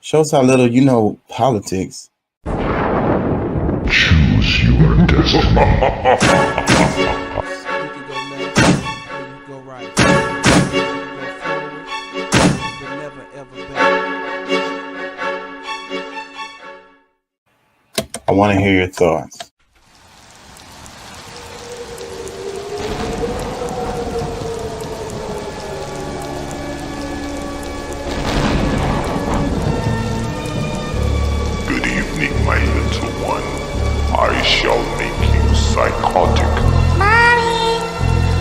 Shows how little you know politics. Choose your destiny. You can go left or you go right. You can go forward, but never ever back. I want to hear your thoughts. Good evening, my little one. I shall make you psychotic. Mommy,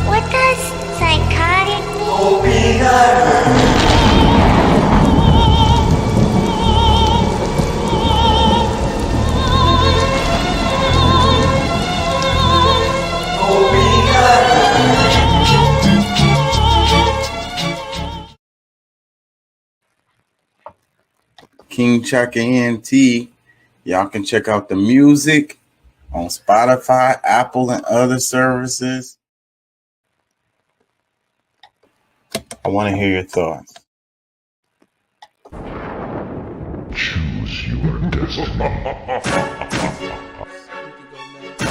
what does psychotic mean? King Chaka ENT. Y'all can check out the music on Spotify, Apple, and other services. I want to hear your thoughts. Choose your destiny. You can go left or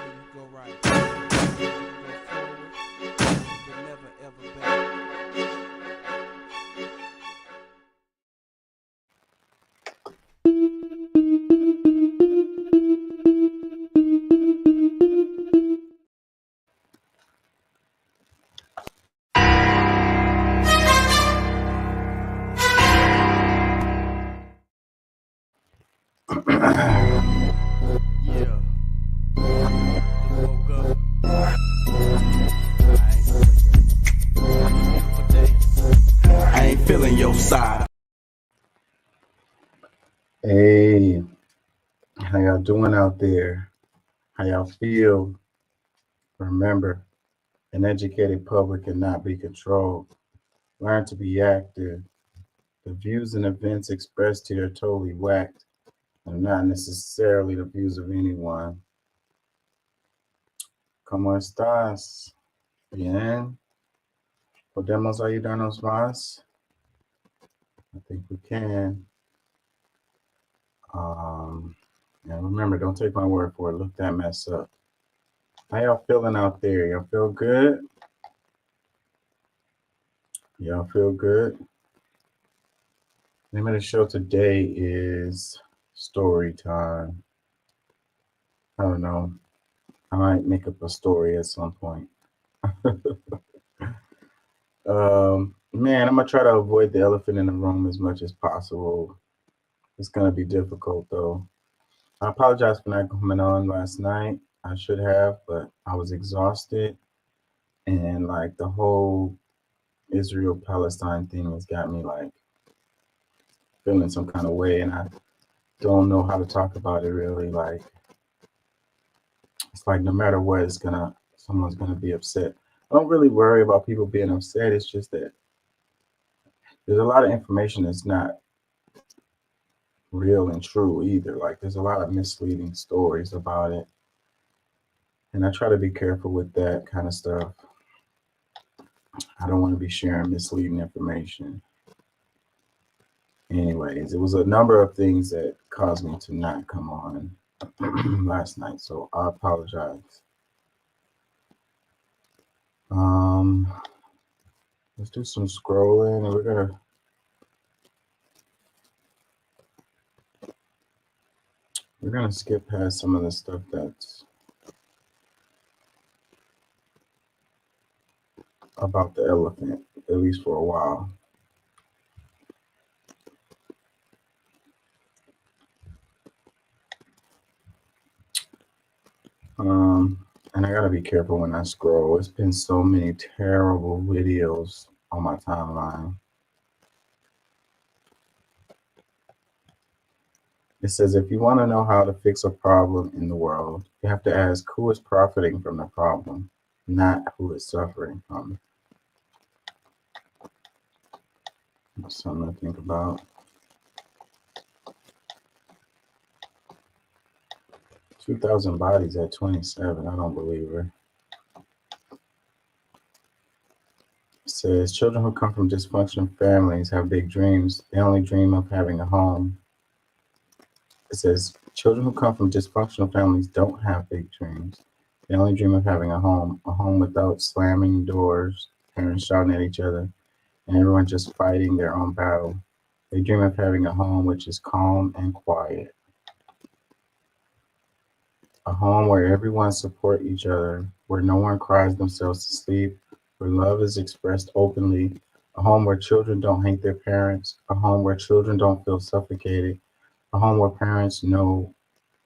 you go right. You can go forward, but never ever back. Yeah. Woke up. I ain't feeling your side. Hey, how y'all doing out there? How y'all feel? Remember, an educated public cannot be controlled. Learn to be active. The views and events expressed here are totally whacked and not necessarily the views of anyone. ¿Cómo estás? Bien. ¿Podemos ayudarnos más? I think we can. And remember, don't take my word for it. Look that mess up. How y'all feeling out there? Y'all feel good? Y'all feel good? The name of the show today is Story Time. I don't know. I might make up a story at some point. Man, I'm gonna try to avoid the elephant in the room as much as possible. It's gonna be difficult though. I apologize for not coming on last night. I should have, but I was exhausted, and like the whole Israel-Palestine thing has got me like feeling some kind of way, and I don't know how to talk about it really. Like it's like no matter what, someone's gonna be upset. I don't really worry about people being upset. It's just that there's a lot of information that's not real and true either. Like there's a lot of misleading stories about it. And I try to be careful with that kind of stuff. I don't want to be sharing misleading information. Anyways, it was a number of things that caused me to not come on last night. So I apologize. Let's do some scrolling and we're gonna skip past some of the stuff that's about the elephant, at least for a while. And I gotta be careful when I scroll. It's been so many terrible videos on my timeline. It says, if you want to know how to fix a problem in the world, you have to ask who is profiting from the problem, not who is suffering from it. That's something to think about. 2,000 bodies at 27. I don't believe her. says children who come from dysfunctional families have big dreams. They only dream of having a home. It says children who come from dysfunctional families don't have big dreams. They only dream of having a home without slamming doors, parents shouting at each other, and everyone just fighting their own battle. They dream of having a home which is calm and quiet. A home where everyone supports each other, where no one cries themselves to sleep, where love is expressed openly, a home where children don't hate their parents, a home where children don't feel suffocated, a home where parents know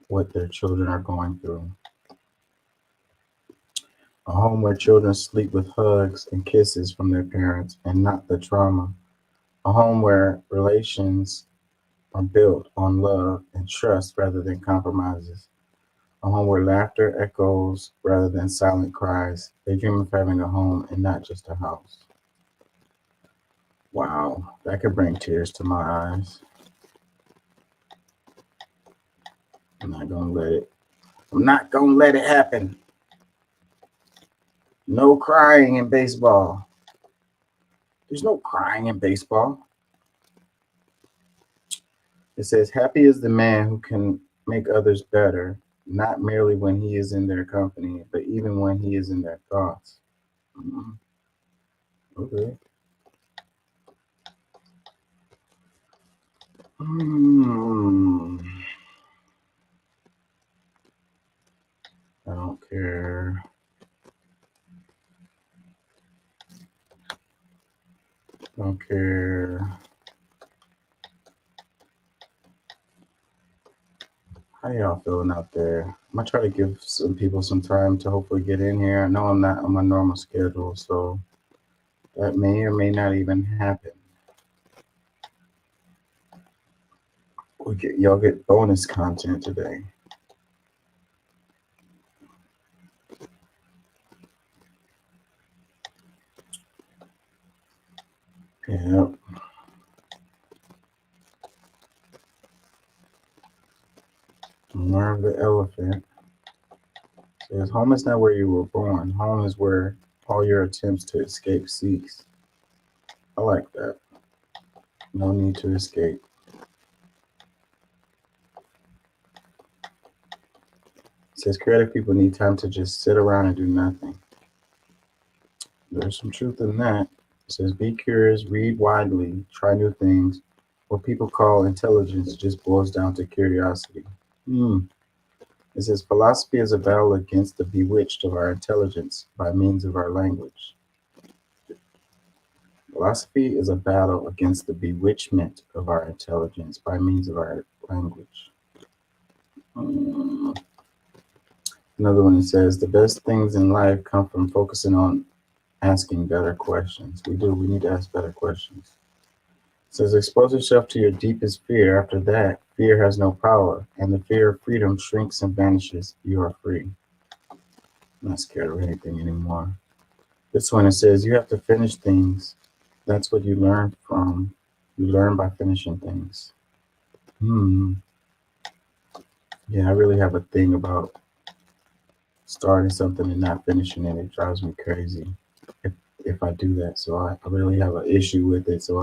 what their children are going through, a home where children sleep with hugs and kisses from their parents and not the trauma, a home where relations are built on love and trust rather than compromises, a home where laughter echoes rather than silent cries. They dream of having a home and not just a house. Wow, that could bring tears to my eyes. I'm not gonna let it. I'm not gonna let it happen. No crying in baseball. There's no crying in baseball. It says, happy is the man who can make others better, not merely when he is in their company, but even when he is in their thoughts. Okay. I don't care. Don't care. How y'all feeling out there? I'm gonna try to give some people some time to hopefully get in here. I know I'm not on my normal schedule, so that may or may not even happen. Y'all get bonus content today. Yep. Learn the elephant. Says home is not where you were born. Home is where all your attempts to escape cease. I like that. No need to escape. It says creative people need time to just sit around and do nothing. There's some truth in that. It says be curious, read widely, try new things. What people call intelligence just boils down to curiosity. It says philosophy is a battle against the bewitched of our intelligence by means of our language. Philosophy is a battle against the bewitchment of our intelligence by means of our language. Another one says the best things in life come from focusing on asking better questions. We need to ask better questions. It says expose yourself to your deepest fear. After that, fear has no power, and the fear of freedom shrinks and vanishes. You are free. I'm not scared of anything anymore. This one, it says you have to finish things. That's what you learn from. You learn by finishing things. Yeah, I really have a thing about starting something and not finishing it. It drives me crazy if I do that. So I really have an issue with it. So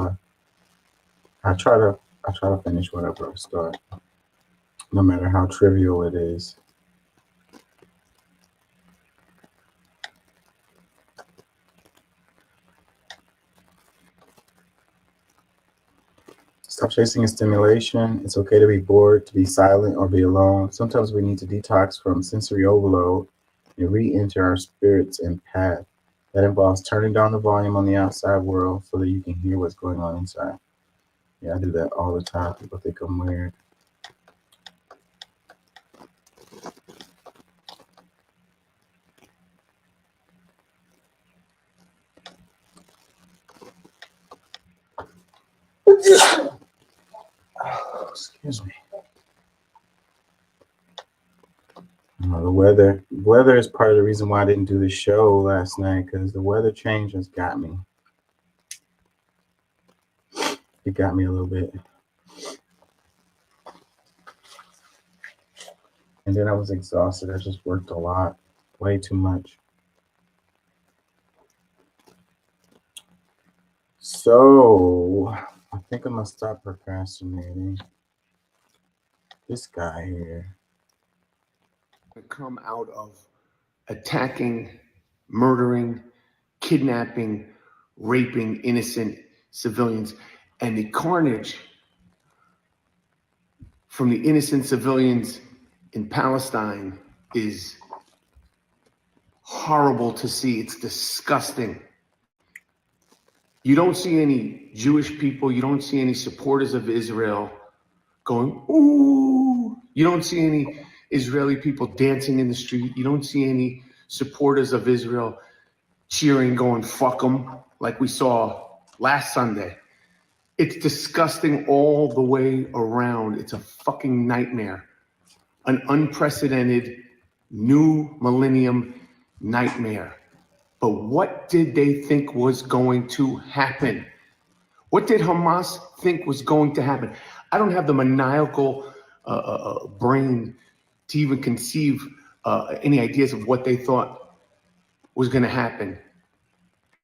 I try to finish whatever I start, no matter how trivial it is. Stop chasing a stimulation. It's okay to be bored, to be silent, or be alone. Sometimes we need to detox from sensory overload and re-enter our spirits and path. That involves turning down the volume on the outside world so that you can hear what's going on inside. Yeah, I do that all the time. People think I'm weird. Excuse me. The weather is part of the reason why I didn't do the show last night, because the weather change has got me. It got me a little bit. And then I was exhausted. I just worked a lot, way too much. So I think I'm gonna stop procrastinating. This guy here. Come out of attacking, murdering, kidnapping, raping innocent civilians, and the carnage from the innocent civilians in Palestine is horrible to see. It's disgusting. You don't see any Jewish people, you don't see any supporters of Israel going, ooh. You don't see any Israeli people dancing in the street. You don't see any supporters of Israel cheering, going, fuck them, like we saw last Sunday. It's disgusting all the way around. It's a fucking nightmare. An unprecedented new millennium nightmare. But what did they think was going to happen? What did Hamas think was going to happen? I don't have the maniacal brain to even conceive any ideas of what they thought was going to happen.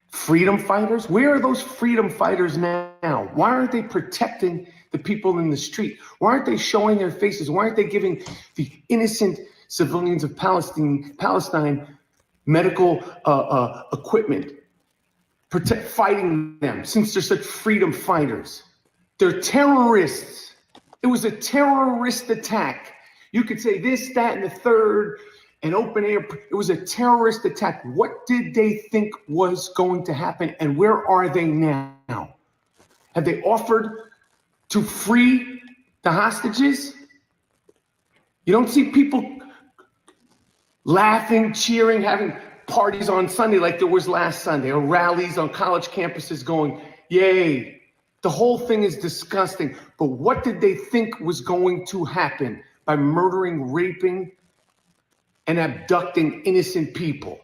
Freedom fighters? Where are those freedom fighters now? Why aren't they protecting the people in the street? Why aren't they showing their faces? Why aren't they giving the innocent civilians of Palestine medical equipment, fighting them, since they're such freedom fighters? They're terrorists. It was a terrorist attack. You could say this, that, and the third, an open air. It was a terrorist attack. What did they think was going to happen, and where are they now? Have they offered to free the hostages? You don't see people laughing, cheering, having parties on Sunday like there was last Sunday, or rallies on college campuses going, yay. The whole thing is disgusting. But what did they think was going to happen by murdering, raping, and abducting innocent people?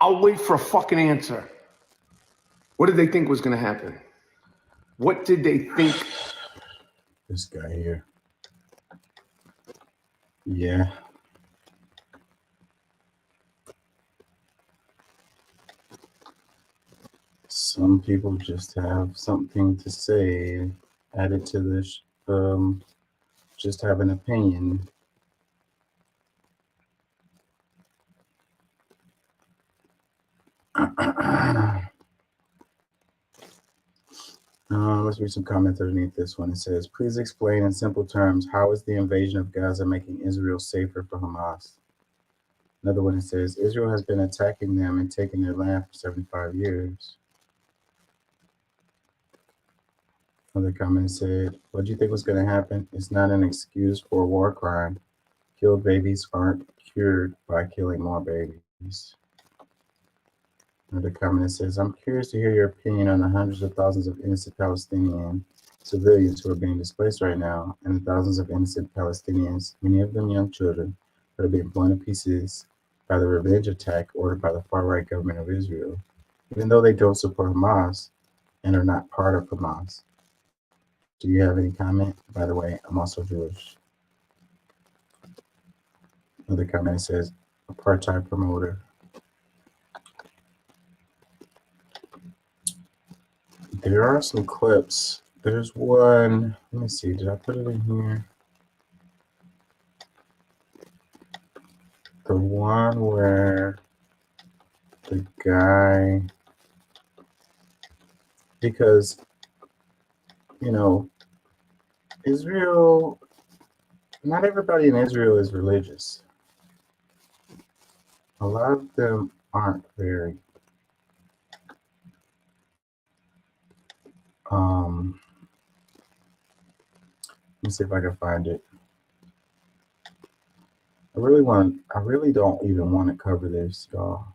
I'll wait for a fucking answer. What did they think was going to happen? What did they think? This guy here. Yeah. Some people just have something to say added to this, just have an opinion. Let's read some comments underneath this one. It says, please explain in simple terms, how is the invasion of Gaza making Israel safer for Hamas? Another one, it says, Israel has been attacking them and taking their land for 75 years. Another comment said, what do you think was going to happen? It's not an excuse for a war crime. Killed babies aren't cured by killing more babies. Another comment says, I'm curious to hear your opinion on the hundreds of thousands of innocent Palestinian civilians who are being displaced right now, and the thousands of innocent Palestinians, many of them young children, that are being blown to pieces by the revenge attack ordered by the far-right government of Israel, even though they don't support Hamas and are not part of Hamas. Do you have any comment? By the way, I'm also Jewish. Another comment says, apartheid promoter. There are some clips. There's one, let me see, did I put it in here? The one where the guy, because, you know, Israel, not everybody in Israel is religious. A lot of them aren't very. Let me see if I can find it. I really don't even want to cover this, y'all.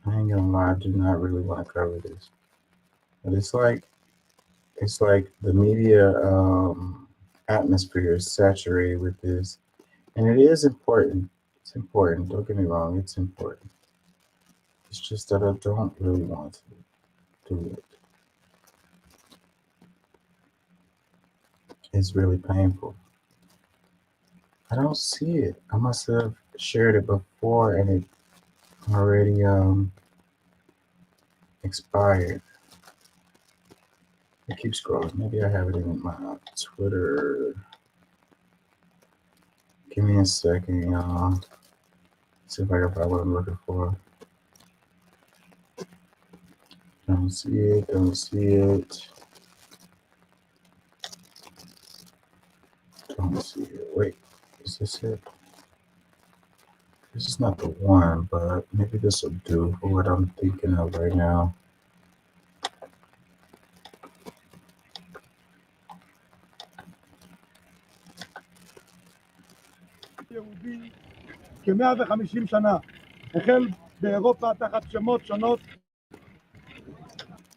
I ain't gonna lie, I do not really want to cover this. But it's like the media atmosphere is saturated with this. And it is important. It's important. Don't get me wrong, it's important. It's just that I don't really want to do it. It's really painful. I don't see it. I must have shared it before and it already expired. I keep scrolling. Maybe I have it in my Twitter. Give me a second, y'all. See if I can find what I'm looking for. Don't see it. Don't see it. Don't see it. Wait, is this it? This is not the one, but maybe this will do for what I'm thinking of right now. יהודי כ-150 שנה, החל באירופה תחת שמות שונות,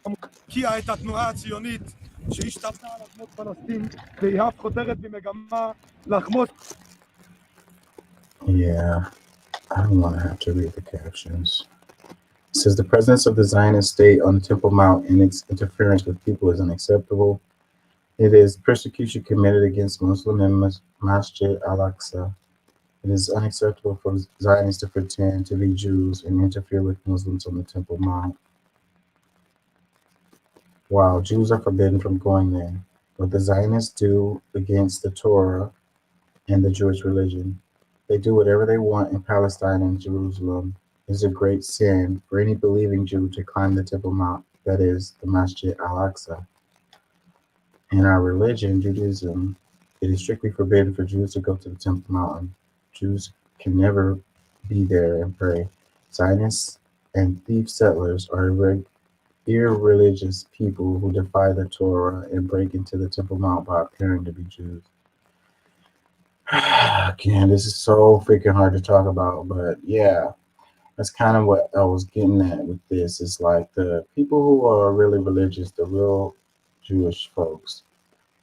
הקיאה את התנועה הציונית שהשתלטה על אדמות פלסטין והיא אף חותרת במגמה לחמוס. Yeah, I don't want to have to read the captions. It says the presence of the Zionist state on the Temple Mount and its interference with people is unacceptable. It is persecution committed against Muslim and Masjid al-Aqsa. It is unacceptable for Zionists to pretend to be Jews and interfere with Muslims on the Temple Mount. Wow, Jews are forbidden from going there. What the Zionists do against the Torah and the Jewish religion, they do whatever they want in Palestine and Jerusalem. It is a great sin for any believing Jew to climb the Temple Mount, that is, the Masjid al-Aqsa. In our religion, Judaism, it is strictly forbidden for Jews to go to the Temple Mountain. Jews can never be there and pray. Zionists and thief settlers are irreligious people who defy the Torah and break into the Temple Mount by appearing to be Jews. Again, this is so freaking hard to talk about, but yeah, that's kind of what I was getting at with this. It's like the people who are really religious, the real Jewish folks,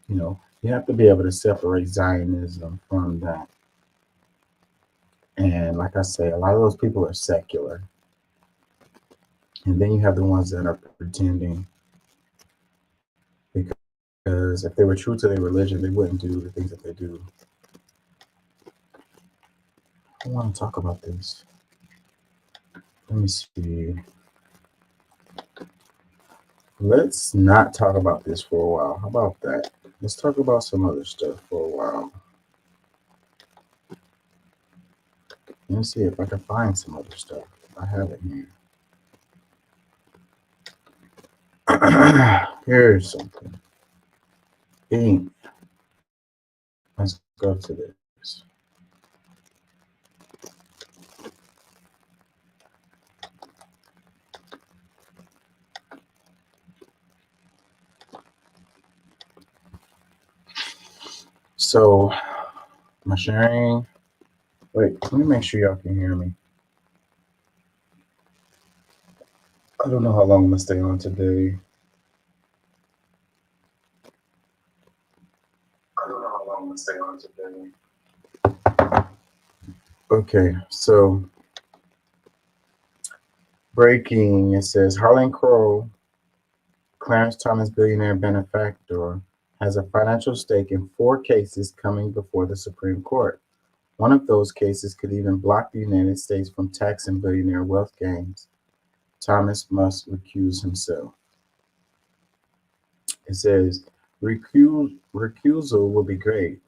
you know, you have to be able to separate Zionism from that. And like I say, a lot of those people are secular. And then you have the ones that are pretending. Because if they were true to their religion, they wouldn't do the things that they do. I want to talk about this. Let me see. Let's not talk about this for a while. How about that? Let's talk about some other stuff for a while. Let me see if I can find some other stuff. I have it here. Here's something. Ink. Let's go to this. So, am I sharing? Wait, let me make sure y'all can hear me. I don't know how long I'm gonna stay on today. Okay, so breaking, it says Harlan Crow, Clarence Thomas billionaire benefactor, has a financial stake in 4 cases coming before the Supreme Court. One of those cases could even block the United States from taxing billionaire wealth gains. Thomas must recuse himself. It says, recusal will be great.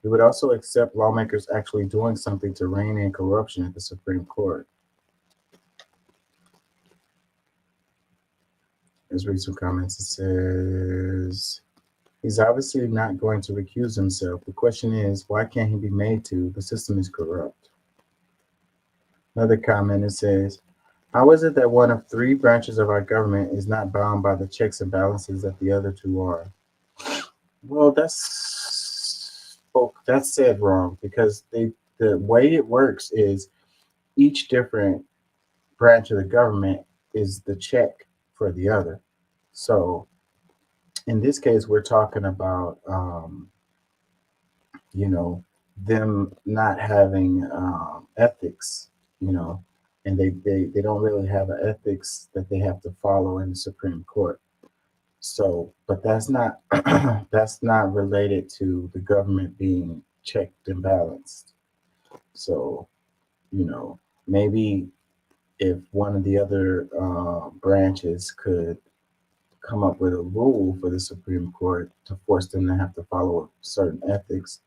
It would also accept lawmakers actually doing something to rein in corruption at the Supreme Court. Let's read some comments. It says, he's obviously not going to recuse himself. The question is, why can't he be made to? The system is corrupt. Another comment, it says, how is it that one of 3 branches of our government is not bound by the checks and balances that the other 2 are? Well, that's said wrong, because the way it works is each different branch of the government is the check for the other. So in this case, we're talking about, you know, them not having ethics, you know, and they don't really have an ethics that they have to follow in the Supreme Court. So, but that's not that's not related to the government being checked and balanced. So, you know, maybe if one of the other branches could come up with a rule for the Supreme Court to force them to have to follow certain ethics,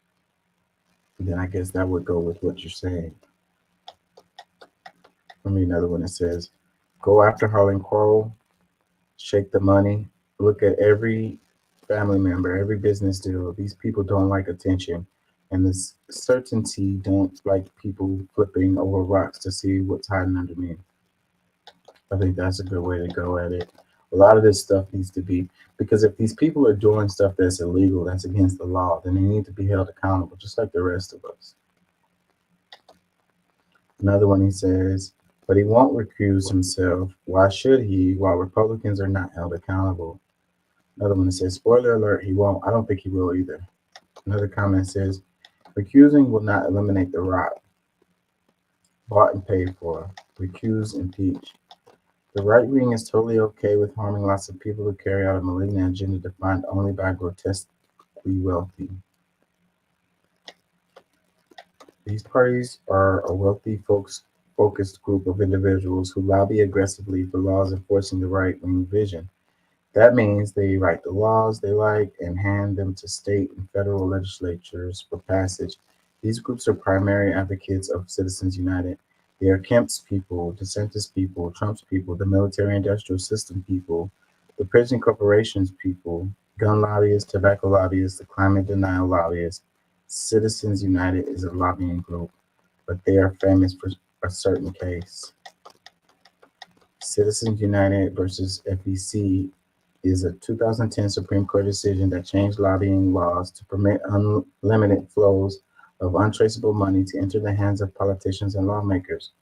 then I guess that would go with what you're saying. Let me another one that says, go after Harlan Crow, shake the money, look at every family member, every business deal. These people don't like attention, and this certainty don't like people flipping over rocks to see what's hiding underneath. I think that's a good way to go at it. A lot of this stuff needs to be, because if these people are doing stuff that's illegal, that's against the law, then they need to be held accountable, just like the rest of us. Another one, he says, but he won't recuse himself. Why should he, while Republicans are not held accountable? Another one that says, spoiler alert, he won't. I don't think he will either. Another comment says, recusing will not eliminate the rot. Bought and paid for. Recuse, impeach. The right wing is totally okay with harming lots of people who carry out a malignant agenda defined only by grotesquely wealthy. These parties are a wealthy focused group of individuals who lobby aggressively for laws enforcing the right-wing vision. That means they write the laws they like and hand them to state and federal legislatures for passage. These groups are primary advocates of Citizens United. They are Kemp's people, DeSantis people, Trump's people, the military-industrial system people, the prison corporations people, gun lobbyists, tobacco lobbyists, the climate denial lobbyists. Citizens United is a lobbying group, but they are famous for a certain case. Citizens United versus FEC is a 2010 Supreme Court decision that changed lobbying laws to permit unlimited flows of untraceable money to enter the hands of politicians and lawmakers.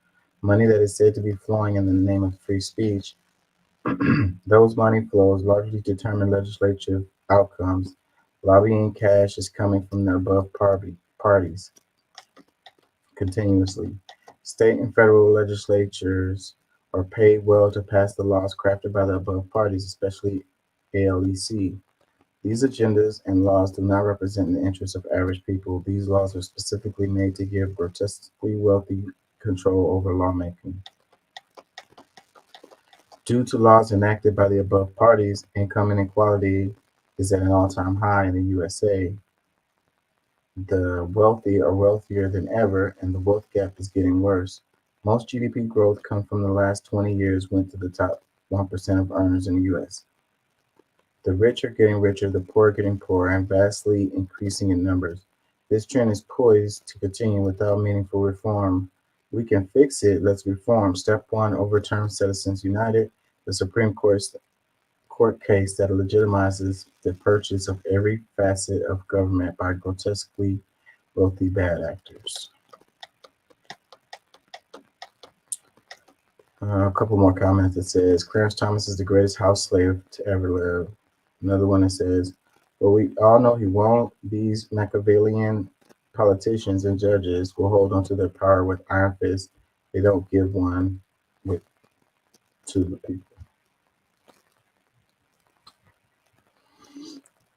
Money that is said to be flowing in the name of free speech. Those money flows largely determine legislative outcomes. Lobbying cash is coming from the above parties continuously. State and federal legislatures are paid well to pass the laws crafted by the above parties, especially ALEC. These agendas and laws do not represent the interests of average people. These laws are specifically made to give grotesquely wealthy control over lawmaking. Due to laws enacted by the above parties, income inequality is at an all-time high in the USA. The wealthy are wealthier than ever, and the wealth gap is getting worse. Most GDP growth come from the last 20 years went to the top 1% of earners in the US. The rich are getting richer, the poor are getting poorer, and vastly increasing in numbers. This trend is poised to continue without meaningful reform. We can fix it, let's reform. Step 1, overturn Citizens United, the Supreme Court case that legitimizes the purchase of every facet of government by grotesquely wealthy bad actors. A couple more comments that says, Clarence Thomas is the greatest house slave to ever live. Another one that says, well, we all know he won't. These Machiavellian politicians and judges will hold onto their power with iron fists. They don't give one to the people.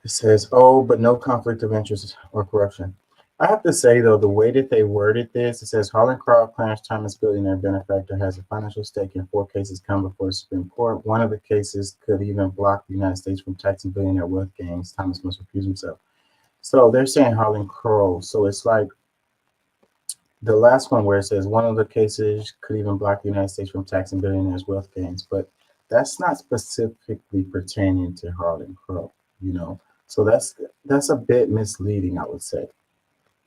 It says, oh, but no conflict of interest or corruption. I have to say, though, the way that they worded this, it says Harlan Crow, Clarence Thomas, billionaire benefactor, has a financial stake in 4 cases come before the Supreme Court. One of the cases could even block the United States from taxing billionaire wealth gains. Thomas must recuse himself. So they're saying Harlan Crow. So it's like the last one where it says one of the cases could even block the United States from taxing billionaires' wealth gains. But that's not specifically pertaining to Harlan Crow, you know. So that's a bit misleading, I would say.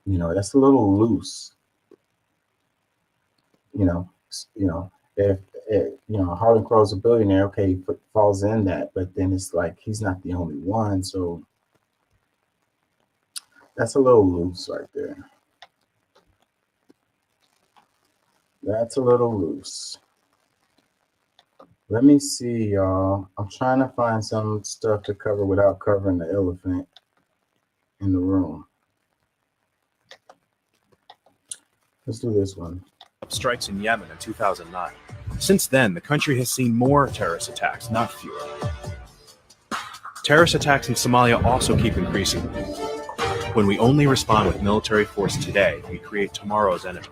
You know, that's a little loose. You know, if Harlan Crow's a billionaire, okay, he falls in that, but then it's like he's not the only one, so that's a little loose right there. That's a little loose. Let me see, y'all. I'm trying to find some stuff to cover without covering the elephant in the room. Let's do this one. Strikes in Yemen in 2009. Since then, the country has seen more terrorist attacks, not fewer. Terrorist attacks in Somalia also keep increasing. When we only respond with military force today, we create tomorrow's enemy.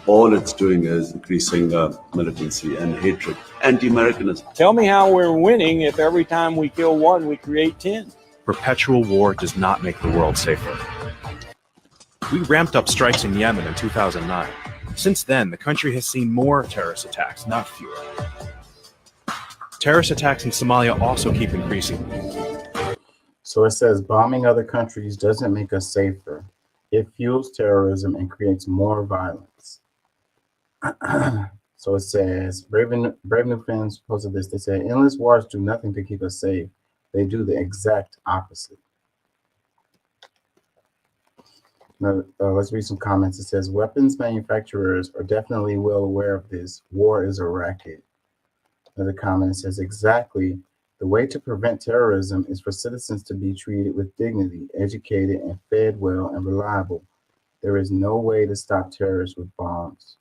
all it's doing is increasing militancy and hatred, anti-Americanism. Tell me how we're winning if every time we kill one, we create 10. Perpetual war does not make the world safer. We ramped up strikes in Yemen in 2009. Since then, the country has seen more terrorist attacks, not fewer. Terrorist attacks in Somalia also keep increasing. So it says bombing other countries doesn't make us safer. It fuels terrorism and creates more violence. So it says, Brave New Fans posted this. They say, endless wars do nothing to keep us safe. They do the exact opposite. Now, let's read some comments. It says, weapons manufacturers are definitely well aware of this. War is a racket. Another comment says, exactly. The way to prevent terrorism is for citizens to be treated with dignity, educated, and fed well and reliable. There is no way to stop terrorists with bombs.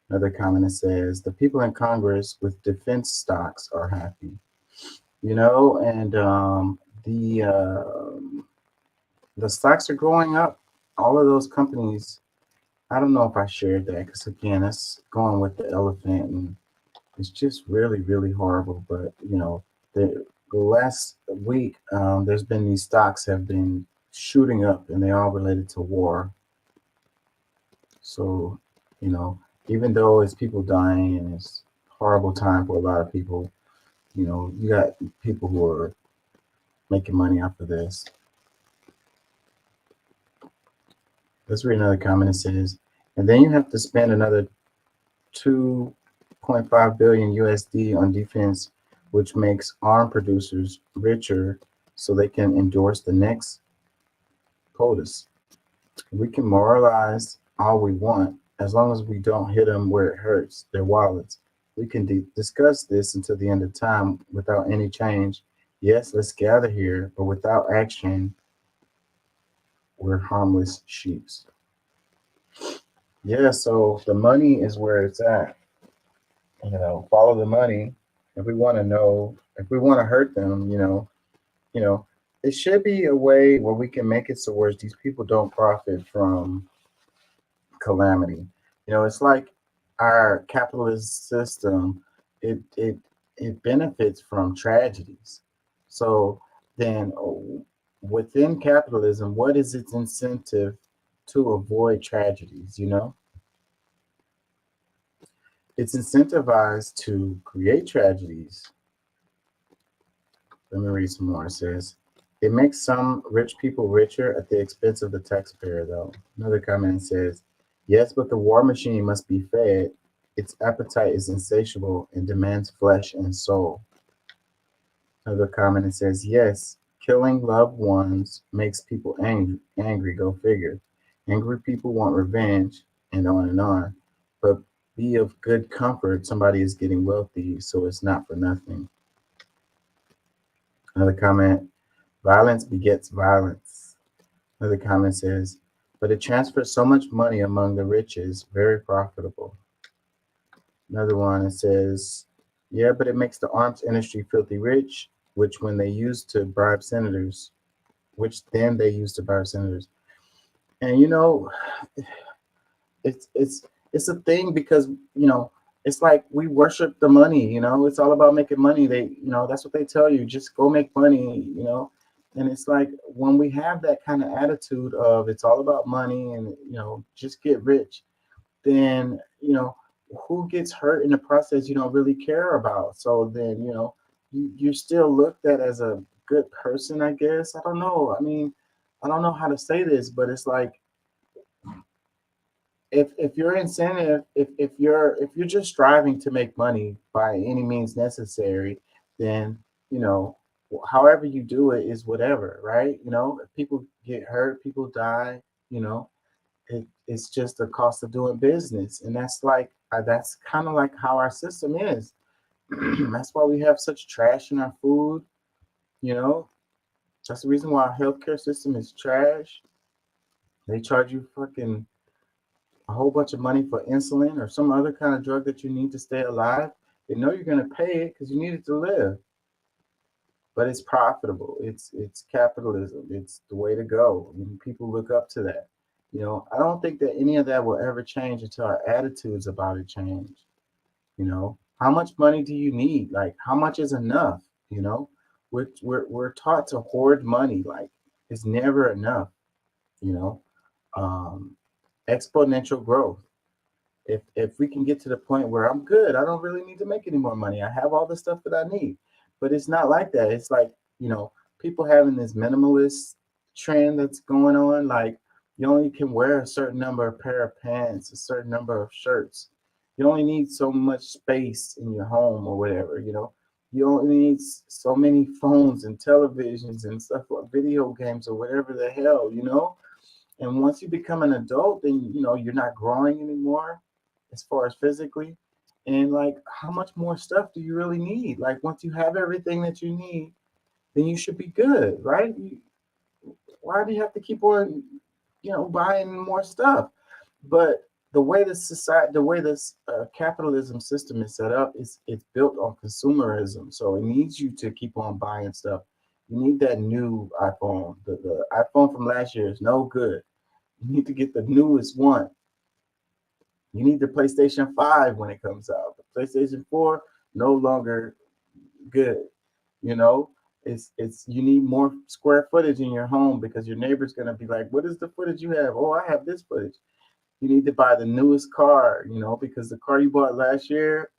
Another comment says, the people in Congress with defense stocks are happy. You know, and the stocks are going up. All of those companies, I don't know if I shared that because, again, that's going with the elephant, and it's just really, really horrible. But, you know, the last week, there's been these stocks have been shooting up, and they all related to war. So, you know, even though it's people dying and it's a horrible time for a lot of people, you know, you got people who are making money off of this. Let's read another comment. It says, and then you have to spend another 2.5 billion USD on defense, which makes arm producers richer so they can endorse the next POTUS. We can moralize all we want as long as we don't hit them where it hurts, their wallets. We can discuss this until the end of time without any change. Yes, let's gather here, but without action, we're harmless sheeps. Yeah, so the money is where it's at. You know, follow the money. If we want to know, if we want to hurt them, you know, it should be a way where we can make it so where these people don't profit from calamity. You know, it's like our capitalist system, it benefits from tragedies. So then within capitalism, what is its incentive to avoid tragedies, you know? It's incentivized to create tragedies. Let me read some more. It says, it makes some rich people richer at the expense of the taxpayer, though. Another comment says, yes, but the war machine must be fed. Its appetite is insatiable and demands flesh and soul. Another comment says, yes, killing loved ones makes people angry, go figure. Angry people want revenge, and on and on. But be of good comfort, somebody is getting wealthy, so it's not for nothing. Another comment, violence begets violence. Another comment says, but it transfers so much money among the rich is very profitable. Another one, it says, yeah, but it makes the arms industry filthy rich, which when they use to bribe senators, And, you know, it's a thing because, you know, it's like we worship the money, you know, it's all about making money. They, you know, that's what they tell you, just go make money, you know. And it's like when we have that kind of attitude of it's all about money and, you know, just get rich, then, you know, who gets hurt in the process you don't really care about. So then, you know, you're still looked at as a good person, I guess. I don't know. I mean, I don't know how to say this, but it's like if your incentive, if you're just striving to make money by any means necessary, then, you know, however you do it is whatever, right? You know, if people get hurt, people die, you know, it's just the cost of doing business. And that's like, that's kind of like how our system is. That's why we have such trash in our food, you know. That's the reason why our healthcare system is trash. They charge you fucking a whole bunch of money for insulin or some other kind of drug that you need to stay alive. They know you're going to pay it because you need it to live. But it's profitable. It's capitalism. It's the way to go. And people look up to that. You know, I don't think that any of that will ever change until our attitudes about it change. You know, how much money do you need? Like, how much is enough? You know, we're taught to hoard money. Like, it's never enough. You know, um, exponential growth. If we can get to the point where I'm good, I don't really need to make any more money. I have all the stuff that I need. But it's not like that. It's like, you know, people having this minimalist trend that's going on. Like, you only can wear a certain number of pair of pants, a certain number of shirts. You only need so much space in your home or whatever, you know. You only need so many phones and televisions and stuff like video games or whatever the hell, you know. And once you become an adult, then you know you're not growing anymore as far as physically. And like, how much more stuff do you really need? Like, once you have everything that you need, then you should be good, right? Why do you have to keep on, you know, buying more stuff? But the way the society, the way this capitalism system is set up, is it's built on consumerism. So it needs you to keep on buying stuff. You need that new iPhone. The iPhone from last year is no good. You need to get the newest one. You need the PlayStation 5 when it comes out. The PlayStation 4 no longer good. You know, it's you need more square footage in your home because your neighbor's gonna be like, what is the footage you have? Oh, I have this footage. You need to buy the newest car, you know, because the car you bought last year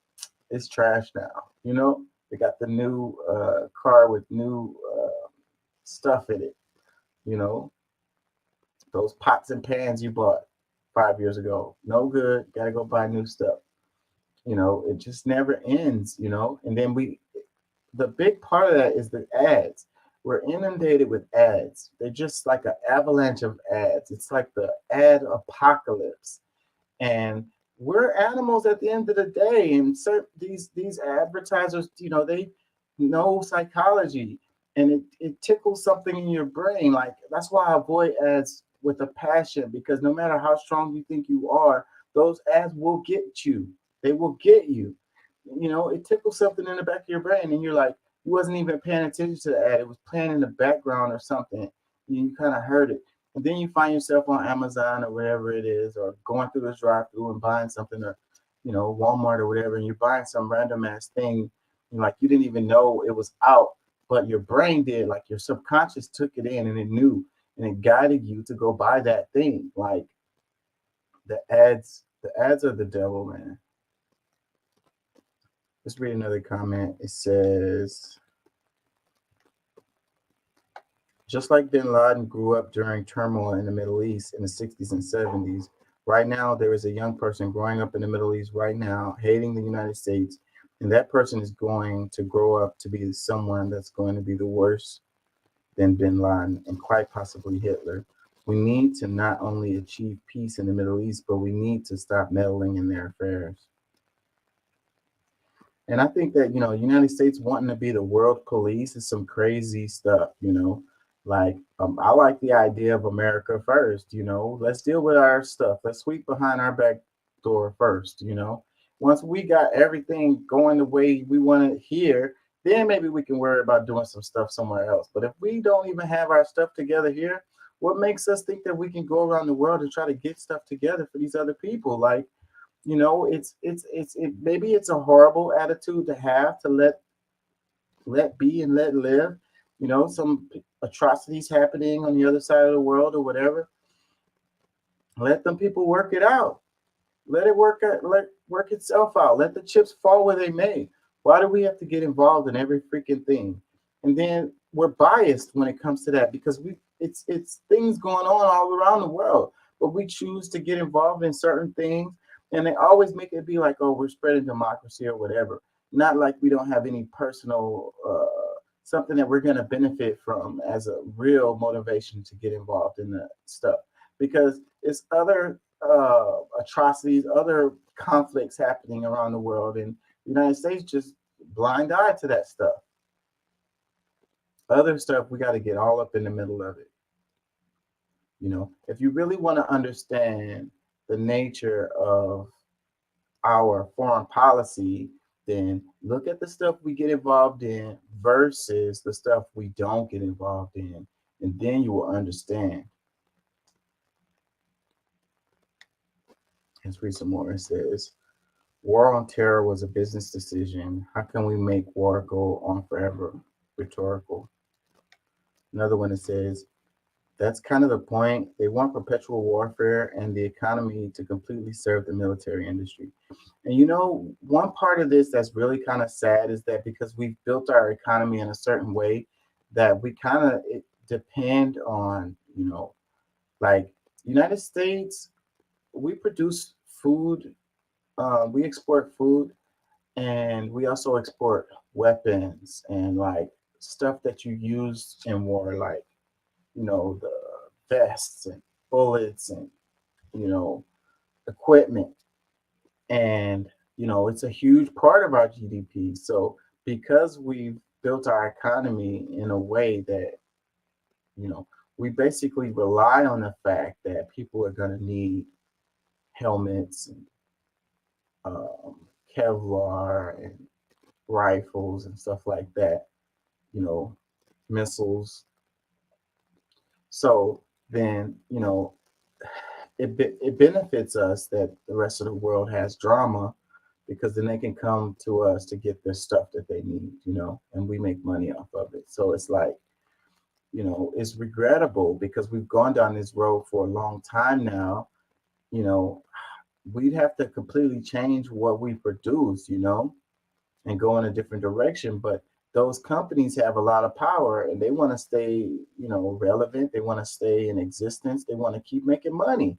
is trash now. You know, they got the new car with new stuff in it. You know, those pots and pans you bought 5 years ago, no good. Gotta go buy new stuff. You know, it just never ends. You know, and then the big part of that is the ads. We're inundated with ads. They're just like an avalanche of ads. It's like the ad apocalypse. And we're animals at the end of the day. And these advertisers, you know, they know psychology, and it tickles something in your brain. Like, that's why I avoid ads with a passion, because no matter how strong you think you are, those ads will get you. They will get you. You know, it tickles something in the back of your brain, and you're like, you wasn't even paying attention to the ad. It was playing in the background or something. You kind of heard it. And then you find yourself on Amazon or wherever it is, or going through this drive-through and buying something, or, you know, Walmart or whatever, and you're buying some random ass thing. And like, you didn't even know it was out, but your brain did. Like, your subconscious took it in and it knew, and it guided you to go buy that thing. Like, the ads are the devil, man. Let's read another comment. It says, just like bin Laden grew up during turmoil in the Middle East in the 60s and 70s, right now there is a young person growing up in the Middle East right now, hating the United States, and that person is going to grow up to be someone that's going to be the worse than bin Laden and quite possibly Hitler. We need to not only achieve peace in the Middle East, but we need to stop meddling in their affairs. And I think that, you know, United States wanting to be the world police is some crazy stuff, you know. Like, I like the idea of America first, you know. Let's deal with our stuff. Let's sweep behind our back door first, you know. Once we got everything going the way we want it here, then maybe we can worry about doing some stuff somewhere else. But if we don't even have our stuff together here, what makes us think that we can go around the world and try to get stuff together for these other people? Like, you know, maybe it's a horrible attitude to have, to let be and let live. You know, some atrocities happening on the other side of the world or whatever. Let them people work it out. Let it work itself out. Let the chips fall where they may. Why do we have to get involved in every freaking thing? And then we're biased when it comes to that, because it's things going on all around the world, but we choose to get involved in certain things. And they always make it be like, oh, we're spreading democracy or whatever. Not like we don't have any personal something that we're going to benefit from as a real motivation to get involved in that stuff. Because it's other atrocities, other conflicts happening around the world, and the United States just blind eye to that stuff. Other stuff, we got to get all up in the middle of it. You know, if you really want to understand the nature of our foreign policy, then look at the stuff we get involved in versus the stuff we don't get involved in, and then you will understand. Let's read some more. It says, war on terror was a business decision. How can we make war go on forever? Rhetorical. Another one that says, that's kind of the point. They want perpetual warfare and the economy to completely serve the military industry. And you know, one part of this that's really kind of sad is that because we've built our economy in a certain way that we kind of depend on, you know, like United States, we produce food, we export food, and we also export weapons and like stuff that you use in war, like, you know, the vests and bullets and, you know, equipment. And, you know, it's a huge part of our GDP. So because we've built our economy in a way that, you know, we basically rely on the fact that people are going to need helmets and Kevlar and rifles and stuff like that, you know, missiles. So then, you know, it benefits us that the rest of the world has drama, because then they can come to us to get the stuff that they need, you know, and we make money off of it. So it's like, you know, it's regrettable because we've gone down this road for a long time now. You know, we'd have to completely change what we produce, you know, and go in a different direction. But those companies have a lot of power and they want to stay, you know, relevant. They want to stay in existence. They want to keep making money.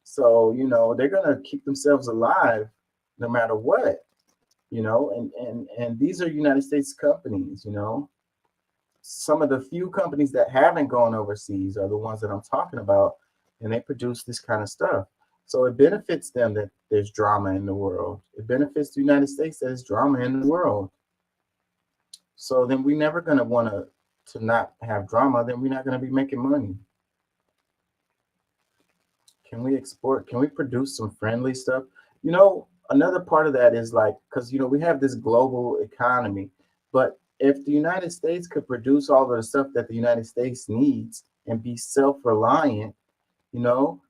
So, you know, they're going to keep themselves alive no matter what, you know, and these are United States companies, you know. Some of the few companies that haven't gone overseas are the ones that I'm talking about, and they produce this kind of stuff. So it benefits them that there's drama in the world. It benefits the United States that there's drama in the world. So then we're never going to want to not have drama. Then we're not going to be making money. Can we export? Can we produce some friendly stuff? You know, another part of that is like, because, you know, we have this global economy, but if the United States could produce all of the stuff that the United States needs and be self-reliant, you know,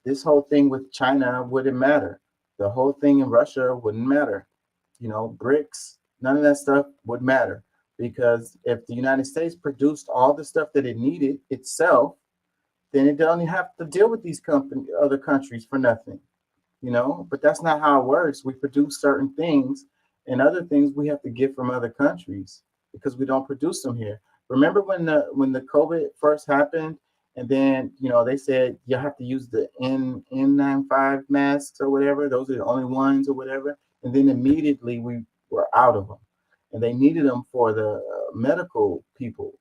this whole thing with China wouldn't matter. The whole thing in Russia wouldn't matter. You know, BRICS, none of that stuff would matter, because if the United States produced all the stuff that it needed itself, then it doesn't have to deal with these other countries for nothing, you know. But that's not how it works. We produce certain things, and other things we have to get from other countries because we don't produce them here. Remember when the COVID first happened, and then, you know, they said you have to use the N95 masks or whatever. Those are the only ones or whatever. And then immediately we were out of them, and they needed them for the medical people,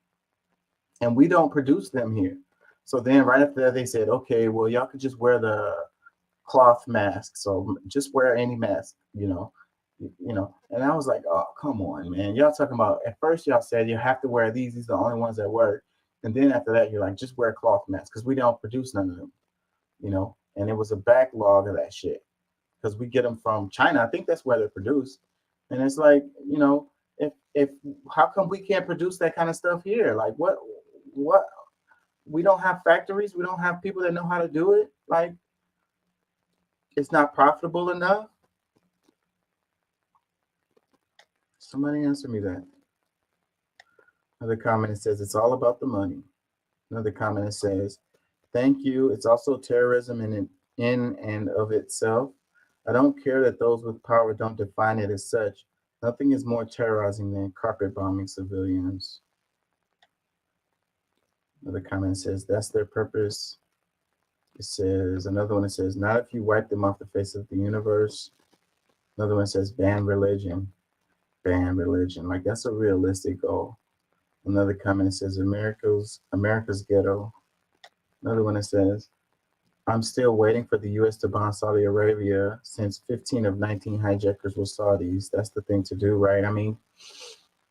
and we don't produce them here. So then right after that, they said, okay, well, y'all could just wear the cloth mask. So just wear any mask, you know. And I was like, oh, come on, man. Y'all talking about, at first y'all said you have to wear these are the only ones that work. And then after that, you're like, just wear cloth masks, because we don't produce none of them, you know. And it was a backlog of that shit because we get them from China. I think that's where they're produced. And it's like, you know, if how come we can't produce that kind of stuff here? Like, what we don't have factories, we don't have people that know how to do it. Like, it's not profitable enough. Somebody answer me that. Another comment says it's all about the money. Another comment says, thank you. It's also terrorism in and of itself. I don't care that those with power don't define it as such. Nothing is more terrorizing than carpet bombing civilians. Another comment says that's their purpose. It says, another one that says, not if you wipe them off the face of the universe. Another one says ban religion. Ban religion. Like, that's a realistic goal. Another comment says America's ghetto. Another one that says, I'm still waiting for the U.S. to bomb Saudi Arabia since 15 of 19 hijackers were Saudis. That's the thing to do, right? I mean,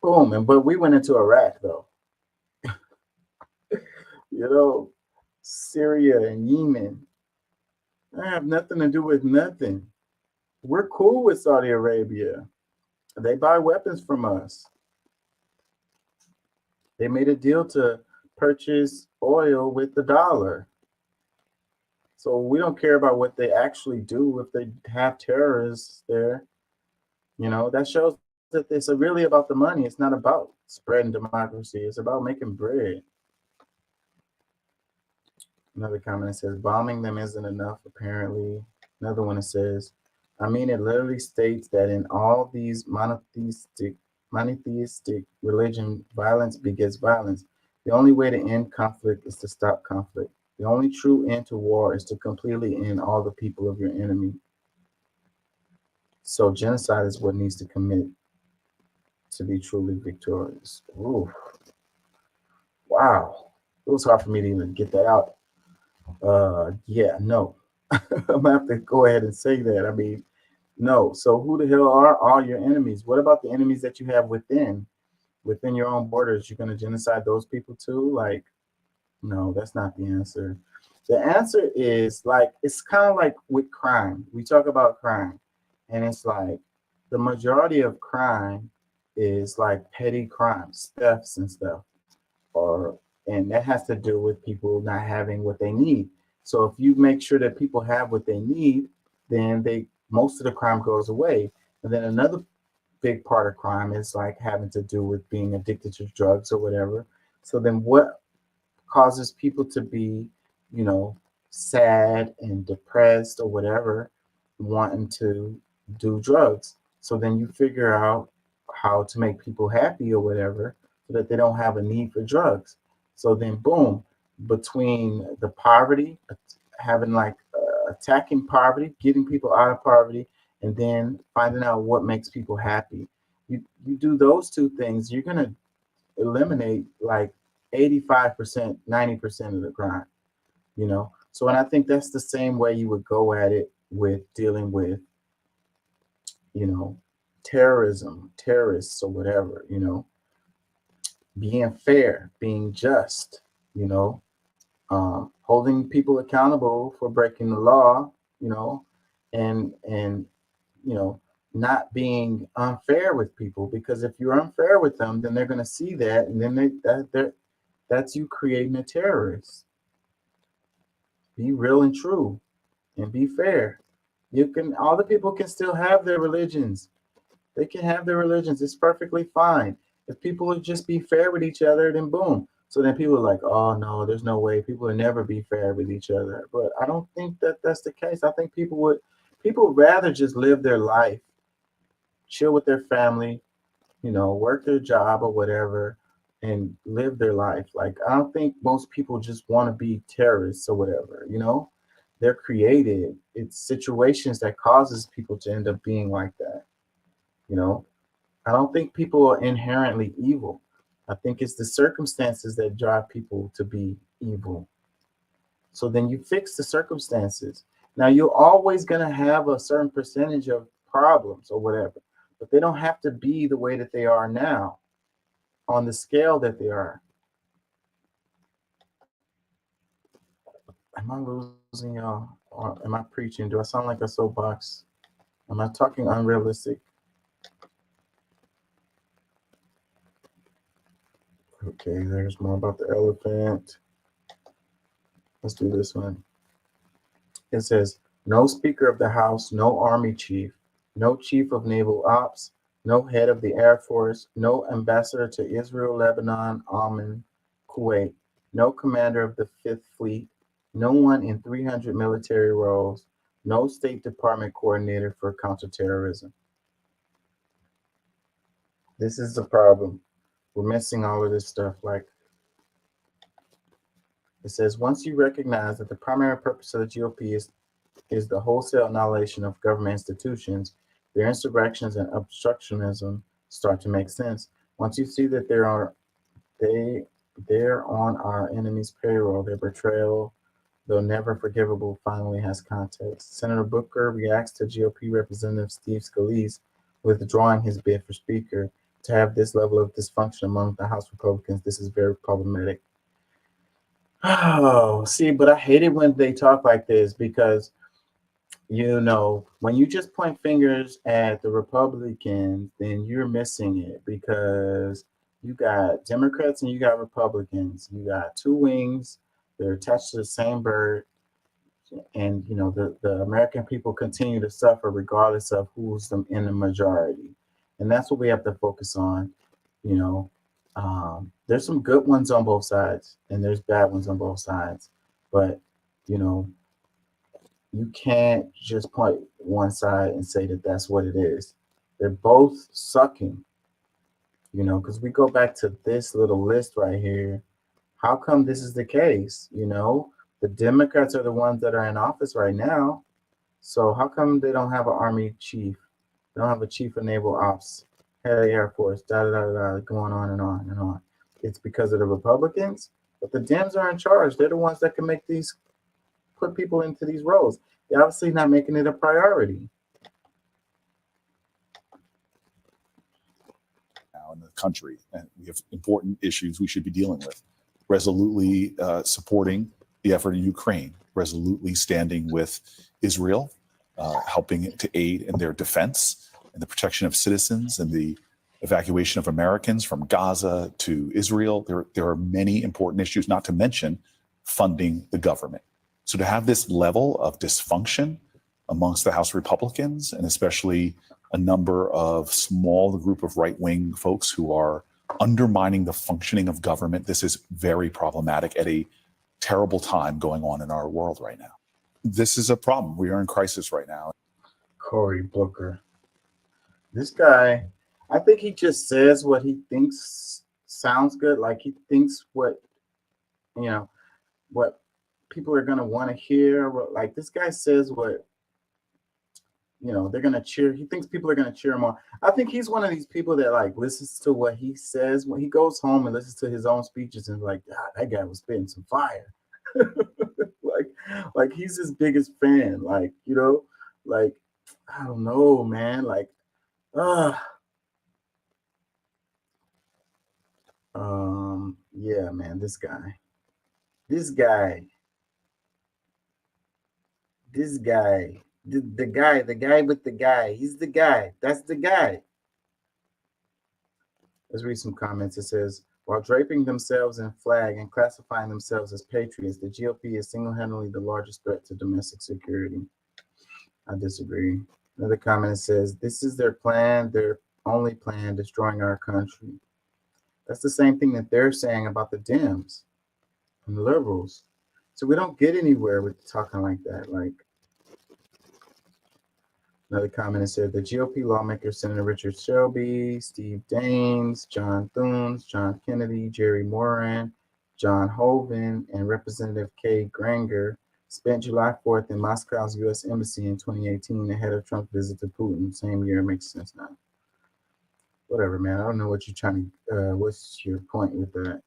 boom. But we went into Iraq, though. You know, Syria and Yemen. I have nothing to do with nothing. We're cool with Saudi Arabia. They buy weapons from us. They made a deal to purchase oil with the dollar. So we don't care about what they actually do if they have terrorists there. That shows that it's really about the money. It's not about spreading democracy. It's about making bread. Another comment that says bombing them isn't enough, apparently. Another one that says, I mean, it literally states that in all these monotheistic religion, violence begets violence. The only way to end conflict is to stop conflict. The only true end to war is to completely end all the people of your enemy. So genocide is what needs to commit to be truly victorious. Ooh. Wow. It was hard for me to even get that out. Yeah, no. I'm gonna have to go ahead and say that. I mean, no. So who the hell are all your enemies? What about the enemies that you have within your own borders? You're gonna genocide those people too? Like, no, that's not the answer. The answer is like, it's kind of like with crime. We talk about crime, and it's like the majority of crime is like petty crimes, thefts and stuff, and that has to do with people not having what they need. So if you make sure that people have what they need, then most of the crime goes away. And then another big part of crime is like having to do with being addicted to drugs or whatever. So then what causes people to be, sad and depressed or whatever, wanting to do drugs? So then you figure out how to make people happy or whatever so that they don't have a need for drugs. So then boom, between the poverty, having attacking poverty, getting people out of poverty, and then finding out what makes people happy. You do those two things, you're going to eliminate like 85%, 90% of the crime, So, and I think that's the same way you would go at it with dealing with, terrorism, terrorists or whatever, being fair, being just, holding people accountable for breaking the law, and not being unfair with people, because if you're unfair with them, then they're going to see that, and then that's you creating a terrorist. Be real and true, and be fair. All the people can still have their religions. They can have their religions. It's perfectly fine. If people would just be fair with each other, then boom. So then people are like, oh no, there's no way. People would never be fair with each other. But I don't think that that's the case. I think people would rather just live their life, chill with their family, work their job or whatever, and live their life. Like, I don't think most people just want to be terrorists or whatever, They're created. It's situations that causes people to end up being like that, I don't think people are inherently evil. I think it's the circumstances that drive people to be evil. So then you fix the circumstances. Now, you're always going to have a certain percentage of problems or whatever, but they don't have to be the way that they are now on the scale that they are. Am I losing y'all? Or am I preaching? Do I sound like a soapbox? Am I talking unrealistic? Okay, there's more about the elephant. Let's do this one. It says, no Speaker of the House, no Army Chief, no Chief of Naval Ops, no Head of the Air Force, no Ambassador to Israel, Lebanon, Oman, Kuwait, no Commander of the Fifth Fleet, no one in 300 military roles, no State Department Coordinator for Counterterrorism. This is the problem. We're missing all of this stuff. Like, it says, once you recognize that the primary purpose of the GOP is the wholesale annihilation of government institutions, their insurrections and obstructionism start to make sense. Once you see that they're on our enemy's payroll, their betrayal, though never forgivable, finally has context. Senator Booker reacts to GOP Representative Steve Scalise withdrawing his bid for Speaker. To have this level of dysfunction among the House Republicans, this is very problematic. Oh, see, but I hate it when they talk like this, because, when you just point fingers at the Republicans, then you're missing it, because you got Democrats and you got Republicans. You got two wings. They're attached to the same bird. and you know the American people continue to suffer regardless of who's in the majority, and that's what we have to focus on. You know, there's some good ones on both sides, and there's bad ones on both sides, but you know, you can't just point one side and say that that's what it is. They're both sucking. You know, because we go back to this little list right here. How come this is the case? You know, the Democrats are the ones that are in office right now. So how come they don't have an army chief? They don't have a chief of naval ops, head of the Air Force, da da da da, going on and on and on. It's because of the Republicans, but the Dems are in charge. They're the ones that can make these, put people into these roles. They're obviously not making it a priority. In the country, and we have important issues we should be dealing with. Resolutely supporting the effort in Ukraine, resolutely standing with Israel, helping to aid in their defense and the protection of citizens and the evacuation of Americans from Gaza to Israel. There are many important issues, not to mention funding the government. So to have this level of dysfunction amongst the House Republicans, and especially a number of small group of right-wing folks who are undermining the functioning of government, this is very problematic at a terrible time going on in our world right now. This is a problem. We are in crisis right now. Cory Booker. This guy, I think he just says what he thinks sounds good. Like he thinks what, you know, what people are going to want to hear. Like this guy says what, you know, they're going to cheer. He thinks people are going to cheer him on. I think he's one of these people that like listens to what he says when he goes home and listens to his own speeches and like, God, that guy was spitting some fire. like he's his biggest fan. Like, you know, like, I don't know, man. Like, yeah, man, this guy, the guy with the guy, he's the guy. That's the guy. Let's read some comments. It says, while draping themselves in flag and classifying themselves as patriots, the GOP is single-handedly the largest threat to domestic security. I disagree. Another comment says, this is their plan, their only plan, destroying our country. That's the same thing that they're saying about the Dems and the liberals. So we don't get anywhere with talking like that. Like, another comment said the GOP lawmakers, Senator Richard Shelby, Steve Daines, John Thune, John Kennedy, Jerry Moran, John Hoeven, and Representative Kay Granger spent July 4th in Moscow's U.S. Embassy in 2018 ahead of Trump's visit to Putin. Same year, makes sense now. Whatever, man. I don't know what you're trying to, what's your point with that?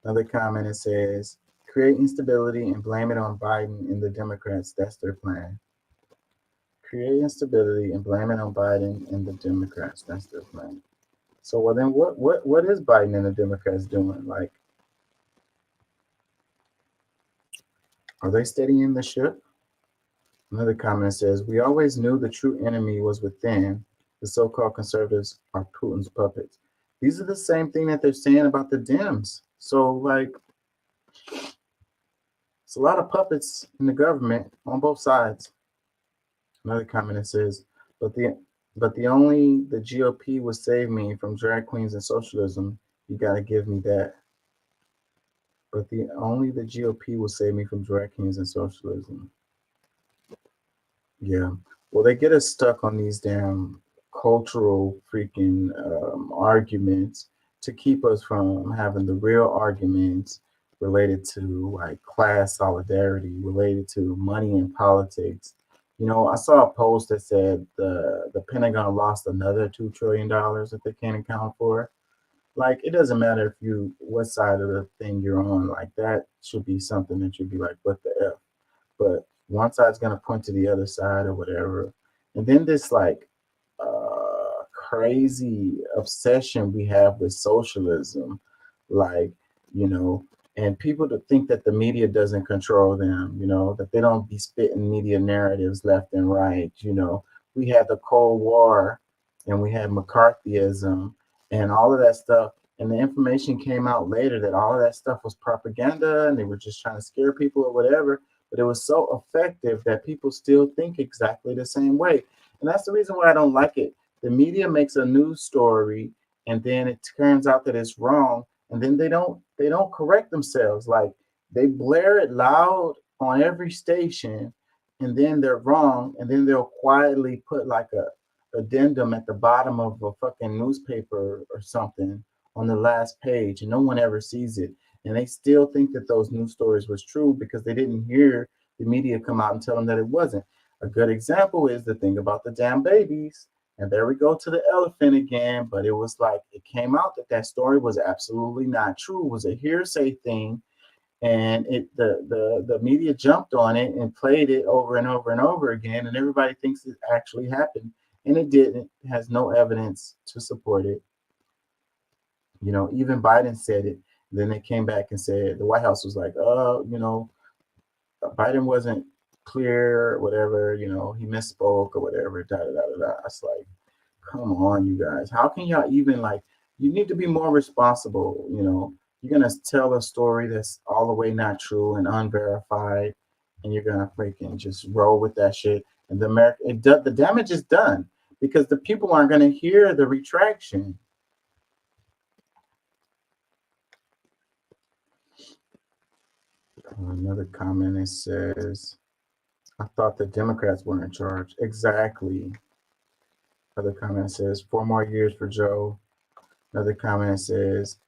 Another comment, it says, create instability and blame it on Biden and the Democrats. That's their plan. Create instability and blame it on Biden and the Democrats. That's their plan. So, well, then what is Biden and the Democrats doing? Like, are they steadying the ship? Another comment says, we always knew the true enemy was within. The so-called conservatives are Putin's puppets. These are the same thing that they're saying about the Dems. So, like, it's a lot of puppets in the government on both sides. Another comment that says, but the GOP will save me from drag queens and socialism. You got to give me that. But only the GOP will save me from drag queens and socialism. Yeah. Well, they get us stuck on these damn cultural freaking arguments to keep us from having the real arguments related to like class solidarity, related to money in politics. You know, I saw a post that said the Pentagon lost another $2 trillion that they can't account for. Like, it doesn't matter what side of the thing you're on. Like, that should be something that you'd be like, what the F? But one side's going to point to the other side or whatever. And then this like crazy obsession we have with socialism, like, you know, and people to think that the media doesn't control them, you know, that they don't be spitting media narratives left and right. You know, we had the Cold War and we had McCarthyism and all of that stuff. And the information came out later that all of that stuff was propaganda and they were just trying to scare people or whatever. but it was so effective that people still think exactly the same way. And that's the reason why I don't like it. The media makes a news story and then it turns out that it's wrong, and then they don't correct themselves. Like they blare it loud on every station, and then they're wrong, and then they'll quietly put like a addendum at the bottom of a fucking newspaper or something on the last page, and no one ever sees it. And they still think that those news stories was true because they didn't hear the media come out and tell them that it wasn't. A good example is the thing about the damn babies. And there we go to the elephant again. But it was like it came out that that story was absolutely not true. It was a hearsay thing, and the media jumped on it and played it over and over and over again, and everybody thinks it actually happened, and it didn't. It has no evidence to support it. You know, even Biden said it. Then they came back and said the White House was like, Biden wasn't clear, whatever, he misspoke or whatever, da da da da da. It's like, come on, you guys. How can y'all even you need to be more responsible, You're gonna tell a story that's all the way not true and unverified, and you're gonna freaking just roll with that shit. And the damage is done because the people aren't gonna hear the retraction. Another comment, it says, I thought the Democrats were in charge. Exactly. Other comment says 4 more years for Joe. Another comment says,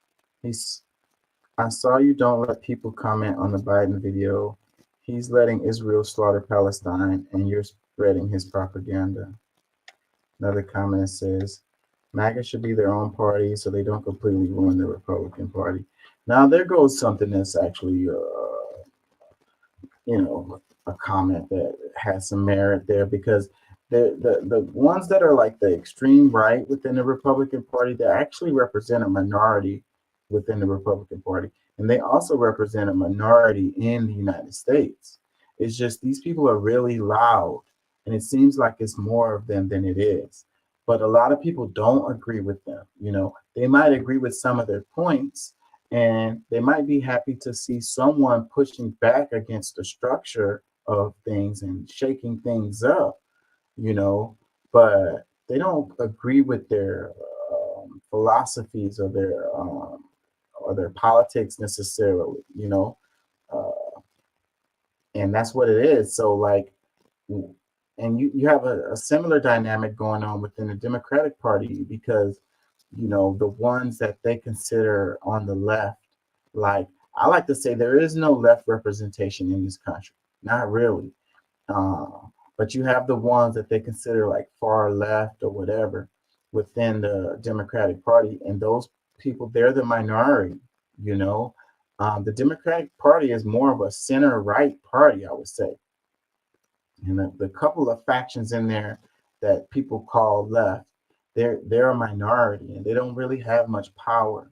I saw you don't let people comment on the Biden video. He's letting Israel slaughter Palestine and you're spreading his propaganda. Another comment says, MAGA should be their own party so they don't completely ruin the Republican Party. Now there goes something that's actually, a comment that has some merit there, because the ones that are like the extreme right within the Republican Party, they actually represent a minority within the Republican Party, and they also represent a minority in the United States. It's just these people are really loud, and it seems like it's more of them than it is. But a lot of people don't agree with them. They might agree with some of their points, and they might be happy to see someone pushing back against the structure of things and shaking things up, but they don't agree with their philosophies or their politics necessarily, and that's what it is. So and you have a similar dynamic going on within the Democratic Party, because the ones that they consider on the left, I like to say there is no left representation in this country, not really. But you have the ones that they consider like far left or whatever within the Democratic Party, and those people, they're the minority. The Democratic Party is more of a center-right party, I would say. And the couple of factions in there that people call left, they're a minority, and they don't really have much power.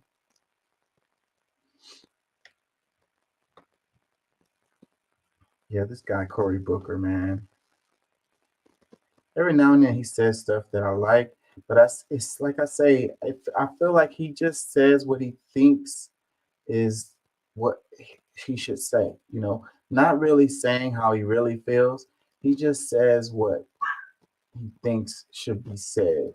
Yeah, this guy Cory Booker, man. Every now and then he says stuff that I like, but it's like I say, I feel like he just says what he thinks is what he should say. Not really saying how he really feels. He just says what he thinks should be said,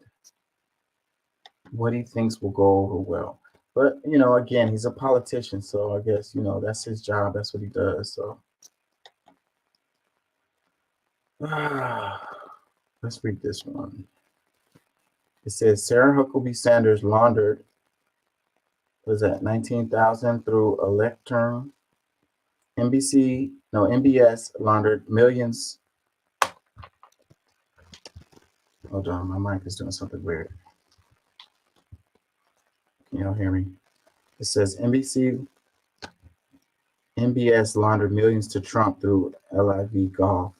what he thinks will go over well. But, again, he's a politician, so I guess, that's his job. That's what he does. So let's read this one. It says Sarah Huckabee Sanders laundered, what is that, 19,000 through a lectern. MBS laundered millions. Hold on, my mic is doing something weird. Can y'all hear me? It says MBS laundered millions to Trump through LIV Golf.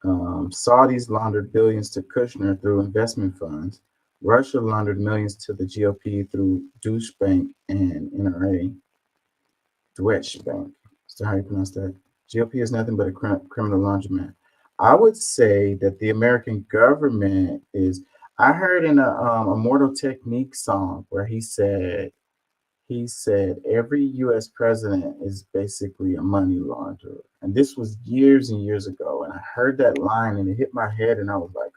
Saudis laundered billions to Kushner through investment funds. Russia laundered millions to the GOP through Deutsche Bank and NRA. Deutsche Bank. Is that how you pronounce that? GOP is nothing but a criminal laundromat. I would say that the American government is. I heard in a Immortal Technique song where he said he said every U.S. president is basically a money launderer. And this was years and years ago. And I heard that line and it hit my head and I was like,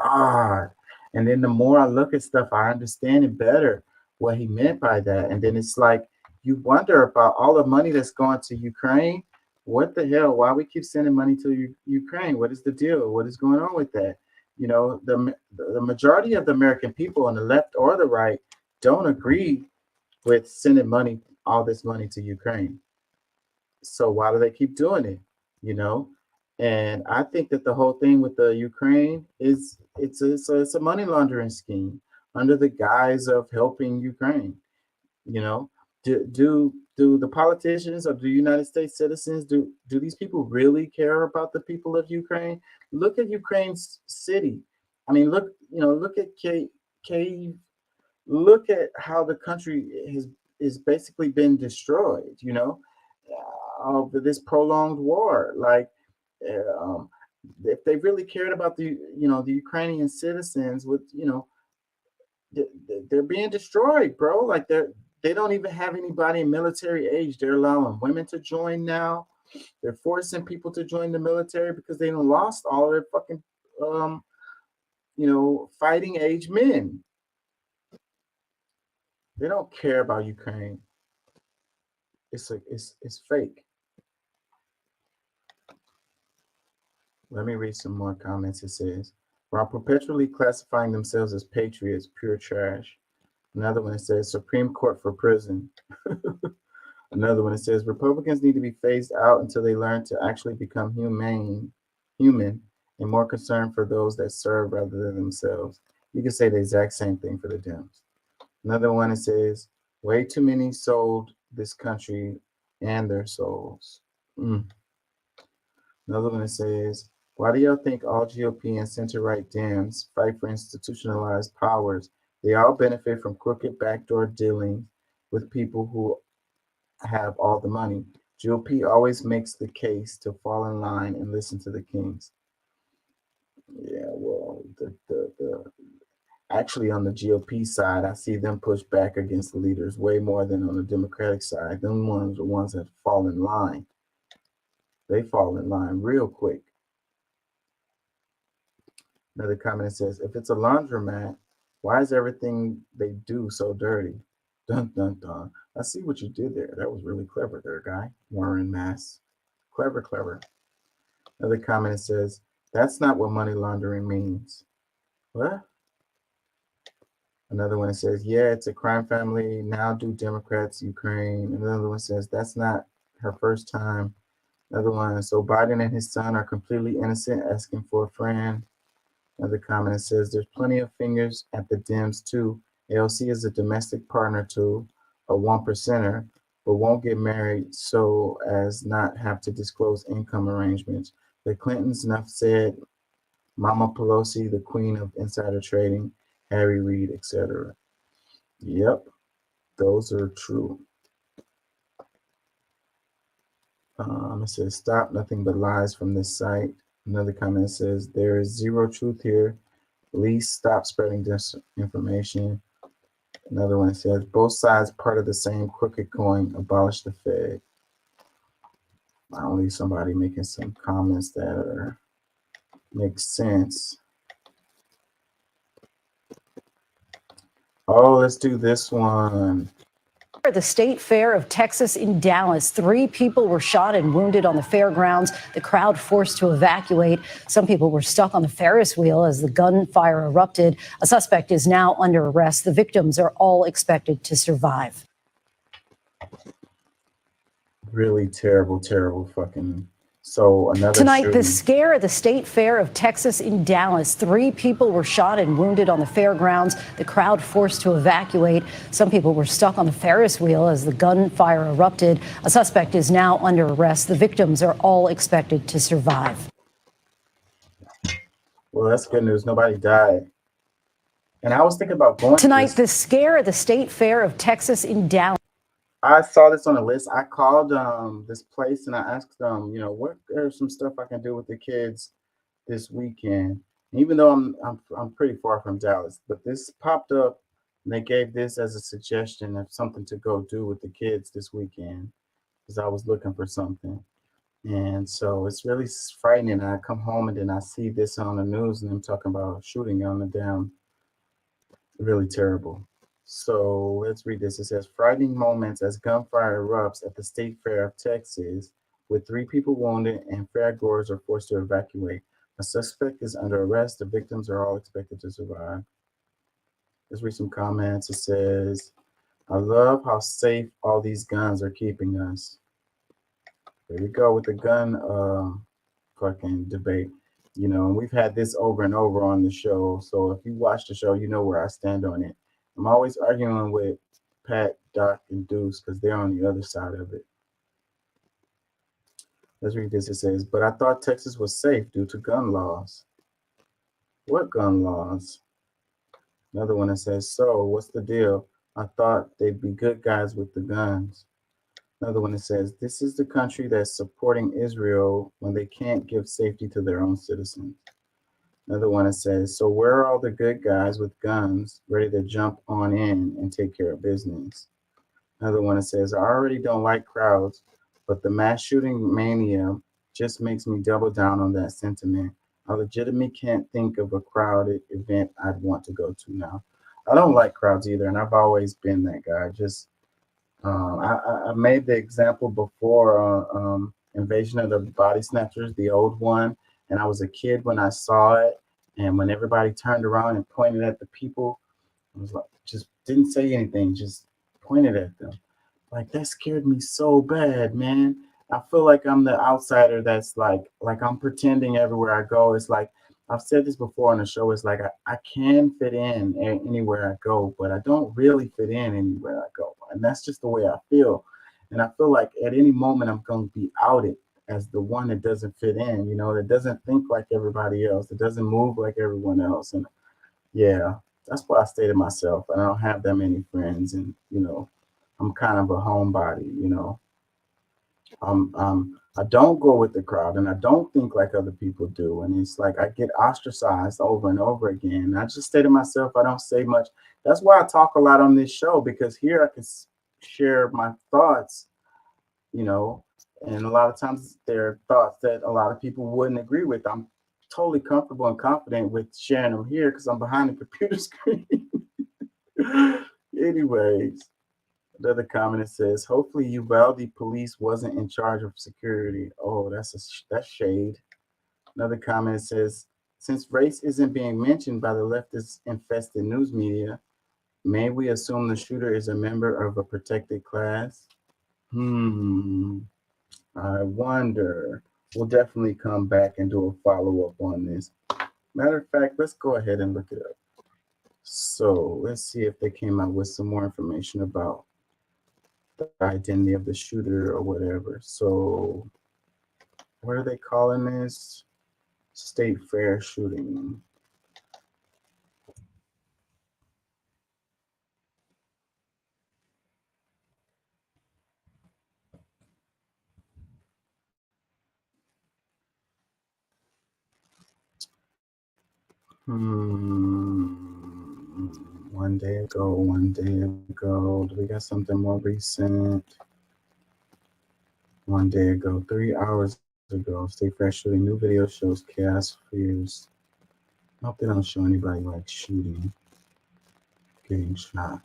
God. And then the more I look at stuff, I understand it better what he meant by that. And then it's like, you wonder about all the money that's going to Ukraine. What the hell? Why we keep sending money to Ukraine? What is the deal? What is going on with that? You know, the majority of the American people on the left or the right don't agree with sending money, all this money to Ukraine. So why do they keep doing it? You know, and I think that the whole thing with the Ukraine is it's a money laundering scheme under the guise of helping Ukraine. You know, do the politicians or the United States citizens do these people really care about the people of Ukraine? Look at Ukraine's city. I mean, look at Kyiv. Look at how the country is basically been destroyed. You know, of this prolonged war. Like, if they really cared about the Ukrainian citizens, with they're being destroyed, bro. Like they don't even have anybody in military age. They're allowing women to join now. They're forcing people to join the military because they done lost all their fucking fighting age men. They don't care about Ukraine. It's fake. Let me read some more comments. It says, while perpetually classifying themselves as patriots, pure trash. Another one, it says, Supreme Court for prison. Another one, it says, Republicans need to be phased out until they learn to actually become human, and more concerned for those that serve rather than themselves. You can say the exact same thing for the Dems. Another one, it says, way too many sold this country and their souls. Another one, it says, why do y'all think all GOP and center-right Dems fight for institutionalized powers? They all benefit from crooked backdoor dealing with people who have all the money. GOP always makes the case to fall in line and listen to the kings. Yeah, well, actually on the GOP side, I see them push back against the leaders way more than on the Democratic side. Them ones are the ones that fall in line. They fall in line real quick. Another comment says, if it's a laundromat, why is everything they do so dirty? Dun, dun, dun. I see what you did there. That was really clever there, guy. Wearing masks. Clever. Another comment says, that's not what money laundering means. What? Another one says, yeah, it's a crime family. Now do Democrats, Ukraine. Another one says, that's not her first time. Another one, so Biden and his son are completely innocent, asking for a friend. Another comment says, there's plenty of fingers at the Dems too. AOC is a domestic partner to a 1%er, but won't get married so as not have to disclose income arrangements. The Clintons, enough said, Mama Pelosi, the queen of insider trading, Harry Reid, etc. Yep, those are true. It says, stop, nothing but lies from this site. Another comment says, there is zero truth here. Please stop spreading disinformation. Another one says, both sides part of the same crooked coin, abolish the Fed. Finally, somebody making some comments that make sense. Oh, let's do this one. The State Fair of Texas in Dallas. 3 people were shot and wounded on the fairgrounds. The crowd forced to evacuate. Some people were stuck on the Ferris wheel as the gunfire erupted. A suspect is now under arrest. The victims are all expected to survive. Really terrible fucking. So another tonight, shooting. the scare at the State Fair of Texas in Dallas. 3 people were shot and wounded on the fairgrounds. The crowd forced to evacuate. Some people were stuck on the Ferris wheel as the gunfire erupted. A suspect is now under arrest. The victims are all expected to survive. Well, that's good news. Nobody died. And I was thinking about going tonight. The scare at the State Fair of Texas in Dallas. I saw this on the list. I called this place and I asked them, what are some stuff I can do with the kids this weekend? And even though I'm pretty far from Dallas, but this popped up And they gave this as a suggestion of something to go do with the kids this weekend because I was looking for something. And so it's really frightening. I come home and then I see this on the news and I'm talking about shooting on the dam. Really terrible. So let's read this. It says, frightening moments as gunfire erupts at the State Fair of Texas, with 3 people wounded and fairgoers are forced to evacuate. A suspect is under arrest. The victims are all expected to survive. Let's read some comments. It says, I love how safe all these guns are keeping us. There we go with the gun fucking debate. You know, we've had this over and over on the show. So if you watch the show, you know where I stand on it. I'm always arguing with Pat, Doc, and Deuce because they're on the other side of it. Let's read this. It says, but I thought Texas was safe due to gun laws. What gun laws? Another one that says, so what's the deal? I thought they'd be good guys with the guns. Another one that says, this is the country that's supporting Israel when they can't give safety to their own citizens. Another one that says, so where are all the good guys with guns ready to jump on in and take care of business? Another one that says, I already don't like crowds, but the mass shooting mania just makes me double down on that sentiment. I legitimately can't think of a crowded event I'd want to go to now. I don't like crowds either, and I've always been that guy. Just I made the example before, Invasion of the Body Snatchers, the old one, and I was a kid when I saw it, and when everybody turned around and pointed at the people, I was like, just didn't say anything, just pointed at them. Like, that scared me so bad, man. I feel like I'm the outsider that's like I'm pretending everywhere I go. It's like, I've said this before on the show, it's like I can fit in anywhere I go, but I don't really fit in anywhere I go. And that's just the way I feel. And I feel like at any moment I'm going to be outed as the one that doesn't fit in, you know, that doesn't think like everybody else, that doesn't move like everyone else. And yeah, that's why I stay to myself. I don't have that many friends, and, you know, I'm kind of a homebody, you know. I don't go with the crowd and I don't think like other people do. And it's like I get ostracized over and over again. I just stay to myself. I don't say much. That's why I talk a lot on this show, because here I can share my thoughts, you know, and a lot of times there are thoughts that a lot of people wouldn't agree with. I'm totally comfortable and confident with sharing them here because I'm behind the computer screen. Anyways. Another comment that says, hopefully Uvalde police wasn't in charge of security. Oh, that's shade. Another comment says, since race isn't being mentioned by the leftist infested news media, may we assume the shooter is a member of a protected class? I wonder. We'll definitely come back and do a follow-up on this. Matter of fact, let's go ahead and look it up. So let's see if they came out with some more information about the identity of the shooter or whatever. So what are they calling this? State Fair shooting. One day ago. Do we got something more recent? One day ago, 3 hours ago, State Fair shooting. New video shows chaos fears. I hope they don't show anybody like shooting, getting shot.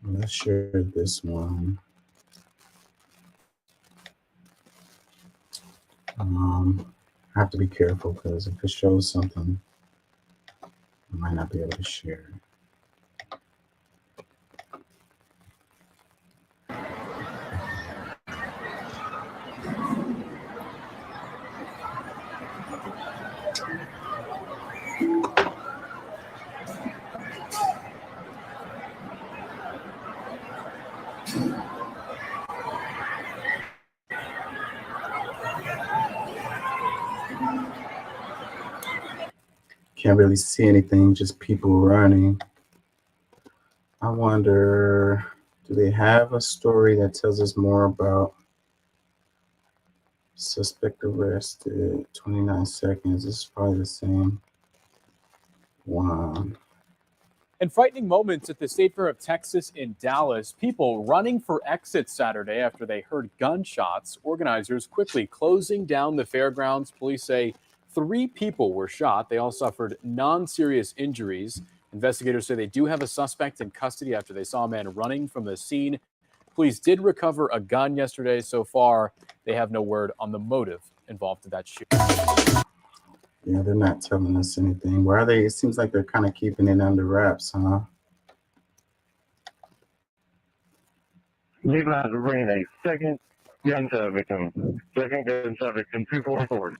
Let's share this one. I have to be careful because if it shows something, I might not be able to share it. Can't really see anything, just people running. I wonder, do they have a story that tells us more about suspect arrested? 29 seconds. This is probably the same one. And frightening moments at the State Fair of Texas in Dallas. People running for exit Saturday after they heard gunshots. Organizers quickly closing down the fairgrounds. Police say 3 people were shot. They all suffered non-serious injuries. Investigators say they do have a suspect in custody after they saw a man running from the scene. Police did recover a gun yesterday. So far, they have no word on the motive involved in that shooting. Yeah, they're not telling us anything. Why are they? It seems like they're kind of keeping it under wraps, huh? You guys are bringing a second gunshot victim. Second gunshot victim, 244.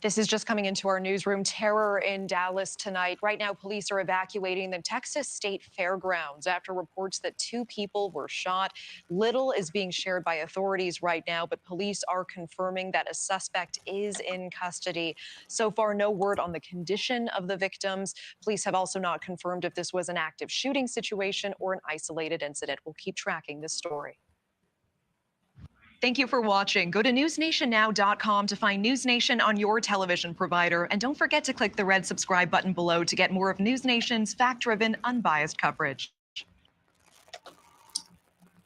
This is just coming into our newsroom. Terror in Dallas tonight. Right now, police are evacuating the Texas State Fairgrounds after reports that 2 people were shot. Little is being shared by authorities right now, but police are confirming that a suspect is in custody. So far, no word on the condition of the victims. Police have also not confirmed if this was an active shooting situation or an isolated incident. We'll keep tracking this story. Thank you for watching. Go to newsnationnow.com to find News Nation on your television provider. And don't forget to click the red subscribe button below to get more of News Nation's fact-driven, unbiased coverage.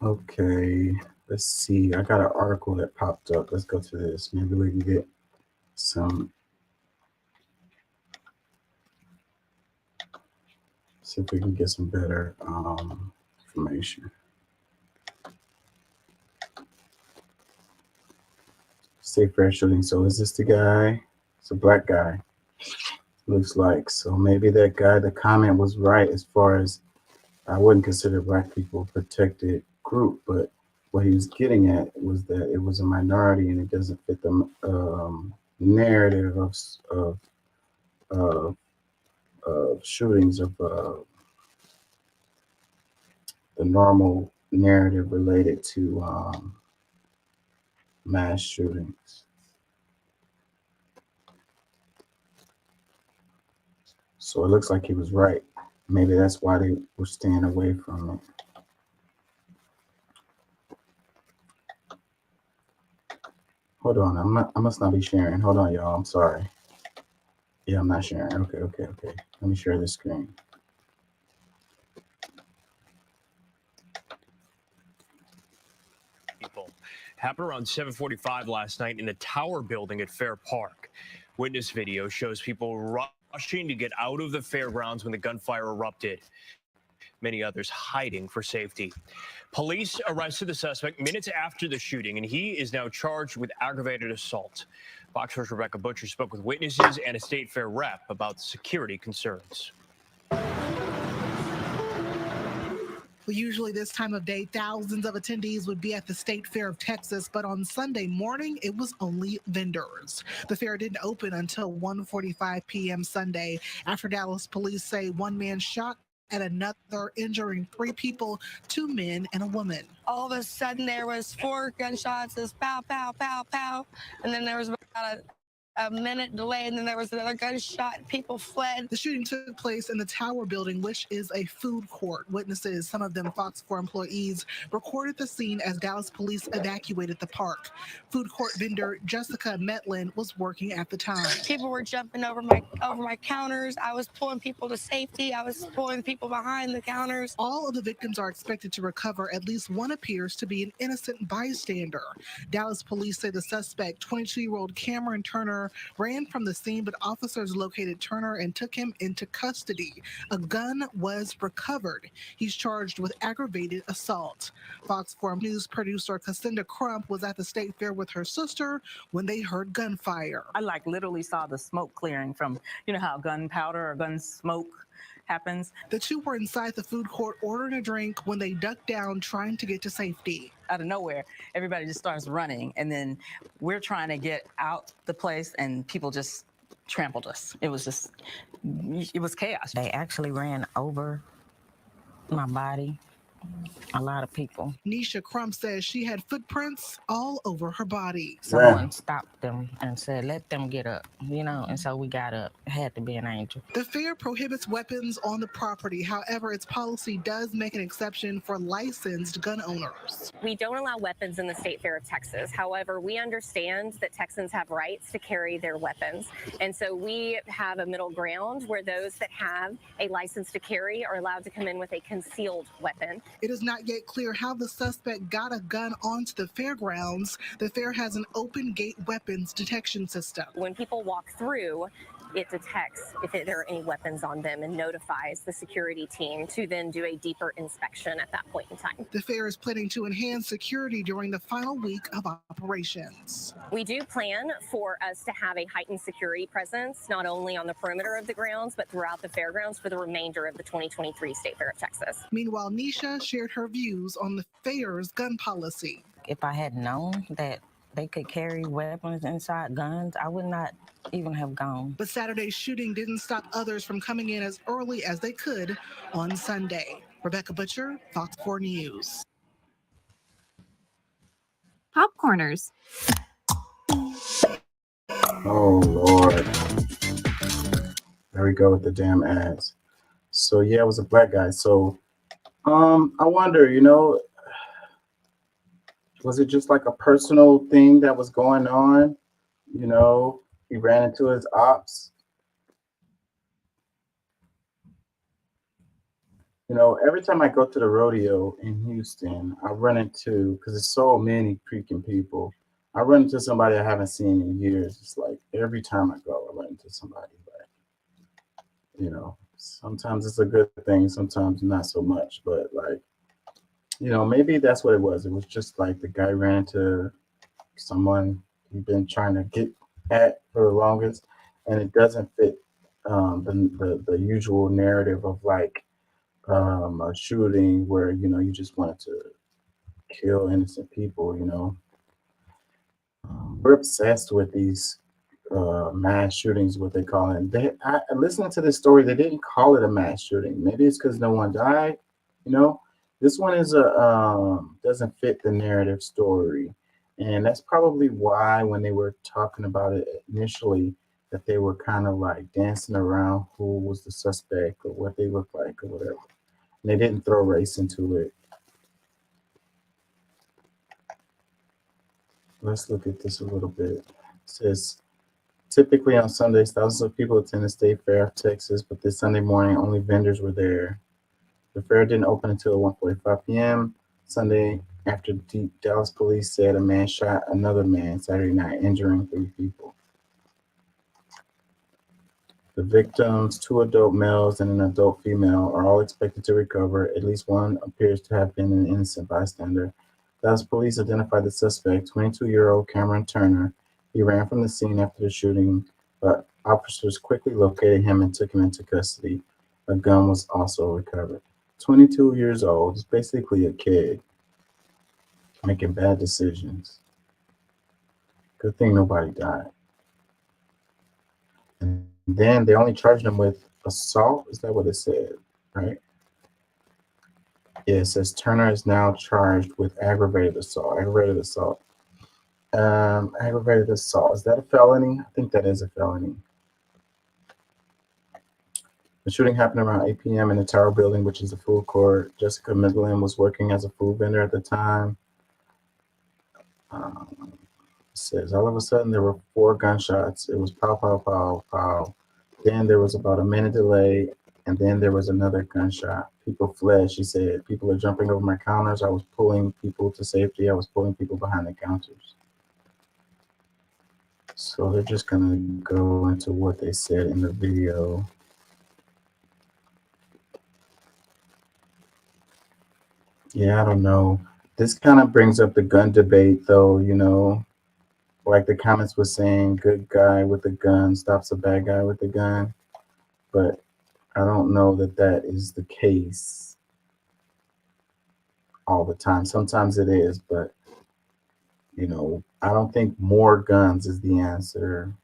Okay, let's see. I got an article that popped up. Let's go to this. Maybe we can get some. See if we can get some better information. State Fair shooting. So is this the guy? It's a black guy. Looks like. So maybe that guy, the comment was right as far as I wouldn't consider black people a protected group, but what he was getting at was that it was a minority and it doesn't fit the narrative of shootings of the normal narrative related to mass shootings. So it looks like he was right. Maybe that's why they were staying away from it. Hold on, I must not be sharing. Hold on, y'all. I'm sorry. Yeah, I'm not sharing. Okay. Let me share this screen. Happened around 7:45 last night in the Tower building at Fair Park. Witness video shows people rushing to get out of the fairgrounds when the gunfire erupted. Many others hiding for safety. Police arrested the suspect minutes after the shooting, and he is now charged with aggravated assault. Fox 4's Rebecca Butcher spoke with witnesses and a State Fair rep about security concerns. Well, usually this time of day, thousands of attendees would be at the State Fair of Texas, but on Sunday morning, it was only vendors. The fair didn't open until 1:45 p.m. Sunday after Dallas police say one man shot at another, injuring 3 people, 2 men and a woman. All of a sudden, there was 4 gunshots, this pow, pow, pow, pow, and then there was about a minute delay, and then there was another gunshot. People fled. The shooting took place in the Tower building, which is a food court. Witnesses, some of them Fox 4 employees, recorded the scene as Dallas police evacuated the park. Food court vendor Jessica Metlin was working at the time. People were jumping over my counters. I was pulling people to safety. I was pulling people behind the counters. All of the victims are expected to recover. At least one appears to be an innocent bystander. Dallas police say the suspect, 22-year-old Cameron Turner, ran from the scene, but officers located Turner and took him into custody. A gun was recovered. He's charged with aggravated assault. Fox 4 News producer Cassandra Crump was at the State Fair with her sister when they heard gunfire. I literally saw the smoke clearing from, how gunpowder or gun smoke happens. The 2 were inside the food court ordering a drink when they ducked down trying to get to safety. Out of nowhere, everybody just starts running, and then we're trying to get out the place, and people just trampled us. It was chaos. They actually ran over my body a lot of people. Nisha Crump says she had footprints all over her body. Someone stopped them and said, let them get up, and so we got up. It had to be an angel. The fair prohibits weapons on the property. However, its policy does make an exception for licensed gun owners. We don't allow weapons in the State Fair of Texas. However, we understand that Texans have rights to carry their weapons. And so we have a middle ground where those that have a license to carry are allowed to come in with a concealed weapon. It is not yet clear how the suspect got a gun onto the fairgrounds. The fair has an open gate weapons detection system. When people walk through, it detects if there are any weapons on them and notifies the security team to then do a deeper inspection at that point in time. The fair is planning to enhance security during the final week of operations. We do plan for us to have a heightened security presence, not only on the perimeter of the grounds, but throughout the fairgrounds for the remainder of the 2023 State Fair of Texas. Meanwhile, Nisha shared her views on the fair's gun policy. If I had known that they could carry weapons inside guns, I would not even have gone. But Saturday's shooting didn't stop others from coming in as early as they could on Sunday. Rebecca Butcher, Fox 4 News. Popcorners. Oh Lord. There we go with the damn ads. So yeah, it was a black guy. So I wonder, was it just like a personal thing that was going on? He ran into his ops. Every time I go to the rodeo in Houston, I run into, because there's so many freaking people, I run into somebody I haven't seen in years. It's like every time I go, I run into somebody. Sometimes it's a good thing, sometimes not so much. But maybe that's what it was. It was just like the guy ran into someone he'd been trying to get at for the longest, and it doesn't fit the usual narrative of a shooting where you just wanted to kill innocent people. We're obsessed with these mass shootings, what they call it. Listening to this story, they didn't call it a mass shooting. Maybe it's because no one died. This one is doesn't fit the narrative story. And that's probably why when they were talking about it initially, that they were kind of like dancing around who was the suspect or what they looked like or whatever. And they didn't throw race into it. Let's look at this a little bit. It says, typically on Sundays, thousands of people attend the State Fair of Texas, but this Sunday morning, only vendors were there. The fair didn't open until 1:45 p.m. Sunday, after Dallas police said a man shot another man Saturday night, injuring 3 people. The victims, 2 adult males and an adult female, are all expected to recover. At least one appears to have been an innocent bystander. Dallas police identified the suspect, 22-year-old Cameron Turner. He ran from the scene after the shooting, but officers quickly located him and took him into custody. A gun was also recovered. 22 years old, is basically a kid making bad decisions. Good thing nobody died. And then they only charged him with assault. Is that what it said? Right? Yeah, it says Turner is now charged with aggravated assault. Aggravated assault. Aggravated assault. Is that a felony? I think that is a felony. The shooting happened around 8 p.m. in the Tower Building, which is a food court. Jessica Midland was working as a food vendor at the time. It says, all of a sudden, there were 4 gunshots. It was pow, pow, pow, pow. Then there was about a minute delay, and then there was another gunshot. People fled, she said. People are jumping over my counters. I was pulling people to safety. I was pulling people behind the counters. So they're just going to go into what they said in the video. Yeah, I don't know. This kind of brings up the gun debate, though, like the comments were saying, good guy with a gun stops a bad guy with a gun. But I don't know that that is the case all the time. Sometimes it is, but, I don't think more guns is the answer.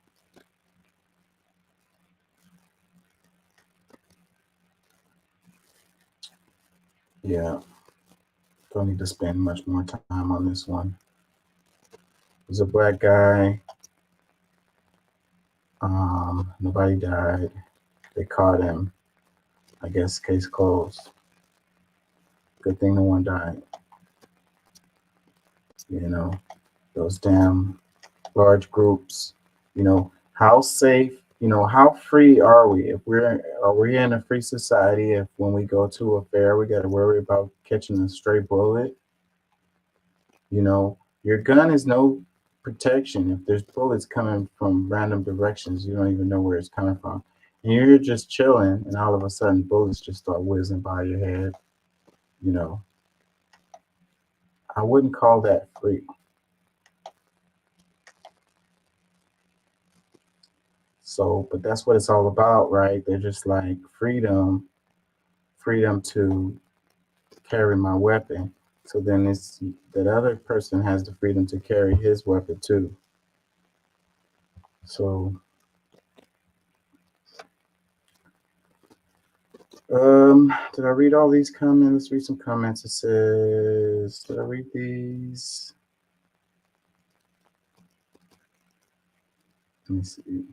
Yeah. Don't need to spend much more time on this one. There's a black guy. Nobody died. They caught him. I guess case closed. Good thing no one died. You know, those damn large groups. You know, how safe, you know, how free are we? Are we in a free society if when we go to a fair we got to worry about catching a stray bullet? You know, your gun is no protection. If there's bullets coming from random directions, you don't even know where it's coming from. And you're just chilling, and all of a sudden bullets just start whizzing by your head. You know, I wouldn't call that free. So, but that's what it's all about, right? They're just like freedom to carry my weapon. So then it's that other person has the freedom to carry his weapon too. So, did I read all these comments? Let's read some comments. It says, did I read these? Let me see.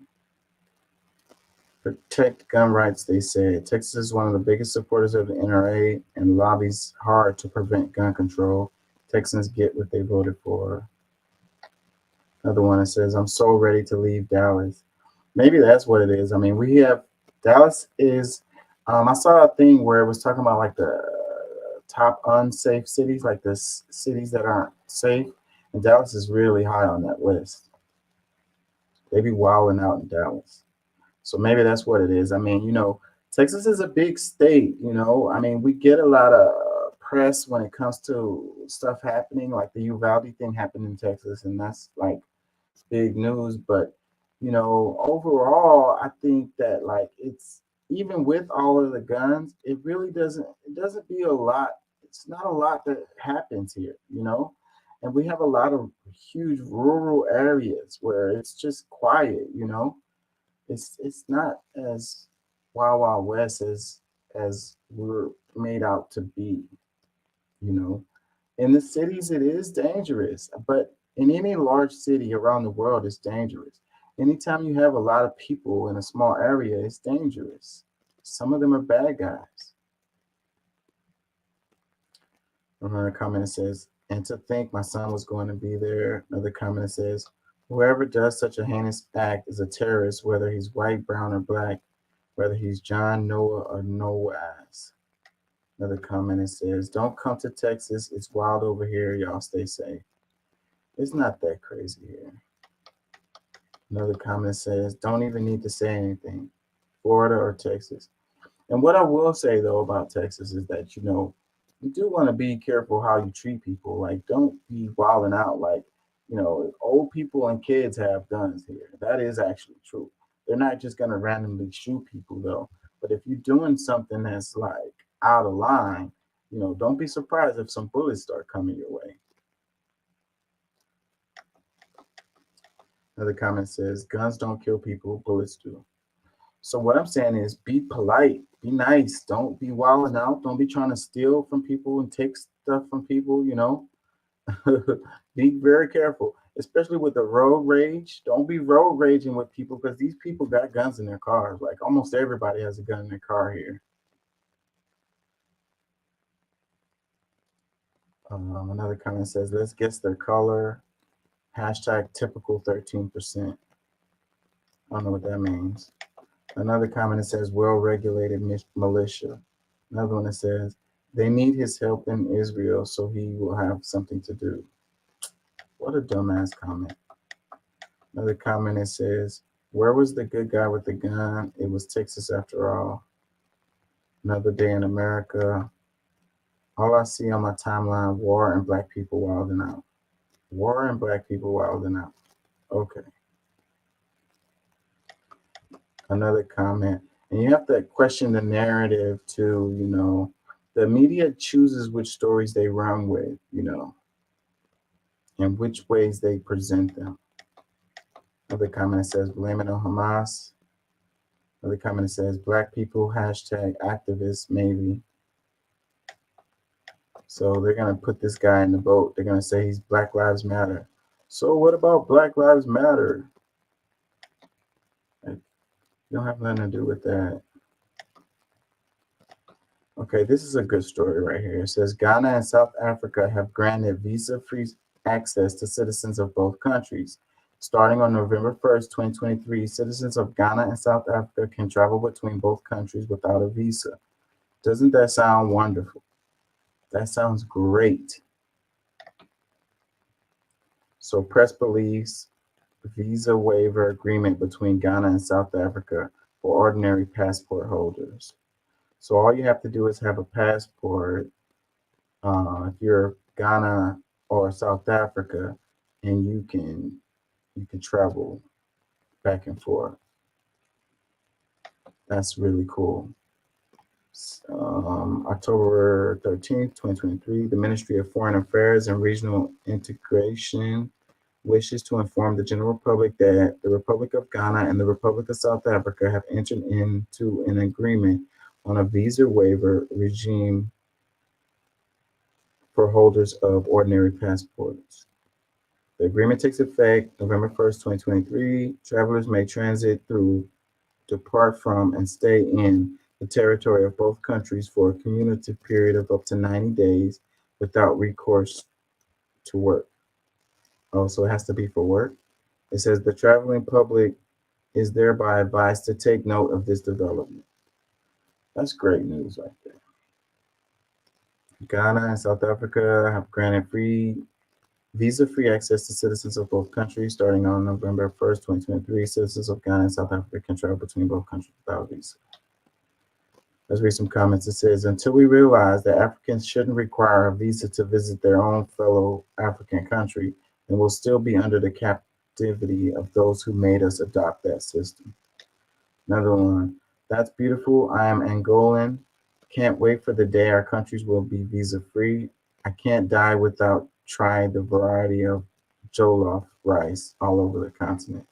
Protect gun rights, they said. Texas is one of the biggest supporters of the NRA and lobbies hard to prevent gun control. Texans get what they voted for. Another one that says, I'm so ready to leave Dallas. Maybe that's what it is. I mean, we have, Dallas is, I saw a thing where it was talking about like the top unsafe cities, like the cities that aren't safe. And Dallas is really high on that list. They be wilding out in Dallas. So maybe that's what it is. I mean, you know, Texas is a big state, you know. I mean, we get a lot of press when it comes to stuff happening, like the Uvalde thing happened in Texas, and that's like big news. But, you know, overall, I think that like it's, even with all of the guns, it really doesn't be a lot. It's not a lot that happens here, you know. And we have a lot of huge rural areas where it's just quiet, you know. It's not as Wild Wild West as we're made out to be, you know. In the cities, it is dangerous, but in any large city around the world, it's dangerous. Anytime you have a lot of people in a small area, it's dangerous. Some of them are bad guys. Another comment says, and to think my son was going to be there. Another comment says, whoever does such a heinous act is a terrorist, whether he's white, brown, or black, whether he's John, Noah, or Noaz. Another comment says, don't come to Texas. It's wild over here. Y'all stay safe. It's not that crazy here. Another comment says, don't even need to say anything. Florida or Texas. And what I will say, though, about Texas is that, you know, you do want to be careful how you treat people. Like, don't be wilding out like, you know, old people and kids have guns here. That is actually true. They're not just going to randomly shoot people, though. But if you're doing something that's like out of line, you know, don't be surprised if some bullets start coming your way. Another comment says, guns don't kill people, bullets do. So what I'm saying is be polite, be nice. Don't be wilding out. Don't be trying to steal from people and take stuff from people, you know. Be very careful, especially with the road rage. Don't be road raging with people because these people got guns in their cars. Like almost everybody has a gun in their car here. Another comment says, let's guess their color. Hashtag typical 13%. I don't know what that means. Another comment that says, well-regulated militia. Another one that says, they need his help in Israel so he will have something to do. What a dumbass comment. Another comment that says, where was the good guy with the gun? It was Texas after all. Another day in America. All I see on my timeline, war and black people wilding out. War and black people wilding out. Okay. Another comment. And you have to question the narrative too, you know. The media chooses which stories they run with, you know, and which ways they present them. Another comment says, blame it on Hamas. Another comment says, black people, hashtag activists, maybe. So they're going to put this guy in the boat. They're going to say he's Black Lives Matter. So what about Black Lives Matter? Like, you don't have nothing to do with that. Okay, this is a good story right here. It says Ghana and South Africa have granted visa-free access to citizens of both countries. Starting on November 1st, 2023, citizens of Ghana and South Africa can travel between both countries without a visa. Doesn't that sound wonderful? That sounds great. So press believes visa waiver agreement between Ghana and South Africa for ordinary passport holders. So all you have to do is have a passport if you're Ghana or South Africa, and you can travel back and forth. That's really cool. October 13th, 2023, the Ministry of Foreign Affairs and Regional Integration wishes to inform the general public that the Republic of Ghana and the Republic of South Africa have entered into an agreement on a visa waiver regime for holders of ordinary passports. The agreement takes effect November 1st, 2023. Travelers may transit through, depart from, and stay in the territory of both countries for a cumulative period of up to 90 days without recourse to work. Oh, so it has to be for work? It says the traveling public is thereby advised to take note of this development. That's great news right there. Ghana and South Africa have granted visa-free access to citizens of both countries. Starting on November 1st, 2023, citizens of Ghana and South Africa can travel between both countries without a visa. Let's read some comments. It says, until we realize that Africans shouldn't require a visa to visit their own fellow African country, then we'll still be under the captivity of those who made us adopt that system. Another one, that's beautiful. I am Angolan. Can't wait for the day our countries will be visa-free. I can't die without trying the variety of jollof rice all over the continent.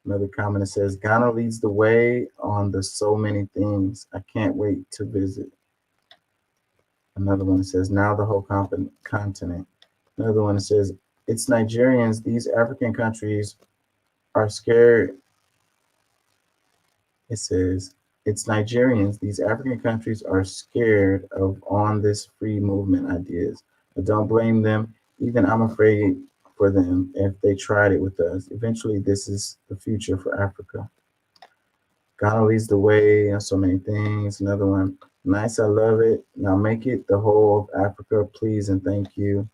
Another comment that says, Ghana leads the way on the so many things. I can't wait to visit. Another one that says, now the whole continent. Another one that says, it's Nigerians. These African countries are scared. It says, it's Nigerians. These African countries are scared of on this free movement ideas. I don't blame them. Even I'm afraid for them if they tried it with us. Eventually, this is the future for Africa. Ghana leads the way on so many things. Another one, nice, I love it. Now make it the whole of Africa, please and thank you.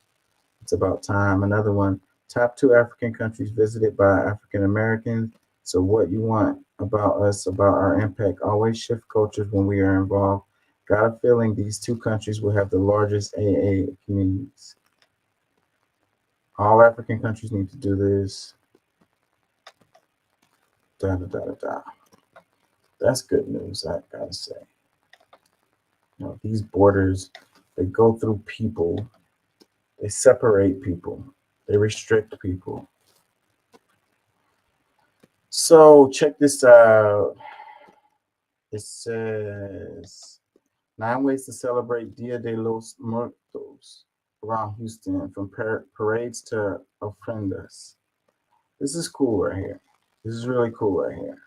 It's about time. Another one, top 2 African countries visited by African Americans. So what you want about us, about our impact, always shift cultures when we are involved. Got a feeling these 2 countries will have the largest AA communities. All African countries need to do this. Da, da, da, da, da. That's good news, I gotta say. You know, these borders, they go through people. They separate people. They restrict people. So check this out. It says 9 ways to celebrate Dia de los Muertos around Houston, from parades to ofrendas. This is cool right here. This is really cool right here.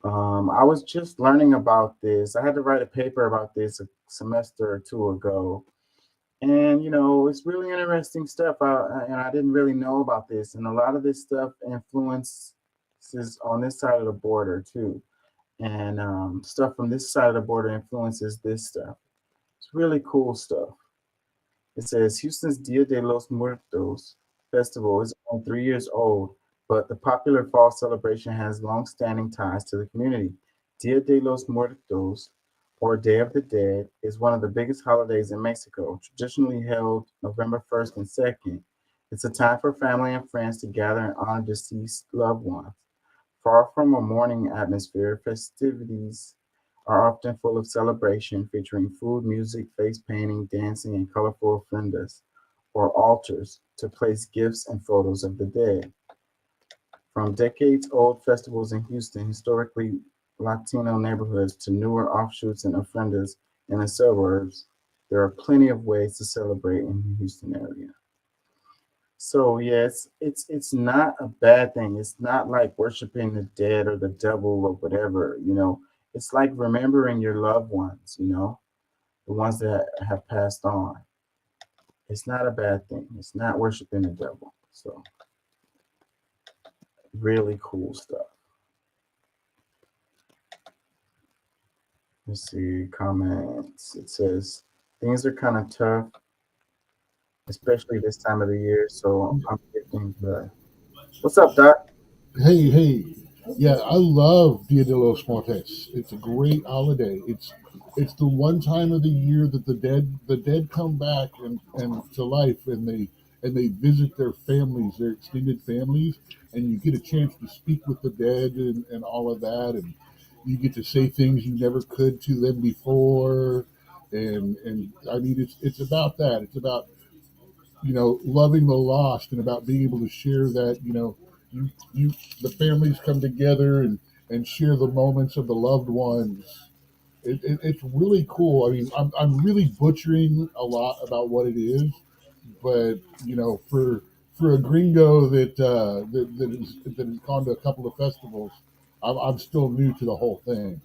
I was just learning about this. I had to write a paper about this a semester or 2 ago. And, you know, it's really interesting stuff. And I didn't really know about this. And a lot of this stuff influences on this side of the border, too. And stuff from this side of the border influences this stuff. It's really cool stuff. It says Houston's Dia de los Muertos festival is only 3 years old, but the popular fall celebration has long-standing ties to the community. Dia de los Muertos, or Day of the Dead, is one of the biggest holidays in Mexico, traditionally held November 1st and 2nd. It's a time for family and friends to gather and honor deceased loved ones. Far from a mourning atmosphere, festivities are often full of celebration, featuring food, music, face painting, dancing, and colorful ofrendas, or altars, to place gifts and photos of the dead. From decades-old festivals in Houston, historically Latino neighborhoods, to newer offshoots and ofrendas in the suburbs, there are plenty of ways to celebrate in the Houston area. So yes, it's not a bad thing. It's not like worshiping the dead or the devil or whatever, you know. It's like remembering your loved ones, you know, the ones that have passed on. It's not a bad thing. It's not worshiping the devil. So really cool stuff. Let's see comments. It says things are kind of tough, especially this time of the year. So I'm getting the. What's up, Doc? Hey. Yeah, I love Dia de los Muertos. It's a great holiday. It's the one time of the year that the dead come back and to life, and they visit their families, their extended families, and you get a chance to speak with the dead and all of that, and you get to say things you never could to them before, and I mean it's about that. It's about, you know, loving the lost and about being able to share that, you know, you the families come together and share the moments of the loved ones. It's really cool. I mean, I'm really butchering a lot about what it is, but you know, for a gringo that has gone to a couple of festivals, I'm still new to the whole thing.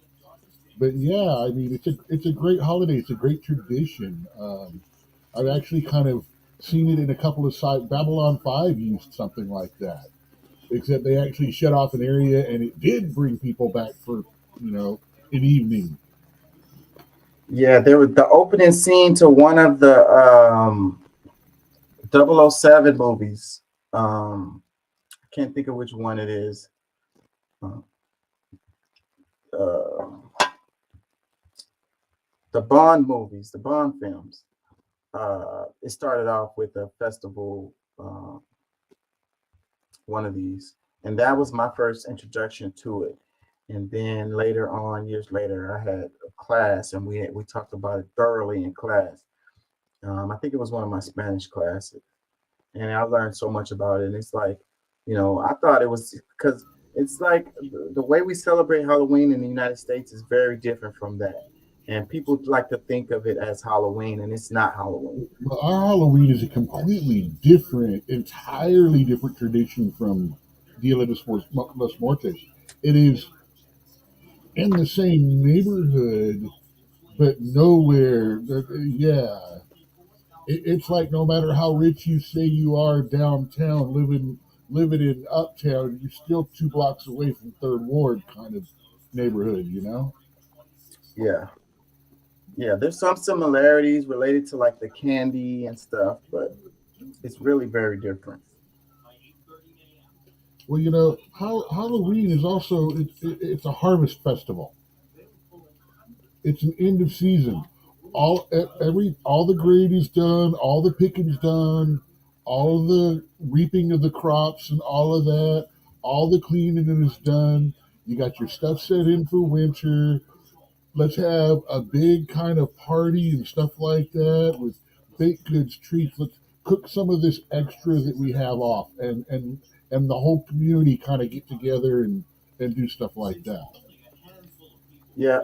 But yeah, I mean, it's a great holiday. It's a great tradition. I've actually kind of seen it in a couple of sites. Babylon 5 used something like that, except they actually shut off an area and it did bring people back for, you know, an evening. Yeah, there was the opening scene to one of the 007 movies. I can't think of which one it is. The Bond movies, the Bond films. It started off with a festival, one of these, and that was my first introduction to it. And then later on, years later, I had a class, and we talked about it thoroughly in class. I think it was one of my Spanish classes, and I learned so much about it. And it's like, you know, I thought it was because it's like the way we celebrate Halloween in the United States is very different from that. And people like to think of it as Halloween, and it's not Halloween. Well, our Halloween is a completely different, entirely different tradition from Dia de los Muertos. It is in the same neighborhood, but nowhere. Yeah. It's like no matter how rich you say you are downtown, living in uptown, you're still 2 blocks away from Third Ward kind of neighborhood, you know? Yeah. Yeah, there's some similarities related to like the candy and stuff, but it's really very different. Well, you know, Halloween is also it's a harvest festival. It's an end of season. All the grade is done, all the picking's done, all the reaping of the crops and all of that, all the cleaning is done. You got your stuff set in for winter. Let's have a big kind of party and stuff like that with baked goods, treats. Let's cook some of this extra that we have off, and the whole community kind of get together and do stuff like that. Yeah.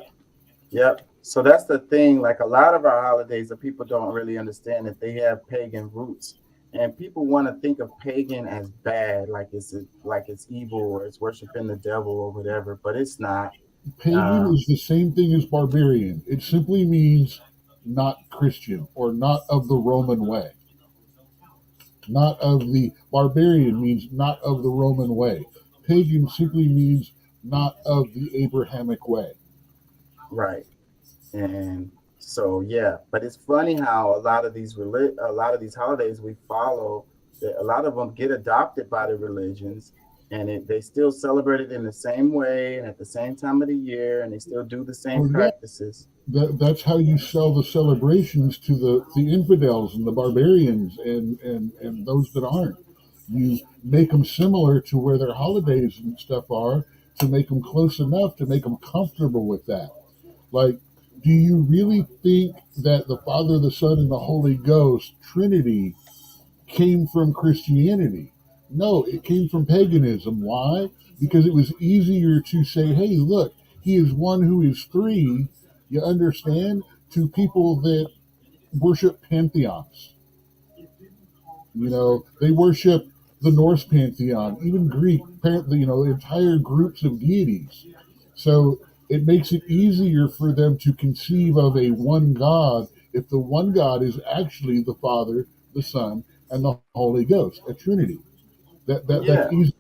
So that's the thing. Like a lot of our holidays, that people don't really understand that they have pagan roots, and people want to think of pagan as bad, like it's evil or it's worshiping the devil or whatever, but it's not. Pagan is the same thing as barbarian. It simply means not Christian or not of the Roman way. Not of the barbarian means not of the Roman way. Pagan simply means not of the Abrahamic way. Right. And so yeah, but it's funny how a lot of these holidays we follow, a lot of them get adopted by the religions, and they still celebrate it in the same way and at the same time of the year, and they still do the same practices. That's how you sell the celebrations to the infidels and the barbarians and those that aren't. You make them similar to where their holidays and stuff are, to make them close enough to make them comfortable with that. Like, do you really think that the Father, the Son, and the Holy Ghost, Trinity, came from Christianity? No, it came from paganism. Why? Because it was easier to say, hey, look, he is one who is three, you understand, to people that worship pantheons. You know, they worship the Norse pantheon, even Greek, entire groups of deities. So it makes it easier for them to conceive of a one God if the one God is actually the Father, the Son, and the Holy Ghost, a Trinity. That's easy.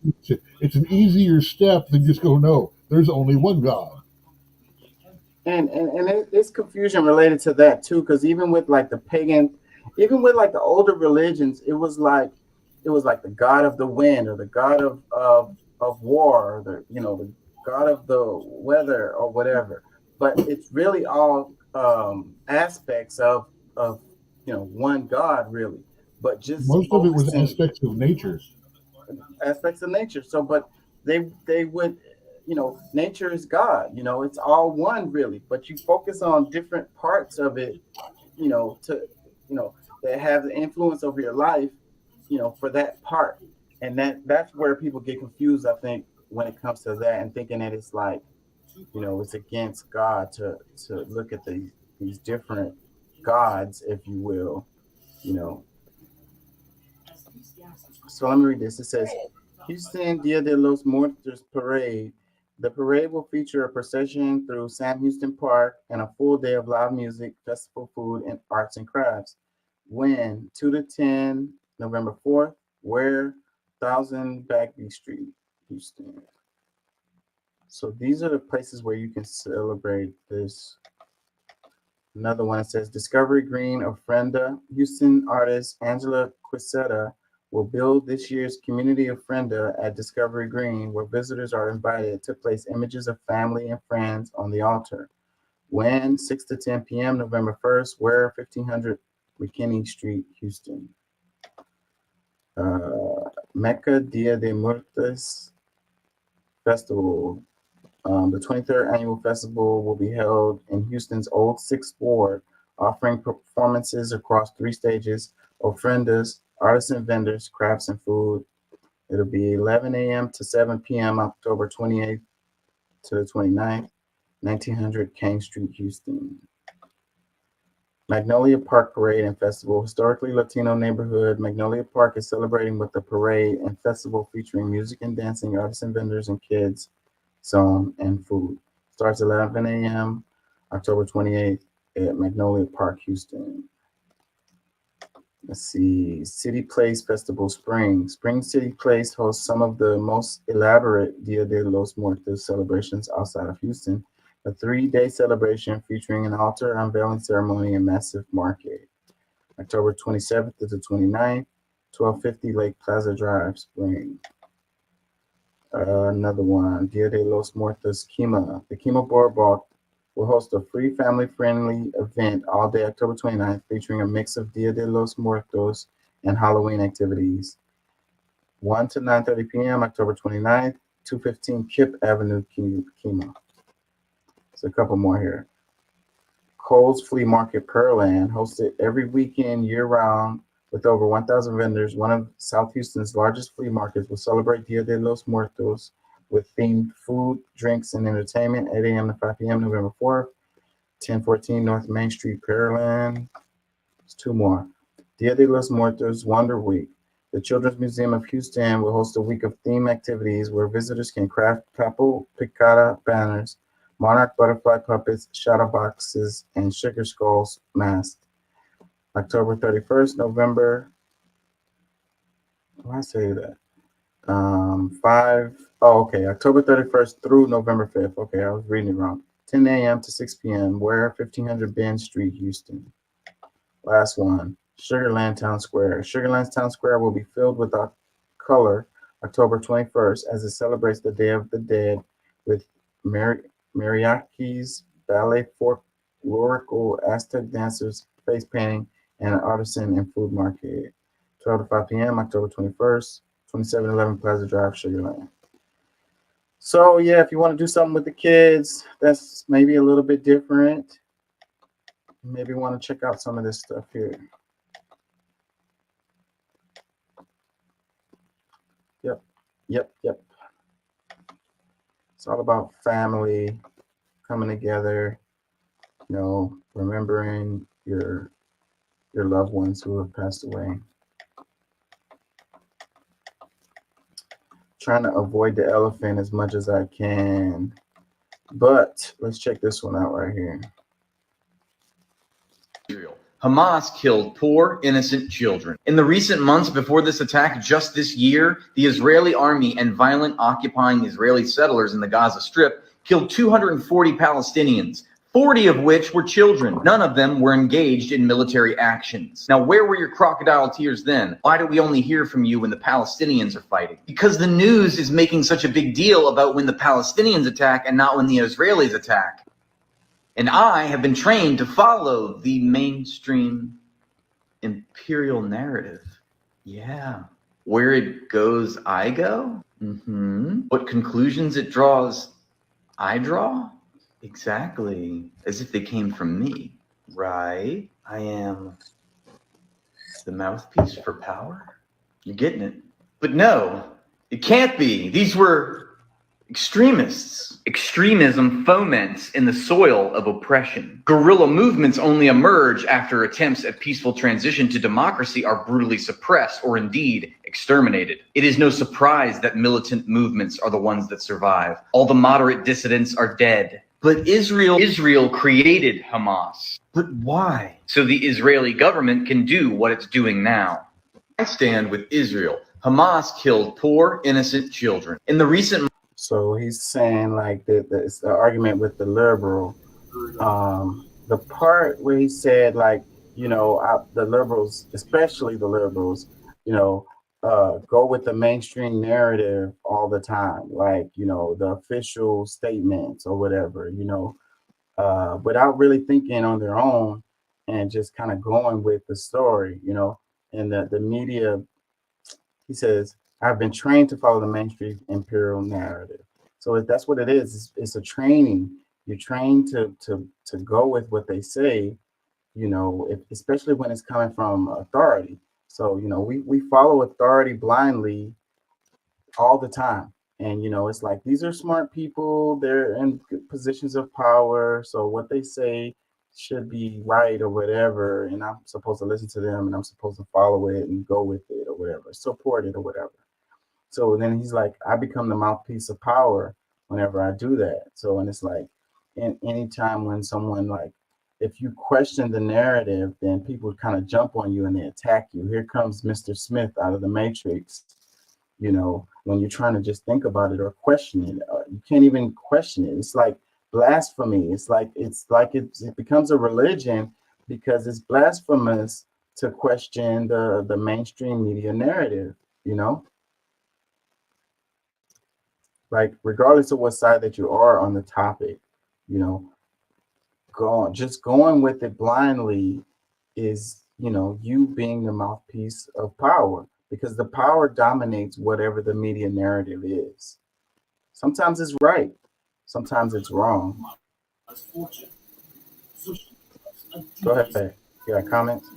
It's an easier step than just go, no, there's only one God. And it's confusion related to that too, because even with like the pagan, even with like the older religions, it was like the god of the wind, or the god of war, or the god of the weather, or whatever. But it's really all aspects of one god, really. But just Most of it was focusing aspects of nature. aspects of nature. So, but they would, nature is God. It's all one, really. But you focus on different parts of it, that have the influence over your life, for that part. And that's where people get confused, I think, when it comes to that, and thinking that it's like, it's against God to look at these different gods, if you will, So let me read this. It says, Houston Dia de los Muertos Parade. The parade will feature a procession through Sam Houston Park and a full day of live music, festival food, and arts and crafts. When 2 to 10, November 4th, where 1000 Bagby Street, Houston. So these are the places where you can celebrate this. Another one, it says Discovery Green Ofrenda. Houston artist Angela Quiseta will build this year's community ofrenda at Discovery Green, where visitors are invited to place images of family and friends on the altar. When 6 to 10 p.m. November 1st, where 1500 McKinney Street, Houston. Mecca Dia de Muertos Festival. The 23rd annual festival will be held in Houston's Old Sixth Ward, offering performances across 3 stages, ofrendas, artisan vendors, crafts, and food. It'll be 11 a.m. to 7 p.m. October 28th to the 29th, 1900 King Street, Houston. Magnolia Park Parade and Festival. Historically Latino neighborhood, Magnolia Park is celebrating with a parade and festival featuring music and dancing, artisan vendors, and kids zone and food. Starts 11 a.m. October 28th at Magnolia Park, Houston. Let's see, City Place Festival Spring. Spring City Place hosts some of the most elaborate Dia de los Muertos celebrations outside of Houston. A 3-day celebration featuring an altar, unveiling ceremony, and massive market. October 27th to the 29th, 1250 Lake Plaza Drive, Spring. Another one, Dia de los Muertos Kima. The Kima Boardwalk will host a free family-friendly event all day October 29th, featuring a mix of Dia de los Muertos and Halloween activities. 1 to 9:30 p.m. October 29th, 215 Kip Avenue, Kima. There's a couple more here. Cole's Flea Market Pearland, hosted every weekend year-round with over 1,000 vendors. One of South Houston's largest flea markets will celebrate Dia de los Muertos with themed food, drinks, and entertainment, 8 a.m. to 5 p.m. November 4th, 1014 North Main Street, Pearland. There's 2 more. Dia de los Muertos Wonder Week. The Children's Museum of Houston will host a week of theme activities where visitors can craft Papo Picada banners, monarch butterfly puppets, shadow boxes, and sugar skulls masks. October 31st, November. Why say that? October 31st through November 5th. Okay, I was reading it wrong. 10 a.m. to 6 p.m. Where 1500 Ben Street, Houston. Last one, Sugarland Town Square. Sugarland Town Square will be filled with color October 21st as it celebrates the Day of the Dead with mariachis, ballet, folklorical Aztec dancers, face painting, and an artisan and food market. 12 to 5 p.m. October 21st, 2711 Plaza Drive, Sugarland. So yeah, if you want to do something with the kids, that's maybe a little bit different. Maybe want to check out some of this stuff here. Yep. It's all about family coming together, remembering your your loved ones who have passed away. Trying to avoid the elephant as much as I can. But let's check this one out right here. Hamas killed poor, innocent children. In the recent months before this attack, just this year, the Israeli army and violent occupying Israeli settlers in the Gaza Strip killed 240 Palestinians, 40 of which were children. None of them were engaged in military actions. Now, where were your crocodile tears then? Why do we only hear from you when the Palestinians are fighting? Because the news is making such a big deal about when the Palestinians attack and not when the Israelis attack. And I have been trained to follow the mainstream imperial narrative. Yeah. Where it goes, I go? What conclusions it draws, I draw? Exactly. As if they came from me, right? I am the mouthpiece for power. You're getting it. But no, it can't be. These were extremists. Extremism foments in the soil of oppression. Guerrilla movements only emerge after attempts at peaceful transition to democracy are brutally suppressed or indeed exterminated. It is no surprise that militant movements are the ones that survive. All the moderate dissidents are dead. But Israel created Hamas. But why? So the Israeli government can do what it's doing now. I stand with Israel. Hamas killed poor, innocent children. In the recent So he's saying like that it's the argument with the liberal. The part where he said like, you know, the liberals, especially the liberals, you know, go with the mainstream narrative all the time, like, you know, the official statements or whatever, you know, without really thinking on their own and just kind of going with the story, you know, and the media, he says, I've been trained to follow the mainstream imperial narrative. So that's what it is. It's a training. You're trained to go with what they say, you know, especially when it's coming from authority. So, you know, we follow authority blindly all the time. And, you know, it's like, these are smart people. They're in positions of power. So what they say should be right or whatever. And I'm supposed to listen to them and I'm supposed to follow it and go with it or whatever, support it or whatever. So then he's like, I become the mouthpiece of power whenever I do that. So, and it's like, any time when someone like, if you question the narrative, then people kind of jump on you and they attack you. Here comes Mr. Smith out of the Matrix. You know, when you're trying to just think about it or question it, you can't even question it. It's like blasphemy. It's like it becomes a religion because it's blasphemous to question the mainstream media narrative, you know? Like, regardless of what side that you are on the topic, you know, just going with it blindly is, you know, you being the mouthpiece of power, because the power dominates whatever the media narrative is. Sometimes it's right, sometimes it's wrong. Go ahead. You got comments?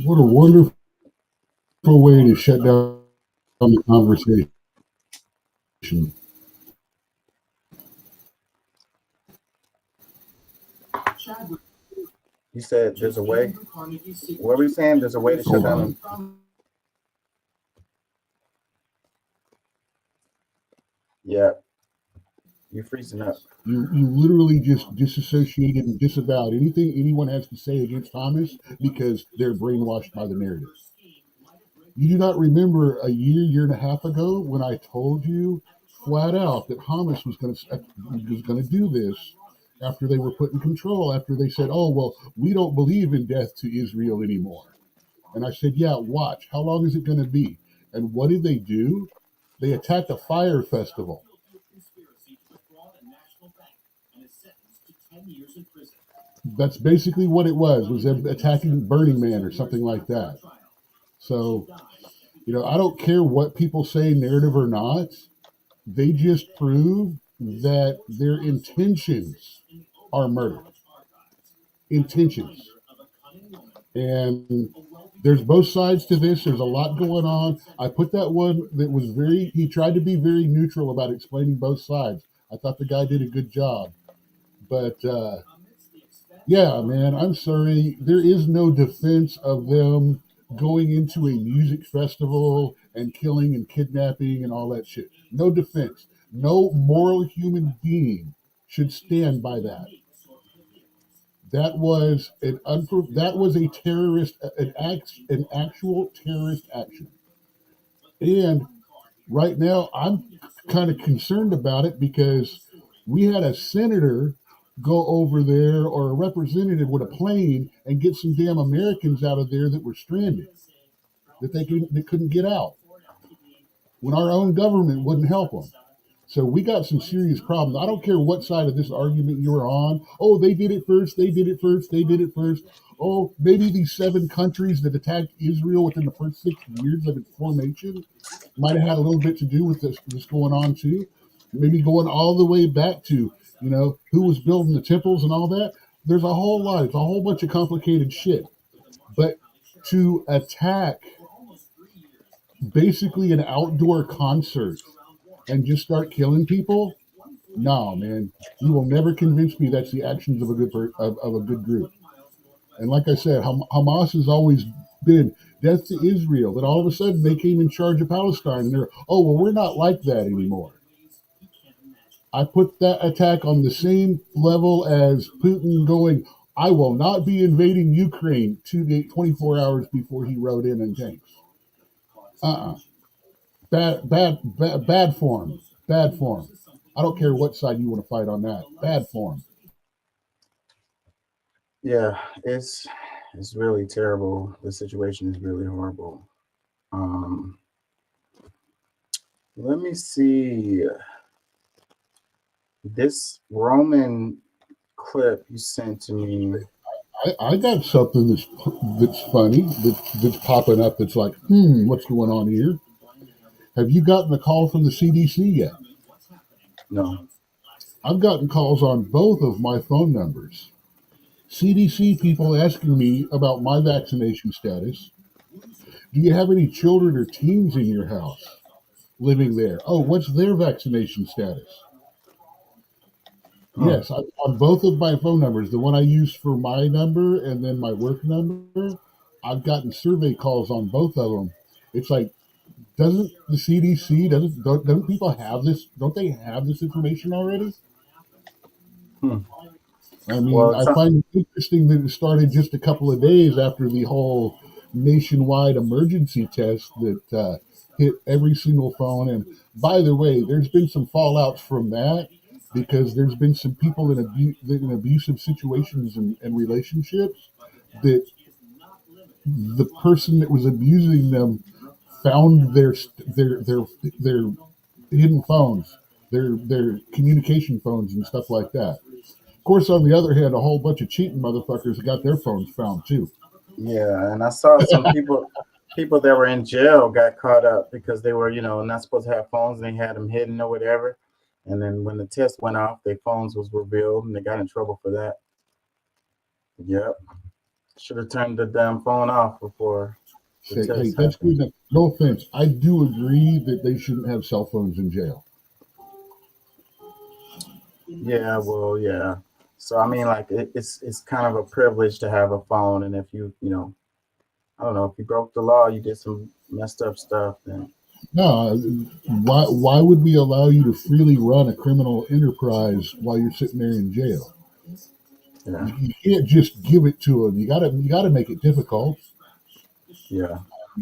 What a wonderful way to shut down the conversation. You said there's a way. What are we saying? There's a way to shut down. Yeah. You're freezing up. You literally just disassociated and disavowed anything anyone has to say against Thomas because they're brainwashed by the narrative. You do not remember a year and a half ago when I told you flat out that Hamas was going to do this after they were put in control, after they said, oh, well, we don't believe in death to Israel anymore. And I said, yeah, watch. How long is it going to be? And what did they do? They attacked a fire festival. That's basically what it was them attacking Burning Man or something like that. So, you know, I don't care what people say, narrative or not. They just prove that their intentions are murder. Intentions. And there's both sides to this. There's a lot going on. I put that one that was he tried to be very neutral about explaining both sides. I thought the guy did a good job. But Yeah, man, I'm sorry. There is no defense of them going into a music festival and killing and kidnapping and all that shit. No defense. No moral human being should stand by that. That was that was a terrorist an actual terrorist action. And right now I'm kind of concerned about it because we had a senator go over there or a representative with a plane and get some damn Americans out of there that were stranded, that they couldn't get out when our own government wouldn't help them. So we got some serious problems. I don't care what side of this argument you're on. Oh, they did it first. They did it first. They did it first. Oh, maybe these 7 countries that attacked Israel within the first 6 years of its formation might have had a little bit to do with this going on too. Maybe going all the way back to, who was building the temples and all that. There's a whole lot. It's a whole bunch of complicated shit. But to attack basically an outdoor concert and just start killing people, no, man, you will never convince me that's the actions of a good of a good group. And like I said, Hamas has always been death to Israel. Then all of a sudden they came in charge of Palestine, and they're, oh well, we're not like that anymore. I put that attack on the same level as Putin going, I will not be invading Ukraine 24 hours before he rode in tanks. Bad form. Bad form. I don't care what side you want to fight on that. Bad form. Yeah, it's really terrible. The situation is really horrible. Let me see. This Roman clip you sent to me. I got something that's funny that's popping up. That's like, what's going on here? Have you gotten a call from the CDC yet? No. I've gotten calls on both of my phone numbers. CDC people asking me about my vaccination status. Do you have any children or teens in your house living there? Oh, what's their vaccination status? Yes, on both of my phone numbers, the one I use for my number and then my work number, I've gotten survey calls on both of them. It's like, doesn't the CDC, don't people have this? Don't they have this information already? I mean, I find it interesting that it started just a couple of days after the whole nationwide emergency test that hit every single phone. And by the way, there's been some fallouts from that, because there's been some people in abusive situations and relationships that the person that was abusing them found their hidden phones, their communication phones and stuff like that. Of course, on the other hand, a whole bunch of cheating motherfuckers got their phones found too. Yeah, and I saw some people that were in jail got caught up because they were, not supposed to have phones and they had them hidden or whatever. And then when the test went off, their phones was revealed and they got in trouble for that. Yep. Should have turned the damn phone off before the test Hey, that's happened. good. No offense. I do agree that they shouldn't have cell phones in jail. Yeah, well, yeah. So I mean, like it's kind of a privilege to have a phone, and if you I don't know, if you broke the law, you did some messed up stuff, then No, why would we allow you to freely run a criminal enterprise while you're sitting there in jail? yeah, You can't just give it to them. You gotta make it difficult. yeah.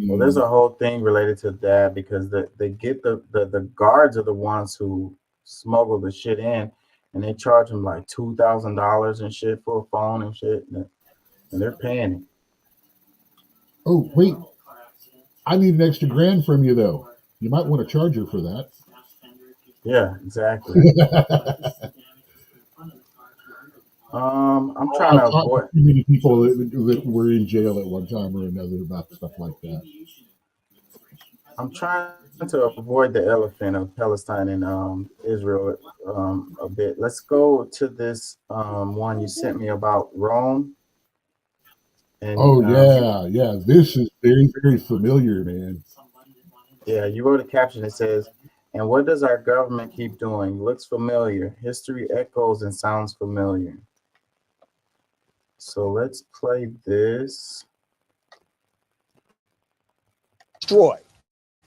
Well, there's a whole thing related to that because they get the guards are the ones who smuggle the shit in, and they charge them like $2,000 and shit for a phone and shit, and they're paying it. Oh, wait. I need an extra grand from you, though. You might want a charger for that. Yeah, exactly. I'm trying to avoid. Too many people that were in jail at one time or another about stuff like that. I'm trying to avoid the elephant of Palestine and Israel a bit. Let's go to this one you sent me about Rome. And, yeah. This is very, very familiar, man. Yeah, you wrote a caption that says, "And what does our government keep doing? Looks familiar. History echoes and sounds familiar." So let's play this. Destroy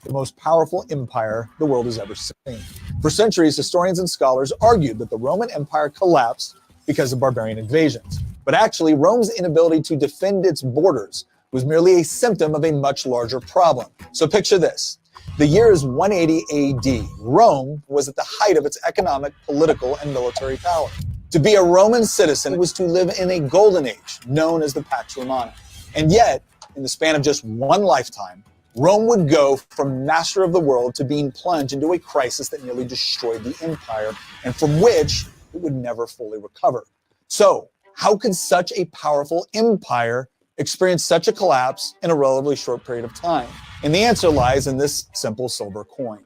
the most powerful empire the world has ever seen. For centuries, historians and scholars argued that the Roman Empire collapsed because of barbarian invasions. But actually, Rome's inability to defend its borders was merely a symptom of a much larger problem. So picture this. The year is 180 AD. Rome was at the height of its economic, political, and military power. To be a Roman citizen was to live in a golden age, known as the Pax Romana. And yet, in the span of just one lifetime, Rome would go from master of the world to being plunged into a crisis that nearly destroyed the empire, and from which it would never fully recover. So, how could such a powerful empire experience such a collapse in a relatively short period of time? And the answer lies in this simple silver coin.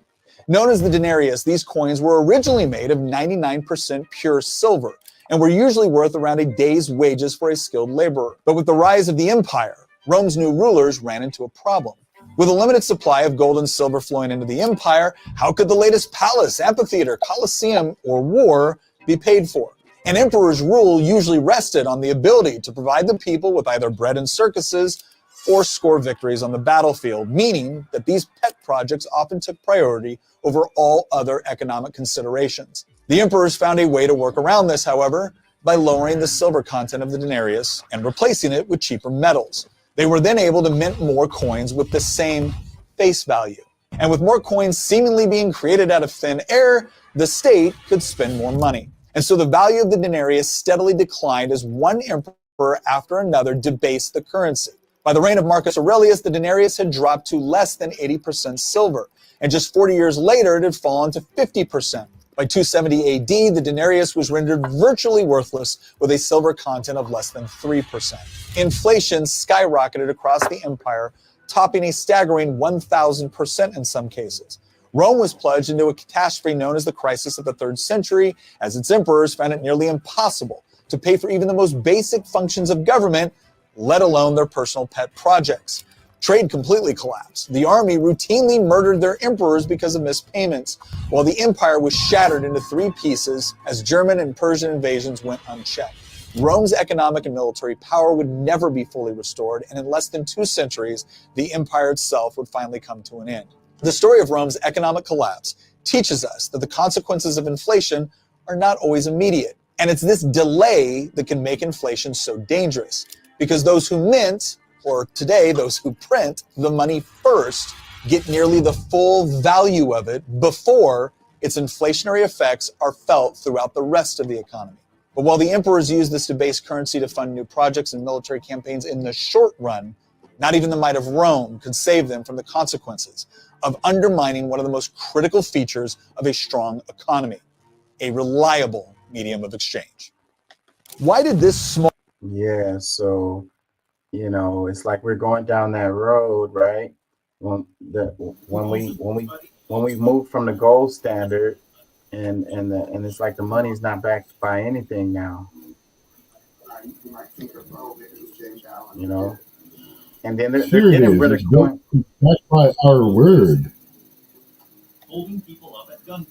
Known as the denarius, these coins were originally made of 99% pure silver and were usually worth around a day's wages for a skilled laborer. But with the rise of the empire, Rome's new rulers ran into a problem. With a limited supply of gold and silver flowing into the empire, how could the latest palace, amphitheater, coliseum, or war be paid for? An emperor's rule usually rested on the ability to provide the people with either bread and circuses or score victories on the battlefield, meaning that these pet projects often took priority over all other economic considerations. The emperors found a way to work around this, however, by lowering the silver content of the denarius and replacing it with cheaper metals. They were then able to mint more coins with the same face value. And with more coins seemingly being created out of thin air, the state could spend more money. And so the value of the denarius steadily declined as one emperor after another debased the currency. By the reign of Marcus Aurelius, the denarius had dropped to less than 80% silver, and just 40 years later, it had fallen to 50%. By 270 AD, the denarius was rendered virtually worthless with a silver content of less than 3%. Inflation skyrocketed across the empire, topping a staggering 1,000% in some cases. Rome was plunged into a catastrophe known as the crisis of the 3rd century, as its emperors found it nearly impossible to pay for even the most basic functions of government, let alone their personal pet projects. Trade completely collapsed. The army routinely murdered their emperors because of missed payments, while the empire was shattered into 3 pieces as German and Persian invasions went unchecked. Rome's economic and military power would never be fully restored, and in less than 2 centuries, the empire itself would finally come to an end. The story of Rome's economic collapse teaches us that the consequences of inflation are not always immediate, and it's this delay that can make inflation so dangerous, because those who mint, or today, those who print the money first, get nearly the full value of it before its inflationary effects are felt throughout the rest of the economy. But while the emperors used this debased currency to fund new projects and military campaigns in the short run, not even the might of Rome could save them from the consequences of undermining one of the most critical features of a strong economy, a reliable medium of exchange. Why did this small... Yeah, so, you know, it's like we're going down that road, right? When we move from the gold standard, and it's like the money's not backed by anything now, you know. And then they're Here it getting is. rid of It's built coin. backed by our word, Holding people up at gunpoint.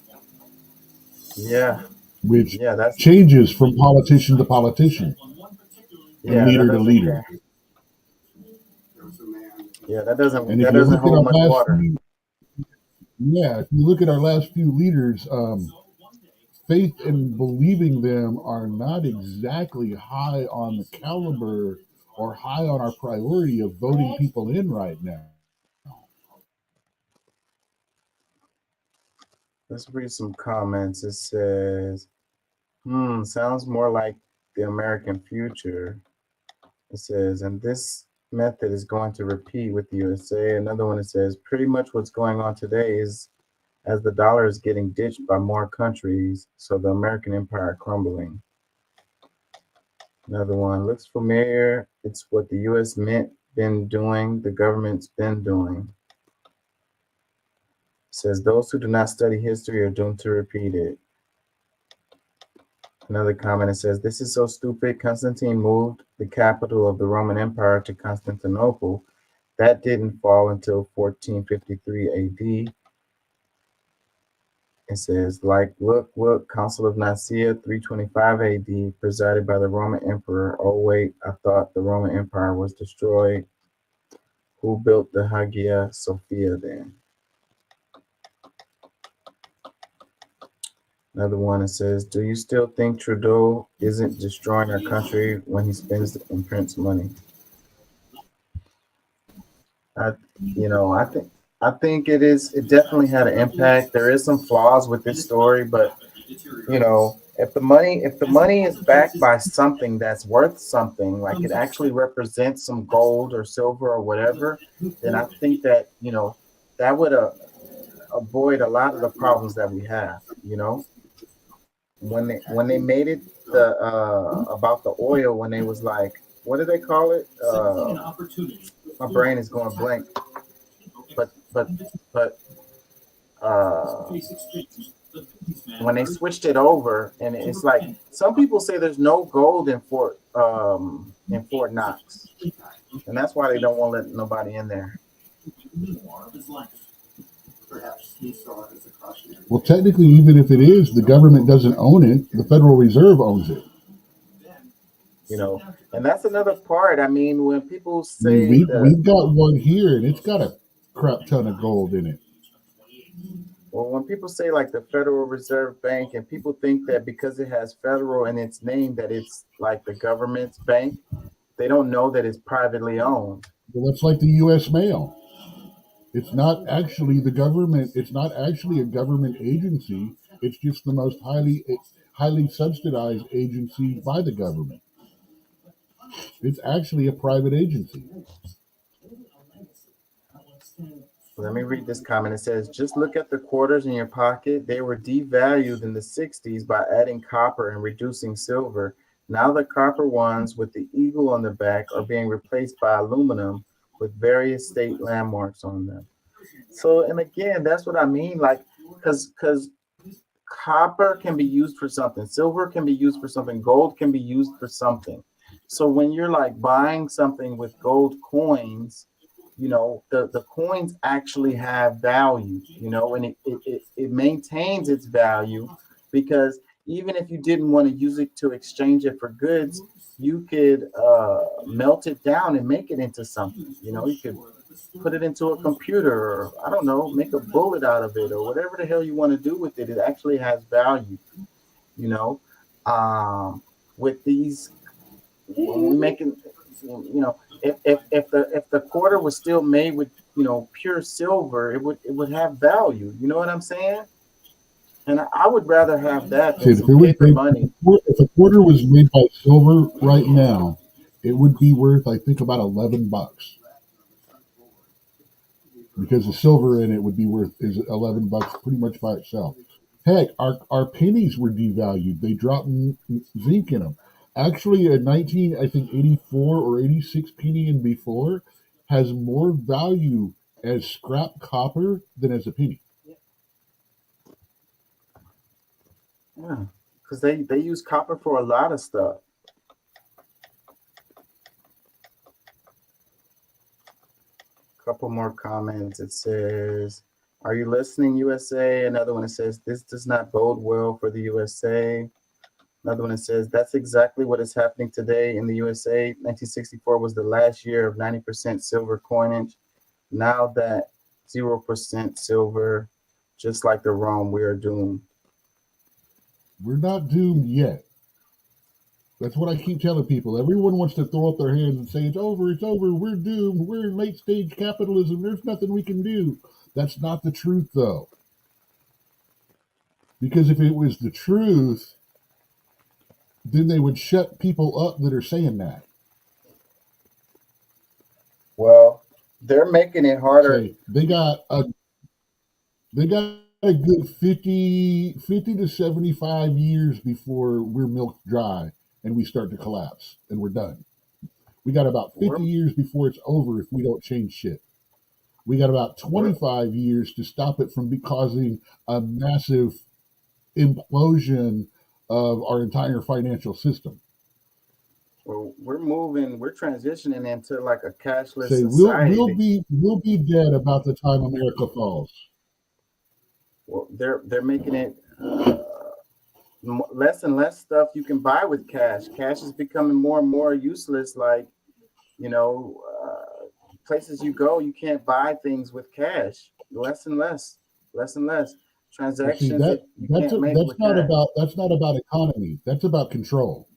Yeah, which yeah, that's changes from politician to politician and yeah, leader that to doesn't leader. yeah, that doesn't And if you look at hold our much last water. few, if you look at our last few leaders, faith and believing them are not exactly high on the caliber or high on our priority of voting people in right now. Let's read some comments. It says, sounds more like the American future. It says, and this method is going to repeat with the USA. Another one, it says, pretty much what's going on today is as the dollar is getting ditched by more countries, so the American empire crumbling. Another one, looks familiar. It's what the US Mint been doing, the government's been doing. It says, those who do not study history are doomed to repeat it. Another comment, it says, this is so stupid. Constantine moved the capital of the Roman Empire to Constantinople. That didn't fall until 1453 AD. It says, like, look, Council of Nicaea, 325 AD, presided by the Roman Emperor. Oh, wait, I thought the Roman Empire was destroyed. Who built the Hagia Sophia then? Another one that says, do you still think Trudeau isn't destroying our country when he spends and prints money? I think it is. It definitely had an impact. There is some flaws with this story, but if the money is backed by something that's worth something, like it actually represents some gold or silver or whatever, then I think that that would avoid a lot of the problems that we have. When they made it about the oil, when they was like, what do they call it? My brain is going blank. But when they switched it over, and it's like some people say there's no gold in Fort Knox, and that's why they don't want to let nobody in there. Well, technically, even if it is, the government doesn't own it. The Federal Reserve owns it. And that's another part. I mean, when people say we've got one here, and it's got a crap ton of gold in it. Well, when people say like the Federal Reserve Bank, and people think that because it has federal in its name that it's like the government's bank, they don't know that it's privately owned. Well, that's like the U.S. mail. It's not actually the government. It's not actually a government agency. It's just the most highly subsidized agency by the government. It's actually a private agency. Let me read this comment. It says, just look at the quarters in your pocket. They were devalued in the 60s by adding copper and reducing silver. Now the copper ones with the eagle on the back are being replaced by aluminum with various state landmarks on them. So, and again, that's what I mean. Like, because copper can be used for something. Silver can be used for something. Gold can be used for something. So when you're like buying something with gold coins, the coins actually have value, and it maintains its value, because even if you didn't want to use it to exchange it for goods, you could melt it down and make it into something. You could put it into a computer, or I don't know, make a bullet out of it, or whatever the hell you want to do with it. It actually has value, with these, when we're making, if the quarter was still made with pure silver, it would have value. You know what I'm saying? And I would rather have that than some paper money. If a quarter was made by silver right now, it would be worth, I think, about $11, because the silver in it would be worth is $11 pretty much by itself. Heck, our pennies were devalued. They dropped zinc in them. Actually, a 1984 or 86 penny and before has more value as scrap copper than as a penny. Yeah, because they use copper for a lot of stuff. Couple more comments. It says, are you listening, USA? Another one that says, this does not bode well for the USA. Another one that says, that's exactly what is happening today in the USA. 1964 was the last year of 90% silver coinage. Now that 0% silver, just like the Rome, we are doomed. We're not doomed yet. That's what I keep telling people. Everyone wants to throw up their hands and say, it's over, we're doomed, we're in late stage capitalism, there's nothing we can do. That's not the truth, though. Because if it was the truth, then they would shut people up that are saying that. Well, they're making it harder. They got a good 50 to 75 years before we're milked dry and we start to collapse and we're done. We got about 50 years before it's over if we don't change shit. We got about 25 years to stop it from causing a massive implosion of our entire financial system. Well, we're transitioning into like a cashless society. We'll be dead about the time America falls. well, they're making it less and less stuff you can buy with cash. Cash is becoming more and more useless. Like, you know, places you go, you can't buy things with cash. Less and less transactions See, that you can't make with cash. that's not about economy. That's about control.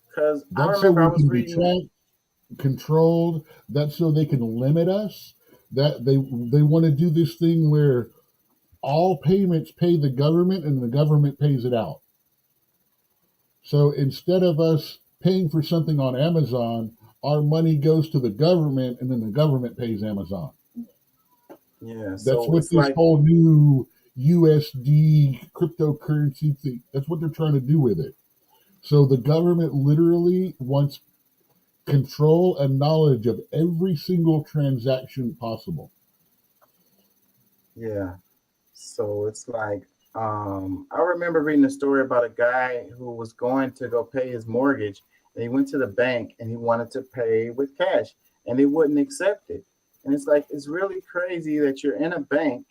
Because I That's so remember I we was can be reading. tracked, controlled. That's so they can limit us. That they want to do this thing where all payments pay the government and the government pays it out. So instead of us paying for something on Amazon, our money goes to the government and then the government pays Amazon. Yeah, That's so what it's this like, whole new USD cryptocurrency thing, that's what they're trying to do with it. So the government literally wants control and knowledge of every single transaction possible. yeah. So it's like, I remember reading a story about a guy who was going to go pay his mortgage, and he went to the bank and he wanted to pay with cash, and they wouldn't accept it. And it's like, it's really crazy that you're in a bank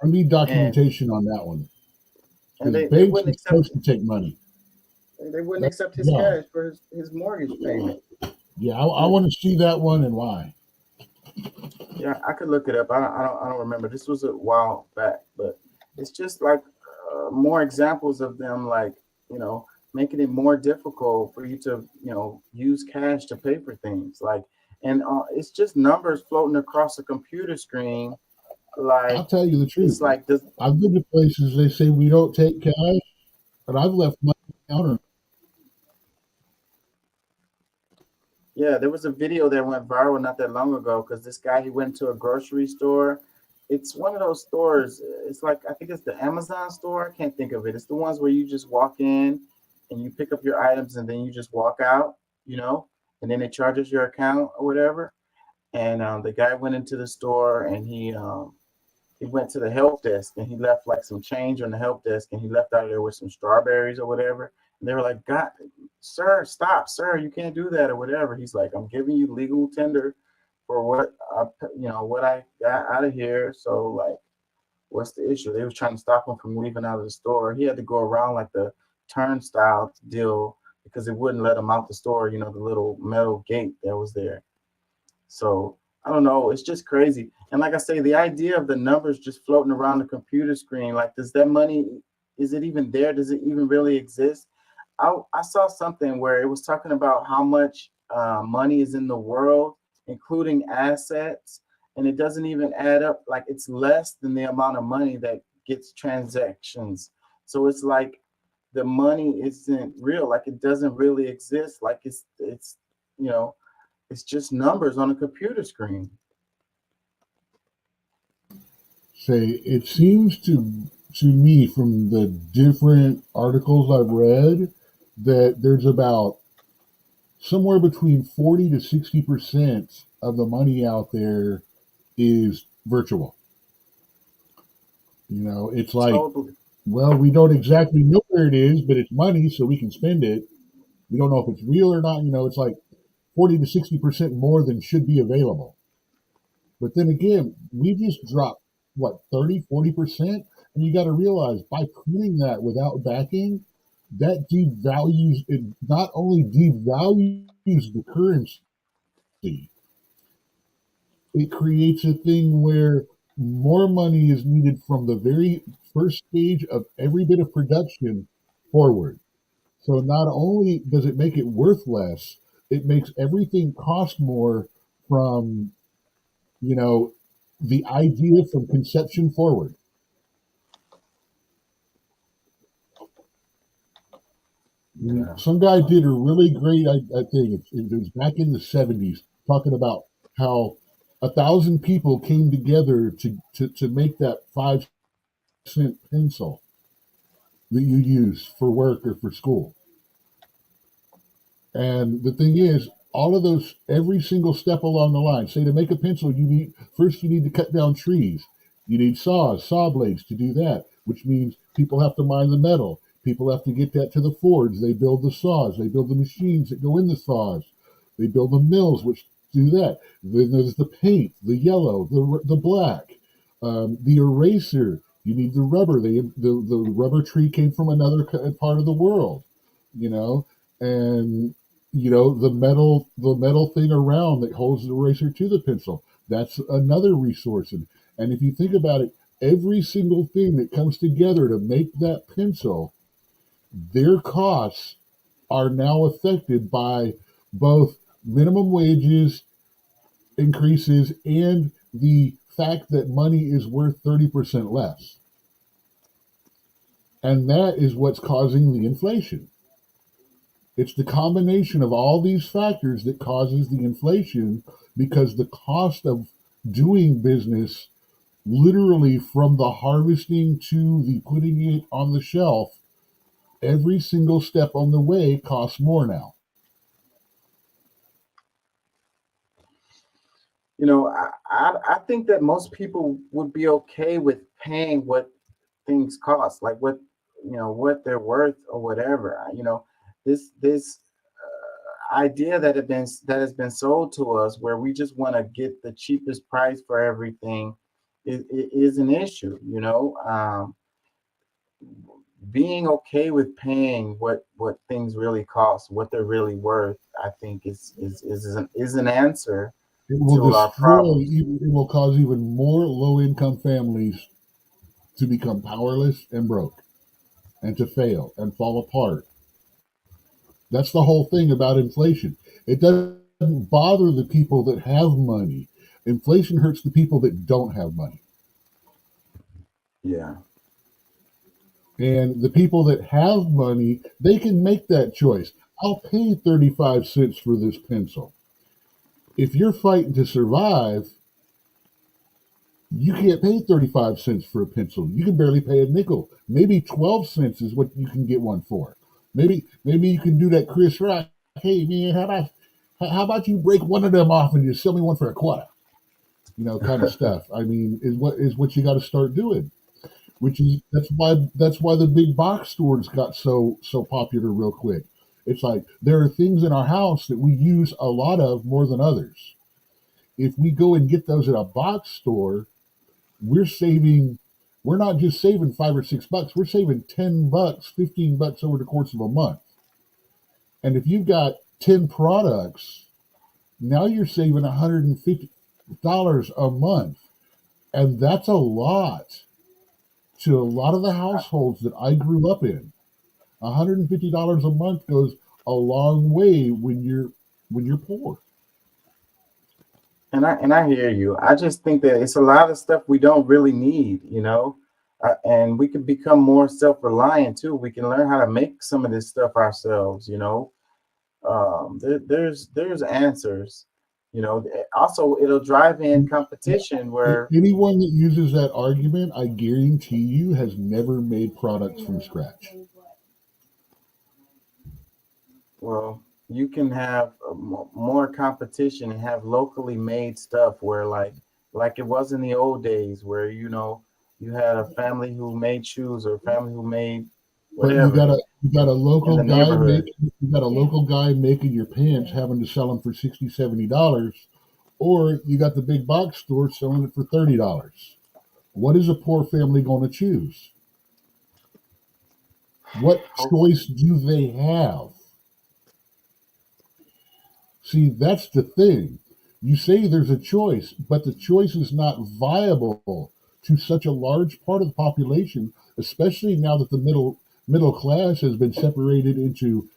I need and documentation on that one. and Because they banks wouldn't are accept supposed to take money. they wouldn't That's accept the his job. cash for his mortgage payment. Yeah, I want to see that one and why. Yeah, I could look it up. I don't remember. This was a while back, but it's just like more examples of them, like, you know, making it more difficult for you to, you know, use cash to pay for things. Like, and it's just numbers floating across a computer screen. Like, I'll tell you the truth. it's like this. I've been to places they say we don't take cash, but I've left money on the counter. Yeah, there was a video that went viral not that long ago because this guy, he went to a grocery store. It's one of those stores. It's like, I think it's the Amazon store. I can't think of it. It's the ones where you just walk in and you pick up your items and then you just walk out, you know, and then it charges your account or whatever. And the guy went into the store and he went to the help desk and he left like some change on the help desk and he left out of there with some strawberries or whatever. And they were like, God, sir, stop, sir, you can't do that or whatever. He's like, I'm giving you legal tender for what I got out of here. So like, what's the issue? They was trying to stop him from leaving out of the store. He had to go around like the turnstile deal because it wouldn't let him out the store, you know, the little metal gate that was there. So I don't know, it's just crazy. And like I say, the idea of the numbers just floating around the computer screen, like, does that money, is it even there? Does it even really exist? I saw something where it was talking about how much money is in the world, including assets, and it doesn't even add up. Like, it's less than the amount of money that gets transactions. So it's like the money isn't real. Like, it doesn't really exist. Like, it's you know, it's just numbers on a computer screen. Say, it seems to me from the different articles I've read that there's about somewhere between 40 to 60% of the money out there is virtual. You know, it's like, Totally. well, we don't exactly know where it is, but it's money, so we can spend it. We don't know if it's real or not. You know, it's like 40 to 60% more than should be available. But then again, we just dropped, what, 30, 40%? And you got to realize by printing that without backing, that devalues, it not only devalues the currency, it creates a thing where more money is needed from the very first stage of every bit of production forward. So not only does it make it worth less, it makes everything cost more from, you know, the idea from conception forward. Yeah. Some guy did a really great thing. It was back in the 70s, talking about how 1,000 people came together to make that 5-cent pencil that you use for work or for school. And the thing is, all of those, every single step along the line, say to make a pencil, you need to cut down trees. You need saws, saw blades to do that, which means people have to mine the metal. People have to get that to the forge. They build the saws. They build the machines that go in the saws. They build the mills, which do that. Then there's the paint, the yellow, the black. The eraser, you need the rubber. The rubber tree came from another part of the world, you know, and you know the metal thing around that holds the eraser to the pencil. That's another resource. And if you think about it, every single thing that comes together to make that pencil, their costs are now affected by both minimum wages increases and the fact that money is worth 30% less. And that is what's causing the inflation. It's the combination of all these factors that causes the inflation, because the cost of doing business, literally from the harvesting to the putting it on the shelf, every single step on the way costs more now. You know, I think that most people would be okay with paying what things cost, like what, you know, what they're worth or whatever. You know, this idea that has been sold to us, where we just want to get the cheapest price for everything, is an issue. You know, being okay with paying what things really cost, what they're really worth, I think is an answer It will to a lot of destroy, problems. it will cause even more low-income families to become powerless and broke and to fail and fall apart. That's the whole thing about inflation. It doesn't bother the people that have money. Inflation hurts the people that don't have money. Yeah. And the people that have money, they can make that choice. I'll pay 35 cents for this pencil. If you're fighting to survive, you can't pay 35 cents for a pencil. You can barely pay a nickel. Maybe 12 cents is what you can get one for. Maybe you can do that Chris Rock. Hey man, how about you break one of them off and just sell me one for a quarter? You know, kind of stuff. I mean, is what you got to start doing. That's why the big box stores got so popular real quick. It's like there are things in our house that we use a lot of more than others. If we go and get those at a box store, we're not just saving $5 or $6, we're saving $10, $15 over the course of a month. And if you've got 10 products, now you're saving $150 a month. And that's a lot to a lot of the households that I grew up in. $150 a month goes a long way when you're poor. And I hear you. I just think that it's a lot of stuff we don't really need, you know, and we can become more self-reliant too. We can learn how to make some of this stuff ourselves, you know. There's answers, you know. Also, it'll drive in competition where Anyone that uses that argument, I guarantee you, has never made products from scratch. well, you can have more competition and have locally made stuff where like it was in the old days where, you know, you had a family who made shoes or a family who made But whatever. you got a local in the guy neighborhood. making your pants, having to sell them for $60, $70, or you got the big box store selling it for $30. What is a poor family going to choose? What choice do they have? See, that's the thing. You say there's a choice, but the choice is not viable to such a large part of the population, especially now that the middle class has been separated into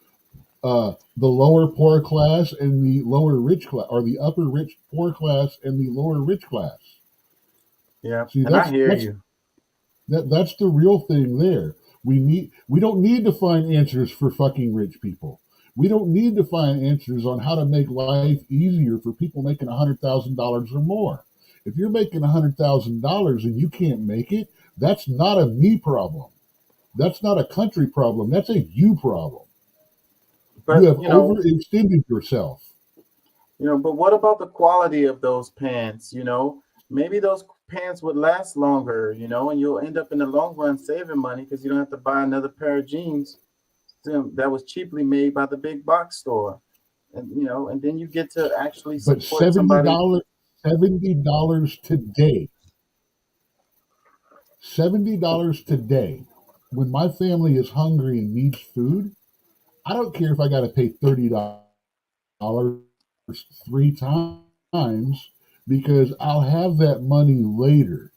the lower poor class and the lower rich class, or the upper rich poor class and the lower rich class. Yeah, See, and I hear you. That's the real thing there. We don't need to find answers for fucking rich people. We don't need to find answers on how to make life easier for people making $100,000 or more. If you're making $100,000 and you can't make it, that's not a me problem. That's not a country problem. That's a you problem. But You have you know, overextended yourself. but what about the quality of those pants? You know, maybe those pants would last longer, you know, and you'll end up in the long run saving money because you don't have to buy another pair of jeans that was cheaply made by the big box store. And you know, and then you get to actually But support somebody. $70 today $70 today, when my family is hungry and needs food, I don't care if I got to pay $30 three times because I'll have that money later.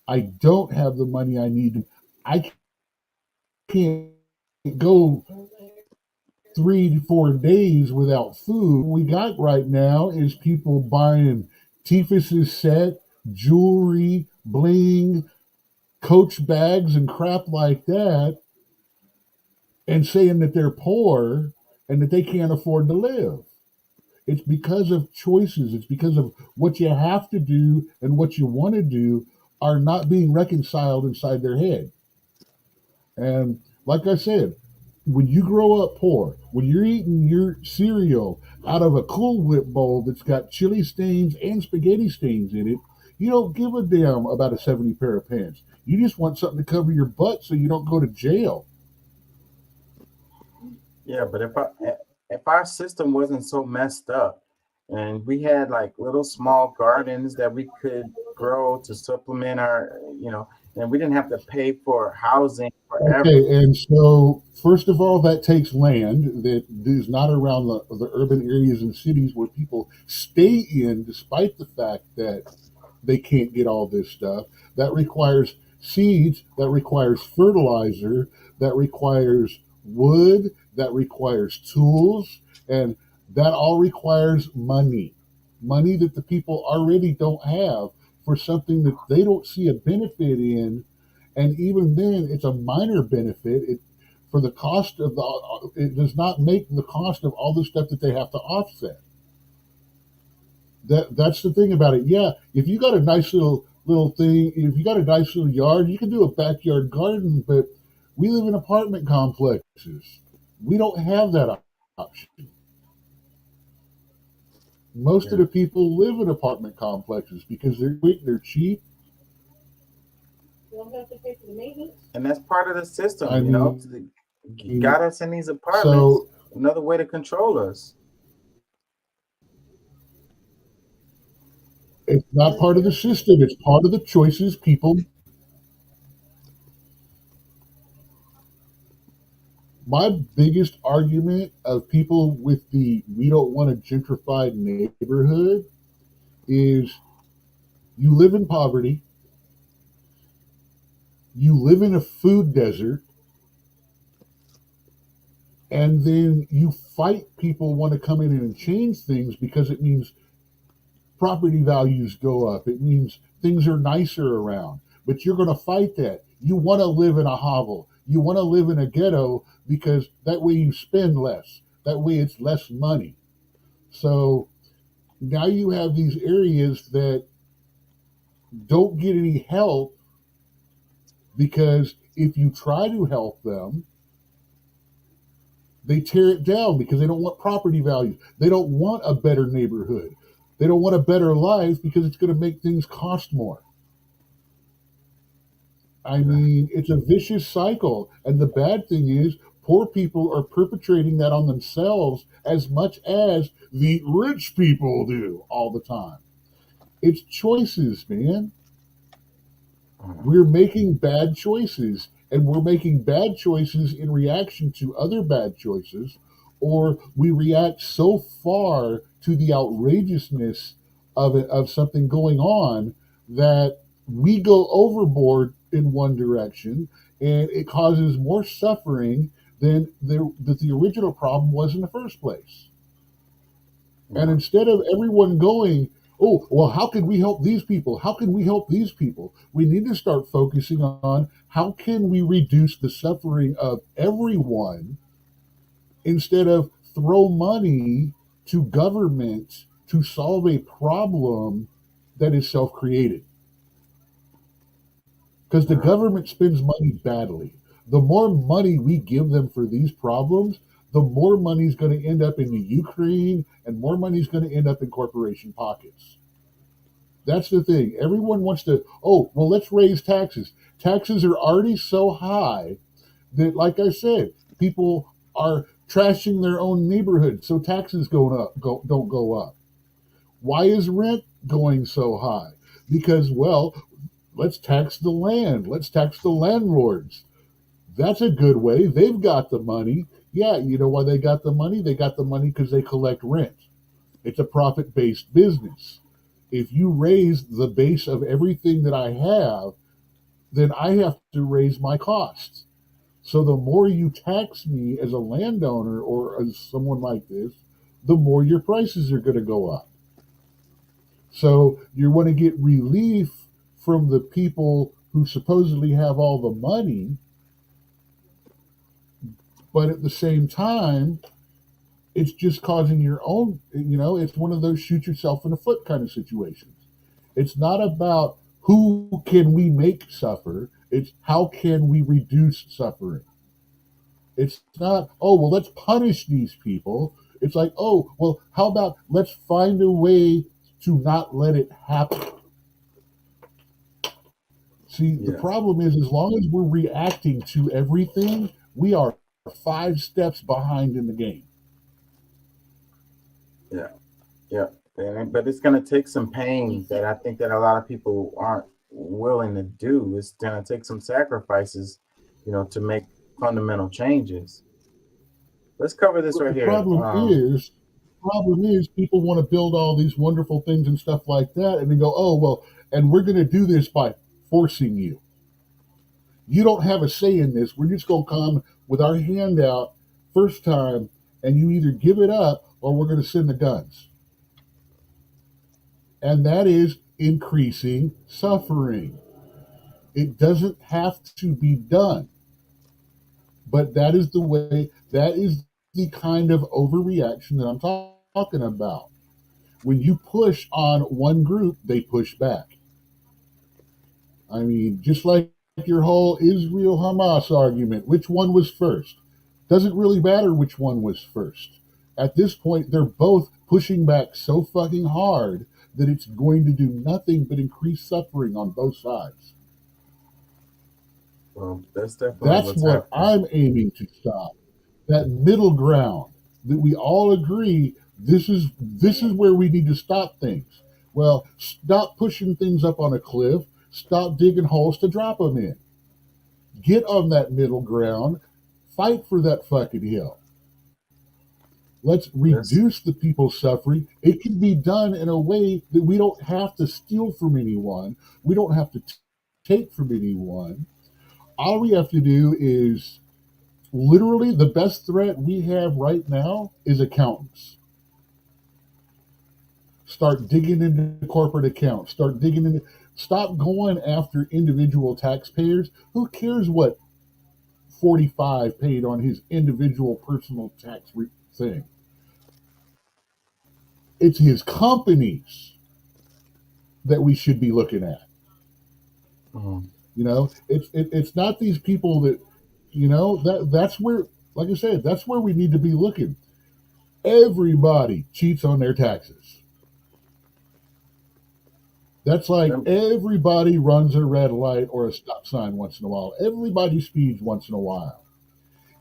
I don't have the money I need. I can't go 3 to 4 days without food. What we got right now is people buying Tifus's set, jewelry, bling, Coach bags and crap like that, and saying that they're poor and that they can't afford to live. It's because of choices. It's because of what you have to do and what you want to do are not being reconciled inside their head. And like I said, when you grow up poor, when you're eating your cereal out of a Cool Whip bowl that's got chili stains and spaghetti stains in it, you don't give a damn about a 70 pair of pants. You just want something to cover your butt so you don't go to jail. Yeah, but if our system wasn't so messed up and we had like little small gardens that we could grow to supplement our, and we didn't have to pay for housing forever. Okay, and so first of all, that takes land that is not around the urban areas and cities where people stay in despite the fact that they can't get all this stuff. That requires seeds, that requires fertilizer, that requires wood, that requires tools, and that all requires money that the people already don't have for something that they don't see a benefit in. And even then, it's a minor benefit. For the cost of it does not make the cost of all the stuff that they have to offset. That's the thing about it. Yeah, if you got a nice little thing, if you got a nice little yard, you can do a backyard garden. But we live in apartment complexes. We don't have that option. Most of the people live in apartment complexes because they're quick, they're cheap. You don't have to pay for the maintenance. And that's part of the system, I mean, got us in these apartments. So another way to control us. it's not part of the system. It's part of the choices people. My biggest argument of people with we don't want a gentrified neighborhood is you live in poverty, you live in a food desert, and then you fight people want to come in and change things because it means property values go up. It means things are nicer around. But you're going to fight that. You want to live in a hovel. You want to live in a ghetto because that way you spend less. That way it's less money. So now you have these areas that don't get any help because if you try to help them, they tear it down because they don't want property values. They don't want a better neighborhood. They don't want a better life because it's going to make things cost more. I mean, it's a vicious cycle. And the bad thing is, poor people are perpetrating that on themselves as much as the rich people do all the time. It's choices, man. We're making bad choices, and we're making bad choices in reaction to other bad choices, or we react so far to the outrageousness of something going on that we go overboard in one direction, and it causes more suffering than the original problem was in the first place. And instead of everyone going, oh, well, how can we help these people? How can we help these people? We need to start focusing on how can we reduce the suffering of everyone instead of throw money to government to solve a problem that is self-created. Because the government spends money badly. The more money we give them for these problems, the more money is going to end up in the Ukraine and more money is going to end up in corporation pockets. That's the thing. Everyone wants to, oh, well, let's raise taxes. Taxes are already so high that, like I said, people are trashing their own neighborhood, so taxes don't go up. Why is rent going so high? Because, well, Let's tax the land. Let's tax the landlords. That's a good way. They've got the money. Yeah, you know why they got the money? They got the money because they collect rent. It's a profit-based business. If you raise the base of everything that I have, then I have to raise my costs. So the more you tax me as a landowner or as someone like this, the more your prices are going to go up. So you want to get relief from the people who supposedly have all the money, but at the same time, it's just causing your own, it's one of those shoot yourself in the foot kind of situations. It's not about who can we make suffer, it's how can we reduce suffering. It's not, oh, well, let's punish these people. It's like, oh, well, how about let's find a way to not let it happen. See, the problem is as long as we're reacting to everything, we are 5 steps behind in the game. Yeah. But it's going to take some pain that I think that a lot of people aren't willing to do. It's going to take some sacrifices, to make fundamental changes. Let's cover this right here. The problem is people want to build all these wonderful things and stuff like that, and they go, oh, well, and we're going to do this by forcing you. You don't have a say in this. We're just going to come with our hand out first time, and you either give it up or we're going to send the guns. And that is increasing suffering. It doesn't have to be done. But that is the way, that is the kind of overreaction that I'm talking about. When you push on one group, they push back. I mean, just like your whole Israel-Hamas argument, which one was first? Doesn't really matter which one was first. At this point, they're both pushing back so fucking hard that it's going to do nothing but increase suffering on both sides. Well, that's definitely That's what I'm aiming to stop. That middle ground that we all agree this is where we need to stop things. Well, stop pushing things up on a cliff. Stop digging holes to drop them in. Get on that middle ground. Fight for that fucking hill. Let's reduce the people's suffering. It can be done in a way that we don't have to steal from anyone. We don't have to take from anyone. All we have to do is literally the best threat we have right now is accountants. Start digging into corporate accounts. Stop going after individual taxpayers. Who cares what 45 paid on his individual personal tax thing? It's his companies that we should be looking at. It's not these people that, that's where, like I said, that's where we need to be looking. Everybody cheats on their taxes. That's like everybody runs a red light or a stop sign once in a while. Everybody speeds once in a while.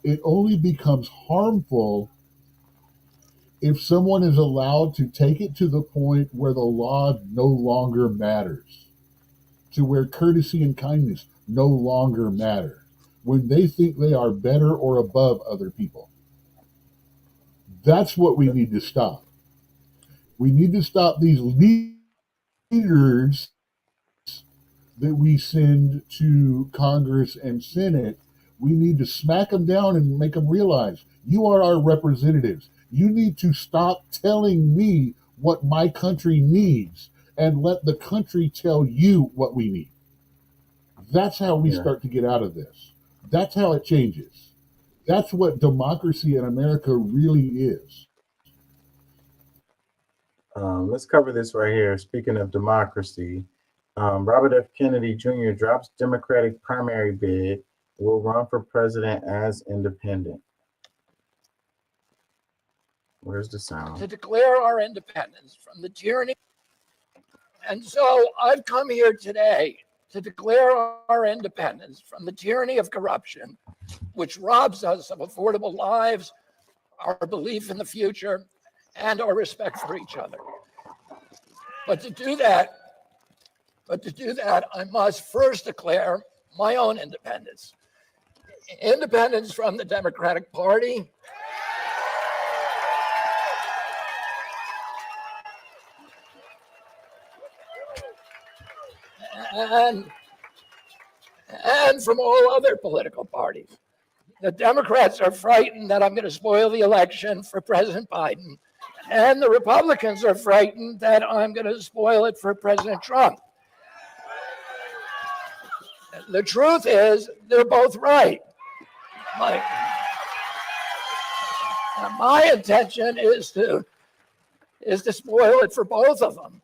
It only becomes harmful if someone is allowed to take it to the point where the law no longer matters, to where courtesy and kindness no longer matter, when they think they are better or above other people. That's what we need to stop. We need to stop these leaders that we send to Congress and Senate. We need to smack them down and make them realize you are our representatives. You need to stop telling me what my country needs and let the country tell you what we need. That's how we start to get out of this. That's how it changes. That's what democracy in America really is. Let's cover this right here. Speaking of democracy, Robert F. Kennedy Jr. drops Democratic primary bid, will run for president as independent. Where's the sound? To declare our independence from the tyranny. And so I've come here today to declare our independence from the tyranny of corruption, which robs us of affordable lives, our belief in the future, and our respect for each other. But to do that, But to do that, I must first declare my own independence. Independence from the Democratic Party, and from all other political parties. The Democrats are frightened that I'm going to spoil the election for President Biden, and the Republicans are frightened that I'm going to spoil it for President Trump. The truth is, they're both right. My intention is to spoil it for both of them.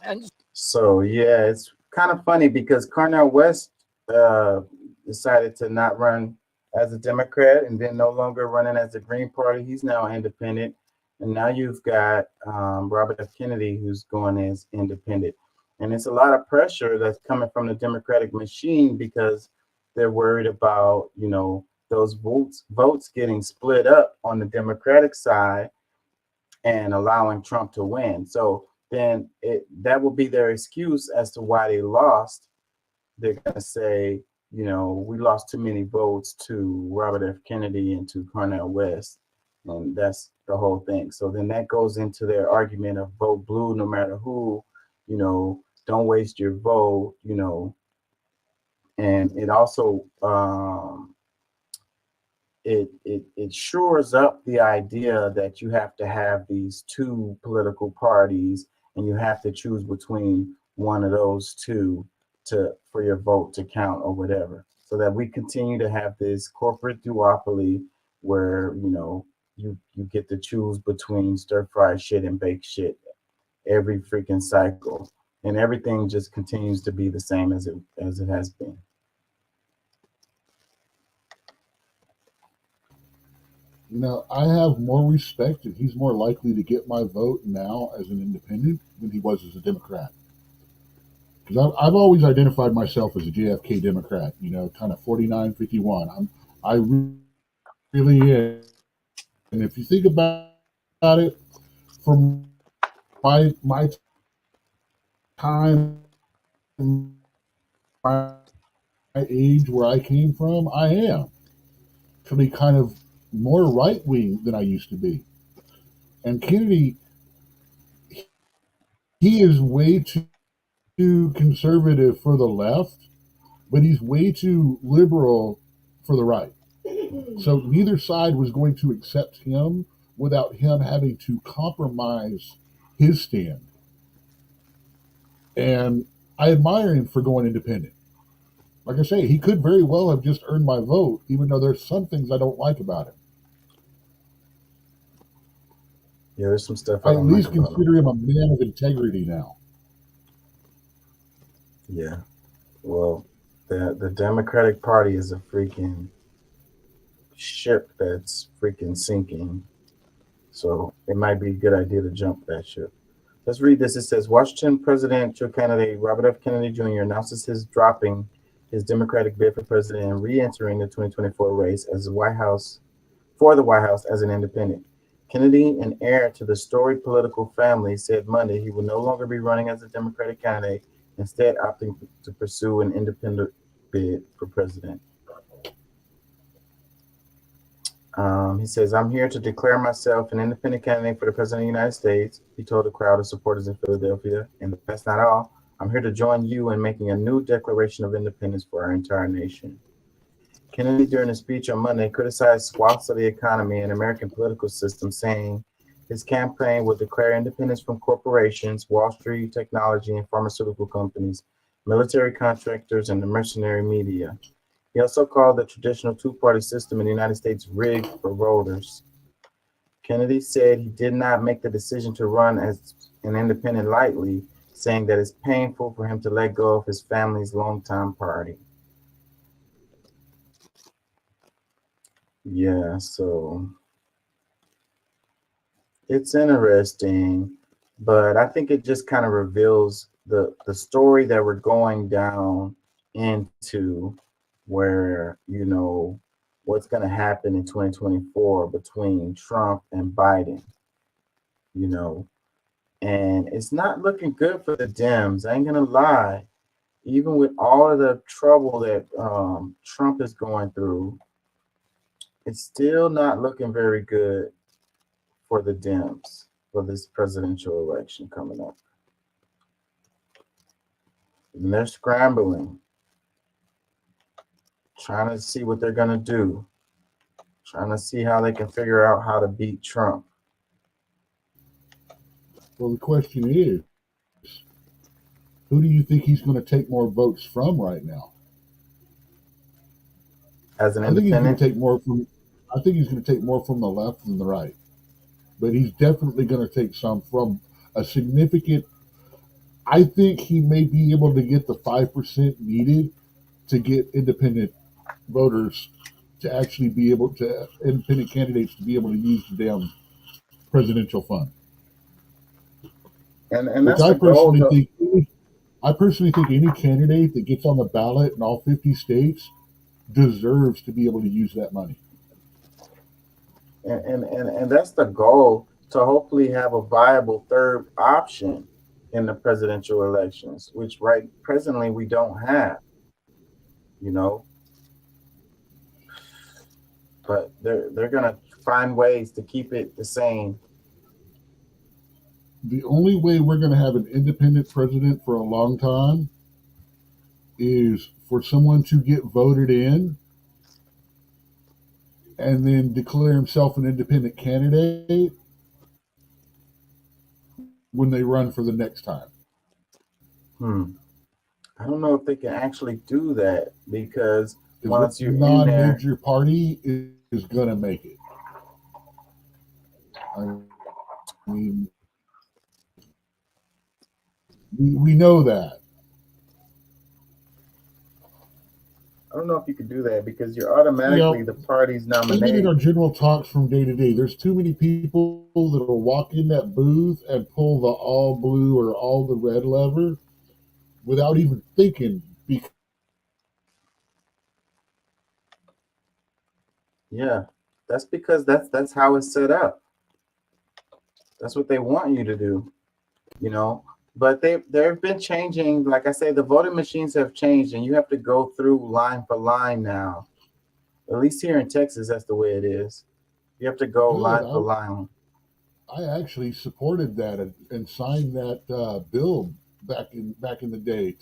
And So yeah, it's kind of funny because Cornel West decided to not run as a Democrat and then no longer running as the Green Party. He's now independent. And now you've got Robert F. Kennedy who's going as independent. And it's a lot of pressure that's coming from the Democratic machine because they're worried about, you know, those votes getting split up on the Democratic side and allowing Trump to win. So then that will be their excuse as to why they lost. They're going to say, you know, we lost too many votes to Robert F. Kennedy and to Cornel West. And that's the whole thing. So then that goes into their argument of vote blue no matter who, you know, don't waste your vote, you know. And it also it shores up the idea that you have to have these two political parties and you have to choose between one of those two for your vote to count or whatever, so that we continue to have this corporate duopoly where, you know, you get to choose between stir-fried shit and baked shit every freaking cycle, and everything just continues to be the same as it has been. You know, I have more respect and he's more likely to get my vote now as an independent than he was as a Democrat. Because I've always identified myself as a JFK Democrat, you know, kind of 49-51. I really am. And if you think about it, from my time, my age, where I came from, I am to be kind of more right wing than I used to be. And Kennedy, he is way too conservative for the left, but he's way too liberal for the right. So neither side was going to accept him without him having to compromise his stand. And I admire him for going independent. Like I say, he could very well have just earned my vote, even though there's some things I don't like about him. Yeah, there's some stuff I at least consider him a man of integrity now. Yeah. Well, the Democratic Party is a freaking ship that's freaking sinking. So it might be a good idea to jump that ship. Let's read this. It says, Washington presidential candidate Robert F. Kennedy Jr. announces his dropping his Democratic bid for president and re-entering the 2024 race as the White House as an independent. Kennedy, an heir to the storied political family, said Monday he will no longer be running as a Democratic candidate, instead opting to pursue an independent bid for president. He says, I'm here to declare myself an independent candidate for the president of the United States, he told a crowd of supporters in Philadelphia. And that's not all. I'm here to join you in making a new declaration of independence for our entire nation. Kennedy, during a speech on Monday, criticized swaths of the economy and American political system, saying his campaign would declare independence from corporations, Wall Street, technology, and pharmaceutical companies, military contractors, and the mercenary media. He also called the traditional two-party system in the United States rigged for voters. Kennedy said he did not make the decision to run as an independent lightly, saying that it's painful for him to let go of his family's longtime party. Yeah, so it's interesting, but I think it just kind of reveals the story that we're going down into, where, you know, what's going to happen in 2024 between Trump and Biden. You know, And it's not looking good for the Dems. I ain't gonna lie. Even with all of the trouble that Trump is going through, it's still not looking very good for the Dems for this presidential election coming up. And they're scrambling, trying to see what they're gonna do, trying to see how they can figure out how to beat Trump. Well, the question is, who do you think he's going to take more votes from right now? As an I think he's going independent, to take more from. I think he's going to take more from the left than the right, but he's definitely going to take some from a significant. I think he may be able to get the 5% needed to get independent voters to actually be able to independent candidates to be able to use the damn presidential fund. and Which that's the goal. I personally think any candidate that gets on the ballot in all 50 states deserves to be able to use that money. And that's the goal, to hopefully have a viable third option in the presidential elections, which presently we don't have, you know. But they're gonna find ways to keep it the same. The only way we're going to have an independent president for a long time is for someone to get voted in and then declare himself an independent candidate when they run for the next time. I don't know if they can actually do that, because once The you're in there, non-major party is going to make it. I mean, we know that. I don't know if you could do that, because you're automatically the party's Even in nominated. our general talks from day to day, there's too many people that will walk in that booth and pull the all blue or all the red lever without even thinking. Yeah, that's because that's how it's set up. That's what they want you to do, you know. But they've been changing. Like I say, the voting machines have changed, and you have to go through line for line now. At least here in Texas, that's the way it is. You have to go line for line. I actually supported that and signed that bill back in the day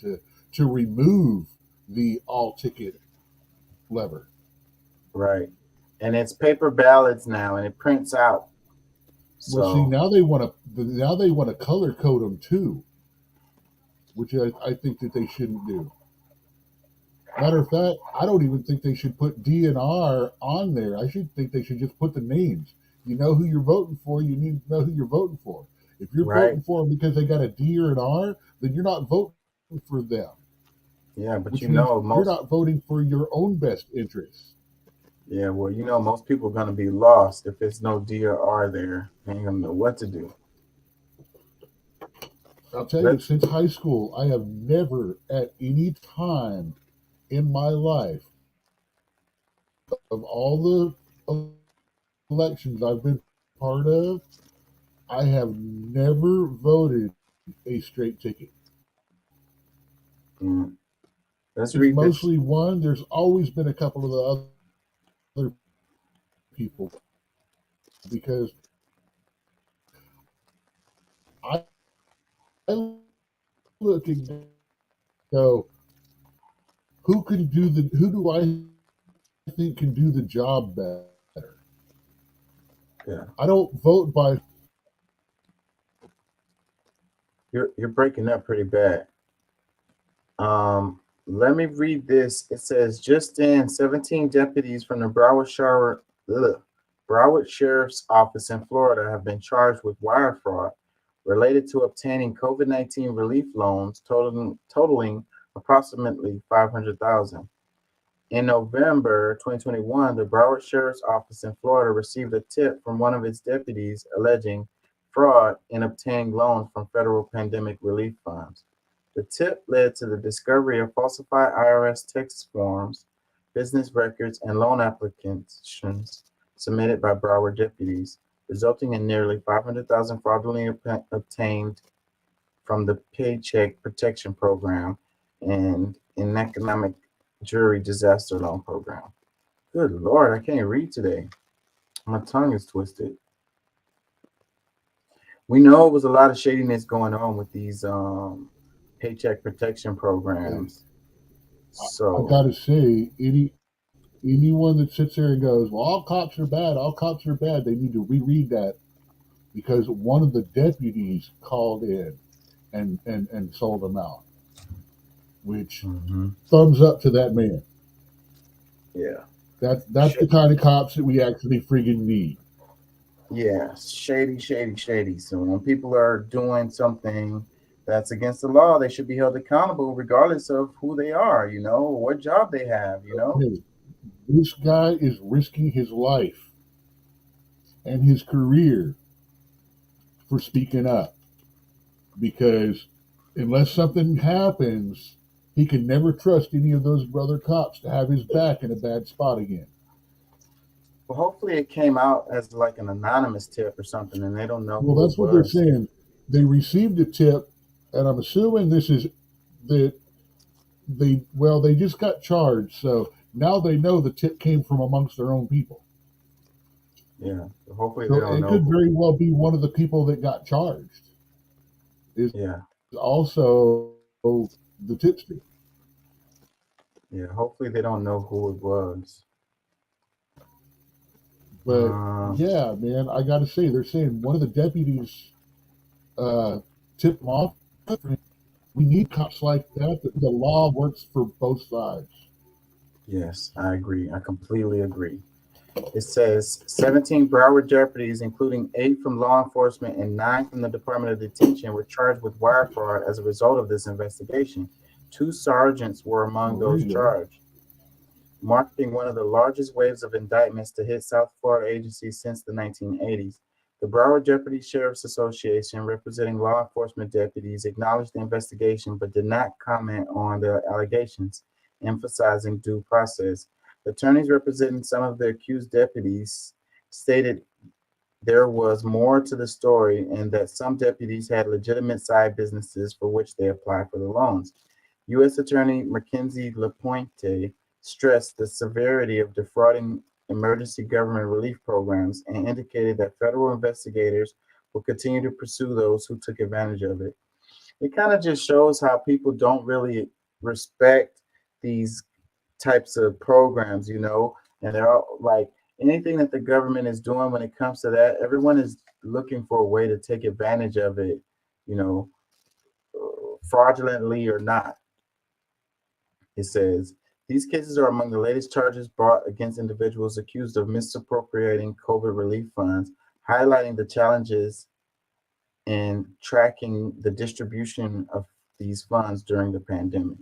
to remove the all ticket lever. Right, and it's paper ballots now, and it prints out. Well, see, now they want to color code them too, which I think that they shouldn't do. Matter of fact, I don't even think they should put DNR on there. I think they should just put the names. You know who you're voting for. You need to know who you're voting for. If you're voting for them because they got a D or an R, then you're not voting for them. Yeah, but Which you means know, you're not voting for your own best interests. Yeah, well, you know, most people are going to be lost if there's no D or R there. They ain't going to know what to do. I'll tell you, since high school, I have never at any time in my life, of all the elections I've been part of, I have never voted a straight ticket. Let's It's read this. mostly one. There's always been a couple of the other people, because I look and go, who do I think can do the job better? Yeah. I don't vote by. You're breaking up pretty bad. Let me read this. It says, just in, 17 deputies from the Broward Sheriff's Office in Florida have been charged with wire fraud related to obtaining COVID-19 relief loans totaling approximately $500,000. In November 2021, the Broward Sheriff's Office in Florida received a tip from one of its deputies alleging fraud in obtaining loans from federal pandemic relief funds. The tip led to the discovery of falsified IRS tax forms, business records, and loan applications submitted by Broward deputies. resulting in nearly 500,000 fraudulently obtained from the Paycheck Protection Program and an economic jury disaster loan program. Good Lord, I can't read today. My tongue is twisted. We know it was a lot of shadiness going on with these paycheck protection programs. I gotta say, anyone that sits there and goes, "Well, all cops are bad. All cops are bad," they need to reread that, because one of the deputies called in and sold them out. Which thumbs up to that man. Yeah. That's the kind of cops that we actually friggin' need. Yeah, shady. So when people are doing something that's against the law, they should be held accountable regardless of who they are, or what job they have, Hey, this guy is risking his life and his career for speaking up, because unless something happens, he can never trust any of those brother cops to have his back in a bad spot again. Well, hopefully it came out as like an anonymous tip or something, and they don't know. Well, that's what they're saying. They received a tip, and I'm assuming this is that they just got charged, so now they know the tip came from amongst their own people. Yeah, hopefully So they don't it know. could very well be one of the people that got charged. Is also the tipster. Yeah, hopefully they don't know who it was. But yeah, man, I got to say, they're saying one of the deputies tipped them off. We need cops like that. The law works for both sides. Yes, I agree. I completely agree. It says 17 Broward deputies, including 8 from law enforcement and 9 from the Department of Detention, were charged with wire fraud as a result of this investigation. 2 sergeants were among those charged, marking one of the largest waves of indictments to hit South Florida agencies since the 1980s. The Broward Deputy Sheriff's Association, representing law enforcement deputies, acknowledged the investigation but did not comment on the allegations, emphasizing due process. Attorneys representing some of the accused deputies stated there was more to the story and that some deputies had legitimate side businesses for which they applied for the loans. U.S. Attorney Mackenzie LaPointe stressed the severity of defrauding emergency government relief programs and indicated that federal investigators will continue to pursue those who took advantage of it. It kind of just shows how people don't really respect these types of programs, and they're all like anything that the government is doing when it comes to that, everyone is looking for a way to take advantage of it, fraudulently or not. It says, these cases are among the latest charges brought against individuals accused of misappropriating COVID relief funds, highlighting the challenges in tracking the distribution of these funds during the pandemic.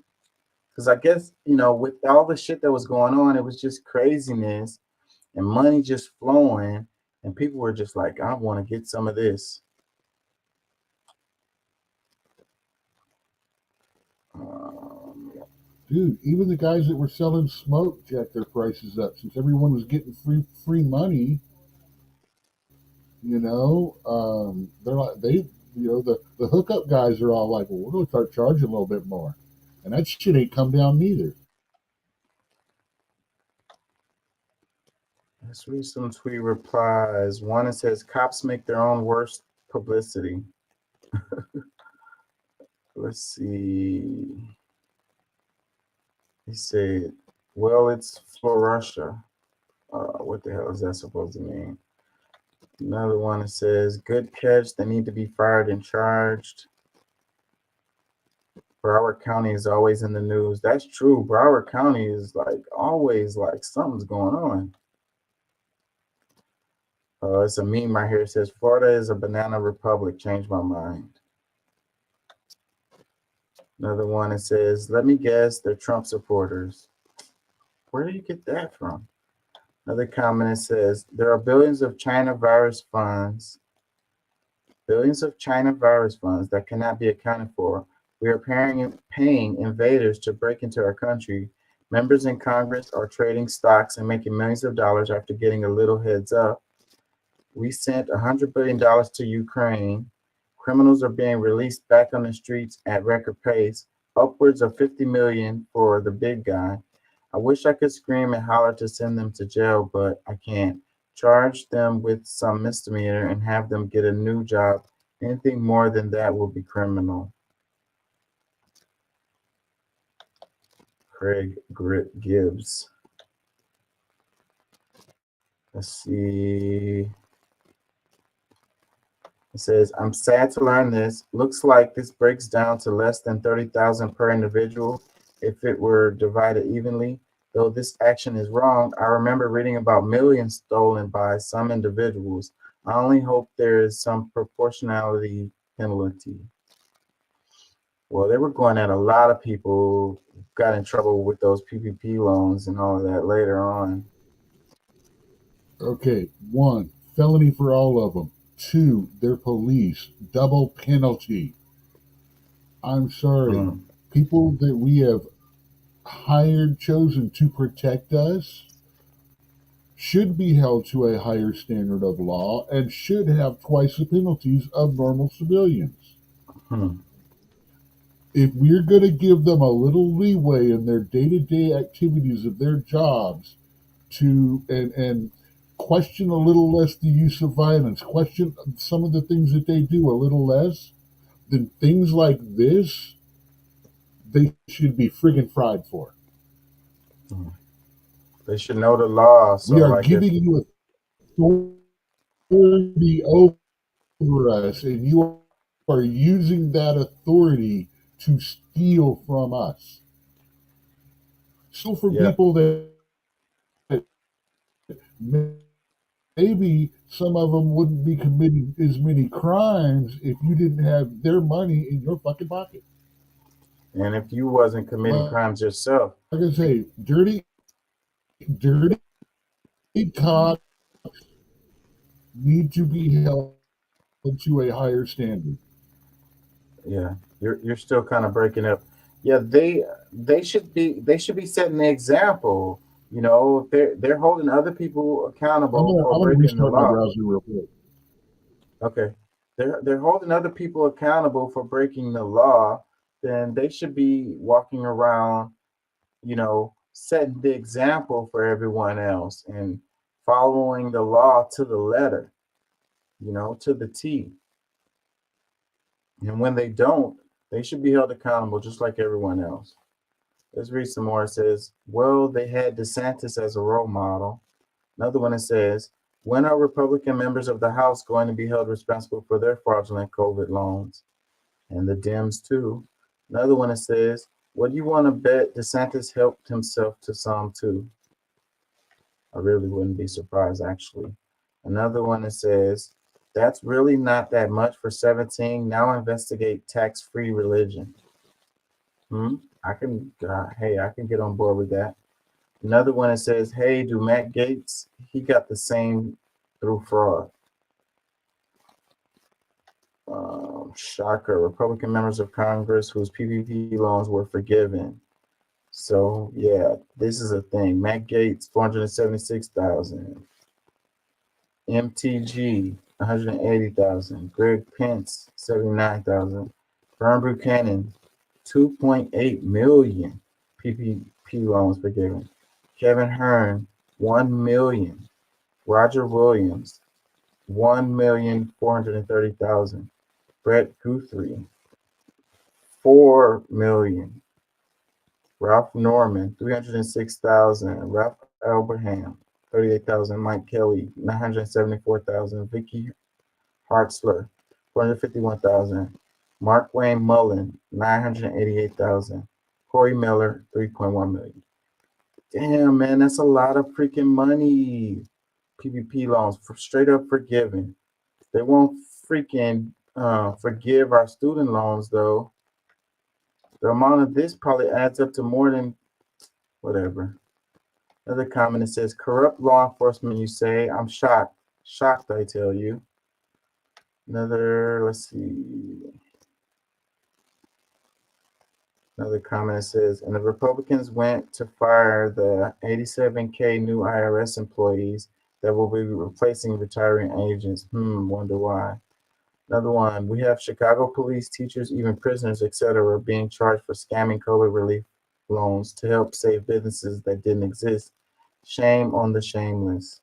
Because I guess, with all the shit that was going on, it was just craziness and money just flowing, and people were just like, I want to get some of this. Dude, even the guys that were selling smoke jacked their prices up since everyone was getting free money. They're like the hookup guys are all like, well, we're going to start charging a little bit more, and that shit ain't come down neither. Let's read some tweet replies. One, it says, cops make their own worst publicity. Let's see. He said, well, it's for Russia. What the hell is that supposed to mean? Another one that says, good catch. They need to be fired and charged. Broward County is always in the news. That's true. Broward County is always something's going on. It's a meme right here. It says, Florida is a banana republic. Changed my mind. Another one that says, let me guess, they're Trump supporters. Where do you get that from? Another comment that says, there are billions of China virus funds that cannot be accounted for. We are paying invaders to break into our country. Members in Congress are trading stocks and making millions of dollars after getting a little heads up. We sent $100 billion to Ukraine. Criminals are being released back on the streets at record pace, upwards of 50 million for the big guy. I wish I could scream and holler to send them to jail, but I can't. Charge them with some misdemeanor and have them get a new job. Anything more than that will be criminal. Craig Gibbs. Let's see. It says, I'm sad to learn this. Looks like this breaks down to less than 30,000 per individual if it were divided evenly. Though this action is wrong, I remember reading about millions stolen by some individuals. I only hope there is some proportionality penalty. Well, they were going at a lot of people who got in trouble with those PPP loans and all of that later on. Okay, 1, felony for all of them. 2, they're police. Double penalty. I'm sorry. People that we have hired, chosen to protect us should be held to a higher standard of law and should have twice the penalties of normal civilians. If we're going to give them a little leeway in their day-to-day activities of their jobs to and question a little less the use of violence, question some of the things that they do a little less, then things like this, they should be friggin' fried for. They should know the law. So we are like giving you authority over us, and you are using that authority to steal from us. So for people that maybe some of them wouldn't be committing as many crimes if you didn't have their money in your fucking pocket. And if you wasn't committing crimes yourself. Like I say, dirty cops need to be held to a higher standard. Yeah, you're still kind of breaking up. Yeah, they should be setting the example. You know, they're holding other people accountable for breaking the law. My browser real quick. Okay, they're holding other people accountable for breaking the law. Then they should be walking around, you know, setting the example for everyone else and following the law to the letter, you know, to the T. And when they don't, they should be held accountable just like everyone else. Let's read some more. It says, well, they had DeSantis as a role model. Another one, it says, when are Republican members of the House going to be held responsible for their fraudulent COVID loans? And the Dems too. Another one, it says, what do you want to bet DeSantis helped himself to some too? I really wouldn't be surprised, actually. Another one, it says, that's really not that much for 17. Now investigate tax-free religion. I can get on board with that. Another one that says, hey, do Matt Gaetz, he got the same through fraud. Shocker, Republican members of Congress whose PPP loans were forgiven. So yeah, this is a thing. Matt Gaetz, 476,000. MTG, 180,000. Greg Pence, 79,000. Vern Buchanan, 2.8 million PPP loans forgiven. Kevin Hearn, 1 million. Roger Williams, 1,430,000. Brett Guthrie, 4 million. Ralph Norman, 306,000. Ralph Abraham, 38,000. Mike Kelly, 974,000. Vicky Hartzler, 451,000. Mark Wayne Mullen, 988,000. Corey Miller, 3.1 million. Damn, man, that's a lot of freaking money. PPP loans for straight up forgiven. They won't freaking forgive our student loans though. The amount of this probably adds up to more than whatever. Another comment that says, corrupt law enforcement, you say. I'm shocked. Shocked, I tell you. Let's see. Another comment says, and the Republicans went to fire the 87K new IRS employees that will be replacing retiring agents. Wonder why. Another one, we have Chicago police, teachers, even prisoners, etc., being charged for scamming COVID relief loans to help save businesses that didn't exist. Shame on the shameless.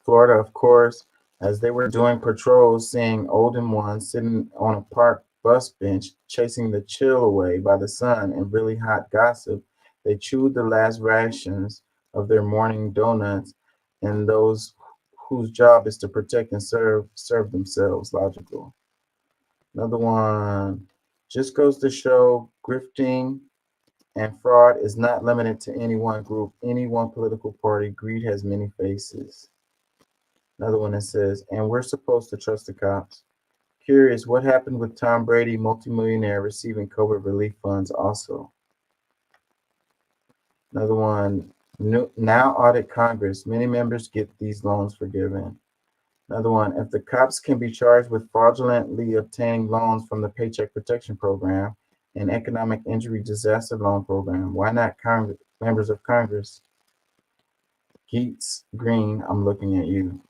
Florida, of course, as they were doing patrols, seeing older ones sitting on a park bus bench, chasing the chill away by the sun and really hot gossip, they chewed the last rations of their morning donuts, and those whose job is to protect and serve themselves. Logical. Another one, just goes to show grifting and fraud is not limited to any one group, any one political party. Greed has many faces. Another one that says, and we're supposed to trust the cops. Curious, what happened with Tom Brady, multimillionaire, receiving COVID relief funds also? Another one, now audit Congress. Many members get these loans forgiven. Another one, if the cops can be charged with fraudulently obtaining loans from the Paycheck Protection Program and Economic Injury Disaster Loan Program, why not members of Congress? Geets Green, I'm looking at you.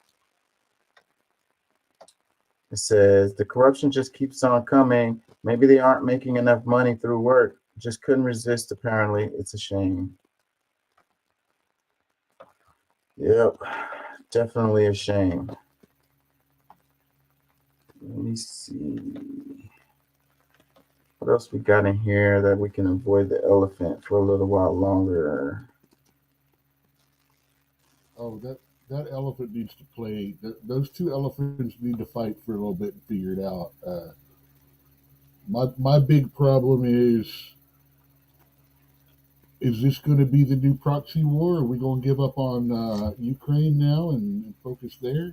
It says, the corruption just keeps on coming. Maybe they aren't making enough money through work. Just couldn't resist, apparently. It's a shame. Yep, definitely a shame. Let me see. What else we got in here that we can avoid the elephant for a little while longer? Oh, that elephant needs to play. Those two elephants need to fight for a little bit and figure it out. My big problem is this going to be the new proxy war? Are we going to give up on Ukraine now and focus there?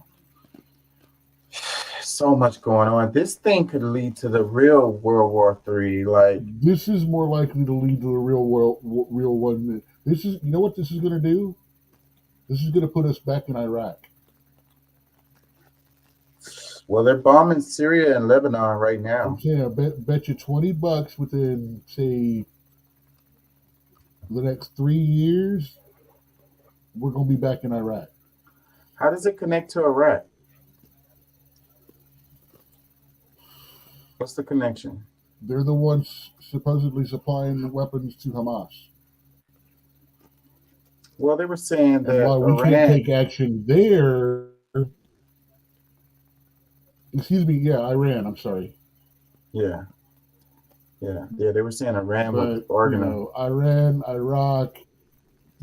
So much going on. This thing could lead to the real World War III. Like, this is more likely to lead to a real one. This is, you know what this is going to do? This is going to put us back in Iraq. well, they're bombing Syria and Lebanon right now. I'm saying, I bet you $20 within, say, the next 3 years, we're going to be back in Iraq. How does it connect to Iraq? What's the connection? They're the ones supposedly supplying the weapons to Hamas. Well, they were saying that And while we Iran, can't take action there, Iran, I'm sorry. Yeah, they were saying Iran But, was organized. Iran, Iraq,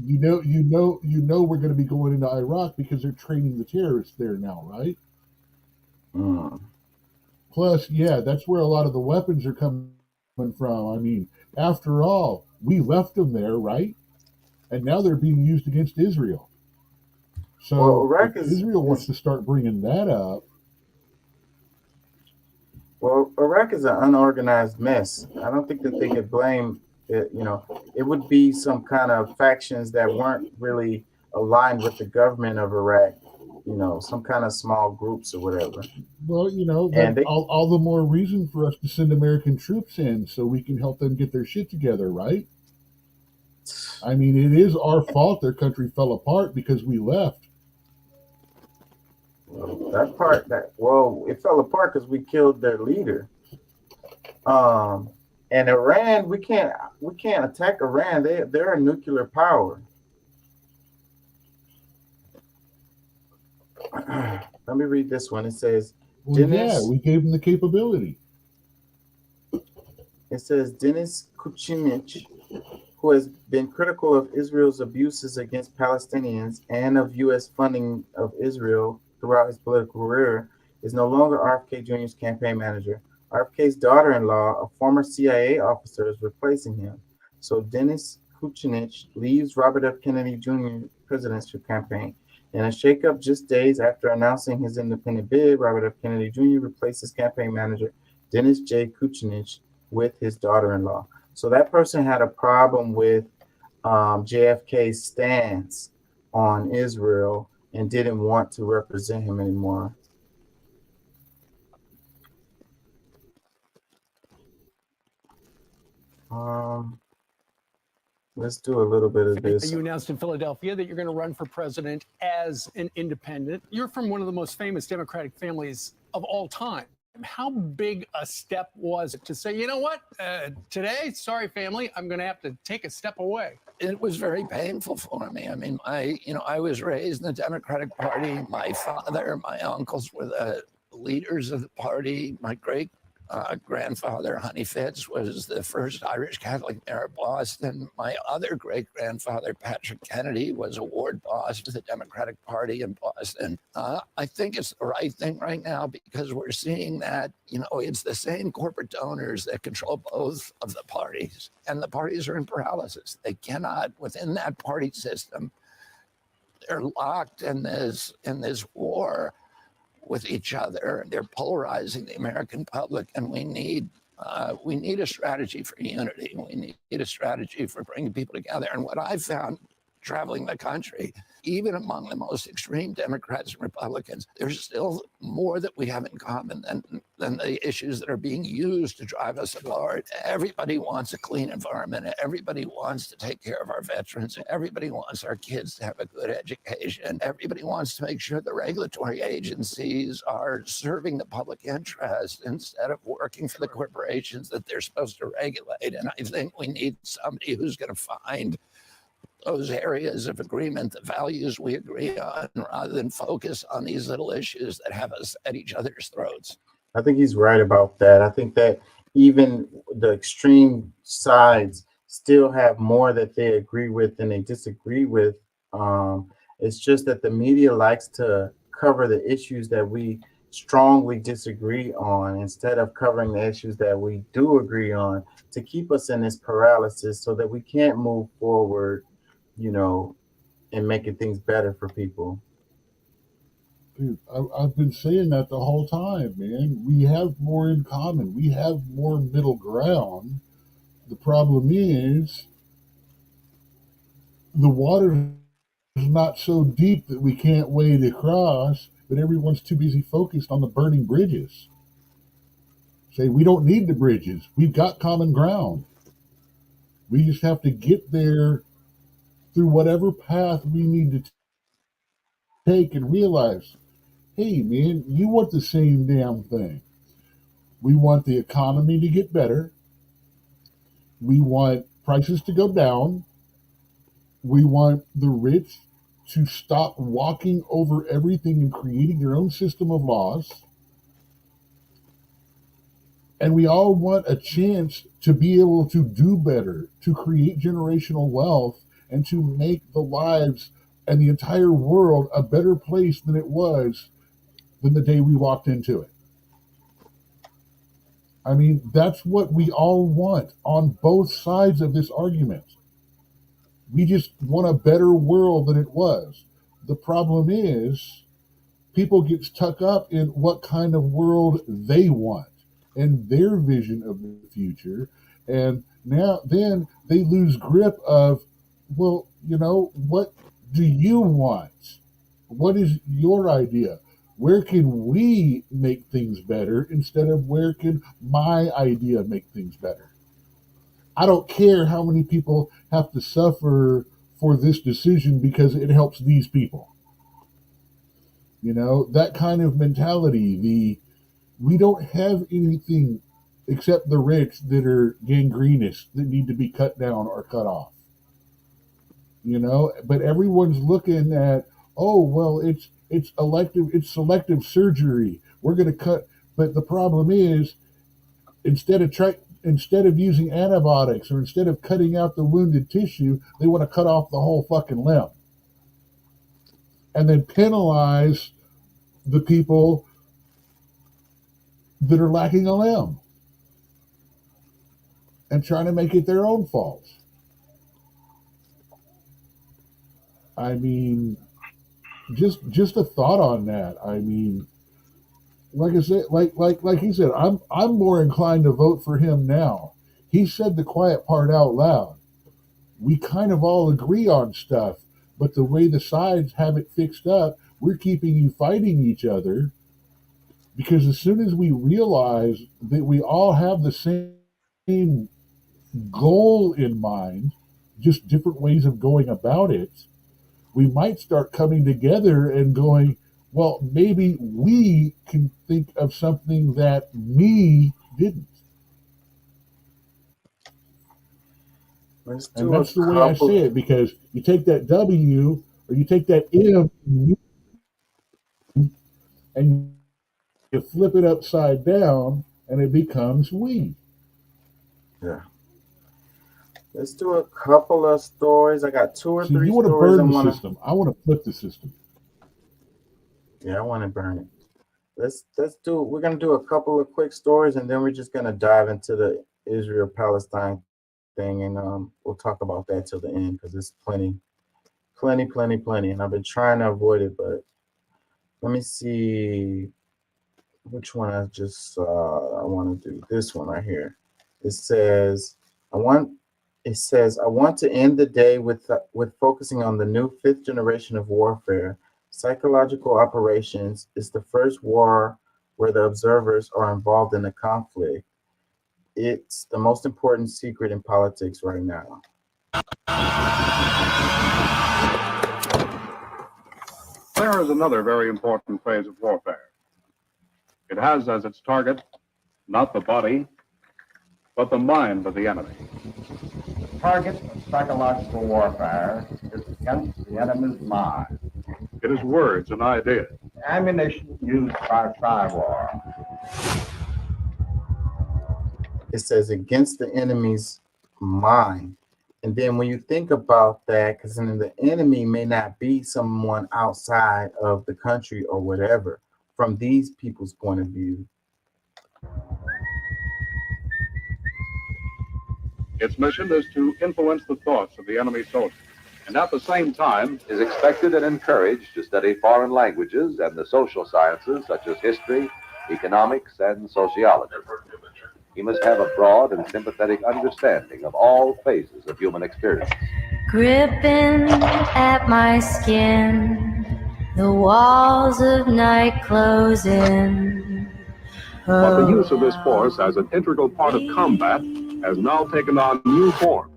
you know we're going to be going into Iraq because they're training the terrorists there now, right? Plus, that's where a lot of the weapons are coming from. I mean, after all, we left them there, right? And now they're being used against Israel. So if Israel wants to start bringing that up. Well, Iraq is an unorganized mess. I don't think that they could blame it. It would be some kind of factions that weren't really aligned with the government of Iraq. Some kind of small groups or whatever. Well, all the more reason for us to send American troops in so we can help them get their shit together, right? I mean, it is our fault their country fell apart because we left. It fell apart because we killed their leader. And Iran, we can't attack Iran. They're a nuclear power. Let me read this one. It says, we gave them the capability. It says Denis Kucinich, who has been critical of Israel's abuses against Palestinians and of U.S. funding of Israel throughout his political career, is no longer RFK Jr.'s campaign manager. RFK's daughter-in-law, a former CIA officer, is replacing him. So Denis Kucinich leaves Robert F. Kennedy Jr. presidential campaign. In a shakeup just days after announcing his independent bid, Robert F. Kennedy Jr. replaced his campaign manager, Denis J. Kucinich, with his daughter-in-law. So that person had a problem with JFK's stance on Israel and didn't want to represent him anymore. Let's do a little bit of this. You announced in Philadelphia that you're going to run for president as an independent. You're from one of the most famous Democratic families of all time. How big a step was it to say, you know what, today, sorry, family, I'm going to have to take a step away? It was very painful for me. I mean, I was raised in the Democratic Party. My father, my uncles were the leaders of the party. My great grandfather, Honey Fitz, was the first Irish Catholic mayor of Boston. My other great grandfather, Patrick Kennedy, was a ward boss for the Democratic Party in Boston. I think it's the right thing right now because we're seeing that, it's the same corporate donors that control both of the parties, and the parties are in paralysis. They cannot, within that party system, they're locked in this war with each other. They're polarizing the American public, and we need a strategy for unity. We need a strategy for bringing people together. And what I found traveling the country, even among the most extreme Democrats and Republicans, there's still more that we have in common than the issues that are being used to drive us apart. Everybody wants a clean environment. Everybody wants to take care of our veterans. Everybody wants our kids to have a good education. Everybody wants to make sure the regulatory agencies are serving the public interest instead of working for the corporations that they're supposed to regulate. And I think we need somebody who's going to find those areas of agreement, the values we agree on, rather than focus on these little issues that have us at each other's throats. I think he's right about that. I think that even the extreme sides still have more that they agree with than they disagree with. It's just that the media likes to cover the issues that we strongly disagree on instead of covering the issues that we do agree on, to keep us in this paralysis so that we can't move forward, and making things better for people. Dude, I've been saying that the whole time, man. We have more in common. We have more middle ground. The problem is the water is not so deep that we can't wade across, but everyone's too busy focused on the burning bridges. Say, we don't need the bridges. We've got common ground. We just have to get there through whatever path we need to take and realize, hey, man, you want the same damn thing. We want the economy to get better. We want prices to go down. We want the rich to stop walking over everything and creating their own system of laws. And we all want a chance to be able to do better, to create generational wealth, and to make the lives and the entire world a better place than it was than the day we walked into it. I mean, that's what we all want on both sides of this argument. We just want a better world than it was. The problem is people get stuck up in what kind of world they want and their vision of the future. And then they lose grip of, well, what do you want? What is your idea? Where can we make things better instead of where can my idea make things better? I don't care how many people have to suffer for this decision because it helps these people. That kind of mentality, we don't have anything except the rich that are gangrenous that need to be cut down or cut off. But everyone's looking at, oh, well, it's selective surgery. We're going to cut. But the problem is, instead of using antibiotics or instead of cutting out the wounded tissue, they want to cut off the whole fucking limb and then penalize the people that are lacking a limb and trying to make it their own fault. I mean, just a thought on that. I mean, like I said, like he said, I'm more inclined to vote for him now. He said the quiet part out loud. We kind of all agree on stuff, but the way the sides have it fixed up, we're keeping you fighting each other, because as soon as we realize that we all have the same goal in mind, just different ways of going about it, we might start coming together and going, well, maybe we can think of something that me didn't. Let's And do a that's the way I couple. say it, because you take that W or you take that M and you flip it upside down and it becomes we. Yeah. Let's do a couple of stories. I got 2 or So 3 you want to stories I burn the want to. system. I want to flip the system. Yeah, I want to burn it. Let's do. We're gonna do a couple of quick stories, and then we're just gonna dive into the Israel-Palestine thing, and we'll talk about that till the end because it's plenty, and I've been trying to avoid it, but let me see which one I just I want to do. This one right here. It says I want to end the day with focusing on the new 5th generation of warfare. Psychological operations is the first war where the observers are involved in the conflict. It's the most important secret in politics right now. There is another very important phase of warfare. It has as its target not the body, but the mind of the enemy. The target of psychological warfare is against the enemy's mind. It is words and ideas. Ammunition used by war. It says against the enemy's mind. And then when you think about that, because then the enemy may not be someone outside of the country or whatever, from these people's point of view. Its mission is to influence the thoughts of the enemy soldier, and at the same time is expected and encouraged to study foreign languages and the social sciences such as history, economics, and sociology. He must have a broad and sympathetic understanding of all phases of human experience. Gripping at my skin, the walls of night closing. But the use of this force as an integral part of combat has now taken on new form.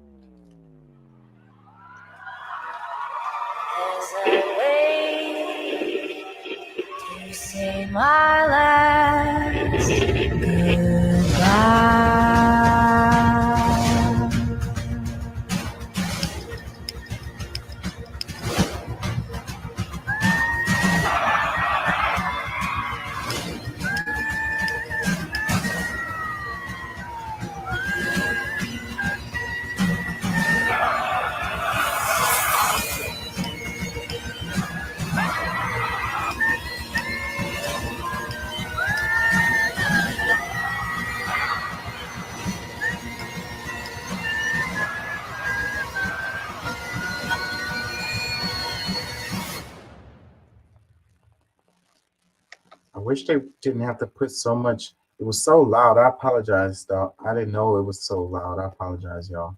To say my last goodbye. I wish they didn't have to put so much. It was so loud. I apologize, though. I didn't know it was so loud. I apologize, y'all.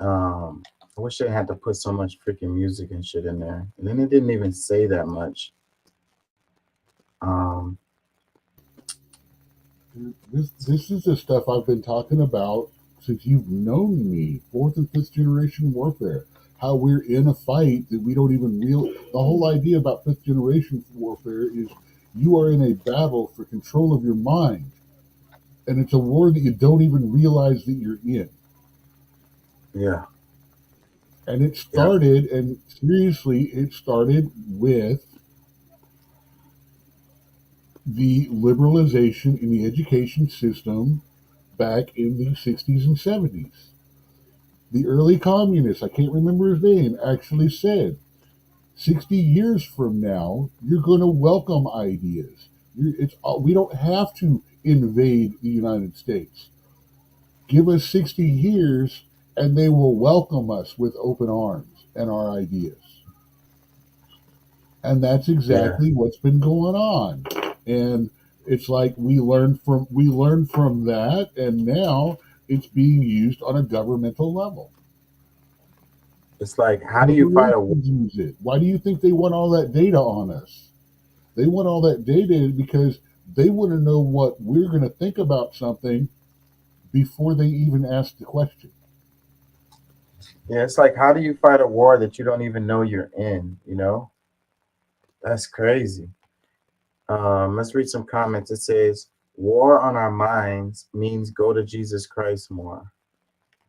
I wish they had to put so much freaking music and shit in there. And then it didn't even say that much. This is the stuff I've been talking about since you've known me. 4th and 5th generation warfare. How we're in a fight that we don't even realize. The whole idea about 5th generation warfare is you are in a battle for control of your mind. And it's a war that you don't even realize that you're in. Yeah. And it started, and seriously, it started with the liberalization in the education system back in the 60s and 70s. The early communists, I can't remember his name, actually said, 60 years from now, you're going to welcome ideas. We don't have to invade the United States. Give us 60 years and they will welcome us with open arms and our ideas. And that's exactly what's been going on. And it's like we learned from that, and now it's being used on a governmental level. It's like, how do you fight a war? Why do you think they want all that data on us? They want all that data because they want to know what we're going to think about something before they even ask the question. Yeah, it's like, how do you fight a war that you don't even know you're in? You know, that's crazy. Let's read some comments. It says, "War on our minds means go to Jesus Christ more."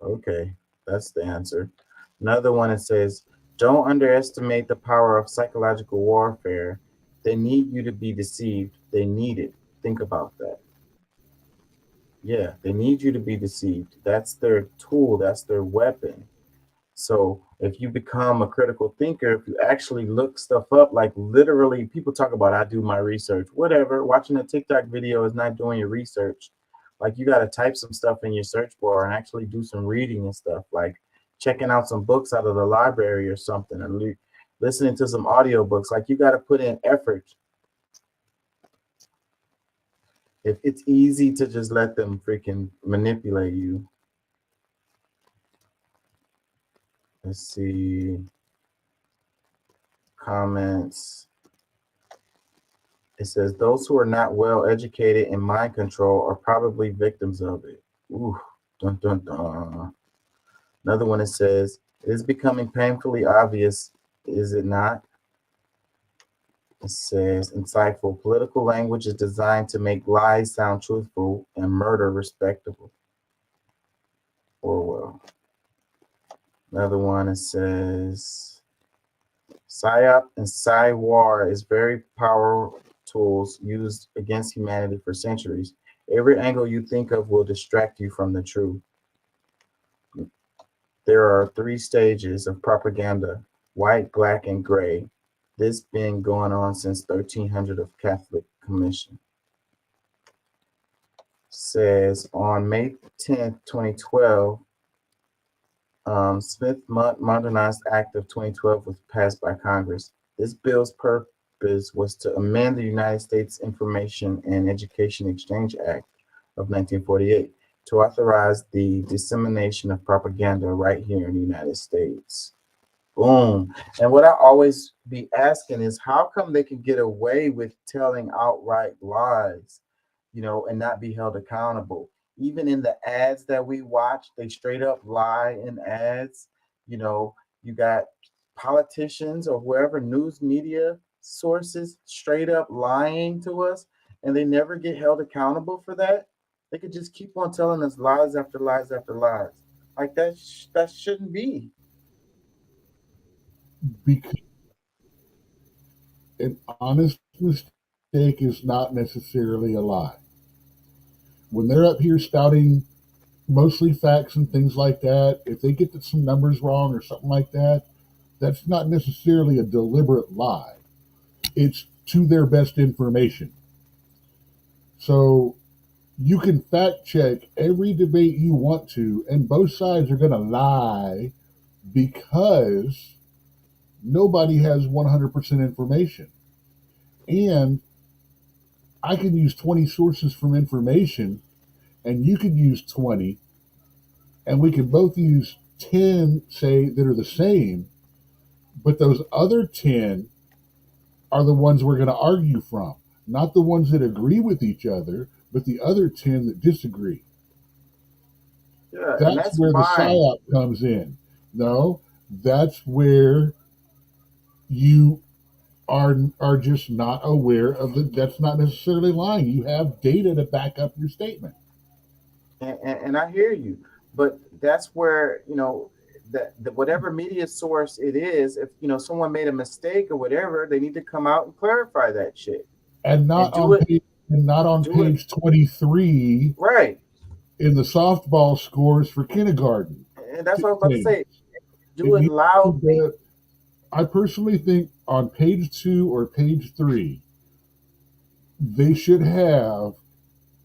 Okay, that's the answer. Another one, it says, "Don't underestimate the power of psychological warfare. They need you to be deceived. They need it. Think about that." Yeah, they need you to be deceived. That's their tool, that's their weapon. So if you become a critical thinker, if you actually look stuff up, like literally people talk about, I do my research, whatever. Watching a TikTok video is not doing your research. Like you got to type some stuff in your search bar and actually do some reading and stuff, like checking out some books out of the library or something, and listening to some audiobooks. Like you got to put in effort. If it's easy to just let them freaking manipulate you. Let's see. Comments. It says, those who are not well educated in mind control are probably victims of it. Ooh, dun dun dun. Another one, it says, it is becoming painfully obvious, is it not? It says, insightful. Political language is designed to make lies sound truthful and murder respectable. Orwell. Another one, it says, PSYOP and PSYWAR is very powerful tools used against humanity for centuries. Every angle you think of will distract you from the truth. There are 3 stages of propaganda: white, black, and gray. This been going on since 1300 of Catholic Commission. Says on May 10th, 2012, Smith Modernized Act of 2012 was passed by Congress. This bill's purpose was to amend the United States Information and Education Exchange Act of 1948 to authorize the dissemination of propaganda right here in the United States. Boom. And what I always be asking is, how come they can get away with telling outright lies, you know, and not be held accountable? Even in the ads that we watch, they straight up lie in ads. You know, you got politicians or whoever, news media sources straight up lying to us, and they never get held accountable for that. They could just keep on telling us lies after lies after lies. Like that shouldn't be. Because an honest mistake is not necessarily a lie. When they're up here spouting mostly facts and things like that, if they get some numbers wrong or something like that, that's not necessarily a deliberate lie. It's to their best information. So you can fact check every debate you want to, and both sides are going to lie because nobody has 100% information. And I can use 20 sources from information, and you could use 20, and we can both use 10, say, that are the same, but those other 10 are the ones we're going to argue from, not the ones that agree with each other, but the other 10 that disagree. Yeah, That's where the PSYOP comes in. No, that's where you are just not aware of that's not necessarily lying. You have data to back up your statement. And I hear you, but that's where, you know, that whatever media source it is, if, you know, someone made a mistake or whatever, they need to come out and clarify that shit. And not on page 23, right, in the softball scores for kindergarten. And that's what I was about to say. Do it loudly. I personally think on page 2 or page 3, they should have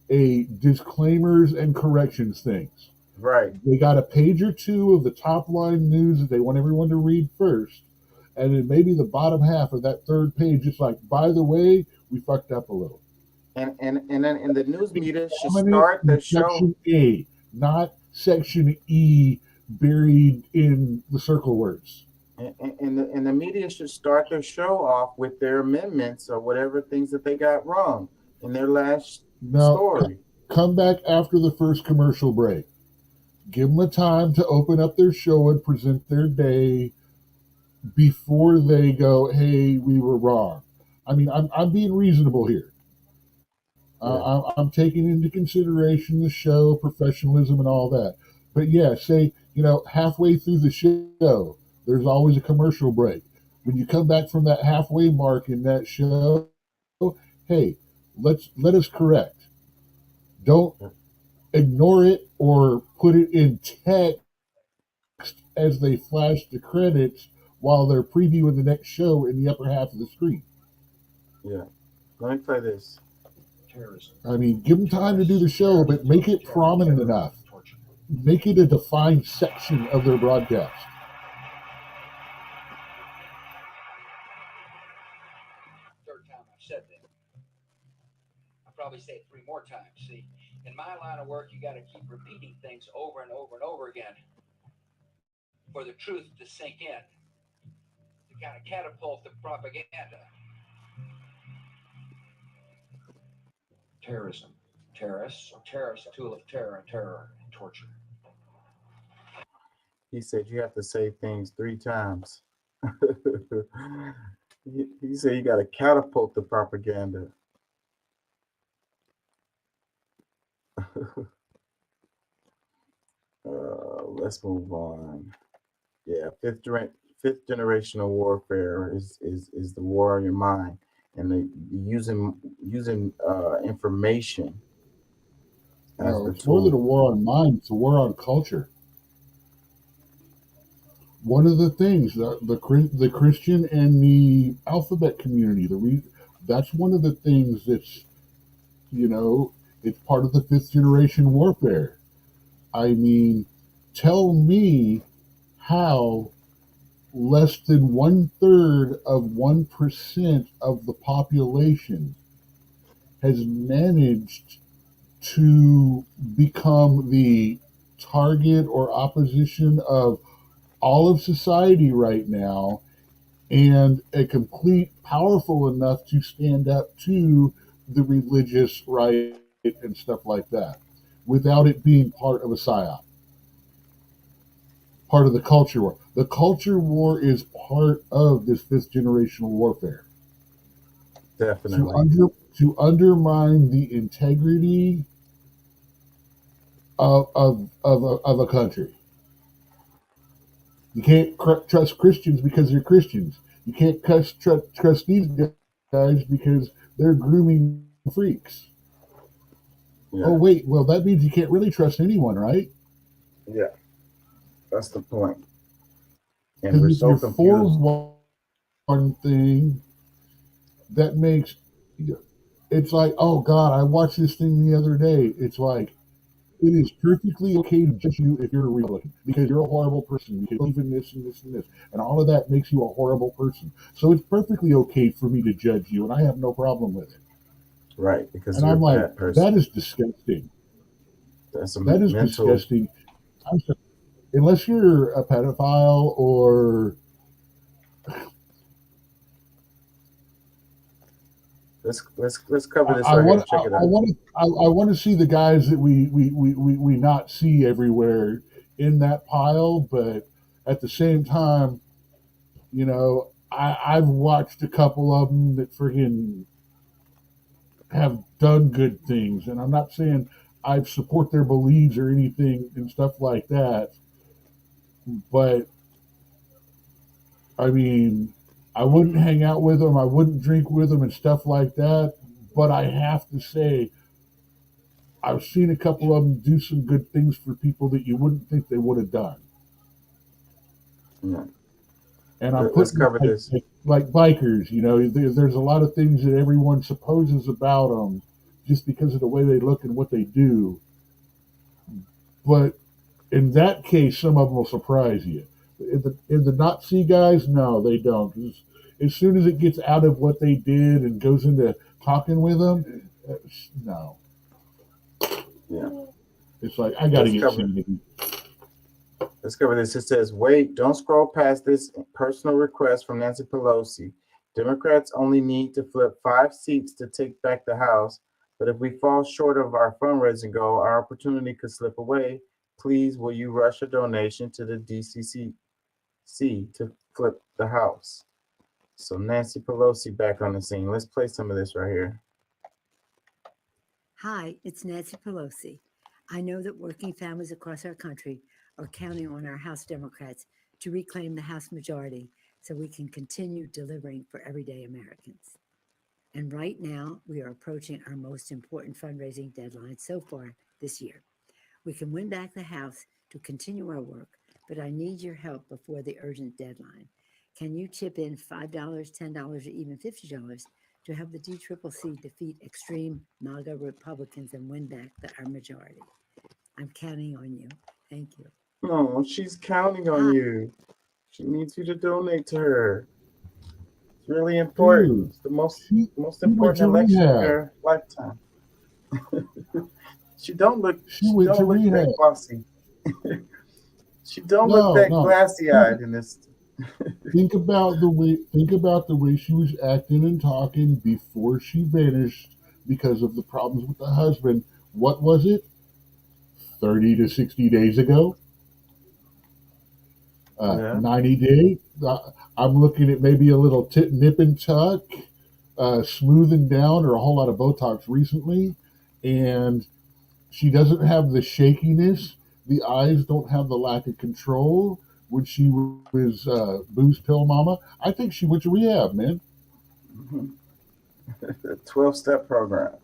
a disclaimers and corrections things. Right. They got a page or 2 of the top line news that they want everyone to read first, and then maybe the bottom half of that third page is like, by the way, we fucked up a little. And then the news media should start the show. Section A, not section E buried in the circle words. And the media should start their show off with their amendments or whatever things that they got wrong in their last story. Come back after the first commercial break. Give them a time to open up their show and present their day before they go, hey, we were wrong. I mean, I'm being reasonable here. I'm taking into consideration the show, professionalism, and all that. But yeah, say, halfway through the show, there's always a commercial break. When you come back from that halfway mark in that show, hey, let us correct. Don't ignore it or put it in text as they flash the credits while they're previewing the next show in the upper half of the screen. Yeah. Let me play this. I mean, give them time to do the show, but make it prominent enough. Make it a defined section of their broadcast. Third time I've said that. I'll probably say it 3 more times. See, in my line of work, you got to keep repeating things over and over and over again for the truth to sink in, to kind of catapult the propaganda. Terrorism. Terrorists, or terrorists, a tool of terror and torture. He said you have to say things 3 times. He said you got to catapult the propaganda. Let's move on. Yeah, fifth generational warfare is the war on your mind, and using information. It's more than a war on mind; it's a war on culture. One of the things the Christian and the alphabet community, that's one of the things that's, it's part of the 5th generation warfare. I mean, tell me how less than 1/3 of 1% of the population has managed to become the target or opposition of all of society right now, and a complete powerful enough to stand up to the religious right and stuff like that without it being part of a psyop, part of the culture war. The culture war is part of this 5th generational warfare. Definitely. To undermine the integrity of a country. You can't trust Christians because they're Christians. You can't trust these guys because they're grooming freaks. Yeah. Oh, wait. Well, that means you can't really trust anyone, right? Yeah. That's the point. And we're so confused. For one thing that makes, it's like, oh, God, I watched this thing the other day. It's like, it is perfectly okay to judge you if you're a Republican because you're a horrible person. You believe in this and this and this. And all of that makes you a horrible person. So it's perfectly okay for me to judge you, and I have no problem with it. Right, because and you're I'm a like, bad person. that is disgusting. That is disgusting. I'm sorry. Unless you're a pedophile or... Let's cover this I right want, here. Check it out. I want to see the guys that we not see everywhere in that pile, but at the same time, I've watched a couple of them that friggin' have done good things, and I'm not saying I support their beliefs or anything and stuff like that, but I mean, I wouldn't hang out with them, I wouldn't drink with them and stuff like that, but I have to say, I've seen a couple of them do some good things for people that you wouldn't think they would have done. Yeah. And I'm Let's putting cover this. Like bikers, there's a lot of things that everyone supposes about them just because of the way they look and what they do. But in that case, some of them will surprise you. In the Nazi guys, no, they don't. As soon as it gets out of what they did and goes into talking with them, no. Yeah. It's like, I got to get something. Let's cover this. It says, wait, don't scroll past this personal request from Nancy Pelosi. Democrats only need to flip 5 seats to take back the House. But if we fall short of our fundraising goal, our opportunity could slip away. Please, will you rush a donation to the DCCC to flip the House? So Nancy Pelosi back on the scene. Let's play some of this right here. Hi, it's Nancy Pelosi. I know that working families across our country are counting on our House Democrats to reclaim the House majority so we can continue delivering for everyday Americans. And right now, we are approaching our most important fundraising deadline so far this year. We can win back the House to continue our work, but I need your help before the urgent deadline. Can you chip in $5, $10, or even $50 to help the DCCC defeat extreme MAGA Republicans and win back our majority? I'm counting on you. Thank you. Oh, she's counting on you. She needs you to donate to her. It's really important. It's the most important election of her lifetime. She don't look that glossy. She don't look that glassy-eyed in this. Think about the way she was acting and talking before she vanished because of the problems with the husband. What was it? 30 to 60 days ago? 90 days? I'm looking at maybe a little nip and tuck, smoothing down, or a whole lot of Botox recently. And she doesn't have the shakiness. The eyes don't have the lack of control. When she was booze pill mama, I think she went to rehab, man. 12-step program.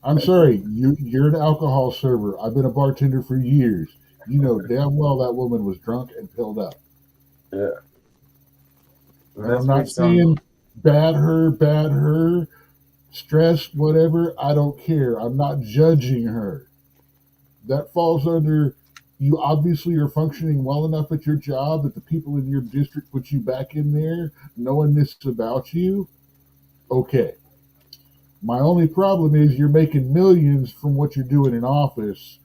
I'm sorry, you're an alcohol server. I've been a bartender for years. You know damn well that woman was drunk and pilled up. Yeah. I'm not saying bad her, stress, whatever. I don't care. I'm not judging her. That falls under... You obviously are functioning well enough at your job that the people in your district put you back in there knowing this about you. Okay. My only problem is you're making millions from what you're doing in office,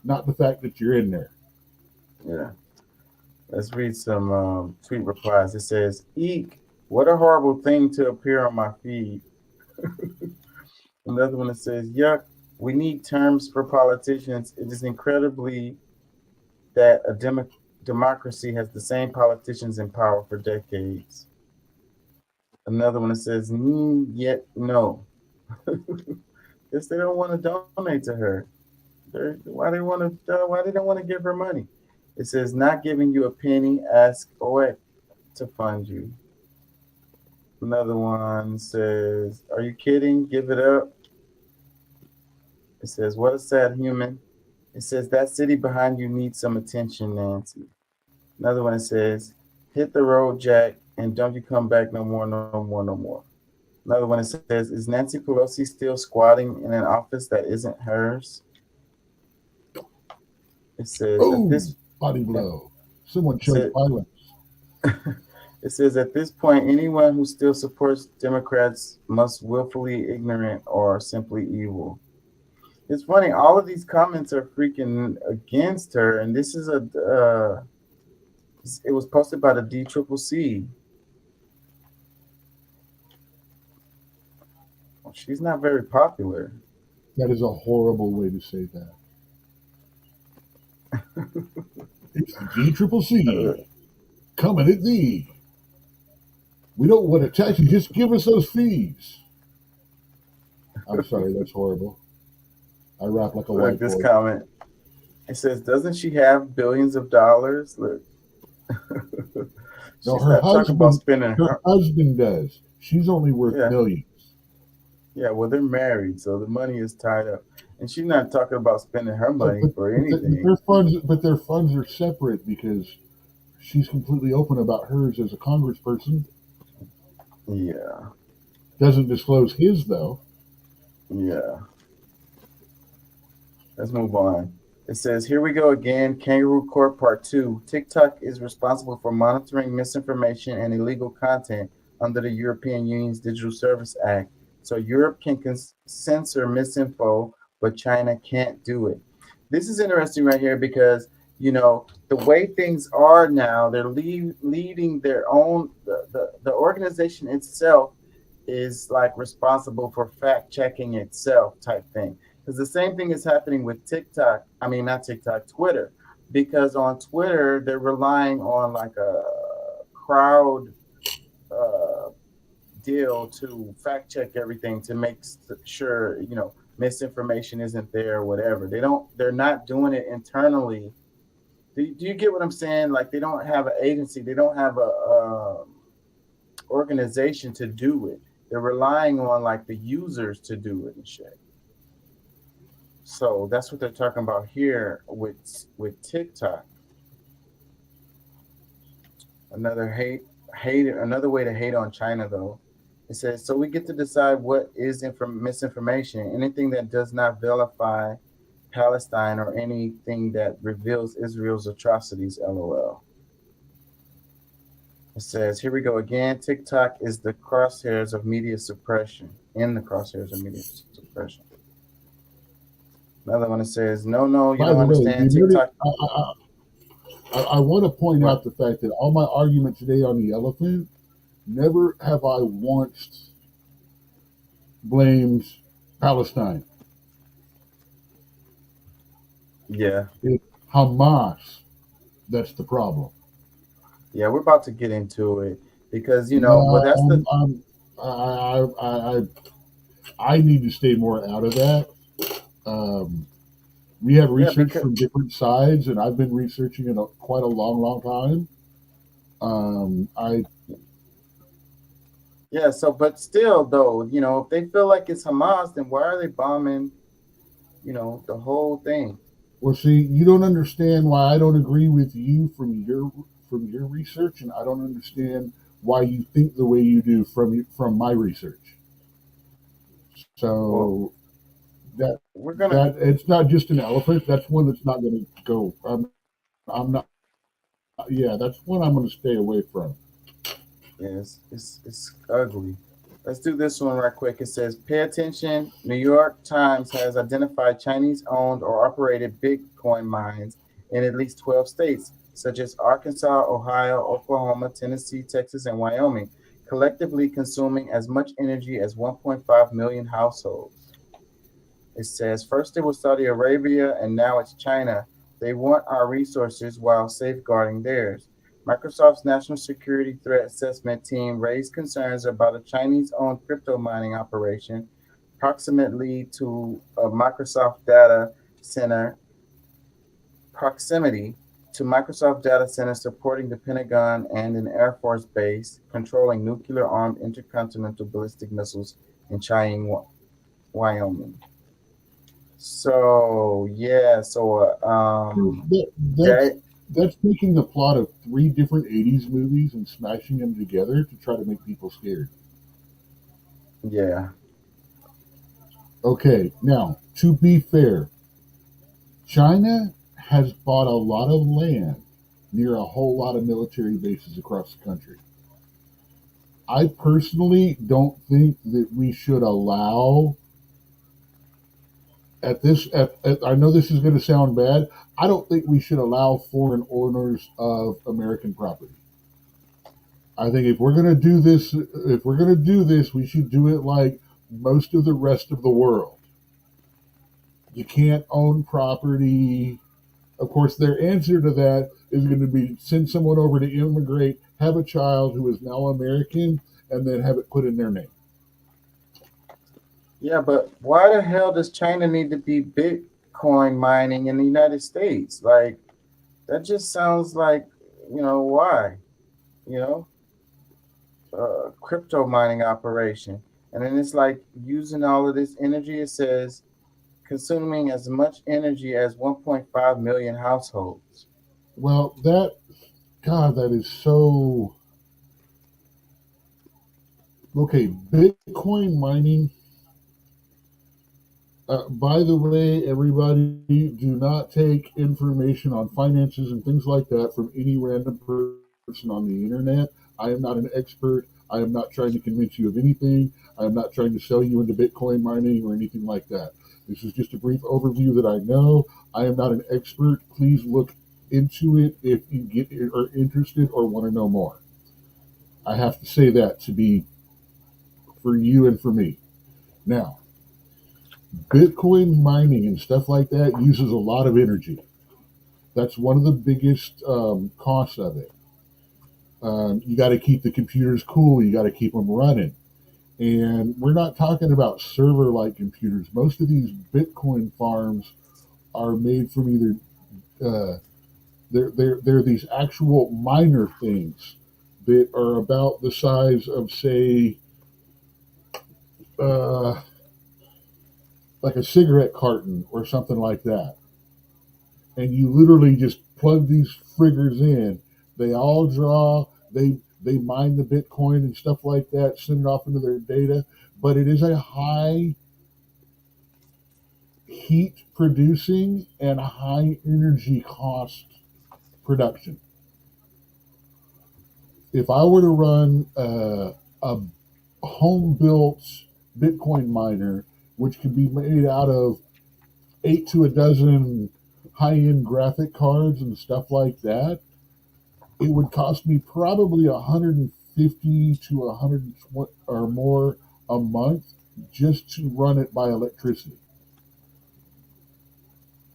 not the fact that you're in there. Yeah. Let's read some tweet replies. It says, "Eek, what a horrible thing to appear on my feed." Another one that says, "Yuck, we need terms for politicians. It is incredibly that a democracy has the same politicians in power for decades." Another one that says, "Yet no." Guess they don't want to donate to her. Why they don't want to give her money? It says, "Not giving you a penny, ask OEC to fund you." Another one says, "Are you kidding? Give it up." It says, "What a sad human." It says, "That city behind you needs some attention, Nancy." Another one says, "Hit the road, Jack, and don't you come back no more, no more, no more." Another one says, "Is Nancy Pelosi still squatting in an office that isn't hers?" It says, "At this body blow. Someone chose violence." It says, "At this point, anyone who still supports Democrats must willfully ignorant or simply evil." It's funny, all of these comments are freaking against her, and this is it was posted by the DCCC. Well, she's not very popular. That is a horrible way to say that. It's the DCCC coming at thee. We don't want to tax you, just give us those fees. I'm sorry, that's horrible. I rap like a white this boy. comment. It says, "Doesn't she have billions of dollars?" Look. No, her husband does. She's only worth millions. Yeah, well, they're married, so the money is tied up. And she's not talking about spending her money for anything. Their funds are separate because she's completely open about hers as a congressperson. Yeah. Doesn't disclose his, though. Yeah. Let's move on. It says, "Here we go again, Kangaroo Court Part 2. TikTok is responsible for monitoring misinformation and illegal content under the European Union's Digital Service Act. So Europe can censor misinfo, but China can't do it." This is interesting right here because, you know, the way things are now, they're leading their own, the organization itself is like responsible for fact checking itself type thing. Because the same thing is happening with Twitter. because on Twitter they're relying on like a crowd uh, deal to fact check everything to make sure misinformation isn't there or whatever. They're not doing it internally. Do you get what I'm saying? Like they don't have an agency, they don't have a organization to do it. They're relying on like the users to do it and shit. So that's what they're talking about here with TikTok. Another another way to hate on China though. It says, so we get to decide what is misinformation. Anything that does not vilify Palestine or anything that reveals Israel's atrocities, LOL. It says, here we go again. TikTok is the crosshairs of media suppression. In the crosshairs of media suppression. Another one that says, no, you By don't the way, understand you TikTok. I want to point out the fact that all my argument today on the elephant, never have I once blamed Palestine. Yeah. It's Hamas that's the problem. Yeah, we're about to get into it because but that's I need to stay more out of that. We have research from different sides, and I've been researching it quite a long time. But still though, if they feel like it's Hamas, then why are they bombing, the whole thing? Well, see, you don't understand why I don't agree with you from your research, and I don't understand why you think the way you do from my research. So that it's not just an elephant. That's one that's not going to go. I'm not. Yeah, that's one I'm going to stay away from. Yes, it's ugly. Let's do this one right quick. It says, pay attention. New York Times has identified Chinese-owned or operated Bitcoin mines in at least 12 states, such as Arkansas, Ohio, Oklahoma, Tennessee, Texas, and Wyoming, collectively consuming as much energy as 1.5 million households. It says, first it was Saudi Arabia, and now it's China. They want our resources while safeguarding theirs. Microsoft's National Security Threat Assessment Team raised concerns about a Chinese-owned crypto mining operation proximately to a Microsoft data center, proximity to Microsoft data center supporting the Pentagon and an Air Force base controlling nuclear-armed intercontinental ballistic missiles in Cheyenne, Wyoming. So, yeah, that's taking the plot of 3 different 80s movies and smashing them together to try to make people scared. Yeah. Okay, now, to be fair, China has bought a lot of land near a whole lot of military bases across the country. I personally don't think that we should allow I know this is going to sound bad. I don't think we should allow foreign owners of American property. I think if we're going to do this, we should do it like most of the rest of the world. You can't own property. Of course, their answer to that is going to be send someone over to immigrate, have a child who is now American, and then have it put in their name. Yeah, but why the hell does China need to be Bitcoin mining in the United States? Like, that just sounds like, why? Crypto mining operation. And then it's like using all of this energy. It says consuming as much energy as 1.5 million households. Well, that is so... Okay, Bitcoin mining... by the way, everybody, do not take information on finances and things like that from any random person on the internet. I am not an expert. I am not trying to convince you of anything. I am not trying to sell you into Bitcoin mining or anything like that. This is just a brief overview that I know. I am not an expert. Please look into it if you are interested or want to know more. I have to say that to be for you and for me. Now, Bitcoin mining and stuff like that uses a lot of energy. That's one of the biggest costs of it. You got to keep the computers cool. You got to keep them running. And we're not talking about server-like computers. Most of these Bitcoin farms are made from either they're these actual miner things that are about the size of, say, like a cigarette carton or something like that. And you literally just plug these friggers in. They all draw. They mine the Bitcoin and stuff like that, send it off into their data. But it is a high heat producing and high energy cost production. If I were to run a home built Bitcoin miner, which can be made out of 8 to a dozen high end graphic cards and stuff like that, it would cost me probably $150 to $120 or more a month just to run it by electricity.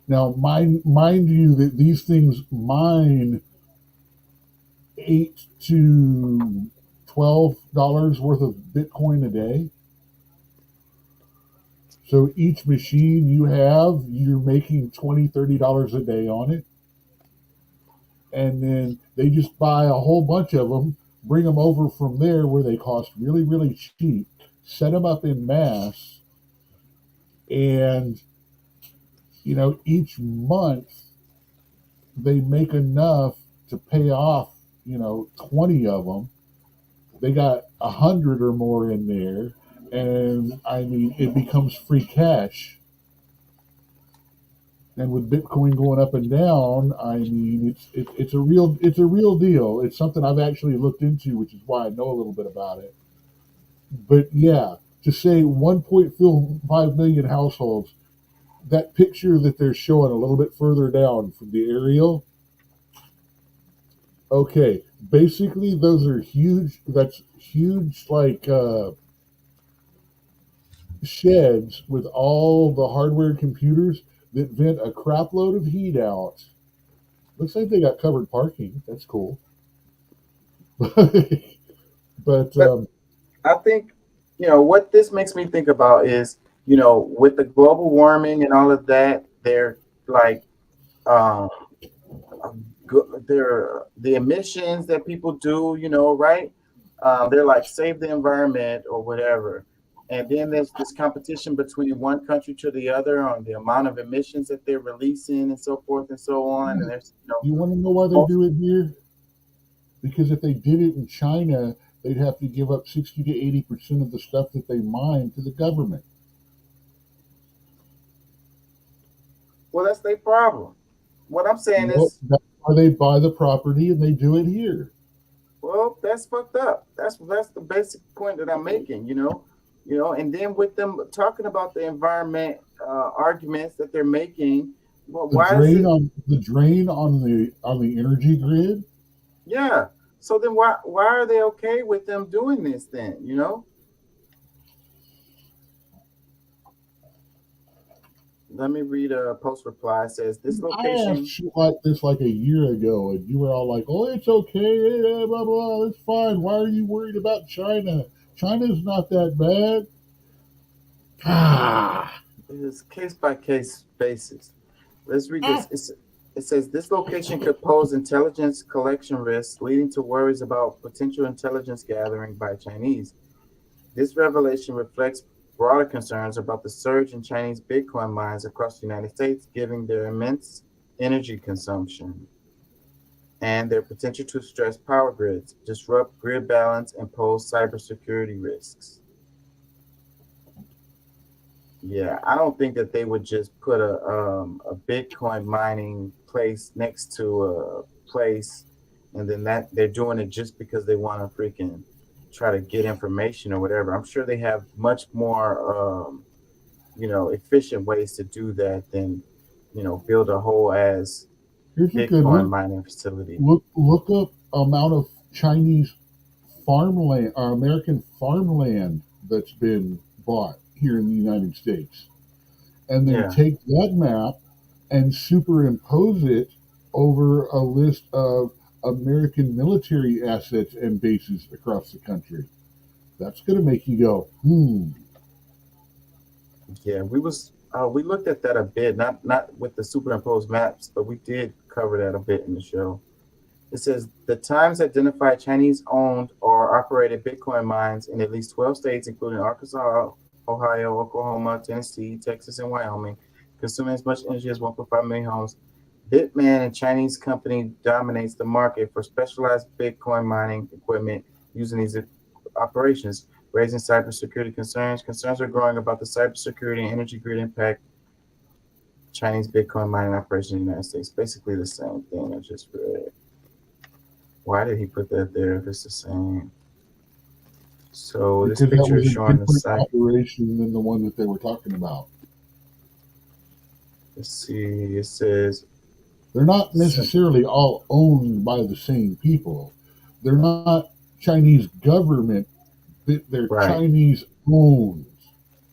Now, mind you that these things mine $8 to $12 worth of Bitcoin a day. So each machine you have, you're making $20, $30 a day on it. And then they just buy a whole bunch of them, bring them over from there where they cost really, really cheap, set them up in mass, and, you know, each month they make enough to pay off, you know, 20 of them. They got 100 or more in there, and I mean, it becomes free cash. And with Bitcoin going up and down, I mean, it's a real deal. It's something I've actually looked into, which is why I know a little bit about it. But yeah, to say 1.5 million households, that picture that they're showing a little bit further down from the aerial, okay, basically those are huge. That's huge, like sheds with all the hardware computers that vent a crap load of heat out. Looks like they got covered parking. That's cool. but I think, you know, what this makes me think about is, you know, with the global warming and all of that, they're like, they're the emissions that people do, you know, right? They're like save the environment or whatever. And then there's this competition between one country to the other on the amount of emissions that they're releasing and so forth and so on. And there's, you want to know why they do it here? Because if they did it in China, they'd have to give up 60 to 80% of the stuff that they mine to the government. Well, that's their problem. What I'm saying is, that's why they buy the property and they do it here. well, that's fucked up. That's the basic point that I'm making, you know. And then with them talking about the environment arguments that they're making, well, the drain on the energy grid? Yeah. So then why are they okay with them doing this then, you know? Let me read a post reply. It says this location. I asked shit like this like a year ago, and you were all like, "Oh, it's okay, blah blah blah, it's fine. Why are you worried about China? China's not that bad." It's case by case basis. Let's read this. It says this location could pose intelligence collection risks, leading to worries about potential intelligence gathering by Chinese. This revelation reflects broader concerns about the surge in Chinese Bitcoin mines across the United States, given their immense energy consumption and their potential to stress power grids, disrupt grid balance, and pose cybersecurity risks. Yeah, I don't think that they would just put a Bitcoin mining place next to a place, and then that they're doing it just because they want to freaking try to get information or whatever. I'm sure they have much more, efficient ways to do that than, build a whole ass Bitcoin mining facility. Look up amount of Chinese farmland or American farmland that's been bought here in the United States, and then take that map and superimpose it over a list of American military assets and bases across the country. That's going to make you go, Yeah, we looked at that a bit, not with the superimposed maps, but we did cover that a bit in the show. It says the Times identified Chinese-owned or operated Bitcoin mines in at least 12 states, including Arkansas, Ohio, Oklahoma, Tennessee, Texas, and Wyoming, consuming as much energy as 1.5 million homes. Bitmain, a Chinese company, dominates the market for specialized Bitcoin mining equipment using these operations, raising cybersecurity concerns. Concerns are growing about the cybersecurity and energy grid impact Chinese Bitcoin mining operations in the United States. Basically the same thing I just read. Why did he put that there if it's the same? So because this that picture was is a showing the different site. operation than the one that they were talking about. Let's see, it says They're not necessarily all owned by the same people. They're not Chinese government, they're right. Chinese owned.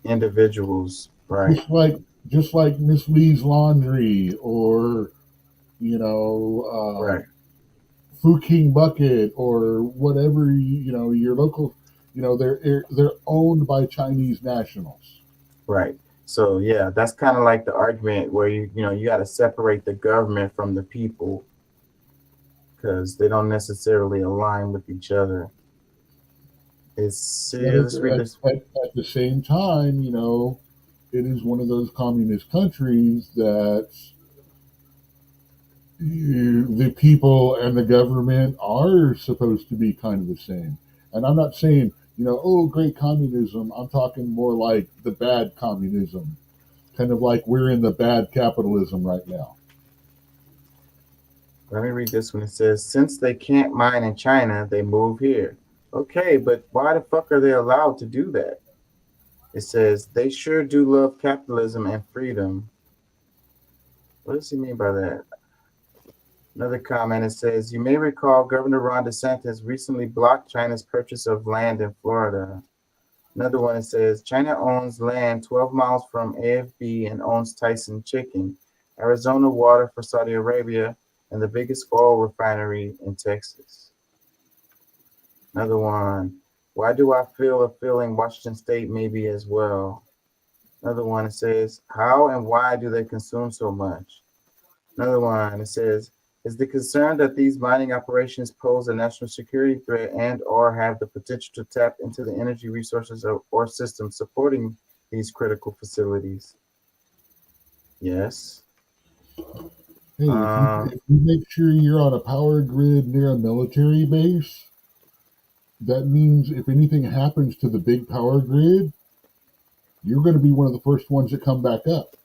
Individuals, right. Just like Miss Lee's Laundry or right. Fu King Bucket or whatever your local, they're owned by Chinese nationals. Right. So yeah, that's kind of like the argument where you got to separate the government from the people because they don't necessarily align with each other. Let's read this. At the same time, it is one of those communist countries that the people and the government are supposed to be kind of the same. And I'm not saying, oh, great communism. I'm talking more like the bad communism, kind of like we're in the bad capitalism right now. Let me read this one. It says, since they can't mine in China, they move here. Okay, but why the fuck are they allowed to do that? It says, they sure do love capitalism and freedom. What does he mean by that? Another comment, it says, you may recall Governor Ron DeSantis recently blocked China's purchase of land in Florida. Another one, it says, China owns land 12 miles from AFB and owns Tyson Chicken, Arizona water for Saudi Arabia, and the biggest oil refinery in Texas. Another one, why do I feel a feeling Washington State may be as well? Another one, it says, how and why do they consume so much? Another one, it says, is the concern that these mining operations pose a national security threat and or have the potential to tap into the energy resources or systems supporting these critical facilities? Yes. Hey, if you make sure you're on a power grid near a military base, that means if anything happens to the big power grid, you're going to be one of the first ones that come back up.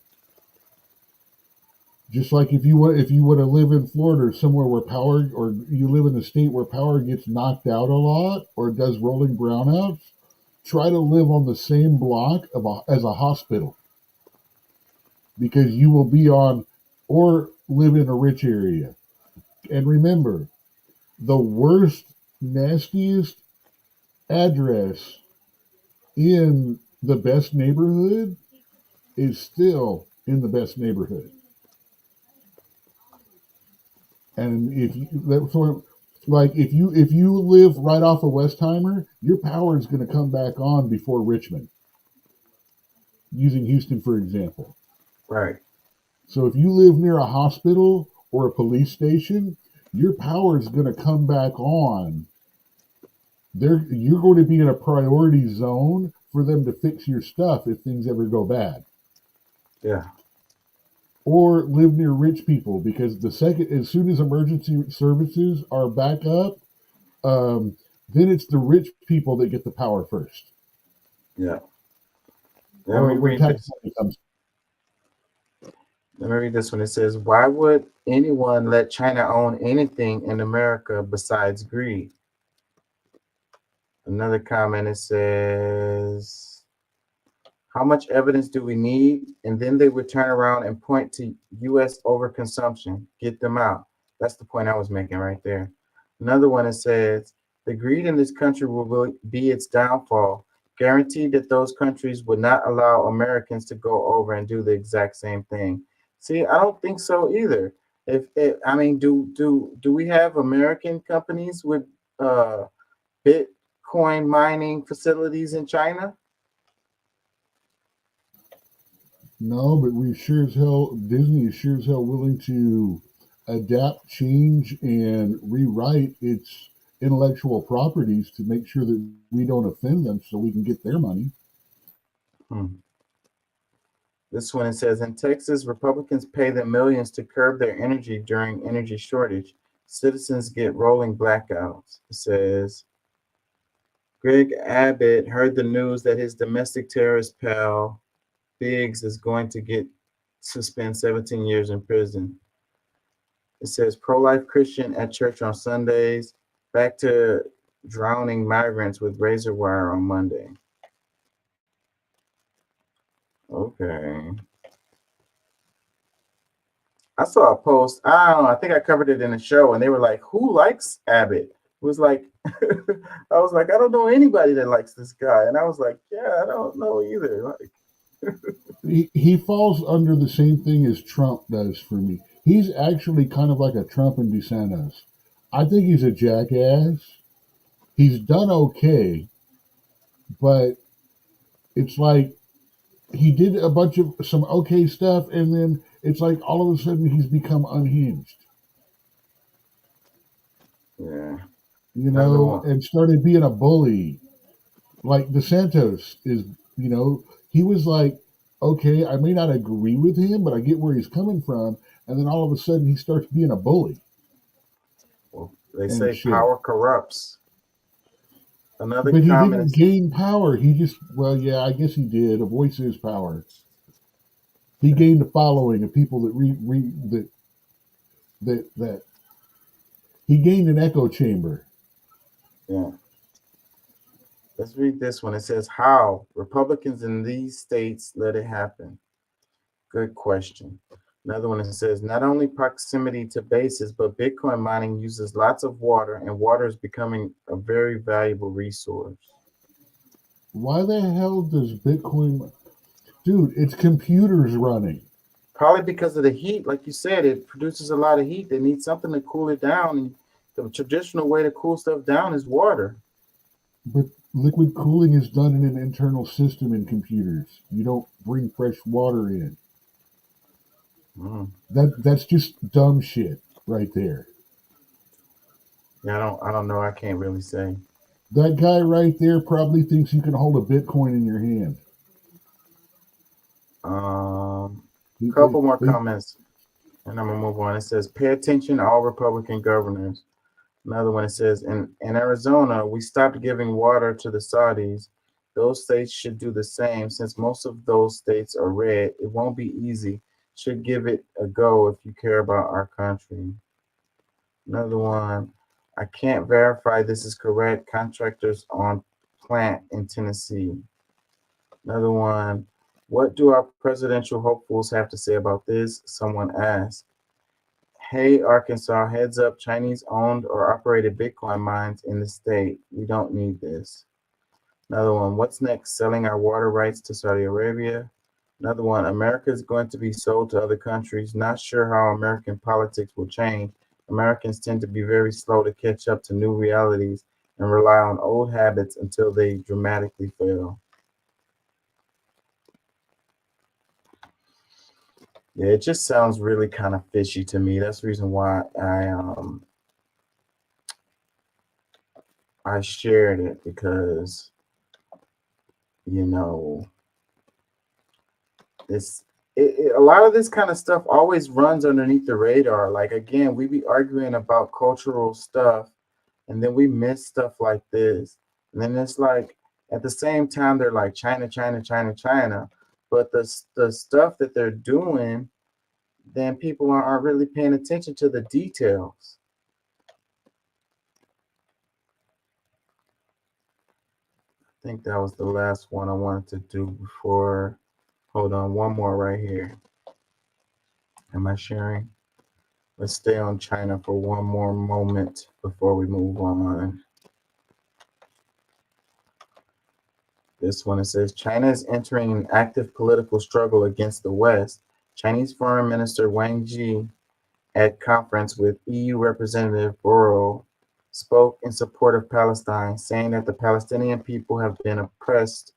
Just like if you want to live in Florida or somewhere where power, or you live in a state where power gets knocked out a lot or does rolling brownouts, try to live on the same block as a hospital, because you will be on, or live in a rich area. And remember, the worst, nastiest address in the best neighborhood is still in the best neighborhood. And if you live right off of Westheimer, your power is going to come back on before Richmond. Using Houston for example. Right. So if you live near a hospital or a police station, your power is going to come back on. You're going to be in a priority zone for them to fix your stuff if things ever go bad. Yeah. Or live near rich people, because as soon as emergency services are back up, then it's the rich people that get the power first. Yeah. Or when tax money comes. Let me read this one. It says, why would anyone let China own anything in America besides greed? Another comment, it says, how much evidence do we need? And then they would turn around and point to U.S. overconsumption. Get them out. That's the point I was making right there. Another one, it says, the greed in this country will be its downfall. Guaranteed that those countries would not allow Americans to go over and do the exact same thing. See, I don't think so either. I mean, do we have American companies with Bitcoin mining facilities in China? No, but we sure as hell, Disney is sure as hell willing to adapt, change, and rewrite its intellectual properties to make sure that we don't offend them so we can get their money. This one, it says, in Texas, Republicans pay them millions to curb their energy during energy shortage. Citizens get rolling blackouts. It says, Greg Abbott heard the news that his domestic terrorist pal, Biggs, is going to get spend 17 years in prison. It says, pro-life Christian at church on Sundays, back to drowning migrants with razor wire on Monday. Okay. I saw a post. I don't know. I think I covered it in the show, and they were like, "Who likes Abbott?" It was like, I was like, I don't know anybody that likes this guy, and I was like, yeah, I don't know either. Like, he falls under the same thing as Trump does for me. He's actually kind of like a Trump and DeSantis. I think he's a jackass. He's done okay, but it's like he did a bunch of some okay stuff, and then it's like all of a sudden he's become unhinged. Yeah. You know, and started being a bully. Like DeSantis is, you know, he was like, okay, I may not agree with him, but I get where he's coming from. And then all of a sudden he starts being a bully. Well, they say power corrupts. Another but he comment didn't gain power. He just, well, yeah, I guess he did. A voice is power. He gained a following of people that that he gained an echo chamber. Yeah. Let's read this one. It says, how Republicans in these states let it happen? Good question. Another one, it says, not only proximity to bases, but Bitcoin mining uses lots of water, and water is becoming a very valuable resource. Why the hell does Bitcoin... Dude, it's computers running. Probably because of the heat. Like you said, it produces a lot of heat. They need something to cool it down. And the traditional way to cool stuff down is water. But liquid cooling is done in an internal system in computers. You don't bring fresh water in. That's just dumb shit right there. Yeah, I don't know. I can't really say. That guy right there probably thinks you can hold a Bitcoin in your hand. Couple more comments, and I'm gonna move on. It says, pay attention, all Republican governors. Another one, it says, in Arizona, we stopped giving water to the Saudis. Those states should do the same. Since most of those states are red, it won't be easy. Should give it a go if you care about our country. Another one, I can't verify this is correct. Contractors on plant in Tennessee. Another one, what do our presidential hopefuls have to say about this? Someone asked. Hey, Arkansas, heads up, Chinese owned or operated Bitcoin mines in the state. We don't need this. Another one, what's next? Selling our water rights to Saudi Arabia. Another one, America is going to be sold to other countries. Not sure how American politics will change. Americans tend to be very slow to catch up to new realities and rely on old habits until they dramatically fail. Yeah, it just sounds really kind of fishy to me. That's the reason why I shared it, because, you know, a lot of this kind of stuff always runs underneath the radar. Like, again, we be arguing about cultural stuff, and then we miss stuff like this. And then it's like, at the same time, they're like, China, China, China, China. But the stuff that they're doing, then people aren't really paying attention to the details. I think that was the last one I wanted to do before. Hold on, one more right here. Am I sharing? Let's stay on China for one more moment before we move on. This one, it says, China is entering an active political struggle against the West. Chinese Foreign Minister Wang Yi at conference with EU Representative Borrell spoke in support of Palestine, saying that the Palestinian people have been oppressed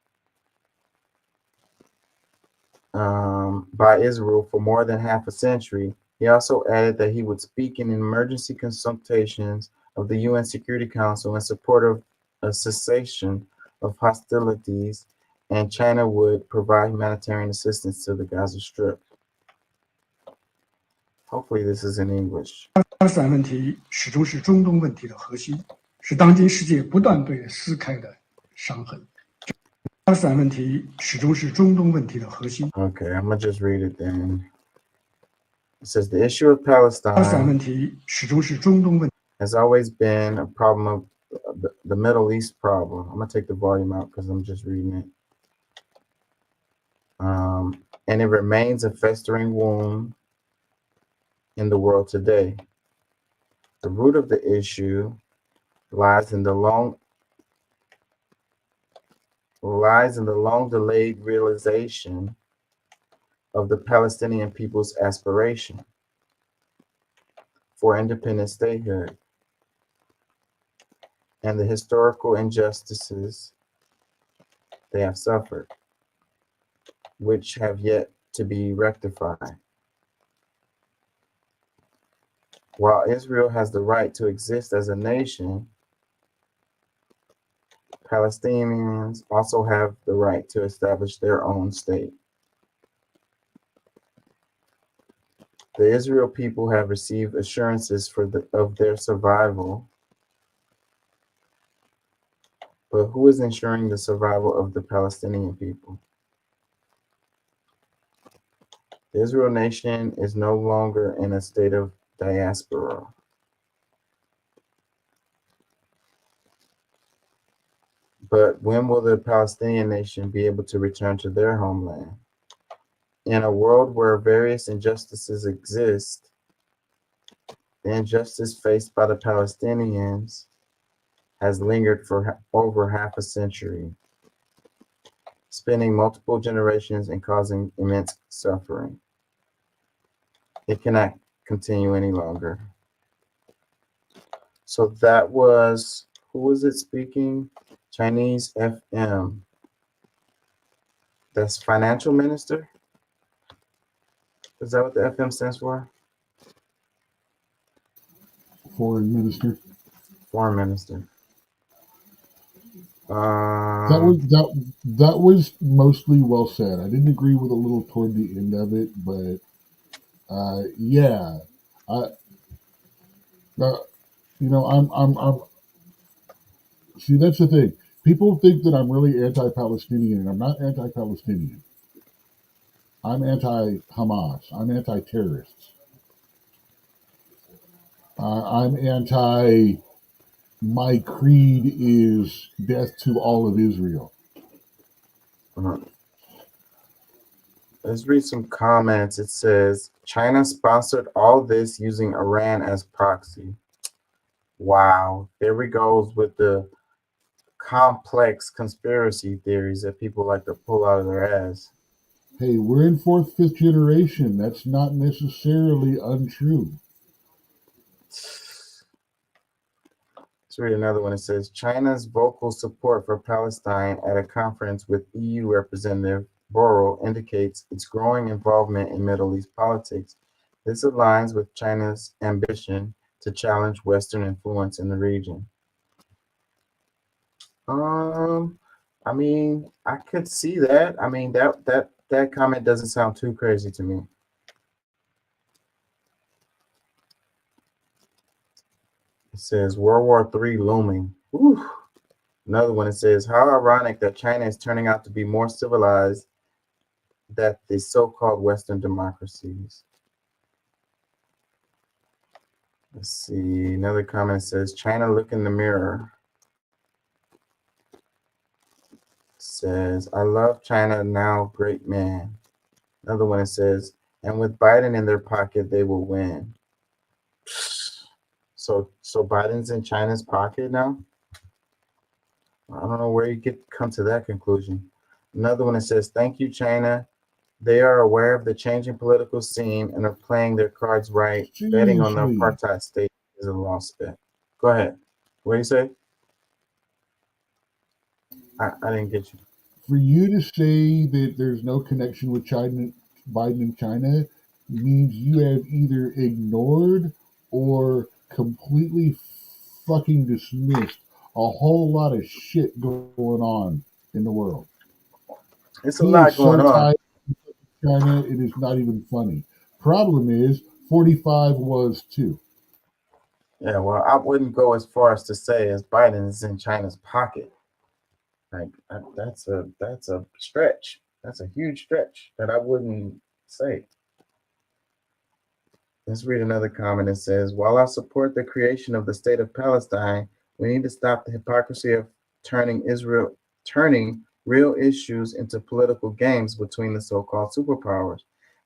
by Israel for more than half a century. He also added that he would speak in emergency consultations of the UN Security Council in support of a cessation of hostilities, and China would provide humanitarian assistance to the Gaza Strip. Hopefully this is in English. 巴勒斯坦问题始终是中东问题的核心，是当今世界不断被撕开的伤痕。巴勒斯坦问题始终是中东问题的核心。 Okay, I'm gonna just read it then. It says the issue of Palestine 巴勒斯坦问题始终是中东问题。 has always been a problem of the Middle East problem. I'm gonna take the volume out because I'm just reading it. And it remains a festering wound in the world today. The root of the issue lies in the long delayed realization of the Palestinian people's aspiration for independent statehood and the historical injustices they have suffered, which have yet to be rectified. While Israel has the right to exist as a nation, Palestinians also have the right to establish their own state. The Israel people have received assurances of their survival, but who is ensuring the survival of the Palestinian people? The Israel nation is no longer in a state of diaspora. But when will the Palestinian nation be able to return to their homeland? In a world where various injustices exist, the injustice faced by the Palestinians has lingered for over half a century, spanning multiple generations and causing immense suffering. It cannot continue any longer. So that was, who was it speaking? Chinese FM. That's financial minister? Is that what the FM stands for? Foreign minister. Foreign minister. That was mostly well said. I didn't agree with a little toward the end of it, but yeah, I'm. See, that's the thing. People think that I'm really anti-Palestinian, and I'm not anti-Palestinian. I'm anti-Hamas. I'm anti-terrorists. I'm anti. My creed is death to all of Israel. Let's read some comments. It says, China sponsored all this using Iran as proxy. Wow. There we go with the complex conspiracy theories that people like to pull out of their ass. Hey, we're in fourth, fifth generation. That's not necessarily untrue. Let's read another one. It says, China's vocal support for Palestine at a conference with EU Representative Borrell indicates its growing involvement in Middle East politics. This aligns with China's ambition to challenge Western influence in the region. I mean, I could see that. I mean, that comment doesn't sound too crazy to me. It says World War III looming. Whew. Another one, it says, how ironic that China is turning out to be more civilized than the so-called Western democracies. Let's see. Another comment says, China, look in the mirror. Says, I love China now, great man. Another one, it says, and with Biden in their pocket, they will win. So Biden's in China's pocket now? I don't know where you come to that conclusion. Another one, it says, thank you, China. They are aware of the changing political scene and are playing their cards right. Betting on the Seriously. apartheid state is a lost bet. Go ahead. What do you say? I didn't get you. For you to say that there's no connection with China, Biden and China, means you have either ignored or completely fucking dismissed a whole lot of shit going on in the world. It's a lot going on. tied to China, it is not even funny. Problem is, 45 was too. Yeah, well, I wouldn't go as far as to say as Biden is in China's pocket. Like that's a stretch. That's a huge stretch that I wouldn't say. Let's read another comment. It says, while I support the creation of the state of Palestine, we need to stop the hypocrisy of turning real issues into political games between the so-called superpowers.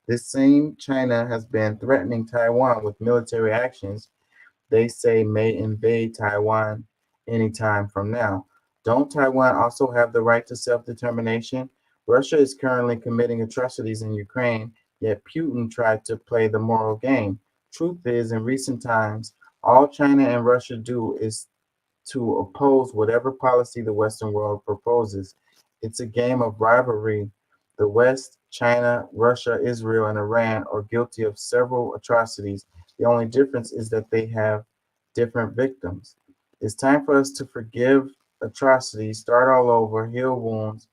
This same China has been threatening Taiwan with military actions they say may invade Taiwan anytime from now. Don't Taiwan also have the right to self-determination? Russia is currently committing atrocities in Ukraine, yet Putin tried to play the moral game. Truth is, in recent times, all China and Russia do is to oppose whatever policy the Western world proposes. It's a game of rivalry. The West, China, Russia, Israel, and Iran are guilty of several atrocities. The only difference is that they have different victims. It's time for us to forgive atrocities, start all over, heal wounds,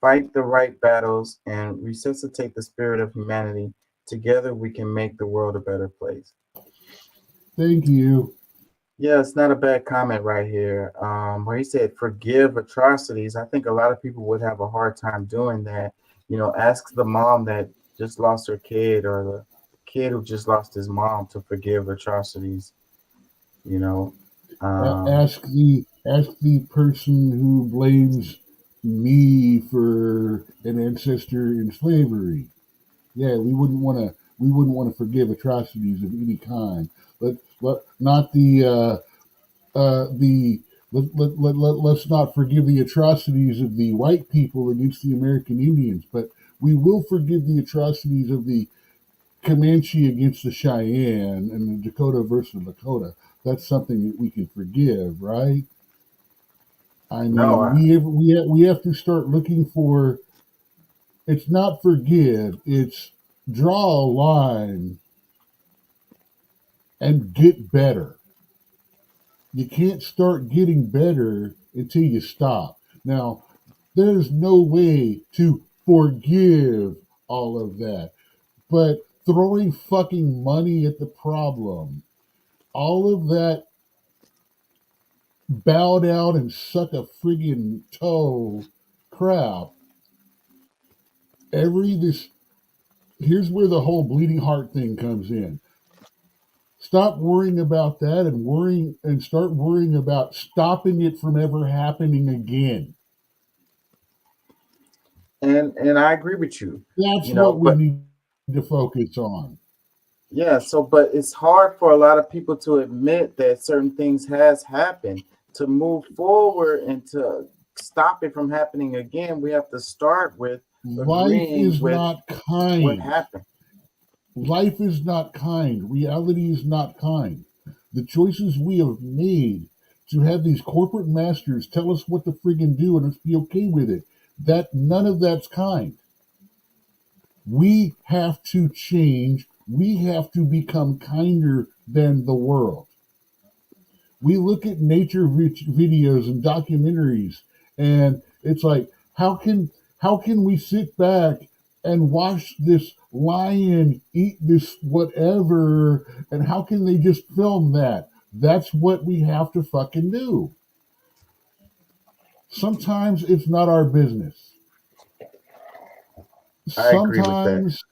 fight the right battles, and resuscitate the spirit of humanity. Together, we can make the world a better place. Thank you. Yeah, it's not a bad comment right here. Where he said, forgive atrocities. I think a lot of people would have a hard time doing that. You know, ask the mom that just lost her kid or the kid who just lost his mom to forgive atrocities. You know, Ask the person who blames me for an ancestor in slavery. Yeah, we wouldn't want to forgive atrocities of any kind. Let's not forgive the atrocities of the white people against the American Indians, but we will forgive the atrocities of the Comanche against the Cheyenne and the Dakota versus Lakota. That's something that we can forgive, right? I mean, we have to start looking for. It's not forgive. It's draw a line and get better. You can't start getting better until you stop. Now, there's no way to forgive all of that, but throwing fucking money at the problem, all of that bow down and suck a friggin' toe crap. Here's where the whole bleeding heart thing comes in. Stop worrying about that and start worrying about stopping it from ever happening again. And I agree with you. That's what we need to focus on. Yeah, but it's hard for a lot of people to admit that certain things has happened. To move forward and to stop it from happening again, we have to start with life is not kind. What happened? Life is not kind. Reality is not kind. The choices we have made to have these corporate masters tell us what to friggin' do and us be okay with it, that none of that's kind. We have to change. We have to become kinder than the world. We look at nature videos and documentaries, and it's like, how can we sit back and watch this lion eat this whatever, and how can they just film that? That's what we have to fucking do. Sometimes it's not our business. I agree with that. Sometimes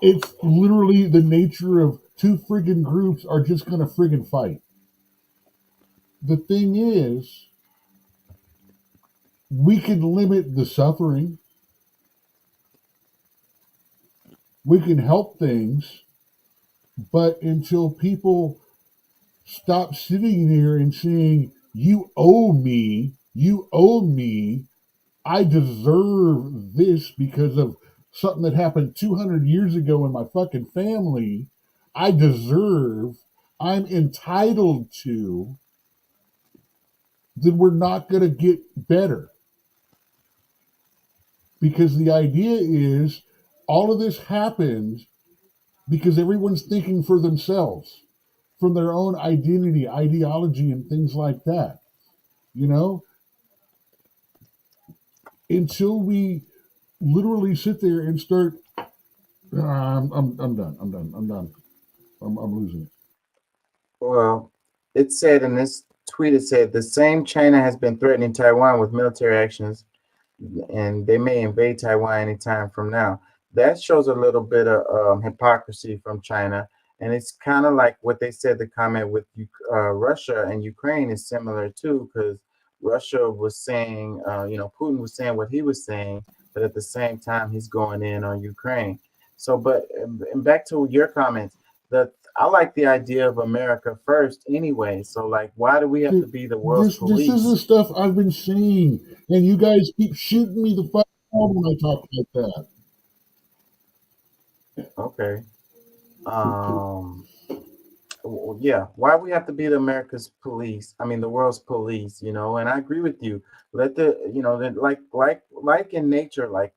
it's literally the nature of two friggin' groups are just gonna friggin' fight. The thing is, we can limit the suffering. We can help things, but until people stop sitting there and saying, you owe me, I deserve this because of something that happened 200 years ago in my fucking family. I'm entitled to, then we're not going to get better. Because the idea is all of this happens because everyone's thinking for themselves, from their own identity, ideology, and things like that. You know? Until we literally sit there and start, I'm done. I'm losing it. Well, it said in this tweet, it said the same China has been threatening Taiwan with military actions, and they may invade Taiwan anytime from now. That shows a little bit of hypocrisy from China, and it's kind of like what they said. The comment with Russia and Ukraine is similar too, because Russia was saying, Putin was saying what he was saying, but at the same time he's going in on Ukraine. So, but and back to your comments, I like the idea of America first anyway. So, like, why do we have to be the world's police? This is the stuff I've been saying, and you guys keep shooting me the fuck out when I talk like that. Okay. Yeah, why we have to be the America's police? I mean, the world's police, and I agree with you. Let like in nature,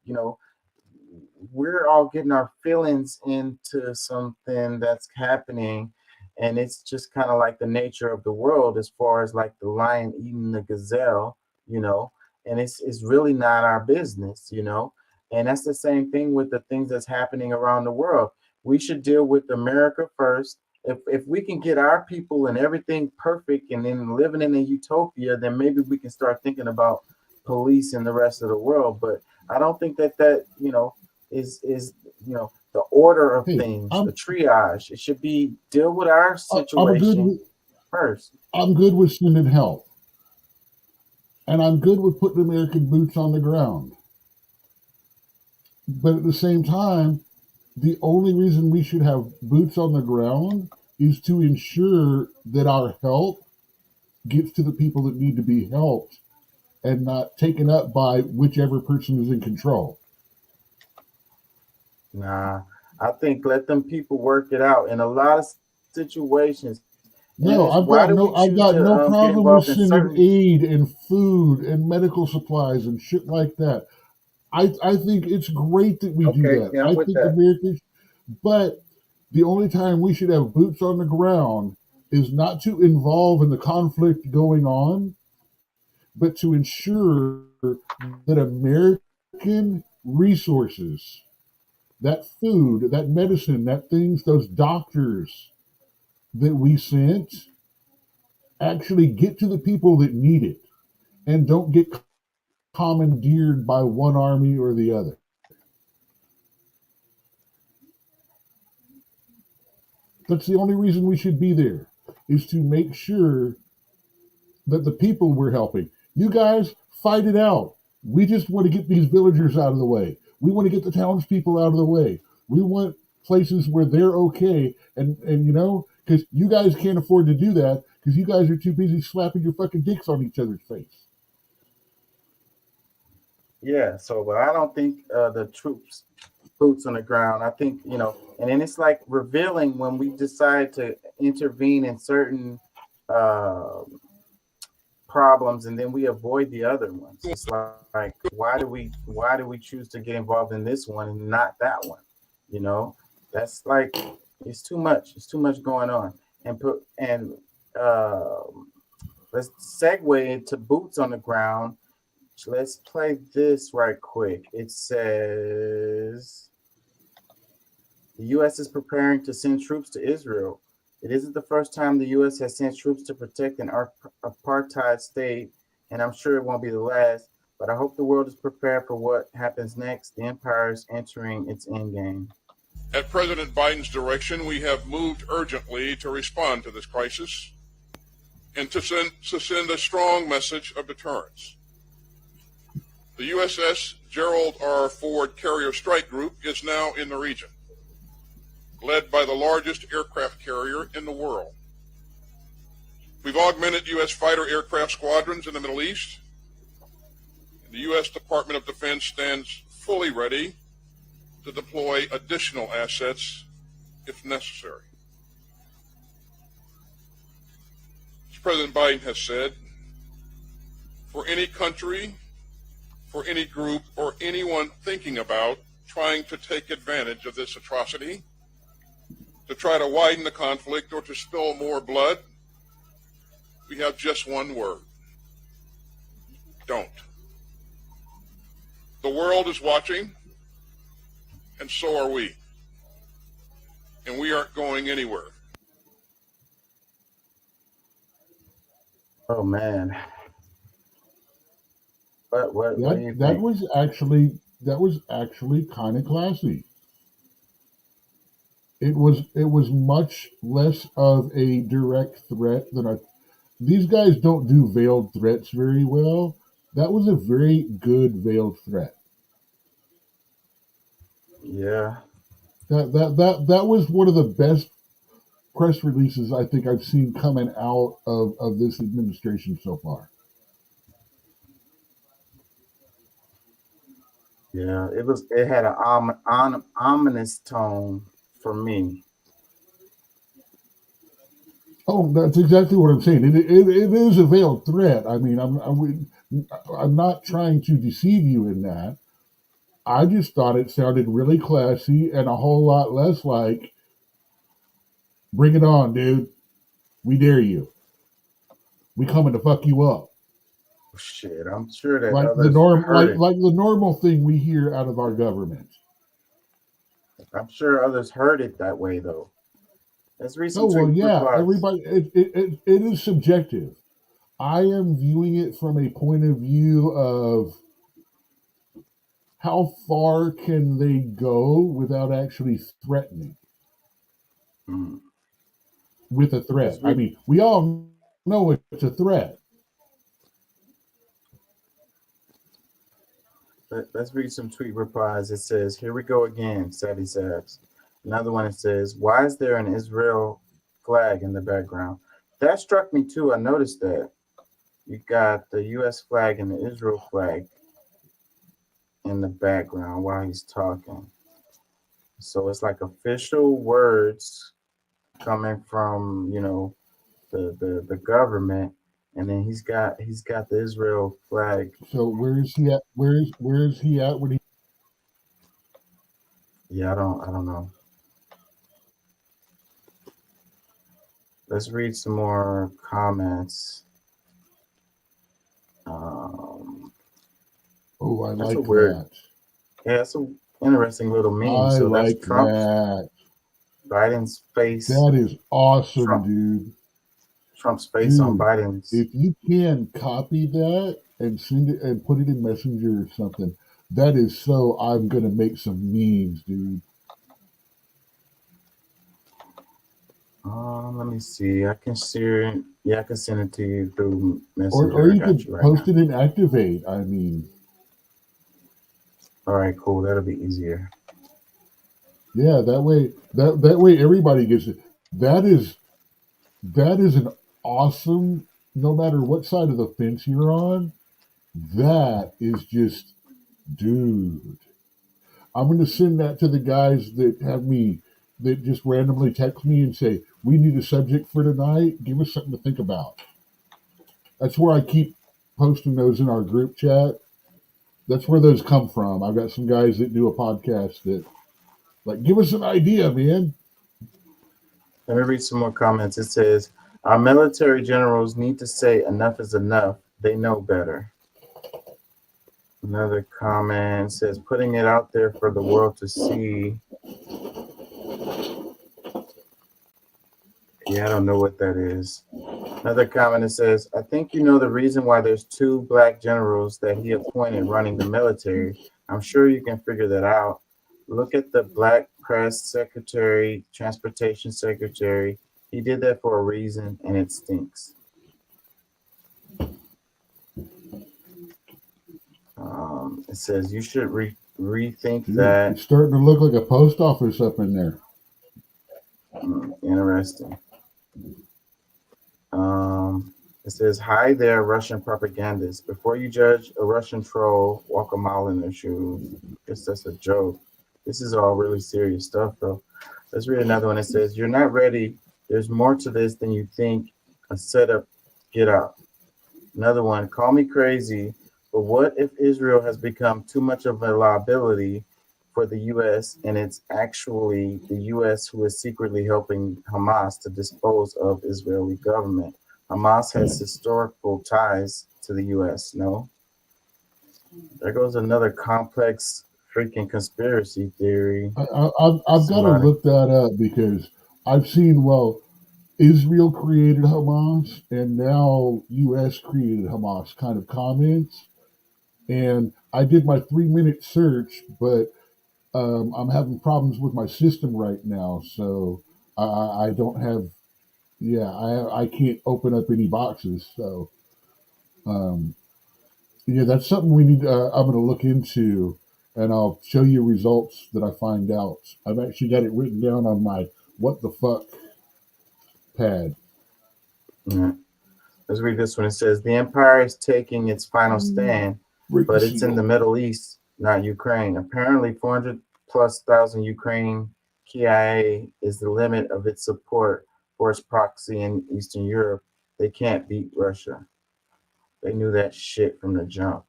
we're all getting our feelings into something that's happening, and it's just kind of like the nature of the world, as far as like the lion eating the gazelle, and it's really not our business, and that's the same thing with the things that's happening around the world. We should deal with America first. If we can get our people and everything perfect and then living in a utopia, then maybe we can start thinking about police in the rest of the world. But I don't think that is the order of things, the triage. It should be deal with our situation first. I'm good with sending help. And I'm good with putting American boots on the ground. But at the same time, the only reason we should have boots on the ground is to ensure that our help gets to the people that need to be helped and not taken up by whichever person is in control. Nah, I think let them people work it out. In a lot of situations. No, I've got no problem with sending aid and food and medical supplies and shit like that. I think it's great that we do that. Yeah, I think Americans, but the only time we should have boots on the ground is not to involve in the conflict going on, but to ensure that American resources, that food, that medicine, those doctors that we sent actually get to the people that need it and don't get commandeered by one army or the other. That's the only reason we should be there, is to make sure that the people we're helping, you guys fight it out. We just want to get these villagers out of the way. We want to get the townspeople out of the way. We want places where they're okay. And because you guys can't afford to do that because you guys are too busy slapping your fucking dicks on each other's face. Yeah, but I don't think the troops boots on the ground. I think, and then it's like revealing when we decide to intervene in certain problems and then we avoid the other ones. It's like why do we choose to get involved in this one and not that one? That's like it's too much. It's too much going on. Let's segue into boots on the ground. Let's play this right quick. It says the U.S. is preparing to send troops to Israel. It isn't the first time the U.S. has sent troops to protect an apartheid state, and I'm sure it won't be the last, but I hope the world is prepared for what happens next. The empire is entering its endgame. At President Biden's direction, we have moved urgently to respond to this crisis and to send a strong message of deterrence. The USS Gerald R. Ford Carrier Strike Group is now in the region, led by the largest aircraft carrier in the world. We've augmented U.S. fighter aircraft squadrons in the Middle East. The U.S. Department of Defense stands fully ready to deploy additional assets if necessary. As President Biden has said, for any country, for any group, or anyone thinking about trying to take advantage of this atrocity, to try to widen the conflict or to spill more blood, we have just one word: don't. The world is watching, and so are we. And we aren't going anywhere. Oh man. What do you That think? was actually kind of classy. It was much less of a direct threat than I. These guys don't do veiled threats very well. That was a very good veiled threat. Yeah. That was one of the best press releases I think I've seen coming out of this administration so far. Yeah, it had an ominous tone for me. Oh, that's exactly what I'm saying. It is a veiled threat. I mean, I'm not trying to deceive you in that. I just thought it sounded really classy and a whole lot less like, bring it on, dude. We dare you. We coming to fuck you up. Shit, I'm sure that Like others heard it. like the normal thing we hear out of our government. I'm sure others heard it that way though. Let's read some Oh well, tweet yeah. replies. Everybody, it is subjective. I am viewing it from a point of view of how far can they go without actually threatening with a threat. I mean, we all know it's a threat. Let's read some tweet replies. It says, "Here we go again," Sadie Sabs. Another one, it says, "Why is there an Israel flag in the background?" That struck me too. I noticed that. You got the U.S. flag and the Israel flag in the background while he's talking. So it's like official words coming from, the government, and then he's got the Israel flag. So where is he at? Where is he at when he? Yeah, I don't know. Let's read some more comments. Oh, I That's like a weird. that. Yeah, it's an interesting little meme. I So that's like Trump, that. Biden's face. That is awesome, Trump. dude. Trump's face on Biden's. If you can copy that and send it and put it in Messenger or something, that is so. I'm gonna make some memes, dude. Let me see. I can share it. Yeah, I can send it to you through Messenger. Or I you got could you right post now. it in Activate. I mean, All right, cool. That'll be easier. yeah, that way everybody gets it. That is an awesome. No matter what side of the fence you're on, that is just, dude. I'm gonna send that to the guys that just randomly text me and say, we need a subject for tonight. Give us something to think about. That's where I keep posting those in our group chat. That's where those come from. I've got some guys that do a podcast that, like, give us an idea, man. Let me read some more comments. It says, "Our military generals need to say enough is enough. They know better." Another comment says, "Putting it out there for the world to see." Yeah, I don't know what that is. Another comment that says, "I think you know the reason why there's 2 black generals that he appointed running the military. I'm sure you can figure that out. Look at the black press secretary, transportation secretary. He did that for a reason, and it stinks." It says, "You should rethink that." It's starting to look like a post office up in there. Interesting. It It says, "Hi there, Russian propagandists. Before you judge a Russian troll, walk a mile in their shoes." Guess that's a joke. This is all really serious stuff, though. Let's read another one. It says, "You're not ready. There's more to this than you think. A setup. Get out." Another one. "Call me crazy, but what if Israel has become too much of a liability for the U.S. and it's actually the U.S. who is secretly helping Hamas to dispose of Israeli government? Hamas has historical ties to the U.S., no?" There goes another complex freaking conspiracy theory. I've got to look that up because I've seen, well, Israel created Hamas and now U.S. created Hamas kind of comments. And I did my 3-minute search, but I'm having problems with my system right now. So I don't have, I can't open up any boxes. So, that's something we need. I'm going to look into, and I'll show you results that I find out. I've actually got it written down on my what the fuck pad. Yeah. Let's read this one. It says, "The empire is taking its final stand, but it's in the Middle East, not Ukraine. Apparently 400,000+ Ukraine KIA is the limit of its support for its proxy in Eastern Europe. They can't beat Russia." They knew that shit from the jump.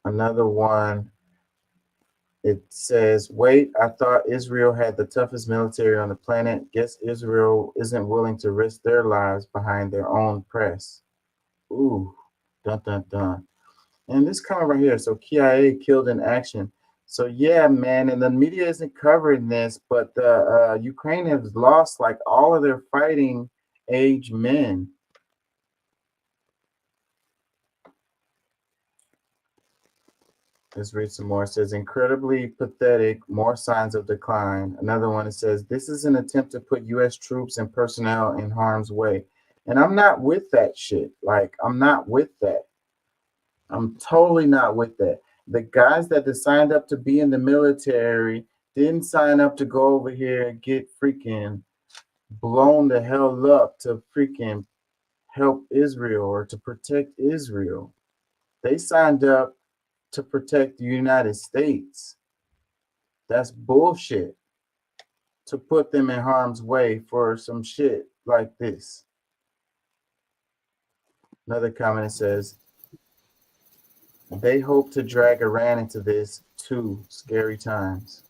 Another one, it says, "Wait, I thought Israel had the toughest military on the planet. Guess Israel isn't willing to risk their lives behind their own press." Ooh, dun dun dun. And this comment right here, so KIA killed in action. So yeah, man, and the media isn't covering this, but Ukraine has lost like all of their fighting age men. Let's read some more. It says, "Incredibly pathetic, more signs of decline." Another one, it says, "This is an attempt to put U.S. troops and personnel in harm's way." And I'm not with that shit. Like, I'm not with that. I'm totally not with that. The guys that signed up to be in the military didn't sign up to go over here and get freaking blown the hell up to freaking help Israel or to protect Israel. They signed up to protect the United States. That's bullshit to put them in harm's way for some shit like this. Another comment says, "They hope to drag Iran into this too. Scary times."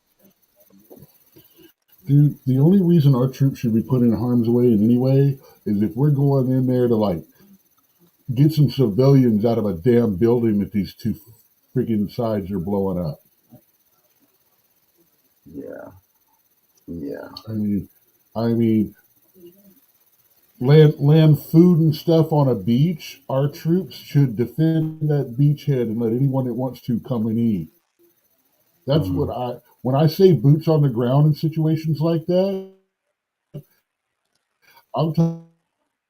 Dude, the only reason our troops should be put in harm's way in any way is if we're going in there to like get some civilians out of a damn building that these two freaking sides are blowing up. Yeah. I mean, land food and stuff on a beach. Our troops should defend that beachhead and let anyone that wants to come and eat. That's what when I say boots on the ground in situations like that, I'm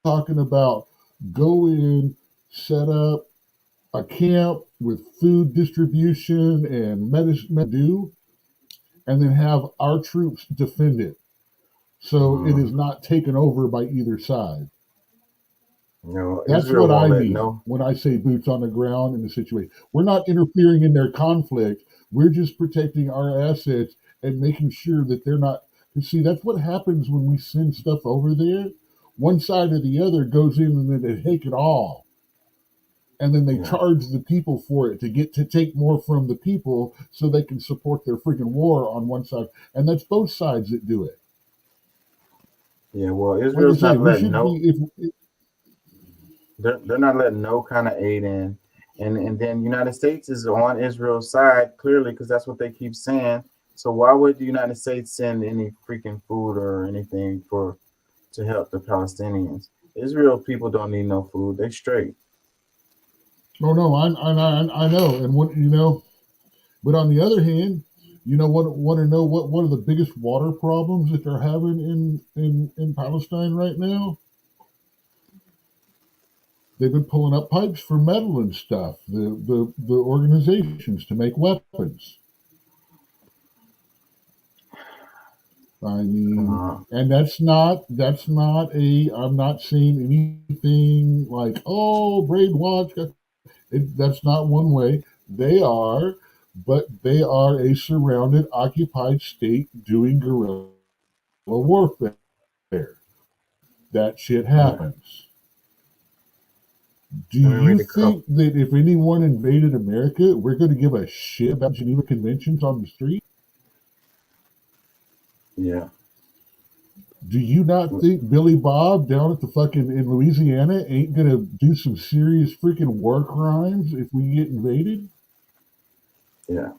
talking about go in, set up a camp with food distribution and medicine, and then have our troops defend it so it is not taken over by either side. No, That's Israel what I won't let mean when I say boots on the ground in the situation. We're not interfering in their conflict. We're just protecting our assets and making sure that they're not. You see, that's what happens when we send stuff over there. One side or the other goes in and then they take it all. And then they charge the people for it to take more from the people so they can support their freaking war on one side. And that's both sides that do it. Yeah, well, Israel's like not letting no. They're not letting no kind of aid in, and then United States is on Israel's side clearly because that's what they keep saying. So why would the United States send any freaking food or anything to help the Palestinians? Israel people don't need no food. They straight. Oh no, I know, and what but on the other hand, want to know what one of the biggest water problems that they're having in Palestine right now? They've been pulling up pipes for metal and stuff. The organizations to make weapons. I mean, and that's not a. I'm not saying anything like, oh, brainwash. That's not one way. They are, but they are a surrounded, occupied state doing guerrilla warfare. That shit happens. Do you think that if anyone invaded America, we're going to give a shit about Geneva Conventions on the street? Yeah. Do you not think Billy Bob down at the fucking in Louisiana ain't going to do some serious freaking war crimes if we get invaded? Yeah.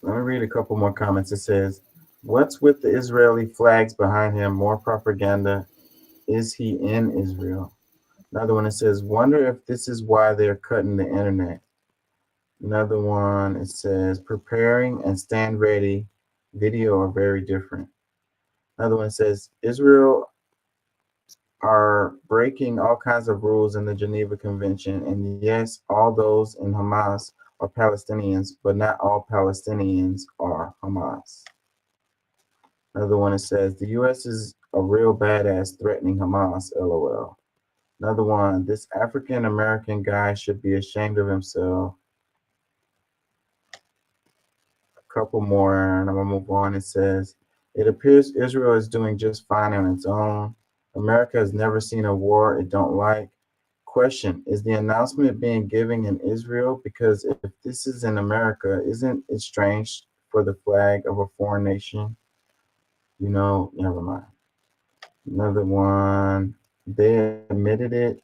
Let me read a couple more comments. It says, what's with the Israeli flags behind him? More propaganda. Is he in Israel? Another one, it says, wonder if this is why they're cutting the internet. Another one, it says, preparing and stand ready video are very different. Another one says, Israel are breaking all kinds of rules in the Geneva Convention. And yes, all those in Hamas are Palestinians, but not all Palestinians are Hamas. Another one, it says, the U.S. is a real badass threatening Hamas, LOL. Another one, this African-American guy should be ashamed of himself. A couple more, and I'm going to move on. It says, it appears Israel is doing just fine on its own. America has never seen a war it don't like. Question, is the announcement being given in Israel? Because if this is in America, isn't it strange for the flag of a foreign nation? You know, never mind. Another one, they admitted it.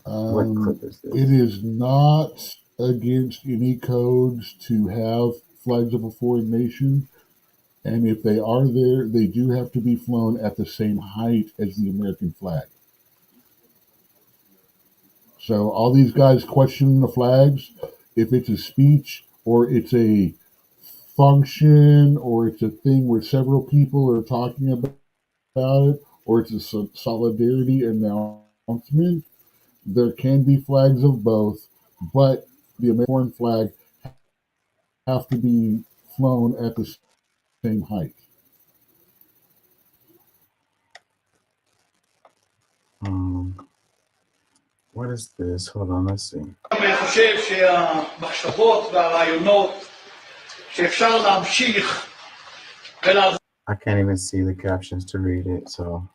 What clip is this? It is not against any codes to have flags of a foreign nation. And if they are there, they do have to be flown at the same height as the American flag. So all these guys questioning the flags, if it's a speech or it's a function or it's a thing where several people are talking about it, or it's a solidarity announcement, there can be flags of both, but the American flag have to be flown at the same height. What is this? Hold on, let's see. אני חושב שהמחשבות והרעיונות שאפשר להמשיך ולעזור. I can't even see the captions to read it, so.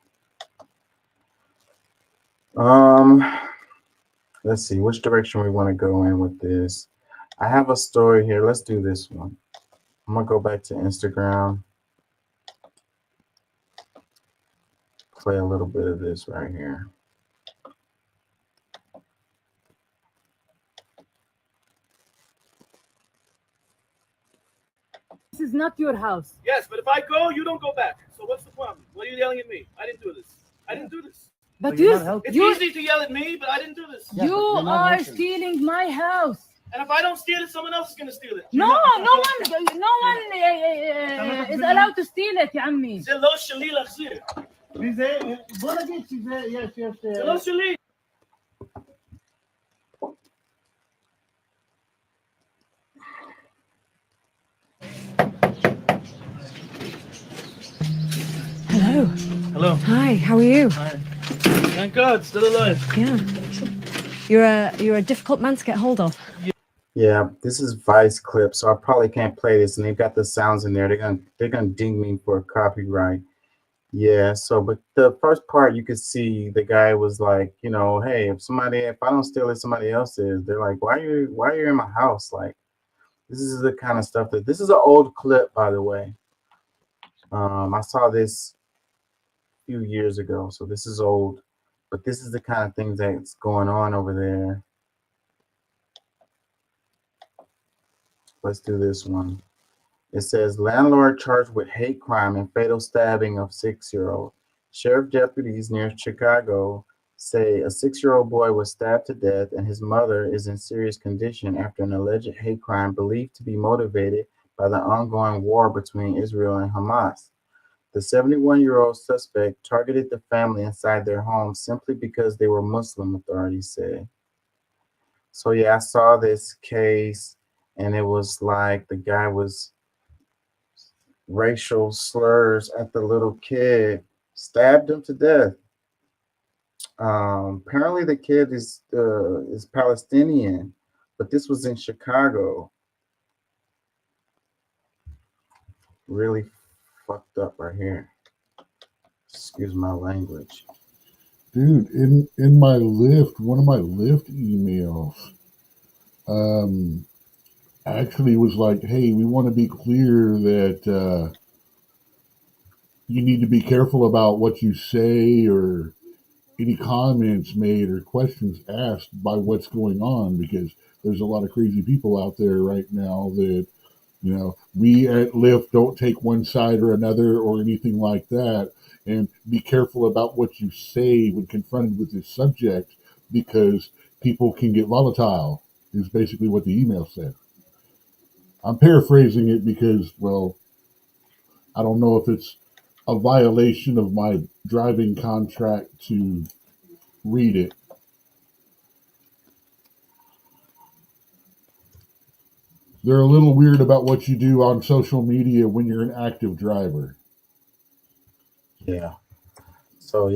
Let's see which direction we want to go in with this. I have a story here. Let's do this one. I'm gonna go back to Instagram. Play a little bit of this right here. This is not your house. Yes, but if I go, you don't go back. So what's the problem? Why are you yelling at me? I didn't do this. I didn't do this. But it's easy to yell at me, but I didn't do this. You are stealing my house. And if I don't steal it, someone else is going to steal it. No one is allowed to steal it, يا عمي. זה לא שלי להחזיר. בוא נגיד שזה יש. זה לא שלי. Hello. Hello. Hi, how are you? Hi. Thank God, still alive. Yeah. You're a difficult man to get hold of. Yeah, this is Vice clip, so I probably can't play this, and they've got the sounds in there. They're gonna ding me for copyright. Yeah, so but the first part you could see the guy was like, you know, hey, if I don't steal it, somebody else is. They're like, why are you in my house? Like, this is the kind of stuff this is an old clip, by the way. I saw this a few years ago, so this is old, but this is the kind of things that's going on over there. Let's do this one. It says, landlord charged with hate crime and fatal stabbing of 6-year-old. Sheriff deputies near Chicago say a 6-year-old boy was stabbed to death and his mother is in serious condition after an alleged hate crime believed to be motivated by the ongoing war between Israel and Hamas. The 71-year-old suspect targeted the family inside their home simply because they were Muslim, authorities say. So yeah, I saw this case. And it was like the guy was racial slurs at the little kid, stabbed him to death. Apparently the kid is Palestinian, but this was in Chicago. Really fucked up right here. Excuse my language. Dude, in my Lyft, one of my Lyft emails, actually was like, hey, we want to be clear that you need to be careful about what you say or any comments made or questions asked by what's going on, because there's a lot of crazy people out there right now that, you know, we at Lyft don't take one side or another or anything like that. And be careful about what you say when confronted with this subject, because people can get volatile, is basically what the email said. I'm paraphrasing it because, well, I don't know if it's a violation of my driving contract to read it. They're a little weird about what you do on social media when you're an active driver. Yeah. So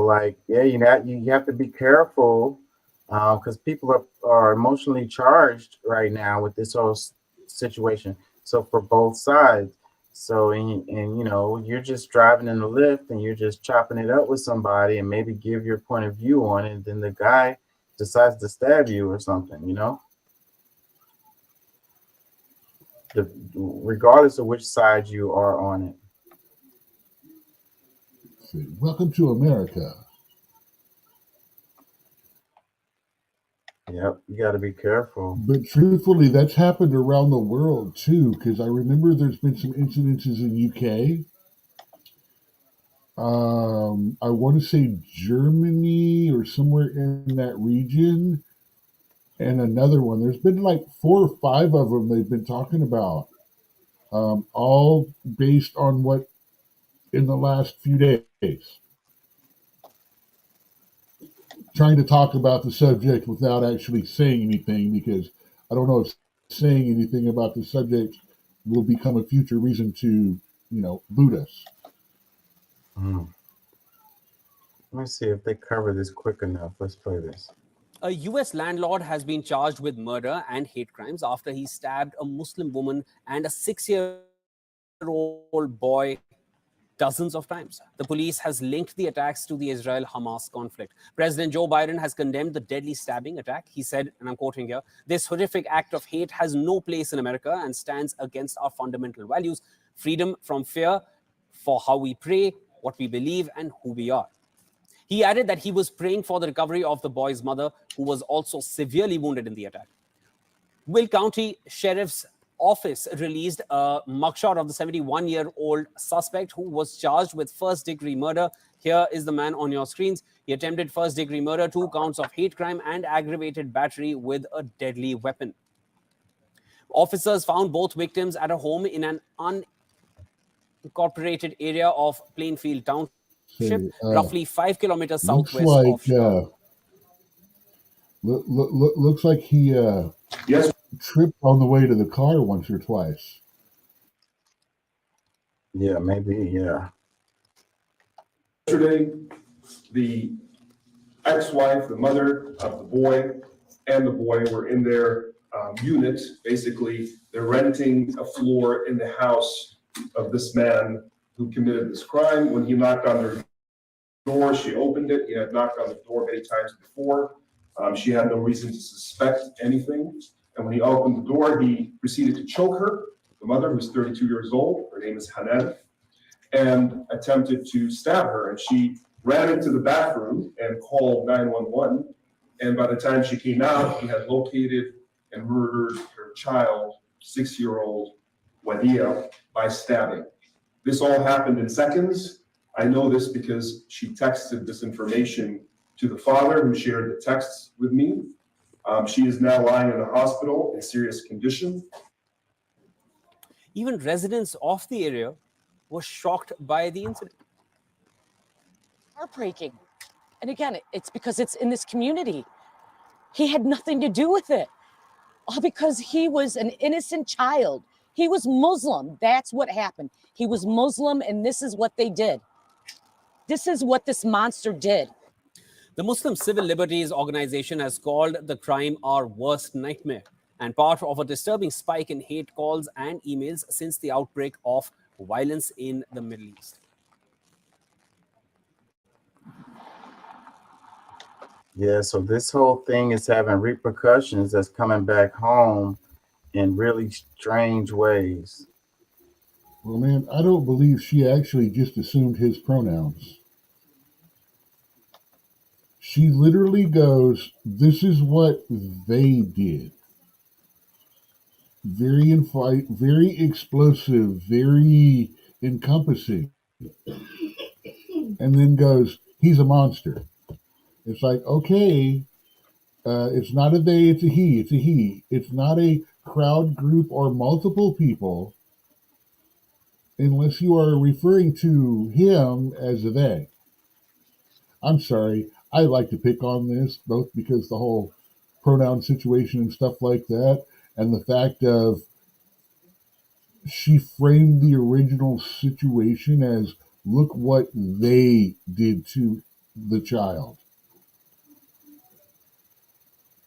like, yeah, you have to be careful, because people are emotionally charged right now with this whole situation. So for both sides. So and you know, you're just driving in the Lyft and you're just chopping it up with somebody and maybe give your point of view on it, and then the guy decides to stab you or something, you know? Regardless of which side you are on it. Welcome to America. Yep, you got to be careful. But truthfully, that's happened around the world too, because I remember there's been some incidences in UK. I want to say Germany or somewhere in that region, and another one. There's been like 4 or 5 of them they've been talking about, all based on what in the last few days. Trying to talk about the subject without actually saying anything, because I don't know if saying anything about the subject will become a future reason to, you know, boot us. Let me see if they cover this quick enough. Let's play this. A U.S. landlord has been charged with murder and hate crimes after he stabbed a Muslim woman and a 6-year-old boy dozens of times. The police has linked the attacks to the Israel-Hamas conflict. President Joe Biden has condemned the deadly stabbing attack. He said, and I'm quoting here, "This horrific act of hate has no place in America and stands against our fundamental values, freedom from fear for how we pray, what we believe, and who we are." He added that he was praying for the recovery of the boy's mother, who was also severely wounded in the attack. Will County Sheriff's Office released a mugshot of the 71-year-old suspect who was charged with first-degree murder. Here is the man on your screens. He attempted first-degree murder, 2 counts of hate crime, and aggravated battery with a deadly weapon. Officers found both victims at a home in an unincorporated area of Plainfield Township, roughly 5 kilometers southwest of Chicago. Looks like he tripped on the way to the car once or twice. Yeah, maybe, yeah. Yesterday, the ex-wife, the mother of the boy, and the boy were in their unit. Basically, they're renting a floor in the house of this man who committed this crime. When he knocked on their door, she opened it. He had knocked on the door many times before. She had no reason to suspect anything. And when he opened the door, he proceeded to choke her, the mother, who's 32 years old. Her name is Hanan, and attempted to stab her. And she ran into the bathroom and called 911. And by the time she came out, he had located and murdered her child, 6-year-old Wadia, by stabbing. This all happened in seconds. I know this because she texted this information to the father, who shared the texts with me. She is now lying in the hospital in serious condition. Even residents of the area were shocked by the incident. Heartbreaking. And again, it's because it's in this community. He had nothing to do with it. All because he was an innocent child He was Muslim. That's what happened. He was Muslim, and this is what they did. This is what this monster did. The Muslim Civil Liberties Organization has called the crime our worst nightmare and part of a disturbing spike in hate calls and emails since the outbreak of violence in the Middle East. Yeah, so this whole thing is having repercussions that's coming back home in really strange ways. Well, man, I don't believe she actually just assumed his pronouns. She literally goes, "This is what they did." Very very explosive, very encompassing. And then goes, "He's a monster." It's like, okay, it's not a they, it's a he, it's a he. It's not a crowd, group, or multiple people unless you are referring to him as a they. I'm sorry, I like to pick on this, both because the whole pronoun situation and stuff like that, and the fact of she framed the original situation as, look what they did to the child.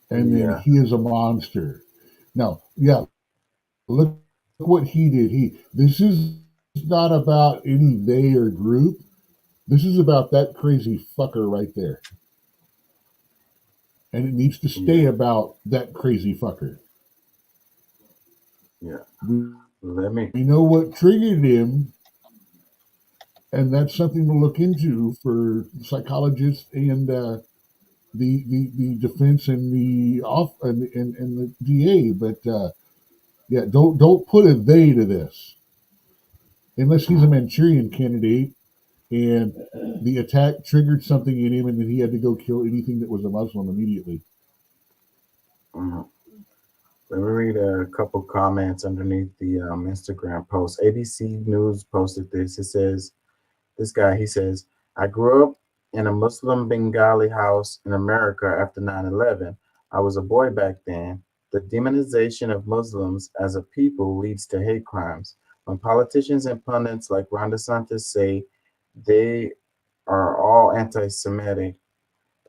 And then he is a monster. Now, yeah, look what he did. This is not about any they or group. This is about that crazy fucker right there. And it needs to stay about that crazy fucker. Yeah. We know what triggered him, and that's something to look into for psychologists and the defense and the and the DA. But yeah, don't put a they to this, unless he's a Manchurian candidate and the attack triggered something in him, and then he had to go kill anything that was a Muslim immediately. Let me read a couple comments underneath the Instagram post. ABC News posted this. It says, he says, "I grew up in a Muslim Bengali house in America after 9/11. I was a boy back then. The demonization of Muslims as a people leads to hate crimes. When politicians and pundits like Ron DeSantis say they are all anti-Semitic,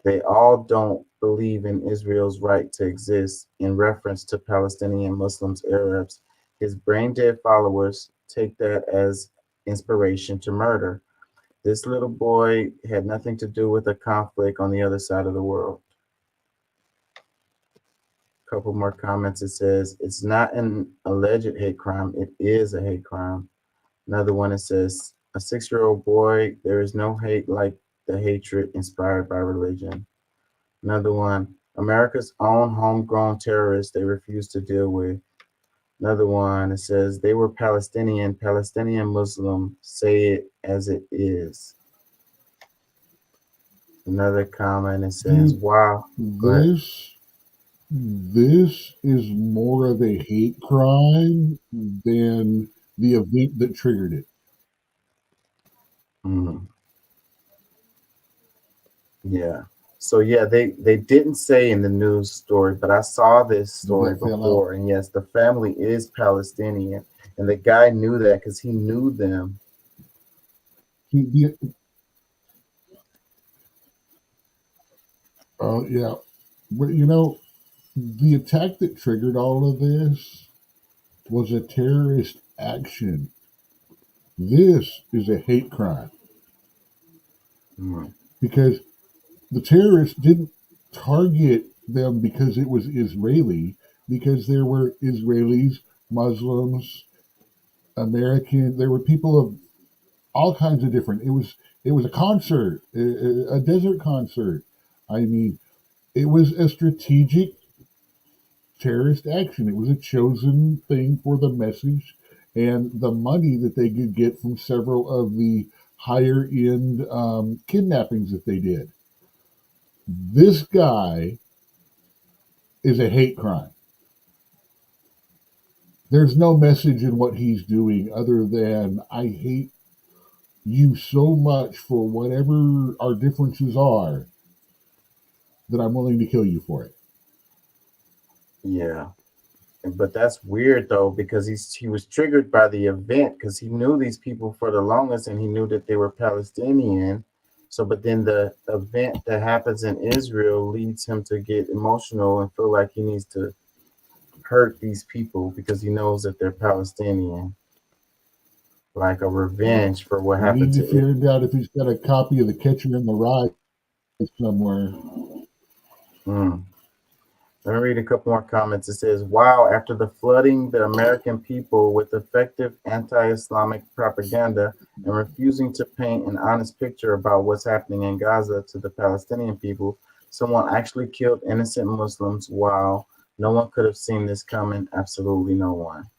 they all don't believe in Israel's right to exist in reference to Palestinian Muslims, Arabs. His brain-dead followers take that as inspiration to murder. This little boy had nothing to do with a conflict on the other side of the world." Couple more comments. It says, "It's not an alleged hate crime. It is a hate crime." Another one, it says, "A 6-year-old boy, there is no hate like the hatred inspired by religion." Another one, "America's own homegrown terrorists they refuse to deal with." Another one, it says, "They were Palestinian Muslim, say it as it is." Another comment, it says, "Wow." This is more of a hate crime than the event that triggered it. Yeah. So yeah, they didn't say in the news story, but I saw this story before, and yes, the family is Palestinian, and the guy knew that because he knew them. Yeah, but you know, the attack that triggered all of this was a terrorist action. This is a hate crime because the terrorists didn't target them because it was Israeli, because there were Israelis, Muslims, American. There were people of all kinds of different. It was a concert, a desert concert. I mean, it was a strategic terrorist action. It was a chosen thing for the message and the money that they could get from several of the higher end kidnappings that they did. This guy is a hate crime. There's no message in what he's doing other than, I hate you so much for whatever our differences are that I'm willing to kill you for it. Yeah. But that's weird though, because he was triggered by the event because he knew these people for the longest and he knew that they were Palestinian. So, but then the event that happens in Israel leads him to get emotional and feel like he needs to hurt these people because he knows that they're Palestinian, like a revenge for what We happened need to to find out if he's got a copy of The Catcher in the Rye somewhere. Let me read a couple more comments. It says, wow, after the flooding the American people with effective anti-Islamic propaganda and refusing to paint an honest picture about what's happening in Gaza to the Palestinian people, someone actually killed innocent Muslims. Wow, no one could have seen this coming. Absolutely no one.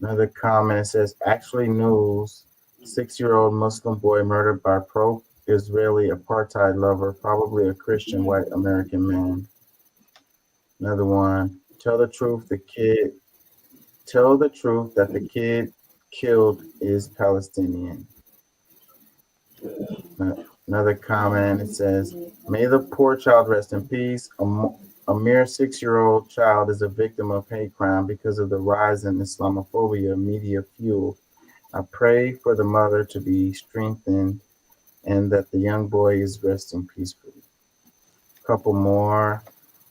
Another comment, it says, actually news, 6-year-old Muslim boy murdered by pro-Israeli apartheid lover, probably a Christian white American man. Another one, tell the truth that the kid killed is Palestinian. Another comment, it says, may the poor child rest in peace. A mere 6-year-old child is a victim of hate crime because of the rise in Islamophobia media fuel. I pray for the mother to be strengthened and that the young boy is resting peacefully. Couple more,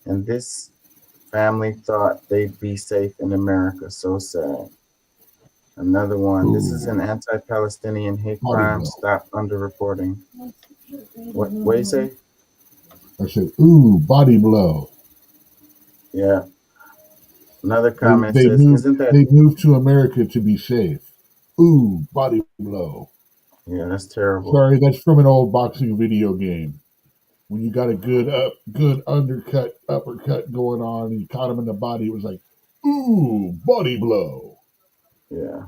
and this family thought they'd be safe in America. So sad. Another one. This is an anti-Palestinian hate crime. Stop underreporting. What do you say? I said, ooh, body blow. Yeah. Another comment They says, isn't that... They moved to America to be safe. Ooh, body blow. Yeah, that's terrible. Sorry, that's from an old boxing video game. When you got a good uppercut going on, and you caught him in the body, it was like, ooh, body blow. Yeah.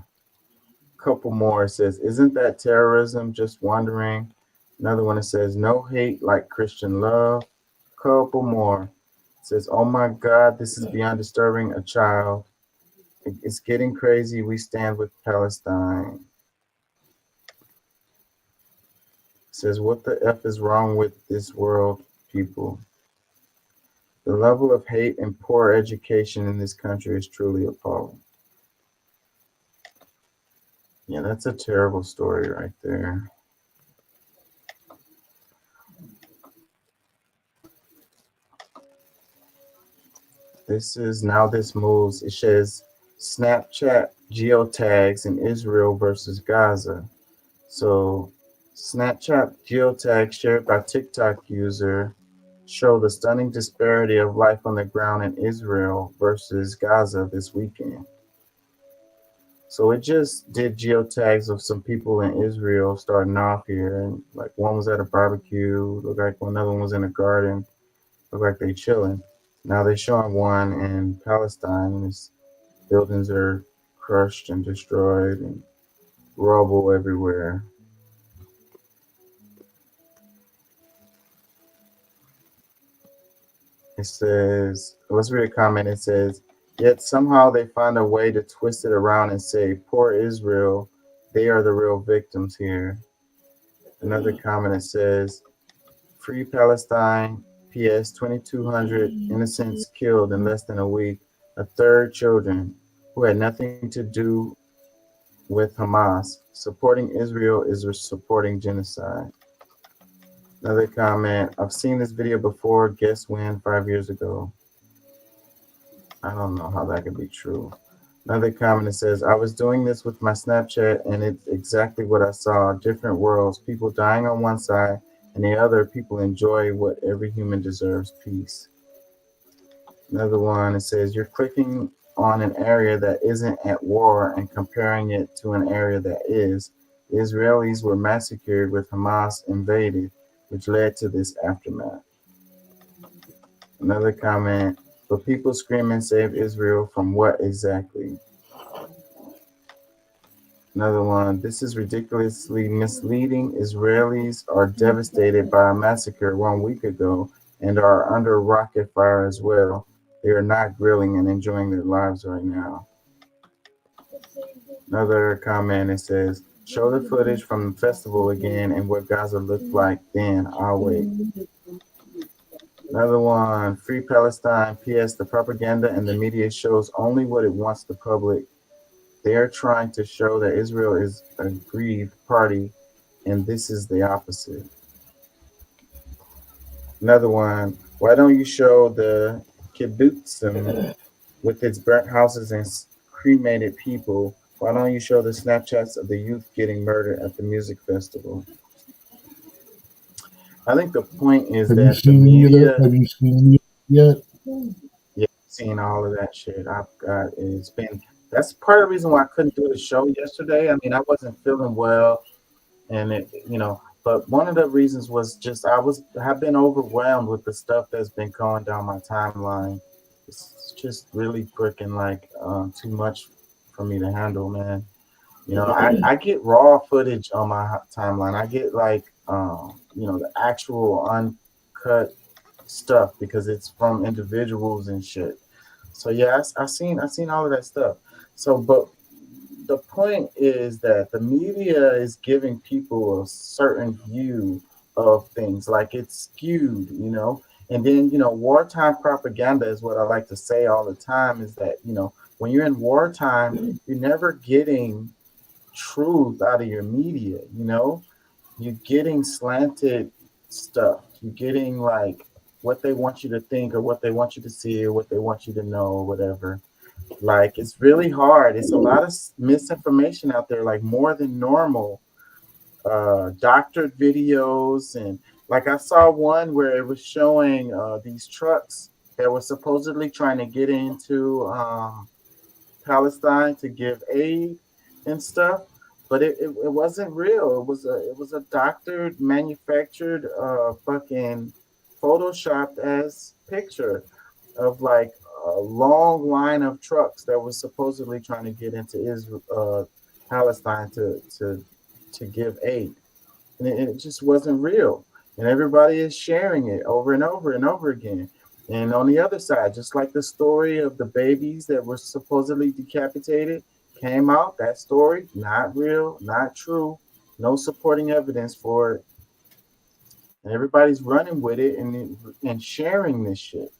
Couple more. It says, isn't that terrorism? Just wondering. Another one, it says, no hate like Christian love. Couple more. It says, oh my God, this is beyond disturbing. A child. It's getting crazy. We stand with Palestine. It says, what the F is wrong with this world, people? The level of hate and poor education in this country is truly appalling. Yeah, that's a terrible story right there. This moves. It says Snapchat geotags in Israel versus Gaza. So Snapchat geotags shared by TikTok user show the stunning disparity of life on the ground in Israel versus Gaza this weekend. So it just did geotags of some people in Israel starting off here, and like one was at a barbecue, looked like another one was in a garden, looked like they chilling. Now they're showing one in Palestine, and its buildings are crushed and destroyed and rubble everywhere. It says, let's read a comment. It says, yet somehow they find a way to twist it around and say, poor Israel, they are the real victims here. Another comment, it says, free Palestine, PS 2,200 innocents killed in less than a week, a third children who had nothing to do with Hamas. Supporting Israel is supporting genocide. Another comment, I've seen this video before, guess when, 5 years ago. I don't know how that could be true. Another comment, it says, I was doing this with my Snapchat and it's exactly what I saw, different worlds, people dying on one side and the other, people enjoy what every human deserves, peace. Another one, it says, you're clicking on an area that isn't at war and comparing it to an area that is. The Israelis were massacred with Hamas invaded, which led to this aftermath. Another comment, but people screaming save Israel from what exactly? Another one, this is ridiculously misleading. Israelis are devastated by a massacre 1 week ago and are under rocket fire as well. They are not grilling and enjoying their lives right now. Another comment, it says, show the footage from the festival again and what Gaza looked like then. I'll wait. Another one, Free Palestine. P.S. The propaganda and the media shows only what it wants the public. They're trying to show that Israel is a aggrieved party, and this is the opposite. Another one, why don't you show the kibbutzim with its burnt houses and cremated people? Why don't you show the Snapchats of the youth getting murdered at the music festival? I think the point is Have you that the seen any of media. that? Have you seen any yet? Yeah, seen all of that shit. I've got it's been that's part of the reason why I couldn't do the show yesterday. I mean, I wasn't feeling well, and but one of the reasons was just have been overwhelmed with the stuff that's been going down my timeline. It's just really freaking like too much for me to handle, man. I get raw footage on my timeline. I get like the actual uncut stuff because it's from individuals and shit. So yeah, I seen all of that stuff. So, but the point is that the media is giving people a certain view of things, like it's skewed, and then wartime propaganda is what I like to say all the time, is that when you're in wartime, you're never getting truth out of your media. You're getting slanted stuff. You're getting like what they want you to think or what they want you to see or what they want you to know or whatever. Like, it's really hard. It's a lot of misinformation out there, like more than normal. Doctored videos, and like I saw one where it was showing these trucks that were supposedly trying to get into Palestine to give aid and stuff, but it wasn't real. It was a doctored, manufactured, fucking photoshopped as picture of like a long line of trucks that was supposedly trying to get into Israel, Palestine to give aid, and it just wasn't real. And everybody is sharing it over and over and over again. And on the other side, just like the story of the babies that were supposedly decapitated came out, that story, not real, not true, no supporting evidence for it. And everybody's running with it and sharing this shit.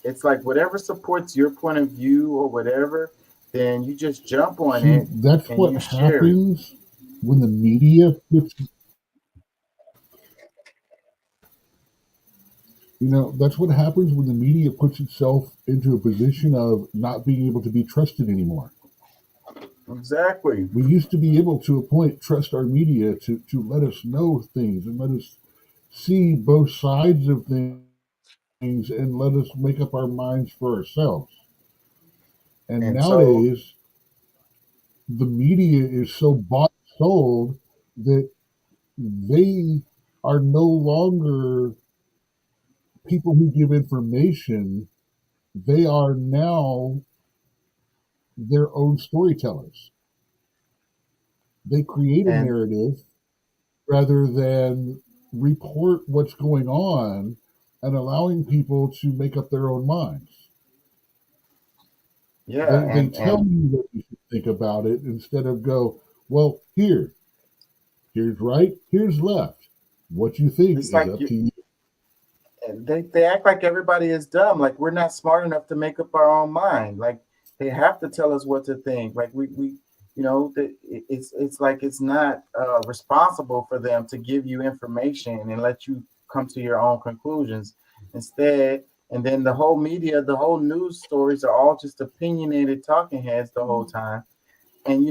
It's like whatever supports your point of view or whatever, then you just jump on See, it. that's and what you share it. happens when the media puts. That's what happens when the media puts itself into a position of not being able to be trusted anymore. Exactly. We used to be able to a point trust our media to let us know things and let us see both sides of things and let us make up our minds for ourselves. And nowadays, the media is so bought and sold that they are no longer people who give information. They are now their own storytellers. They create a narrative rather than report what's going on and allowing people to make up their own minds. Yeah, They tell you what you should think about it instead of go, well, here's right, here's left. What you think is like up to you. They act like everybody is dumb. Like we're not smart enough to make up our own mind. Like they have to tell us what to think. Like we it's like it's not responsible for them to give you information and let you come to your own conclusions instead. And then the whole media, the whole news stories are all just opinionated talking heads the whole time. And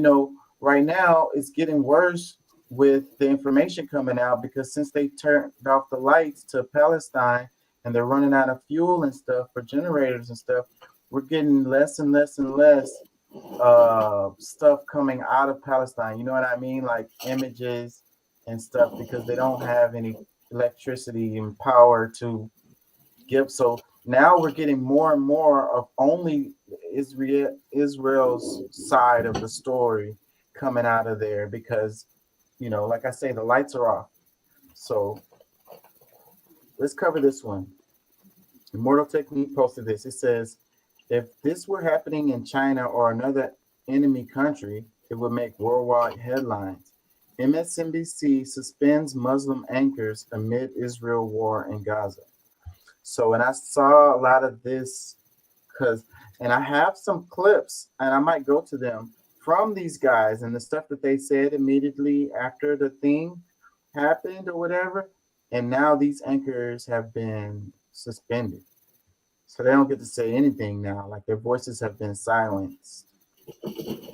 right now it's getting worse with the information coming out because since they turned off the lights to Palestine and they're running out of fuel and stuff for generators and stuff, we're getting less and less and less stuff coming out of Palestine. You know what I mean? Like images and stuff because they don't have any electricity and power to give. So now we're getting more and more of only Israel's side of the story coming out of there because like I say, the lights are off. So let's cover this one. Immortal Technique posted this. It says, if this were happening in China or another enemy country, it would make worldwide headlines. MSNBC suspends Muslim anchors amid Israel war in Gaza. So, and I saw a lot of this and I have some clips, and I might go to them from these guys and the stuff that they said immediately after the thing happened or whatever. And now these anchors have been suspended. So they don't get to say anything now. Like their voices have been silenced. And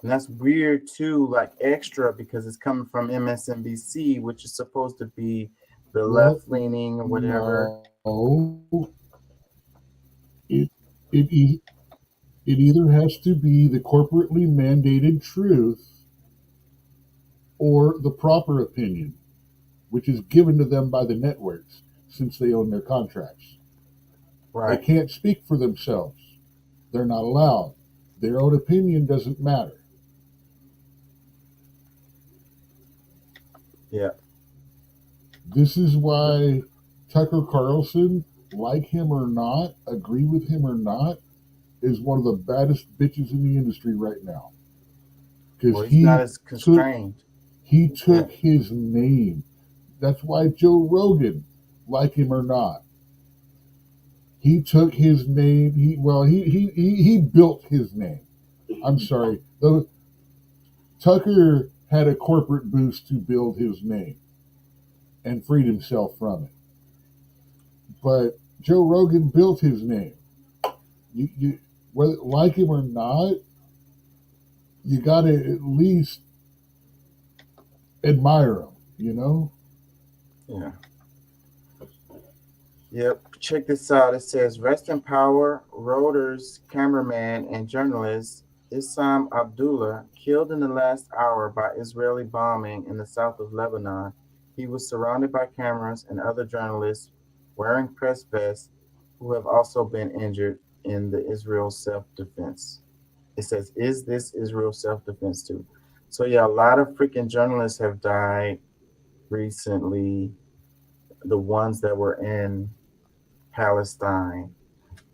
that's weird too, like extra, because it's coming from MSNBC, which is supposed to be the left leaning or whatever. No. It either has to be the corporately mandated truth or the proper opinion, which is given to them by the networks since they own their contracts. Right. They can't speak for themselves. They're not allowed. Their own opinion doesn't matter. Yeah. This is why Tucker Carlson, like him or not, agree with him or not, is one of the baddest bitches in the industry right now. Because well, he's not as constrained. He took his name. That's why Joe Rogan, like him or not, he took his name. He built his name. I'm sorry. Tucker had a corporate boost to build his name and freed himself from it. But Joe Rogan built his name. You whether like him or not, you got to at least admire him, you know? Yeah. Yep. Check this out. It says, rest in power, Reuters cameraman and journalist Issam Abdullah killed in the last hour by Israeli bombing in the south of Lebanon. He was surrounded by cameras and other journalists wearing press vests who have also been injured in the Israel self-defense. It says, is this Israel self-defense too? So yeah, a lot of freaking journalists have died recently. The ones that were in Palestine,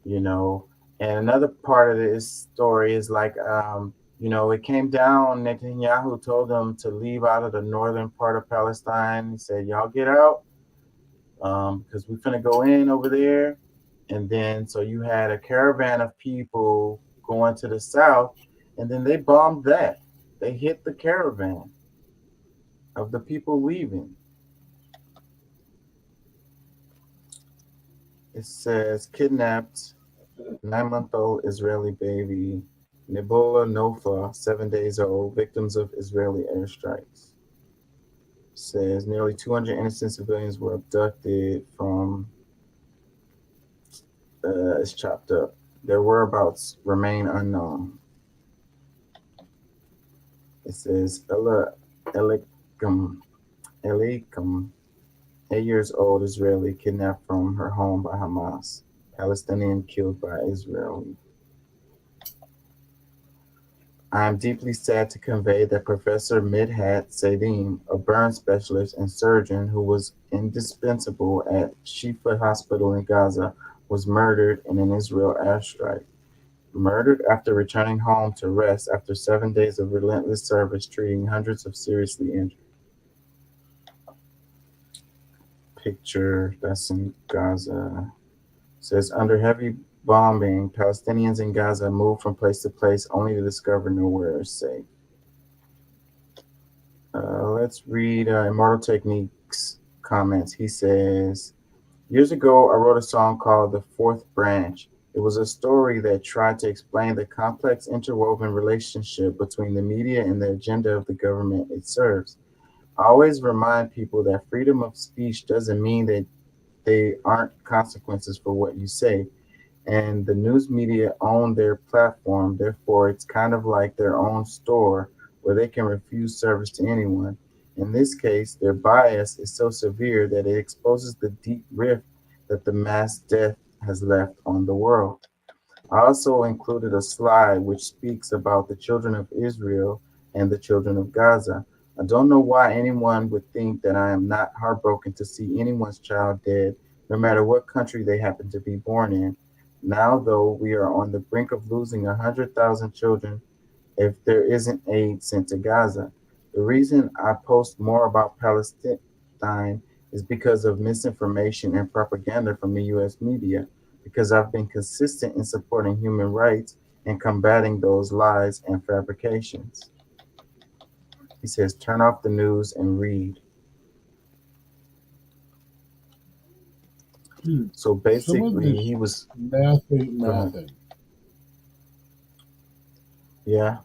you know. And another part of this story is like, you know, it came down, Netanyahu told them to leave out of the northern part of Palestine. He said, y'all get out, because we're finna go in over there. And then, so you had a caravan of people going to the south, and then they bombed that. They hit the caravan of the people leaving. It says, kidnapped 9-month-old Israeli baby, Nibola Nofa, 7 days old, victims of Israeli airstrikes. It says nearly 200 innocent civilians were abducted from, it's chopped up. Their whereabouts remain unknown. It says Ella Elikum, 8 years old Israeli, kidnapped from her home by Hamas. Palestinian killed by Israeli. I am deeply sad to convey that Professor Midhat Sadim, a burn specialist and surgeon who was indispensable at Shifa Hospital in Gaza, was murdered in an Israel airstrike. Murdered after returning home to rest after 7 days of relentless service treating hundreds of seriously injured. Picture that's in Gaza. It says, under heavy bombing, Palestinians in Gaza move from place to place only to discover nowhere is safe. Let's read Immortal Techniques comments. He says, years ago, I wrote a song called The Fourth Branch. It was a story that tried to explain the complex interwoven relationship between the media and the agenda of the government it serves. I always remind people that freedom of speech doesn't mean that they aren't consequences for what you say. And the news media own their platform, therefore it's kind of like their own store where they can refuse service to anyone. In this case, their bias is so severe that it exposes the deep rift that the mass death has left on the world. I also included a slide which speaks about the children of Israel and the children of Gaza. I don't know why anyone would think that I am not heartbroken to see anyone's child dead, no matter what country they happen to be born in. Now, though, we are on the brink of losing 100,000 children if there isn't aid sent to Gaza. The reason I post more about Palestine is because of misinformation and propaganda from the US media, because I've been consistent in supporting human rights and combating those lies and fabrications. He says, turn off the news and read. So Some of basically, this he was. math ain't Go ahead. mathing. Yeah.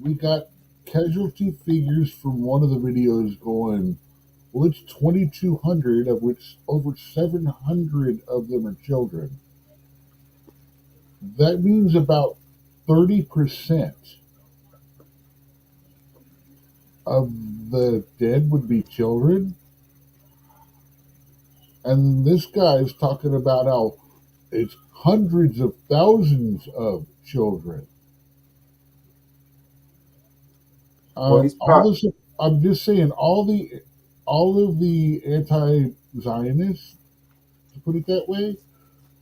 We got casualty figures from one of the videos going, well, it's 2,200, of which over 700 of them are children. That means about 30% of the dead would be children. And this guy is talking about how it's hundreds of thousands of children. Well, he's I'm just saying, all of the anti-Zionists, to put it that way,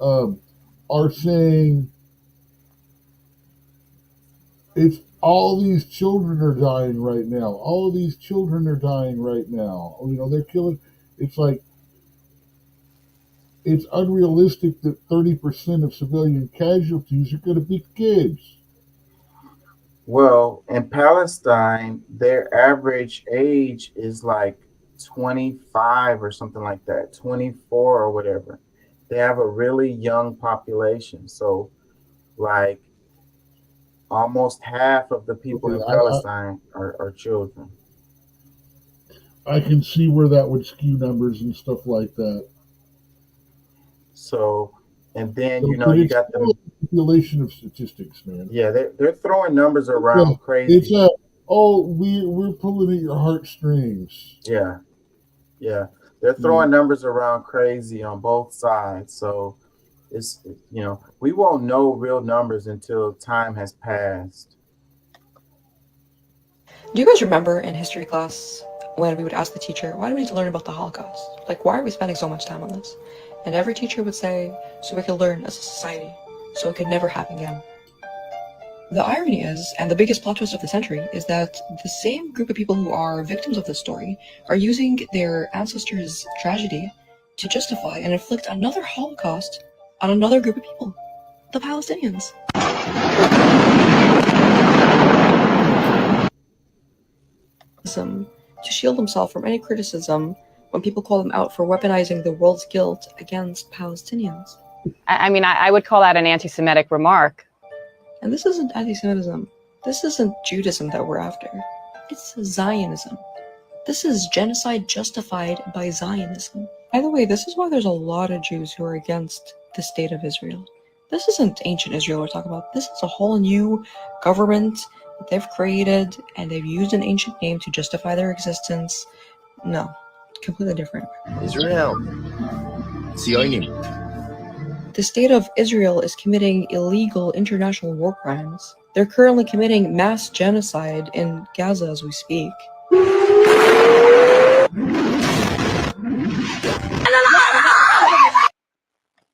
are saying it's all these children are dying right now. All of these children are dying right now. You know, they're killing. It's like, it's unrealistic that 30% of civilian casualties are going to be kids. Well, in Palestine, their average age is like 25 or something like that, 24 or whatever. They have a really young population. So, like, almost half of the people in Palestine are children. I can see where that would skew numbers and stuff like that. So, and then, So, you know, but you it's got still the. a manipulation of statistics, man. Yeah, they're throwing numbers around crazy. It's we're pulling at your heartstrings. Yeah. Yeah. They're throwing numbers around crazy on both sides. So it's, you know, we won't know real numbers until time has passed. Do you guys remember in history class when we would ask the teacher, why do we need to learn about the Holocaust? Like, why are we spending so much time on this? And every teacher would say, so we could learn as a society, so it could never happen again. The irony is, and the biggest plot twist of the century, is that the same group of people who are victims of this story are using their ancestors' tragedy to justify and inflict another Holocaust on another group of people, the Palestinians. To shield himself from any criticism when people call them out for weaponizing the world's guilt against Palestinians. I mean, I would call that an anti-Semitic remark. And this isn't anti-Semitism. This isn't Judaism that we're after. It's Zionism. This is genocide justified by Zionism. By the way, this is why there's a lot of Jews who are against the state of Israel. This isn't ancient Israel we're talking about. This is a whole new government that they've created, and they've used an ancient name to justify their existence. No, completely different. Israel. Zionim. The state of Israel is committing illegal international war crimes. They're currently committing mass genocide in Gaza as we speak.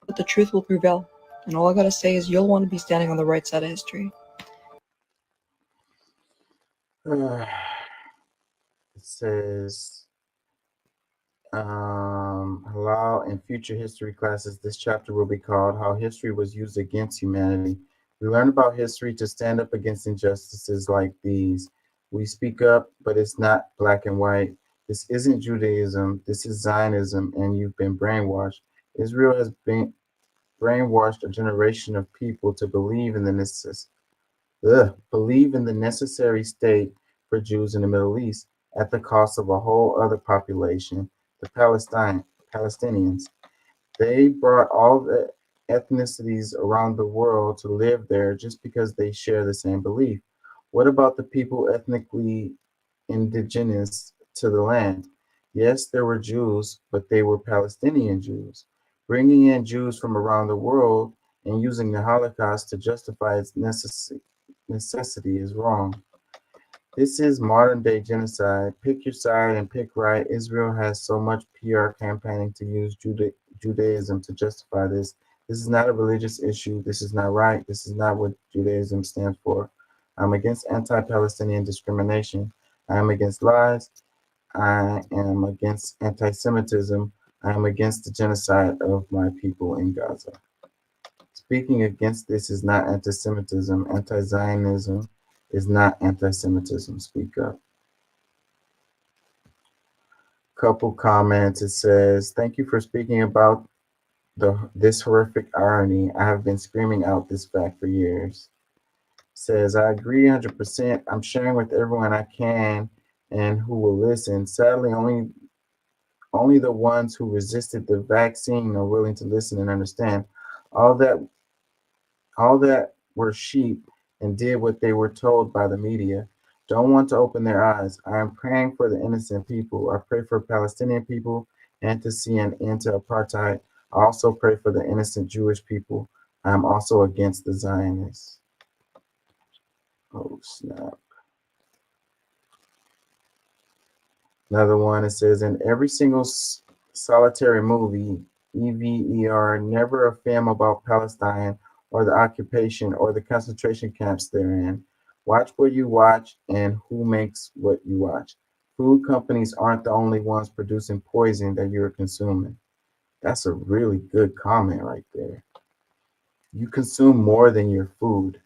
But the truth will prevail. And all I gotta say is you'll want to be standing on the right side of history. It says, allow in future history classes, this chapter will be called How History Was Used Against Humanity. We learn about history to stand up against injustices like these. We speak up, but it's not black and white. This isn't Judaism. This is Zionism, and you've been brainwashed. Israel has been brainwashed a generation of people to believe in the necessary state for Jews in the Middle East at the cost of a whole other population, the Palestinians. They brought all the ethnicities around the world to live there just because they share the same belief. What about the people ethnically indigenous to the land? Yes, there were Jews, but they were Palestinian Jews. Bringing in Jews from around the world and using the Holocaust to justify its necessity is wrong. This is modern day genocide. Pick your side and pick right. Israel has so much PR campaigning to use Judaism to justify this This is not a religious issue. This is not right. This is not what Judaism stands for. I'm against anti-Palestinian discrimination. I am against lies. I am against anti-Semitism. I am against the genocide of my people in Gaza. Speaking against this is not anti-Semitism. Anti-Zionism is not anti-Semitism. Speak up. Couple comments. It says, thank you for speaking about this horrific irony. I have been screaming out this fact for years. Says, I agree 100%. I'm sharing with everyone I can and who will listen. Sadly, only the ones who resisted the vaccine are willing to listen and understand. All that were sheep and did what they were told by the media. Don't want to open their eyes. I am praying for the innocent people. I pray for Palestinian people and to see an end to apartheid. I also pray for the innocent Jewish people. I am also against the Zionists. Oh, snap. Another one, it says, in every single solitary movie, EVER, never a film about Palestine or the occupation or the concentration camps therein. Watch what you watch and who makes what you watch. Food companies aren't the only ones producing poison that you're consuming. That's a really good comment right there. You consume more than your food.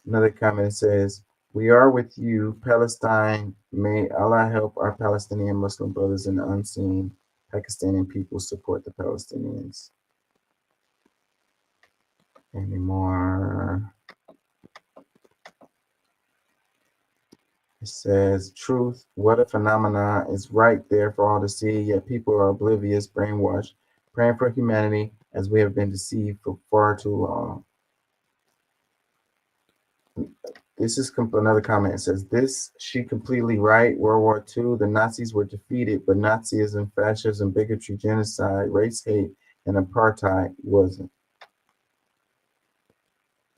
Another comment says, we are with you, Palestine. May Allah help our Palestinian Muslim brothers and the unseen Pakistani people support the Palestinians. Any more? It says, truth, what a phenomenon, is right there for all to see, yet people are oblivious, brainwashed, praying for humanity as we have been deceived for far too long. This is another comment. It says, this, she completely right. World War II, the Nazis were defeated, but Nazism, fascism, bigotry, genocide, race hate, and apartheid wasn't.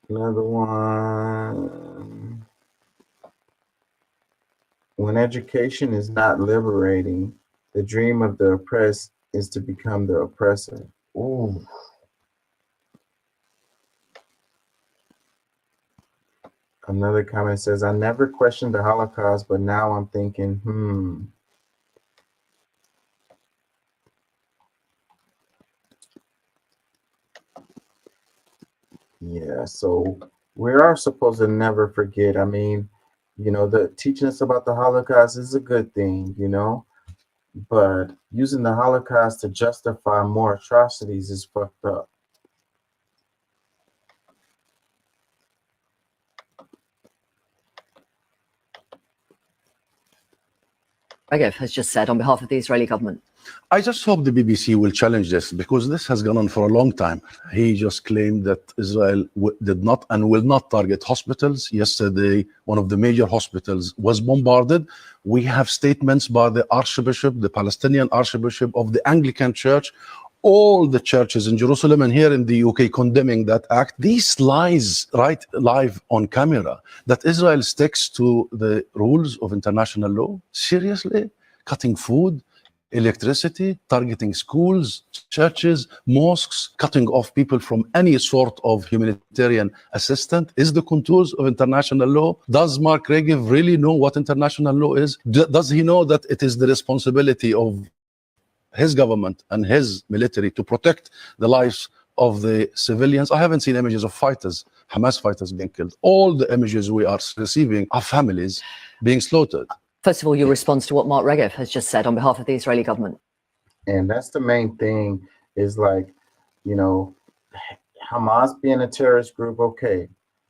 Another one. When education is not liberating, the dream of the oppressed is to become the oppressor. Ooh. Another comment says, I never questioned the Holocaust, but now I'm thinking, Yeah, so we are supposed to never forget. I mean, the teaching us about the Holocaust is a good thing, but using the Holocaust to justify more atrocities is fucked up. Regev has just said on behalf of the Israeli government. I just hope the BBC will challenge this, because this has gone on for a long time. He just claimed that Israel did not and will not target hospitals. Yesterday, one of the major hospitals was bombarded. We have statements by the Archbishop, the Palestinian Archbishop of the Anglican Church, all the churches in Jerusalem and here in the UK condemning that act. These lies right live on camera, that Israel sticks to the rules of international law. Seriously? Cutting food, electricity, targeting schools, churches, mosques, cutting off people from any sort of humanitarian assistance is the contours of international law. Does Mark Regev really know what international law is? Does he know that it is the responsibility of his government and his military to protect the lives of the civilians? I haven't seen images of fighters, Hamas fighters being killed. All the images we are receiving are families being slaughtered. First of all, your response to what Mark Regev has just said on behalf of the Israeli government. And that's the main thing, is like, Hamas being a terrorist group, okay.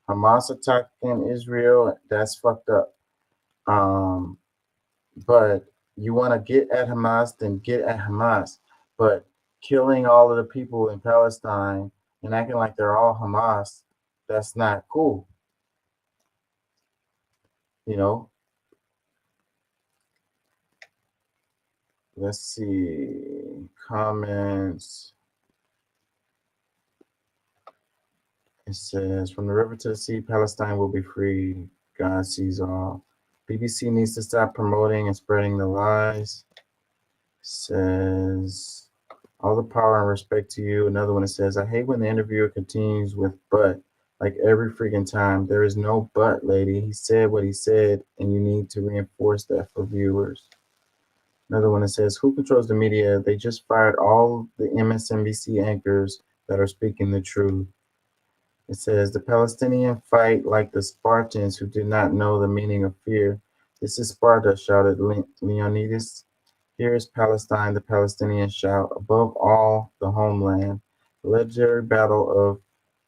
Hamas attacking Israel, that's fucked up. But you want to get at Hamas, then get at Hamas. But killing all of the people in Palestine and acting like they're all Hamas, that's not cool. Let's see. Comments. It says, from the river to the sea, Palestine will be free. God sees all. BBC needs to stop promoting and spreading the lies. It says, All the power and respect to you. Another one that says, I hate when the interviewer continues with but, like every freaking time. There is no but, lady. He said what he said, and you need to reinforce that for viewers. Another one that says, who controls the media? They just fired all the MSNBC anchors that are speaking the truth. It says, the Palestinians fight like the Spartans who did not know the meaning of fear. This is Sparta, shouted Leonidas. Here is Palestine, the Palestinians shout, above all, the homeland. The legendary battle of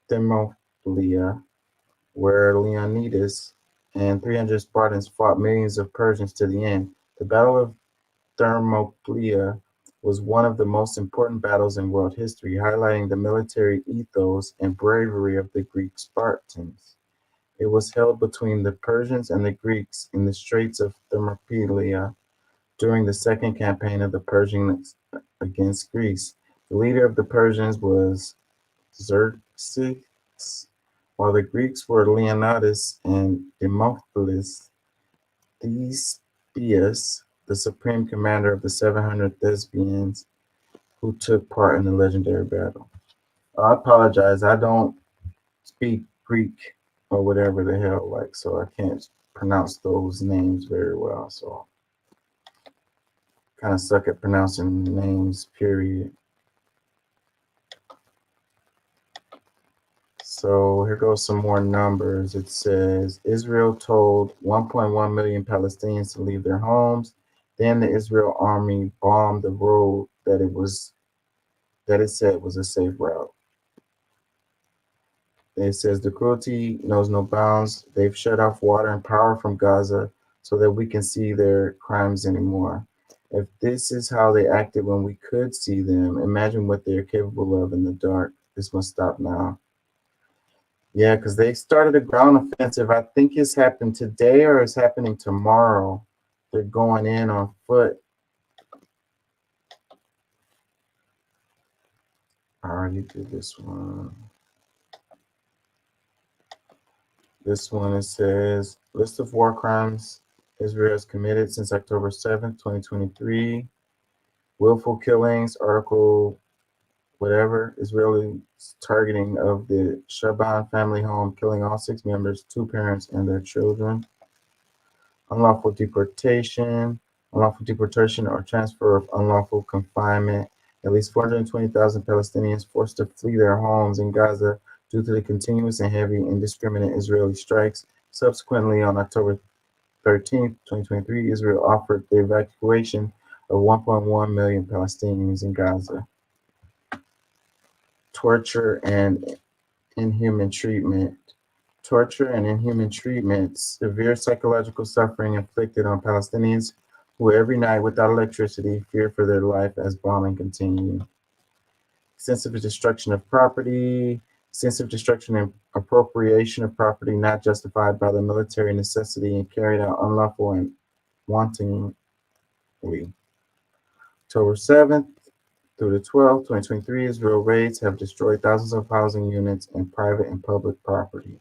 Thermopylae, where Leonidas and 300 Spartans fought millions of Persians to the end. The Battle of Thermopylae was one of the most important battles in world history, highlighting the military ethos and bravery of the Greek Spartans. It was held between the Persians and the Greeks in the Straits of Thermopylae during the second campaign of the Persians against Greece. The leader of the Persians was Xerxes, while the Greeks were Leonidas and Demophilus. Thespius, the supreme commander of the 700 Thespians who took part in the legendary battle. I apologize, I don't speak Greek or whatever the hell, like, so I can't pronounce those names very well, so kind of suck at pronouncing names, period. So here goes some more numbers. It says Israel told 1.1 million Palestinians to leave their homes. Then the Israel army bombed the road that it said was a safe route. It says the cruelty knows no bounds. They've shut off water and power from Gaza so that we can see their crimes anymore. If this is how they acted when we could see them, imagine what they're capable of in the dark. This must stop now. Yeah, because they started a ground offensive. I think it's happened today or it's happening tomorrow. They're going in on foot. I already did this one. This one, it says, list of war crimes Israel has committed since October 7th, 2023. Willful killings, article whatever, Israeli targeting of the Shaban family home, killing all 6 members, 2 parents, and their children. Unlawful deportation or transfer of unlawful confinement. At least 420,000 Palestinians forced to flee their homes in Gaza due to the continuous and heavy indiscriminate Israeli strikes. Subsequently, on October 13, 2023, Israel offered the evacuation of 1.1 million Palestinians in Gaza. Torture and inhuman treatment. Torture and inhuman treatment, severe psychological suffering inflicted on Palestinians who every night without electricity fear for their life as bombing continues. Extensive destruction of property, extensive destruction and appropriation of property not justified by the military necessity and carried out unlawful and wantonly. October 7th through the 12th, 2023, Israel raids have destroyed thousands of housing units and private and public properties.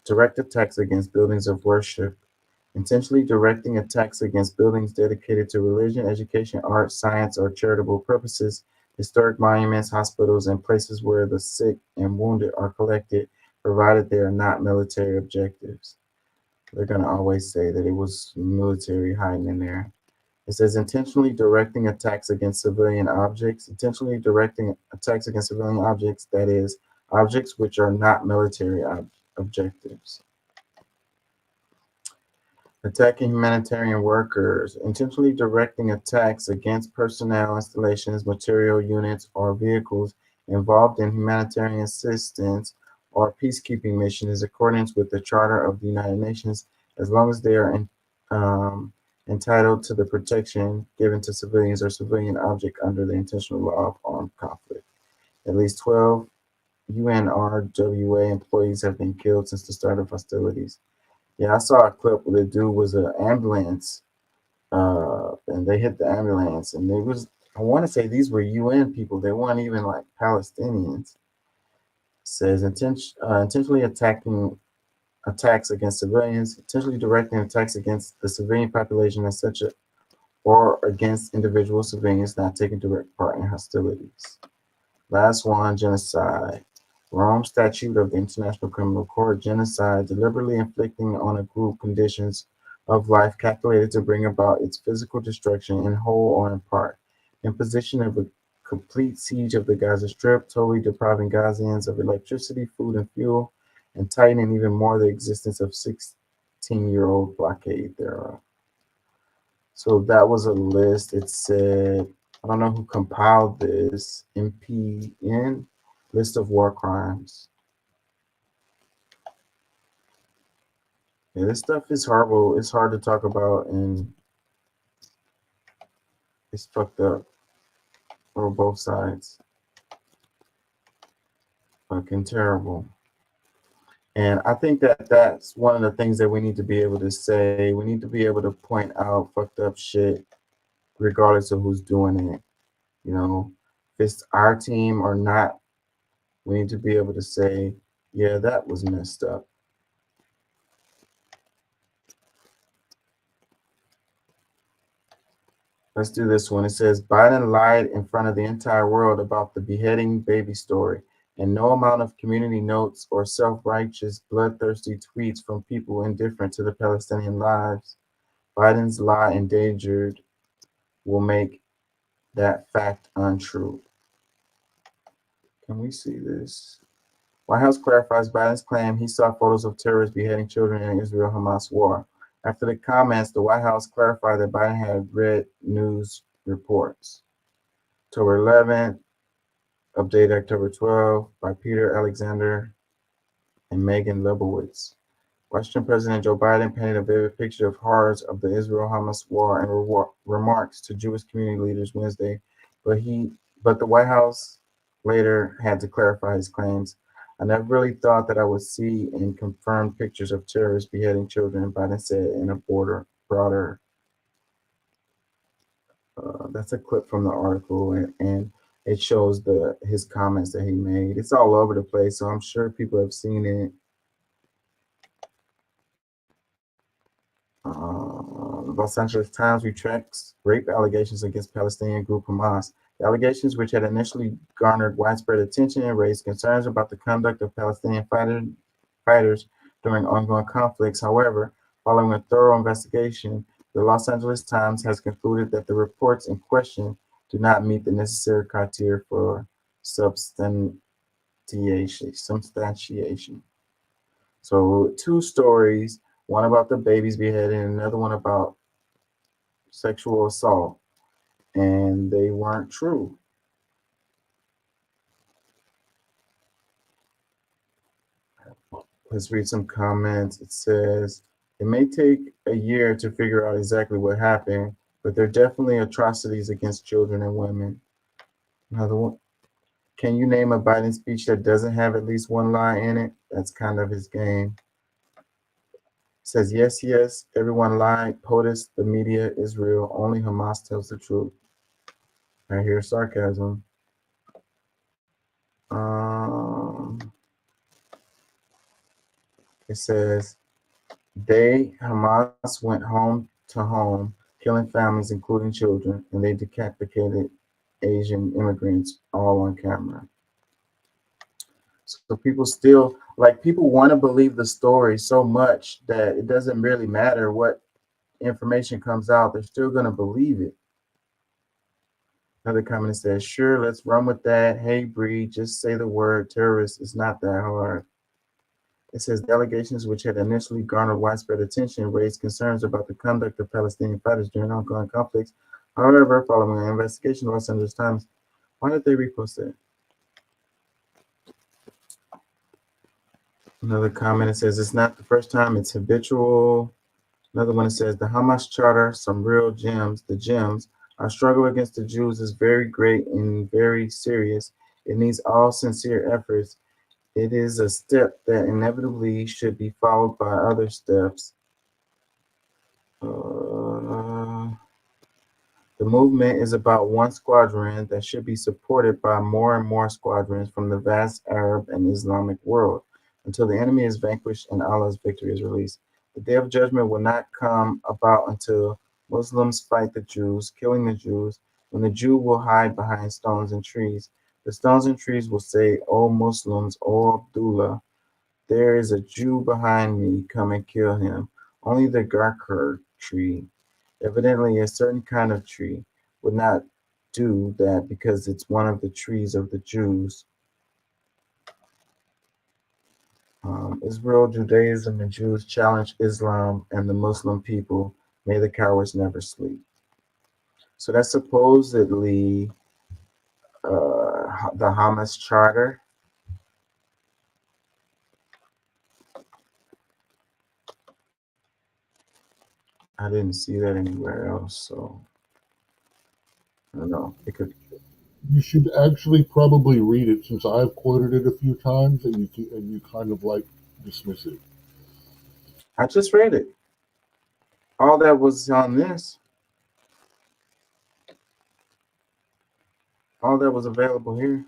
Direct attacks against buildings of worship, intentionally directing attacks against buildings dedicated to religion, education, art, science, or charitable purposes, historic monuments, hospitals, and places where the sick and wounded are collected, provided they are not military objectives. They're going to always say that it was military hiding in there. It says intentionally directing attacks against civilian objects, that is, objects which are not military objectives. Attacking humanitarian workers, intentionally directing attacks against personnel, installations, material units, or vehicles involved in humanitarian assistance or peacekeeping missions in accordance with the Charter of the United Nations, as long as they are entitled to the protection given to civilians or civilian object under the international law of armed conflict. At least 12 UNRWA employees have been killed since the start of hostilities. Yeah, I saw a clip where the dude was an ambulance, and they hit the ambulance, and they was, I want to say these were UN people. They weren't even like Palestinians. It says intentionally attacking attacks against civilians, intentionally directing attacks against the civilian population as such or against individual civilians not taking direct part in hostilities. Last one, genocide. Rome Statute of the International Criminal Court, genocide, deliberately inflicting on a group conditions of life calculated to bring about its physical destruction in whole or in part. Imposition of a complete siege of the Gaza Strip, totally depriving Gazians of electricity, food, and fuel, and tightening even more the existence of 16-year-old blockade thereof. So that was a list. It said, I don't know who compiled this, MPN, list of war crimes. Yeah, this stuff is horrible. It's hard to talk about, and it's fucked up on both sides. Fucking terrible. And I think that that's one of the things that we need to be able to say. We need to be able to point out fucked up shit regardless of who's doing it. You know, if it's our team or not, we need to be able to say, yeah, that was messed up. Let's do this one. It says, Biden lied in front of the entire world about the beheading baby story, and no amount of community notes or self-righteous, bloodthirsty tweets from people indifferent to the Palestinian lives Biden's lie endangered will make that fact untrue. Can we see this? White House clarifies Biden's claim he saw photos of terrorists beheading children in Israel-Hamas war. After the comments, the White House clarified that Biden had read news reports. October 11th, update October 12th by Peter Alexander and Megan Lebowitz. Washington President Joe Biden painted a vivid picture of horrors of the Israel-Hamas war and remarks to Jewish community leaders Wednesday, but the White House later had to clarify his claims. I never really thought that I would see and confirm pictures of terrorists beheading children, Biden said in a broader. That's a clip from the article, and it shows his comments that he made. It's all over the place, so I'm sure people have seen it. Los Angeles Times retracts rape allegations against Palestinian group Hamas. The allegations, which had initially garnered widespread attention and raised concerns about the conduct of Palestinian fighters during ongoing conflicts. However, following a thorough investigation, the Los Angeles Times has concluded that the reports in question do not meet the necessary criteria for substantiation. So 2 stories, one about the babies beheaded and another one about sexual assault, and they weren't true. Let's read some comments. It says, it may take a year to figure out exactly what happened, but there are definitely atrocities against children and women. Another one, can you name a Biden speech that doesn't have at least one lie in it? That's kind of his game. It says, yes, yes, everyone lied. POTUS, the media is real. Only Hamas tells the truth. I hear sarcasm. It says, Hamas went home to home, killing families, including children, and they decapitated Asian immigrants all on camera. So people still, people want to believe the story so much that it doesn't really matter what information comes out. They're still going to believe it. Another comment says, sure, let's run with that. Hey, Bree, just say the word terrorist. It's not that hard. It says the allegations, which had initially garnered widespread attention, raised concerns about the conduct of Palestinian fighters during ongoing conflicts. However, following an investigation of Los Angeles Times, why did they repost that? Another comment, it says, it's not the first time, it's habitual. Another one, it says, the Hamas Charter, some real gems, the gems. Our struggle against the Jews is very great and very serious. It needs all sincere efforts. It is a step that inevitably should be followed by other steps. The movement is about one squadron that should be supported by more and more squadrons from the vast Arab and Islamic world until the enemy is vanquished and Allah's victory is released. The day of judgment will not come about until Muslims fight the Jews, killing the Jews, when the Jew will hide behind stones and trees. The stones and trees will say, O Muslims, O Abdullah, there is a Jew behind me, come and kill him. Only the Garkur tree, evidently a certain kind of tree, would not do that because it's one of the trees of the Jews. Israel, Judaism, and Jews challenge Islam and the Muslim people. May the cowards never sleep. So that's supposedly the Hamas Charter. I didn't see that anywhere else, so I don't know. It could. You should actually probably read it, since I've quoted it a few times, and you kind of like dismiss it. I just read it. All that was on this. All that was available here.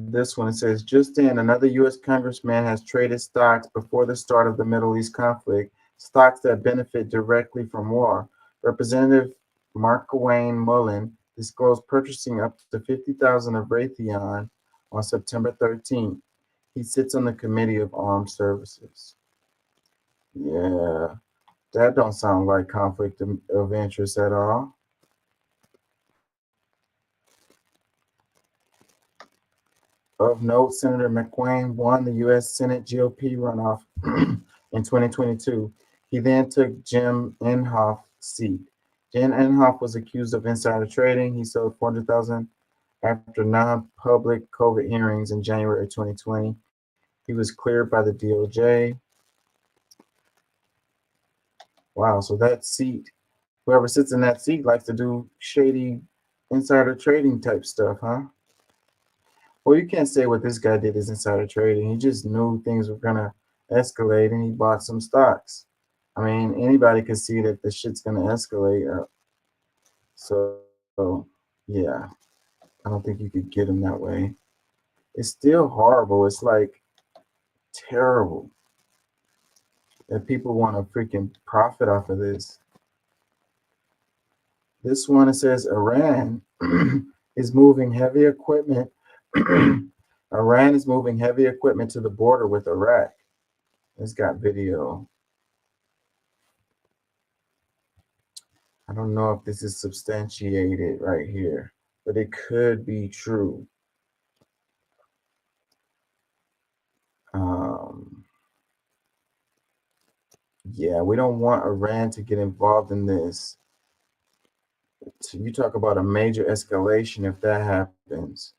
This one, it says, just in, another U.S. congressman has traded stocks before the start of the Middle East conflict, stocks that benefit directly from war. Representative Markwayne Mullin disclosed purchasing up to 50,000 of Raytheon on September 13th. He sits on the Committee of Armed Services. Yeah, that don't sound like conflict of interest at all. Of note, Senator McCain won the U.S. Senate GOP runoff in 2022. He then took Jim Inhofe's seat. Jim Inhofe was accused of insider trading. He sold 400,000 after non-public COVID hearings in January 2020. He was cleared by the DOJ. Wow, so that seat, whoever sits in that seat likes to do shady insider trading type stuff, huh? Well, you can't say what this guy did is insider trading. He just knew things were gonna escalate and he bought some stocks. I mean, anybody could see that the shit's gonna escalate. So yeah, I don't think you could get him that way. It's still horrible. It's like terrible that people want to freaking profit off of this. This one, it says Iran is moving heavy equipment. Iran is moving heavy equipment to the border with Iraq. It's got video. I don't know if this is substantiated right here, but it could be true. Yeah, we don't want Iran to get involved in this. You talk about a major escalation if that happens,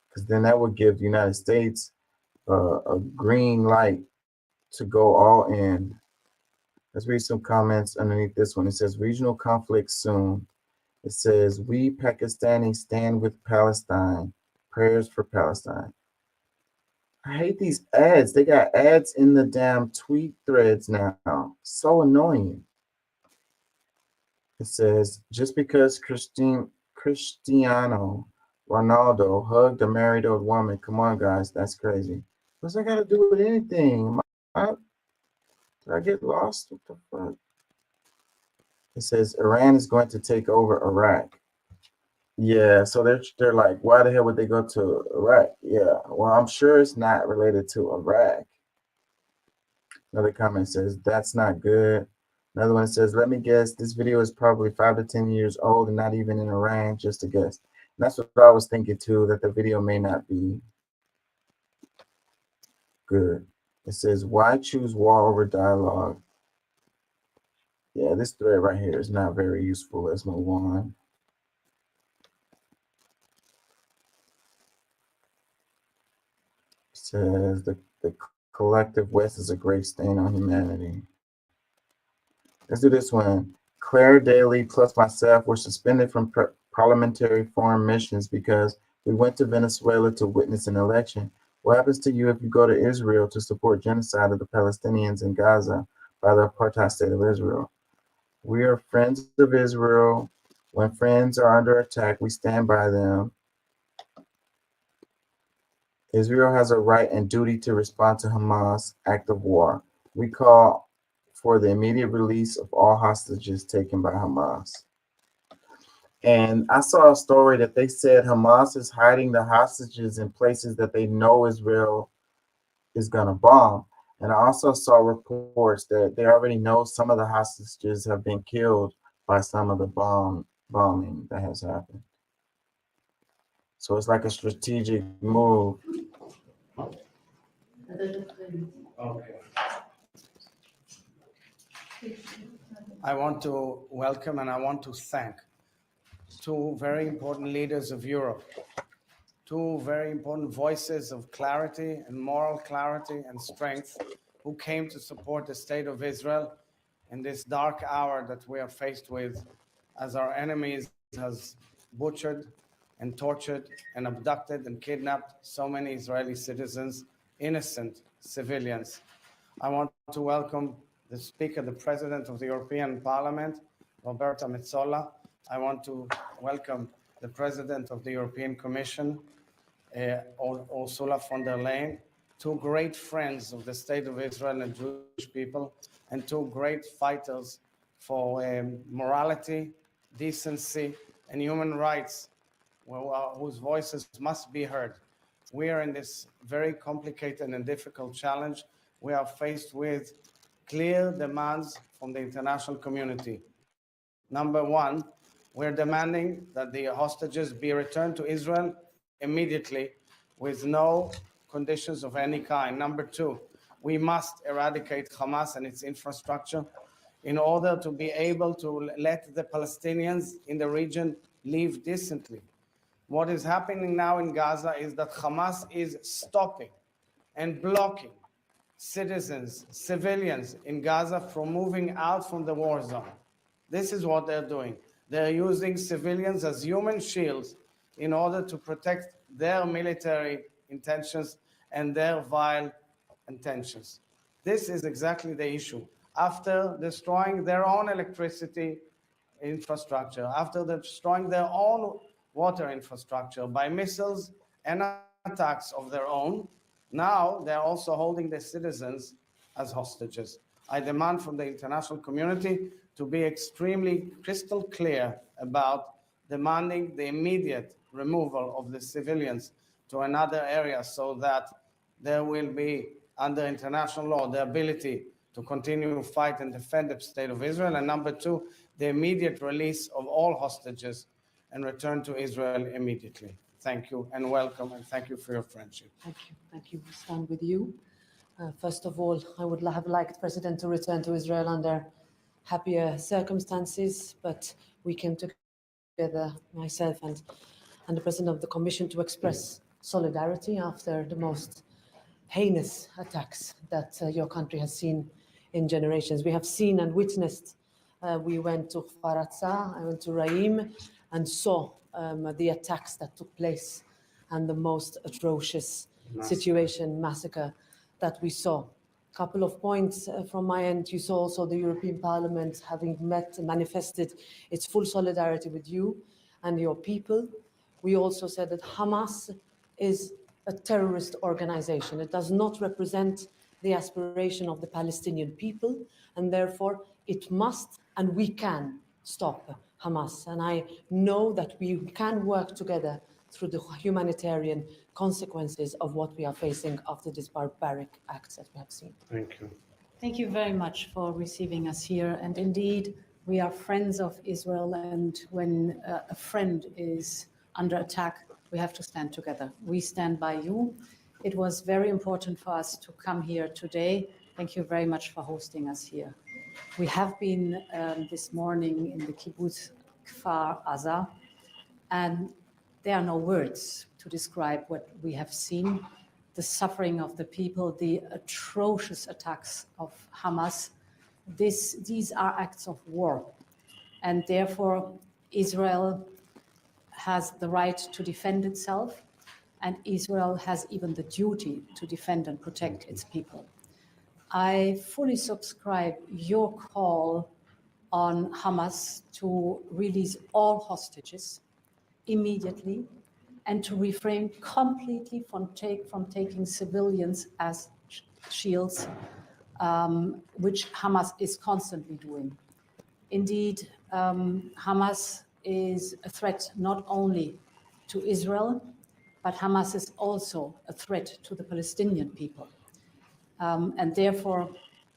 because then that would give the United States a green light to go all in. Let's read some comments underneath this one. It says, regional conflict soon. It says, we Pakistanis stand with Palestine. Prayers for Palestine. I hate these ads. They got ads in the damn tweet threads now. So annoying. It says, just because Cristiano Ronaldo hugged a married old woman. Come on, guys. That's crazy. What's that got to do with anything? Did I get lost? What the fuck? It says Iran is going to take over Iraq. Yeah, so they're like, why the hell would they go to Iraq? Yeah, well, I'm sure it's not related to Iraq. Another comment says, that's not good. Another one says, let me guess, this video is probably 5 to 10 years old and not even in Iran, just a guess. And that's what I was thinking too, that the video may not be good. It says, why choose war over dialogue? Yeah, this thread right here is not very useful. Let's move on. It says, the collective West is a great stain on humanity. Let's do this one. Claire Daly plus myself were suspended from parliamentary foreign missions because we went to Venezuela to witness an election. What happens to you if you go to Israel to support genocide of the Palestinians in Gaza by the apartheid state of Israel? We are friends of Israel. When friends are under attack, we stand by them. Israel has a right and duty to respond to Hamas' act of war. We call for the immediate release of all hostages taken by Hamas. And I saw a story that they said Hamas is hiding the hostages in places that they know Israel is going to bomb. And I also saw reports that they already know some of the hostages have been killed by some of the bombing that has happened. So it's like a strategic move. Okay. I want to welcome and I want to thank two very important leaders of Europe, two very important voices of clarity and moral clarity and strength who came to support the state of Israel in this dark hour that we are faced with as our enemies has butchered and tortured and abducted and kidnapped so many Israeli citizens, innocent civilians. I want to welcome the Speaker, the President of the European Parliament, Roberta Metsola. I want to welcome the President of the European Commission, Ursula von der Leyen, two great friends of the State of Israel and Jewish people, and two great fighters for morality, decency, and human rights, whose voices must be heard. We are in this very complicated and difficult challenge. We are faced with clear demands from the international community. Number one, we're demanding that the hostages be returned to Israel immediately with no conditions of any kind. Number two, we must eradicate Hamas and its infrastructure in order to be able to let the Palestinians in the region live decently. What is happening now in Gaza is that Hamas is stopping and blocking citizens, civilians in Gaza from moving out from the war zone. This is what they're doing. They're using civilians as human shields in order to protect their military intentions and their vile intentions. This is exactly the issue. After destroying their own electricity infrastructure, after destroying their own water infrastructure by missiles and attacks of their own, now they're also holding their citizens as hostages. I demand from the international community to be extremely crystal clear about demanding the immediate removal of the civilians to another area so that there will be, under international law, the ability to continue to fight and defend the state of Israel. And number two, the immediate release of all hostages and return to Israel immediately. Thank you and welcome, and thank you for your friendship. Thank you. Thank you. We stand with you. First of all, I would have liked the President to return to Israel under happier circumstances, but we came together, myself and the President of the Commission, to express solidarity after the most heinous attacks that your country has seen in generations. We have seen and witnessed. We went to Faratza, I went to Raim, and saw the attacks that took place and the most atrocious massacre that we saw. A couple of points from my end. You saw also the European Parliament having met and manifested its full solidarity with you and your people. We also said that Hamas is a terrorist organization. It does not represent the aspiration of the Palestinian people, and therefore it must and we can stop Hamas. And I know that we can work together through the humanitarian consequences of what we are facing after this barbaric acts that we have seen. Thank you. Thank you very much for receiving us here. And indeed, we are friends of Israel. And when a friend is under attack, we have to stand together. We stand by you. It was very important for us to come here today. Thank you very much for hosting us here. We have been this morning in the kibbutz Kfar Aza, and there are no words to describe what we have seen, the suffering of the people, the atrocious attacks of Hamas. These are acts of war, and therefore Israel has the right to defend itself, and Israel has even the duty to defend and protect its people. I fully subscribe your call on Hamas to release all hostages immediately and to refrain completely from taking civilians as shields, which Hamas is constantly doing. Indeed, Hamas is a threat not only to Israel, but Hamas is also a threat to the Palestinian people. And therefore,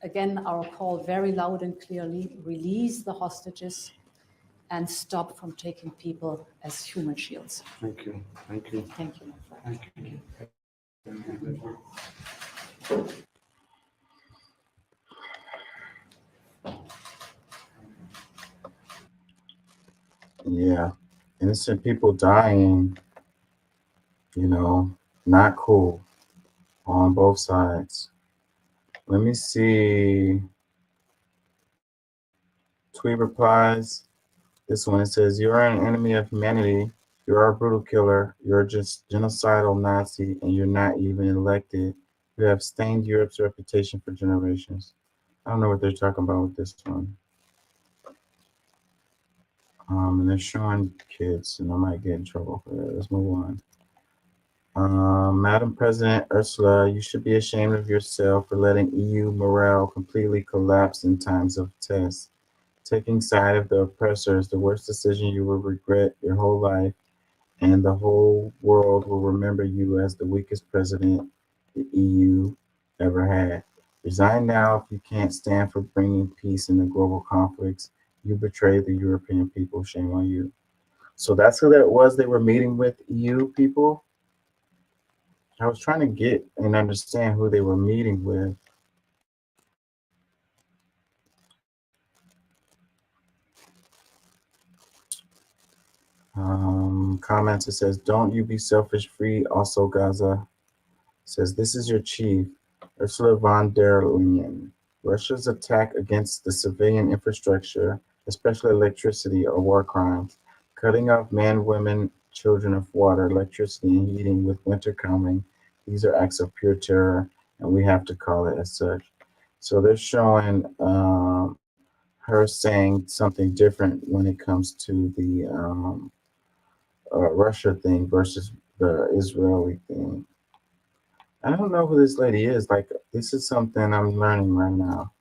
again, our call very loud and clearly, release the hostages and stop from taking people as human shields. Thank you. Thank you. Thank you, my friend. Thank you. Yeah, innocent people dying, you know, not cool on both sides. Let me see. Tweet replies. This one, it says, "You're an enemy of humanity. You're a brutal killer. You're just genocidal Nazi, and you're not even elected. You have stained Europe's reputation for generations." I don't know what they're talking about with this one. And they're showing kids, and I might get in trouble for that. Let's move on. Madam President Ursula, you should be ashamed of yourself for letting EU morale completely collapse in times of test. Taking side of the oppressor is the worst decision you will regret your whole life, and the whole world will remember you as the weakest president the EU ever had. Resign now if you can't stand for bringing peace in the global conflicts. You betrayed the European people. Shame on you. So that's who that was they were meeting with, EU people? I was trying to get and understand who they were meeting with. Comments, it says, "Don't you be selfish, free also Gaza." It says, "This is your chief, Ursula von der Leyen. Russia's attack against the civilian infrastructure, especially electricity, are war crimes. Cutting off men, women, children of water, electricity, and heating with winter coming. These are acts of pure terror, and we have to call it as such." So they're showing her saying something different when it comes to the Russia thing versus the Israeli thing. I don't know who this lady is. Like, this is something I'm learning right now.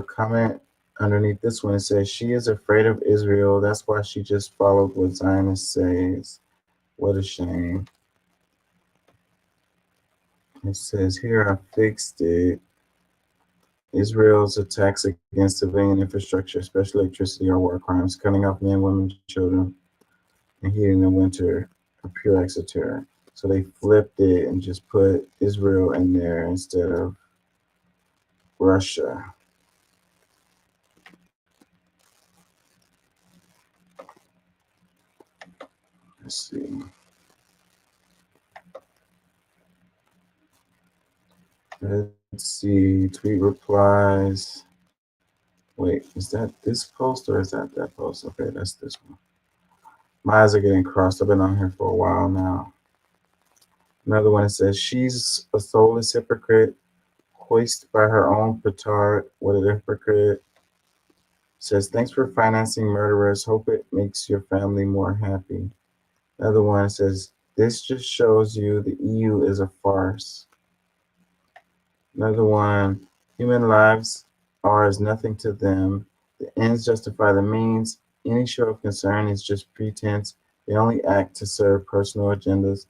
Comment underneath this one, it says, "She is afraid of Israel. That's why she just followed what Zionist says. What a shame." It says here, I fixed it. Israel's attacks against civilian infrastructure, especially electricity, are war crimes. Cutting off men, women, children, and heating in winter are pure acts of terror. So they flipped it and just put Israel in there instead of Russia. Let's see. Let's see. Tweet replies. Wait, is that this post or is that that post? Okay, that's this one. My eyes are getting crossed. I've been on here for a while now. Another one, it says, "She's a soulless hypocrite, hoisted by her own petard." What a hypocrite. It says, "Thanks for financing murderers. Hope it makes your family more happy." Another one says, "This just shows you the EU is a farce." Another one, "Human lives are as nothing to them. The ends justify the means. Any show of concern is just pretense. They only act to serve personal agendas.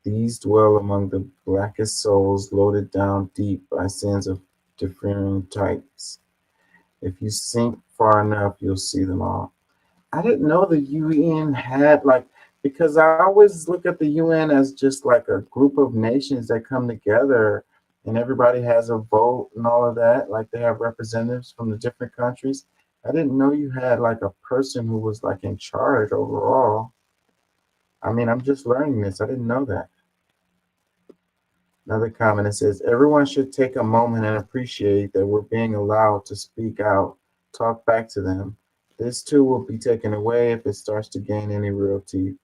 These dwell among the blackest souls, loaded down deep by sins of differing types. If you sink far enough, you'll see them all." I didn't know the UN had, like, because I always look at the UN as just like a group of nations that come together and everybody has a vote and all of that. Like, they have representatives from the different countries. I didn't know you had like a person who was like in charge overall. I mean, I'm just learning this. I didn't know that. Another comment, it says, "Everyone should take a moment and appreciate that we're being allowed to speak out, talk back to them. This too will be taken away if it starts to gain any real teeth."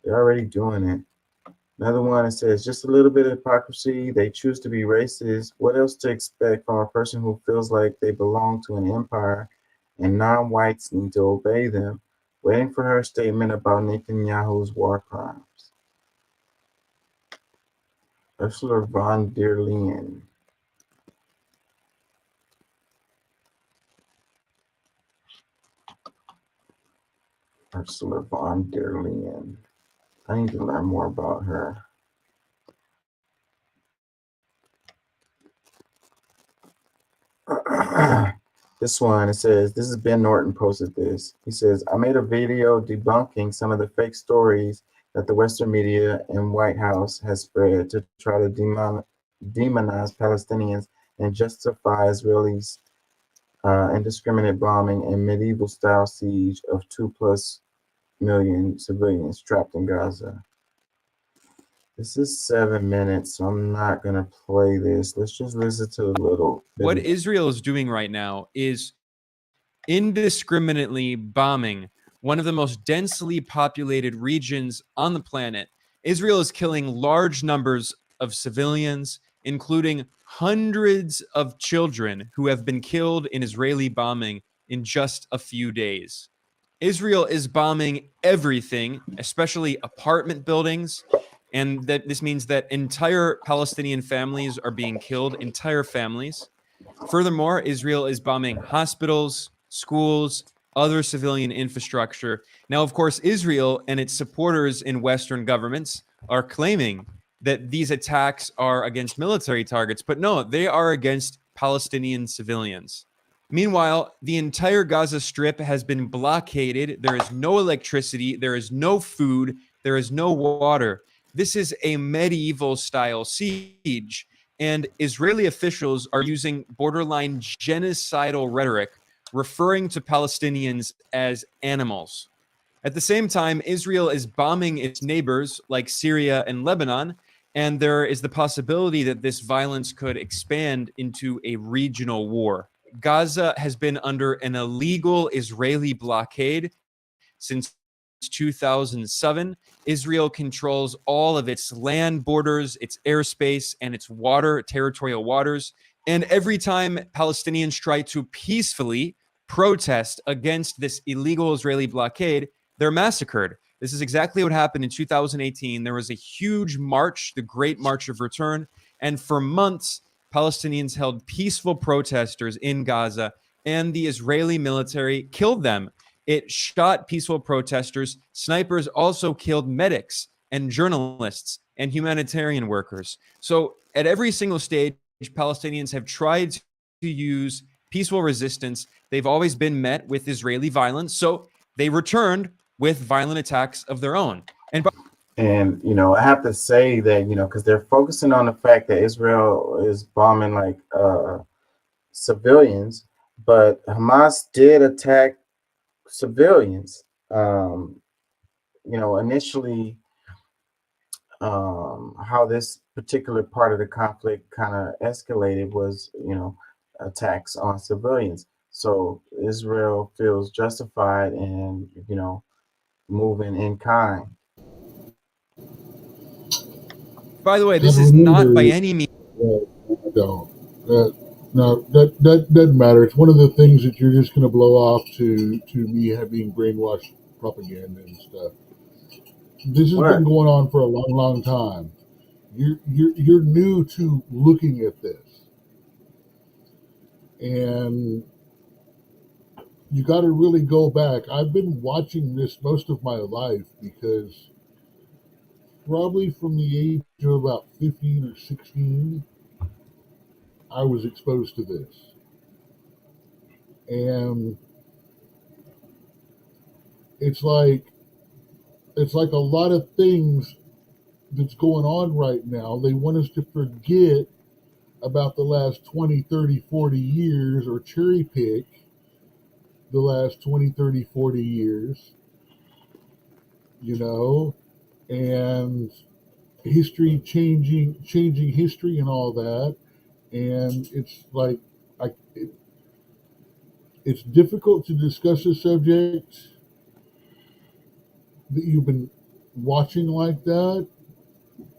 They're already doing it. Another one, it says, "Just a little bit of hypocrisy. They choose to be racist. What else to expect from a person who feels like they belong to an empire and non-whites need to obey them? waiting for her statement about Netanyahu's war crimes. Ursula von der Leyen. Ursula von der Leyen. I need to learn more about her. This one, it says, this is Ben Norton posted this. He says, I made a video debunking some of the fake stories that the Western media and White House has spread to try to demonize Palestinians and justify Israelis' indiscriminate bombing and medieval-style siege of 2+ million civilians trapped in Gaza. This is 7 minutes, so I'm not going to play this. Let's just listen to a little bit. What Israel is doing right now is indiscriminately bombing one of the most densely populated regions on the planet. Israel is killing large numbers of civilians, including hundreds of children who have been killed in Israeli bombing in just a few days. Israel is bombing everything, especially apartment buildings. And that this means that entire Palestinian families are being killed, entire families. Furthermore, Israel is bombing hospitals, schools, other civilian infrastructure. Now, of course, Israel and its supporters in Western governments are claiming that these attacks are against military targets, but no, they are against Palestinian civilians. Meanwhile, the entire Gaza Strip has been blockaded. There is no electricity, there is no food, there is no water. This is a medieval-style siege, and Israeli officials are using borderline genocidal rhetoric, referring to Palestinians as animals. At the same time, Israel is bombing its neighbors like Syria and Lebanon, and there is the possibility that this violence could expand into a regional war. Gaza has been under an illegal Israeli blockade since 2007. Israel controls all of its land borders, its airspace, and its water, territorial waters. And every time Palestinians try to peacefully protest against this illegal Israeli blockade, they're massacred. This is exactly what happened in 2018. There was a huge march, the Great March of Return, and for months, Palestinians held peaceful protesters in Gaza, and the Israeli military killed them. It shot peaceful protesters. Snipers also killed medics and journalists and humanitarian workers. So at every single stage, Palestinians have tried to use peaceful resistance. They've always been met with Israeli violence. So they returned with violent attacks of their own. And, you know, I have to say that, you know, because they're focusing on the fact that Israel is bombing like civilians, but Hamas did attack civilians. You know, initially, how this particular part of the conflict kind of escalated was, you know, attacks on civilians. So Israel feels justified in, you know, moving in kind. By the way, this is not by any means. No, that doesn't matter. It's one of the things that you're just going to blow off to me having brainwashed propaganda and stuff. This has been going on for a long, long time. You're new to looking at this, and you got to really go back. I've been watching this most of my life because probably from the age of about 15 or 16, I was exposed to this. And it's like a lot of things that's going on right now. They want us to forget about the last 20, 30, 40 years, or cherry pick the last 20, 30, 40 years, you know, and history changing history and all that. And it's like, it's difficult to discuss a subject that you've been watching like that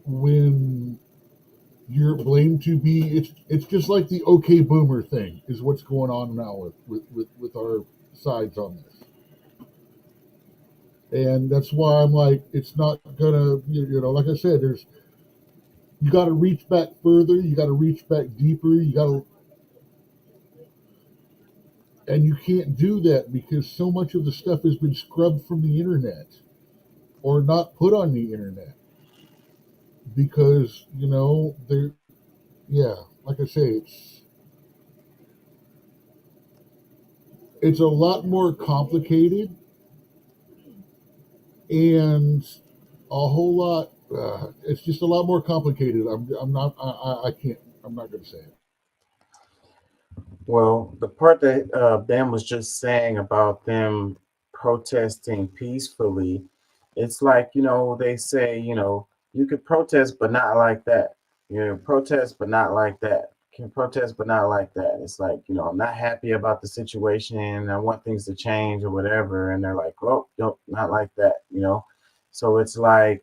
when you're blamed to be. It's just like the okay boomer thing is what's going on now with our sides on this. And that's why I'm like, it's not gonna, you know, like I said, you got to reach back further, you got to reach back deeper, and you can't do that because so much of the stuff has been scrubbed from the internet or not put on the internet because, you know, like I say, it's a lot more complicated and a whole lot. It's just a lot more complicated. I'm not going to say it. Well, the part that Ben was just saying about them protesting peacefully, it's like, you know, they say, you know, you could protest, but not like that. You know, protest, but not like that. Can protest, but not like that. It's like, you know, I'm not happy about the situation. I want things to change or whatever. And they're like, oh, no, not like that, you know? So it's like,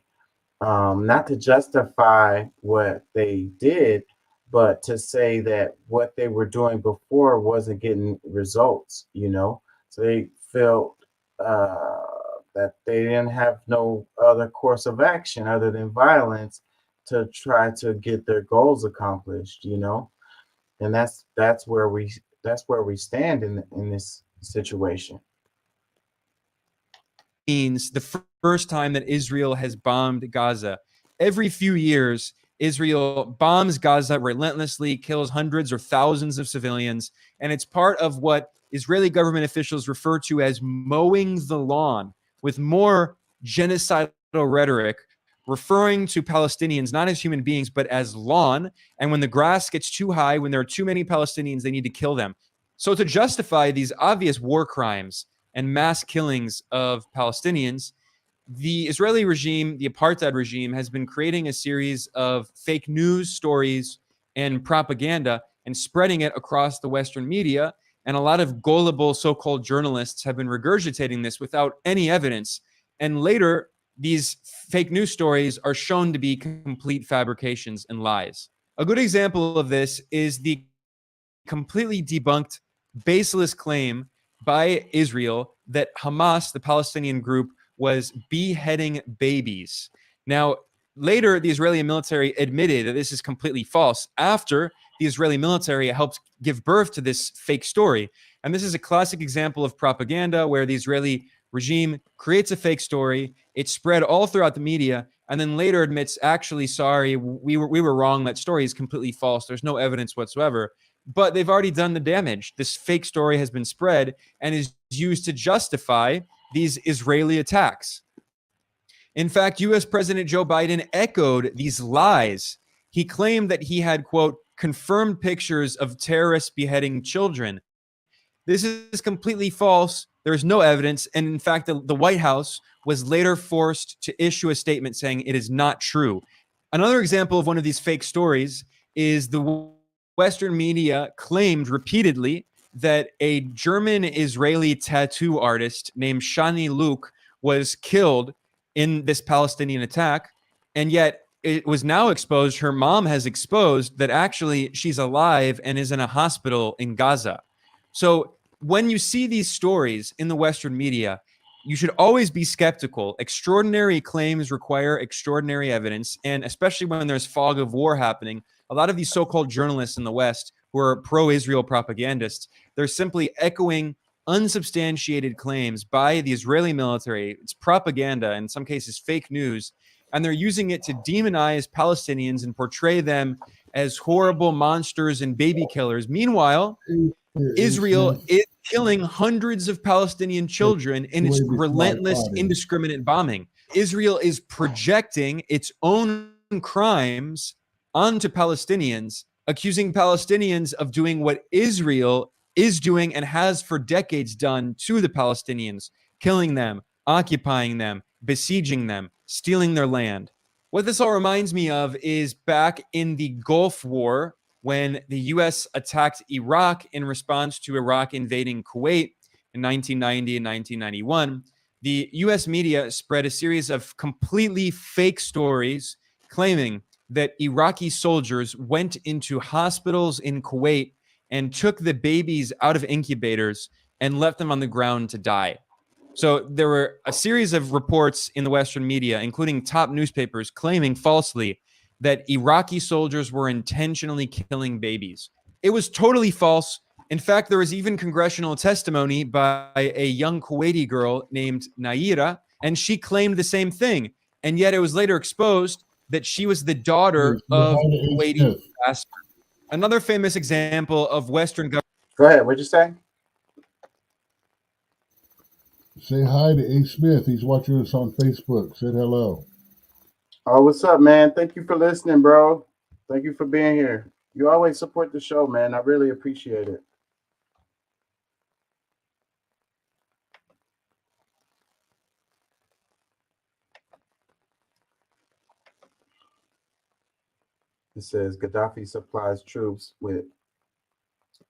not to justify what they did, but to say that what they were doing before wasn't getting results, you know? So they felt that they didn't have no other course of action other than violence to try to get their goals accomplished, you know? And that's where we stand in this situation. Means the first time that Israel has bombed Gaza. Every few years, Israel bombs Gaza relentlessly, kills hundreds or thousands of civilians, and it's part of what Israeli government officials refer to as mowing the lawn, with more genocidal rhetoric, referring to Palestinians not as human beings, but as lawn. And when the grass gets too high, when there are too many Palestinians, they need to kill them. So to justify these obvious war crimes and mass killings of Palestinians, the Israeli regime, the apartheid regime, has been creating a series of fake news stories and propaganda and spreading it across the Western media. And a lot of gullible so-called journalists have been regurgitating this without any evidence. And later, these fake news stories are shown to be complete fabrications and lies. A good example of this is the completely debunked, baseless claim by Israel that Hamas, the Palestinian group, was beheading babies. Now, later, the Israeli military admitted that this is completely false after the Israeli military helped give birth to this fake story. And this is a classic example of propaganda where the Israeli regime creates a fake story, it's spread all throughout the media, and then later admits, actually, sorry, we were wrong, that story is completely false, there's no evidence whatsoever. But they've already done the damage. This fake story has been spread and is used to justify these Israeli attacks. In fact, US President Joe Biden echoed these lies. He claimed that he had, quote, confirmed pictures of terrorists beheading children. This is completely false. There's no evidence. And in fact, the White House was later forced to issue a statement saying it is not true. Another example of one of these fake stories is the Western media claimed repeatedly that a German-Israeli tattoo artist named Shani Luke was killed in this Palestinian attack. And yet it was now exposed, her mom has exposed that actually she's alive and is in a hospital in Gaza. So when you see these stories in the Western media, you should always be skeptical. Extraordinary claims require extraordinary evidence. And especially when there's fog of war happening, a lot of these so-called journalists in the West who are pro-Israel propagandists, they're simply echoing unsubstantiated claims by the Israeli military. It's propaganda, in some cases fake news, and they're using it to demonize Palestinians and portray them as horrible monsters and baby killers. Meanwhile, Israel is killing hundreds of Palestinian children in its relentless, indiscriminate bombing. Israel is projecting its own crimes onto Palestinians, accusing Palestinians of doing what Israel is doing and has for decades done to the Palestinians, killing them, occupying them, besieging them, stealing their land. What this all reminds me of is back in the Gulf War, when the US attacked Iraq in response to Iraq invading Kuwait in 1990 and 1991, the US media spread a series of completely fake stories claiming that Iraqi soldiers went into hospitals in Kuwait and took the babies out of incubators and left them on the ground to die. So there were a series of reports in the Western media, including top newspapers, claiming falsely that Iraqi soldiers were intentionally killing babies. It was totally false. In fact, there was even congressional testimony by a young Kuwaiti girl named Naira, and she claimed the same thing. And yet it was later exposed that she was the daughter of Kuwaiti ambassador. Another famous example of Western government. Go ahead. What'd you say? Say hi to A. Smith. He's watching us on Facebook. Said hello. Oh, what's up, man? Thank you for listening, bro. Thank you for being here. You always support the show, man. I really appreciate it. It says Gaddafi supplies troops with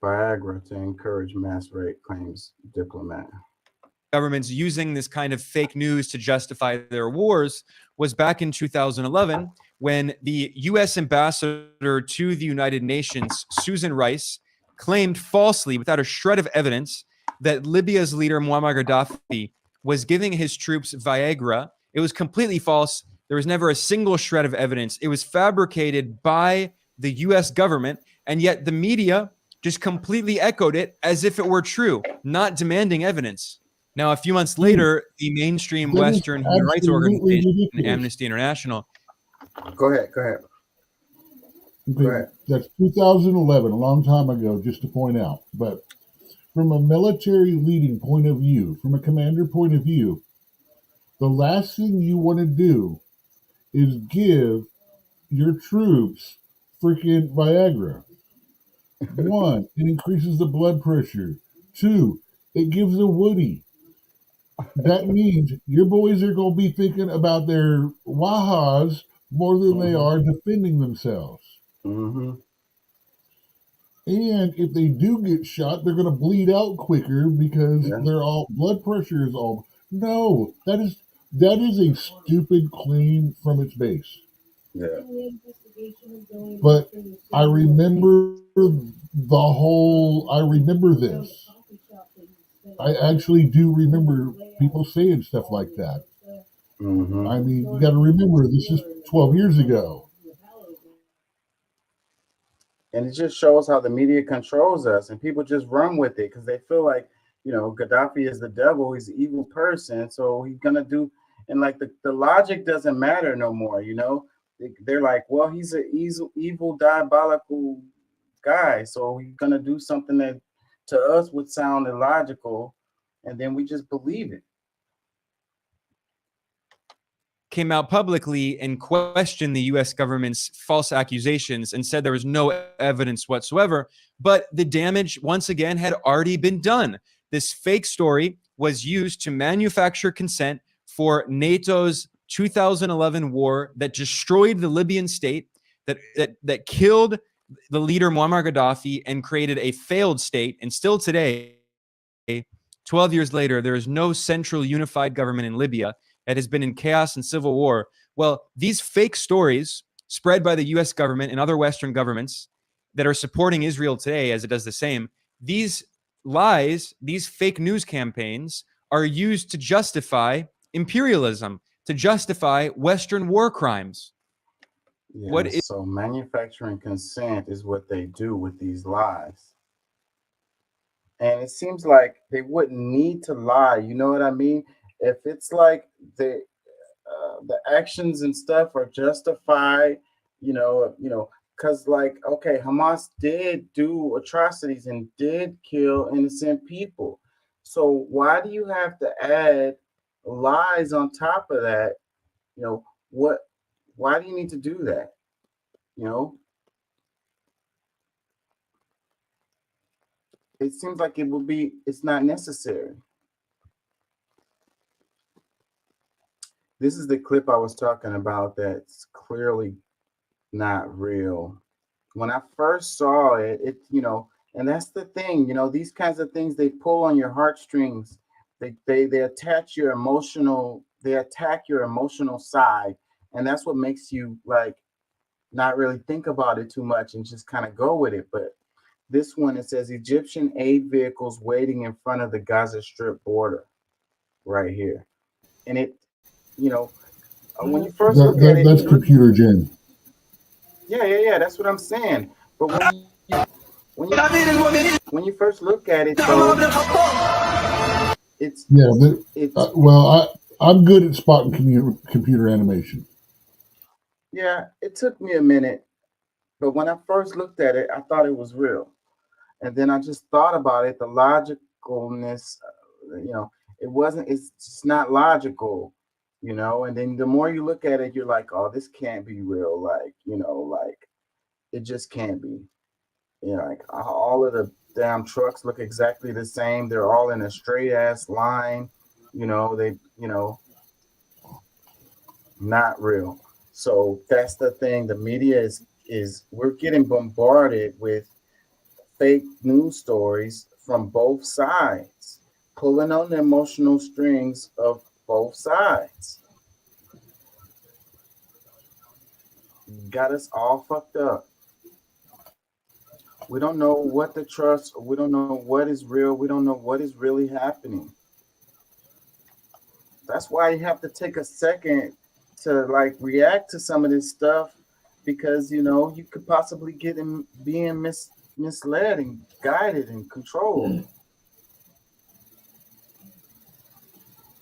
Viagra to encourage mass rape, claims diplomat. Governments using this kind of fake news to justify their wars was back in 2011 when the U.S. ambassador to the United Nations, Susan Rice, claimed falsely, without a shred of evidence, that Libya's leader, Muammar Gaddafi, was giving his troops Viagra. It was completely false. There was never a single shred of evidence. It was fabricated by the U.S. government, and yet the media just completely echoed it as if it were true, not demanding evidence. Now, a few months later, the mainstream Western human rights organization, Amnesty International. Go ahead. Okay, that's 2011, a long time ago, just to point out. But from a military leading point of view, from a commander point of view, the last thing you want to do is give your troops freaking Viagra. One, it increases the blood pressure. Two, it gives a woody. That means your boys are going to be thinking about their wahas more than they are defending themselves. Mm-hmm. And if they do get shot, they're going to bleed out quicker because they're all blood pressure is all. No, that is a stupid claim from its base. Yeah. But I remember this. I actually do remember people saying stuff like that. Mm-hmm. I mean, you got to remember, this is 12 years ago. And it just shows how the media controls us, and people just run with it because they feel like, Gaddafi is the devil. He's an evil person. So he's going to do, and like the logic doesn't matter no more, They're like, well, he's an evil, diabolical guy. So he's going to do something that to us would sound illogical, and then we just believe it. Came out publicly and questioned the U.S. government's false accusations and said there was no evidence whatsoever. But the damage, once again, had already been done. This fake story was used to manufacture consent for NATO's 2011 war that destroyed the Libyan state, that killed the leader Muammar Gaddafi and created a failed state. And still today, 12 years later, there is no central unified government in Libya. It has been in chaos and civil war. Well, these fake stories spread by the U.S. government and other Western governments that are supporting Israel today, as it does the same, these lies, these fake news campaigns are used to justify imperialism, to justify Western war crimes. Yeah, so manufacturing consent is what they do with these lies. And it seems like they wouldn't need to lie. You know what I mean? If it's like the actions and stuff are justified, because like, okay, Hamas did do atrocities and did kill innocent people. So why do you have to add lies on top of that? Why do you need to do that? It seems like it's not necessary. This is the clip I was talking about that's clearly not real. When I first saw it, and that's the thing, these kinds of things, they pull on your heartstrings. They attack your emotional side. And that's what makes you like not really think about it too much and just kind of go with it. But this one, it says Egyptian aid vehicles waiting in front of the Gaza Strip border. right here. And it, you know, when you first look at it, That's computer gen. yeah, that's what I'm saying. But when you first look at it, though, it's I'm good at spotting computer animation. Yeah, it took me a minute, but when I first looked at it, I thought it was real. And then I just thought about it, the logicalness, it wasn't, it's just not logical, and then the more you look at it, you're like, oh, this can't be real. Like it just can't be. Like all of the damn trucks look exactly the same. They're all in a straight ass line, not real. So that's the thing. The media is we're getting bombarded with fake news stories from both sides, pulling on the emotional strings of both sides. Got us all fucked up. We don't know what to trust. We don't know what is real. We don't know what is really happening. That's why you have to take a second to react to some of this stuff, because you could possibly get in being misled and guided and controlled.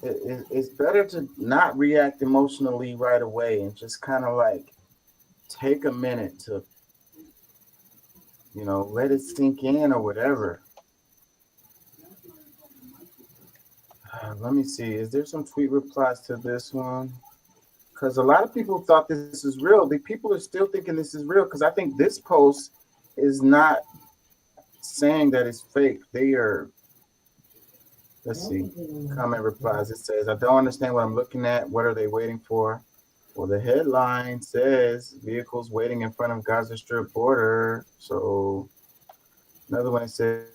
It's better to not react emotionally right away and just kind of take a minute to let it sink in or whatever. Let me see. Is there some tweet replies to this one? Because a lot of people thought this is real. The people are still thinking this is real, because I think this post is not saying that it's fake. They are, let's see, comment replies. It says, I don't understand what I'm looking at. What are they waiting for? Well, the headline says vehicles waiting in front of Gaza Strip border. So another one says,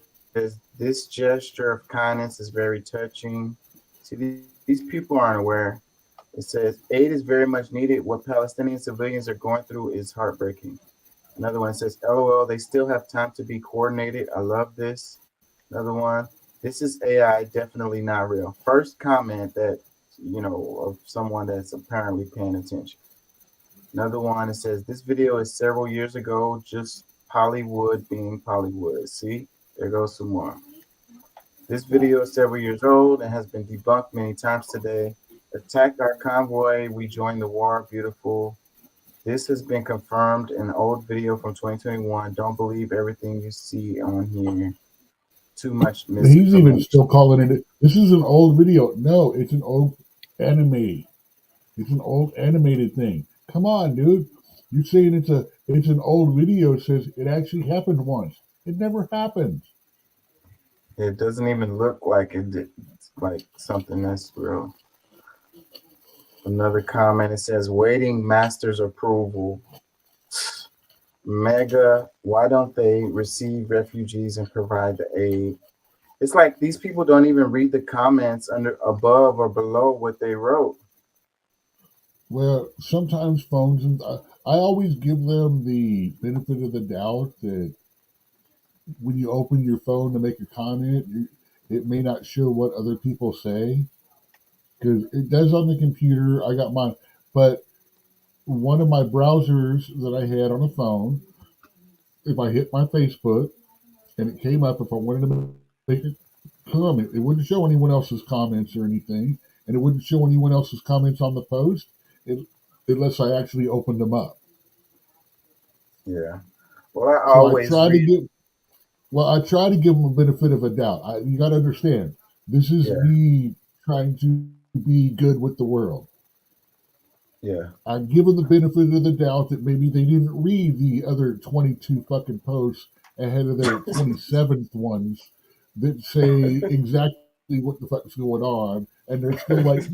this gesture of kindness is very touching. See, these people aren't aware. It says, aid is very much needed. What Palestinian civilians are going through is heartbreaking. Another one says, LOL, they still have time to be coordinated. I love this. Another one, this is AI, definitely not real. First comment that, of someone that's apparently paying attention. Another one, it says, this video is several years ago, just Hollywood being Hollywood. See, there goes some more. This video is several years old and has been debunked many times today. Attacked our convoy, we joined the war, beautiful. This has been confirmed in an old video from 2021. Don't believe everything you see on here. Too much misinformation. He's even still calling it. This is an old video. No, it's an old anime. It's an old animated thing. Come on, dude. You're saying it's an old video. It says it actually happened once. It never happened. It doesn't even look like it did, like something that's real. Another comment, it says, waiting master's approval. Mega, why don't they receive refugees and provide the aid? It's like these people don't even read the comments above or below what they wrote. Well, sometimes phones, and I always give them the benefit of the doubt that when you open your phone to make a comment, it may not show what other people say. Because it does on the computer. I got mine. But one of my browsers that I had on the phone, if I hit my Facebook and it came up, if I wanted to make a comment, it wouldn't show anyone else's comments or anything. And it wouldn't show anyone else's comments on the post unless I actually opened them up. Yeah. Well, I always try to give them a benefit of a doubt. You got to understand, this is me trying to be good with the world. Yeah. I give them the benefit of the doubt that maybe they didn't read the other 22 fucking posts ahead of their 27th ones that say exactly what the fuck's going on, and they're still like,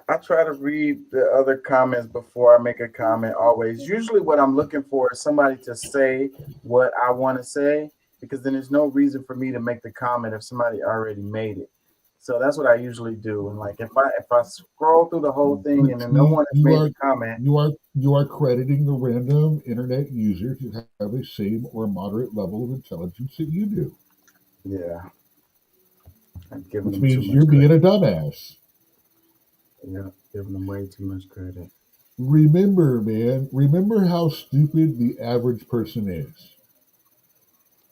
I try to read the other comments before I make a comment always. Usually what I'm looking for is somebody to say what I want to say, because then there's no reason for me to make the comment if somebody already made it. So that's what I usually do. And like if I scroll through the whole thing and then no one has made a comment, you are crediting the random internet user to have the same or moderate level of intelligence that you do. Yeah. I'm giving which them means too you're much being credit. a dumbass. Yeah, giving them way too much credit. Remember, man, remember how stupid the average person is.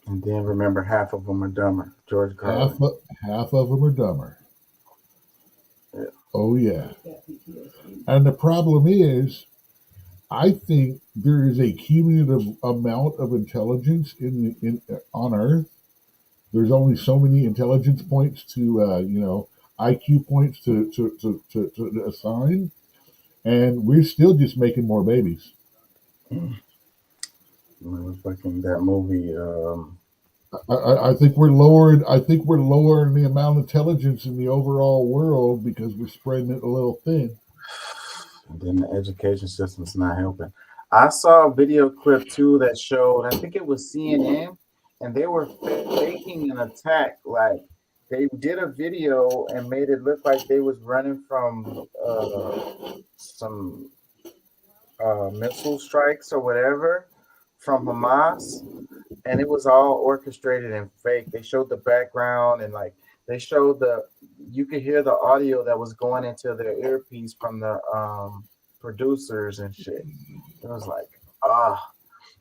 And then remember, half of them are dumber. George Carlin. Half of them are dumber. Yeah. Oh, yeah. And the problem is, I think there is a cumulative amount of intelligence on Earth. There's only so many intelligence points to, IQ points to assign, and we're still just making more babies. Fucking that movie. I think we're lowering. I think we're lowering the amount of intelligence in the overall world because we're spreading it a little thin. And then the education system's not helping. I saw a video clip too that showed, I think it was CNN, and they were faking an attack. Like they did a video and made it look like they was running from some missile strikes or whatever from Hamas, and it was all orchestrated and fake. They showed the background and like they showed you could hear the audio that was going into their earpiece from the producers and shit. It was like,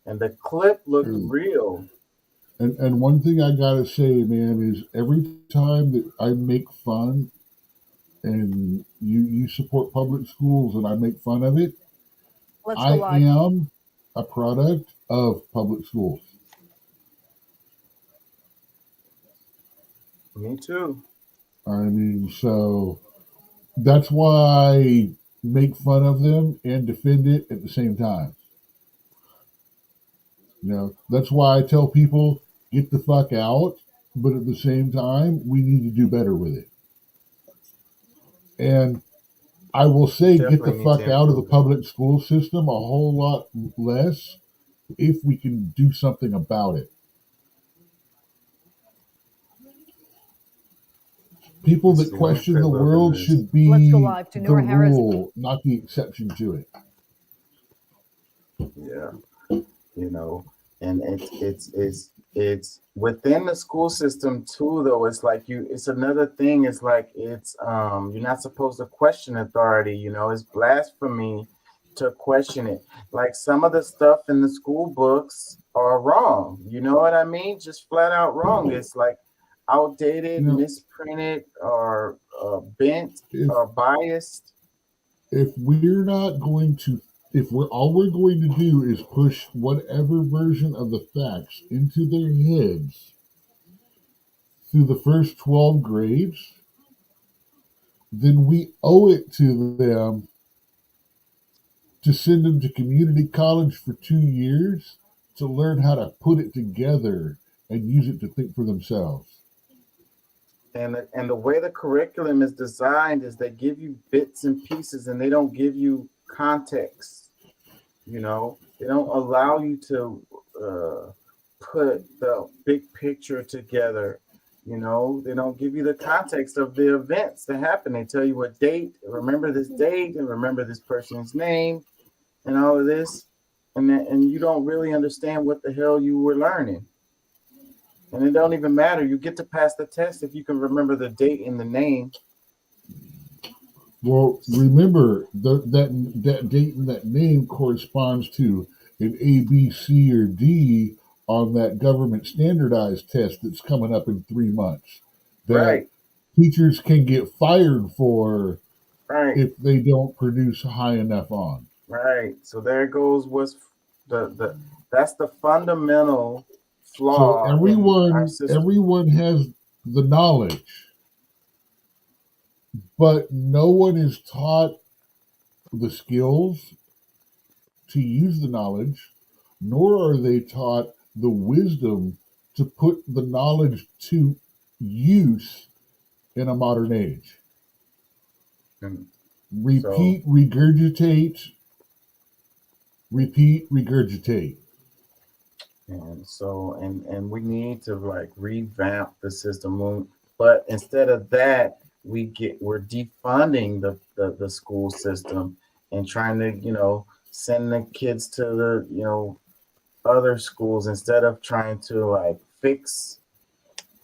and the clip looked real. And one thing I gotta say, man, is every time that I make fun and you support public schools and I make fun of it, I am a product of public schools. Me too. I mean, so that's why I make fun of them and defend it at the same time. That's why I tell people, get the fuck out, but at the same time, we need to do better with it. And I will say, get the fuck out of the public school system a whole lot less if we can do something about it. People that question the world should be the rule, not the exception to it. Yeah, and it's within the school system too. Though it's like it's another thing. It's like it's you're not supposed to question authority. It's blasphemy to question it. Like some of the stuff in the school books are wrong. You know what I mean? Just flat out wrong. It's like outdated, misprinted, or bent or biased. If we're not going to, all we're going to do is push whatever version of the facts into their heads through the first 12 grades, then we owe it to them to send them to community college for 2 years to learn how to put it together and use it to think for themselves. And the way the curriculum is designed is they give you bits and pieces and they don't give you context. They don't allow you to put the big picture together. They don't give you the context of the events that happen. They tell you what date, remember this date, and remember this person's name, and all of this, and you don't really understand what the hell you were learning. And it don't even matter. You get to pass the test if you can remember the date and the name. Well, remember that date and that name corresponds to an A, B, C, or D on that government standardized test that's coming up in 3 months. That teachers can get fired for if they don't produce high enough on. Right. So there goes what's that's the fundamental flaw. So everyone has the knowledge, but no one is taught the skills to use the knowledge, nor are they taught the wisdom to put the knowledge to use in a modern age. Repeat, regurgitate, repeat, regurgitate. And so, and we need to like revamp the system. But instead of that, we're defunding the school system and trying to, send the kids to the, other schools instead of trying to like fix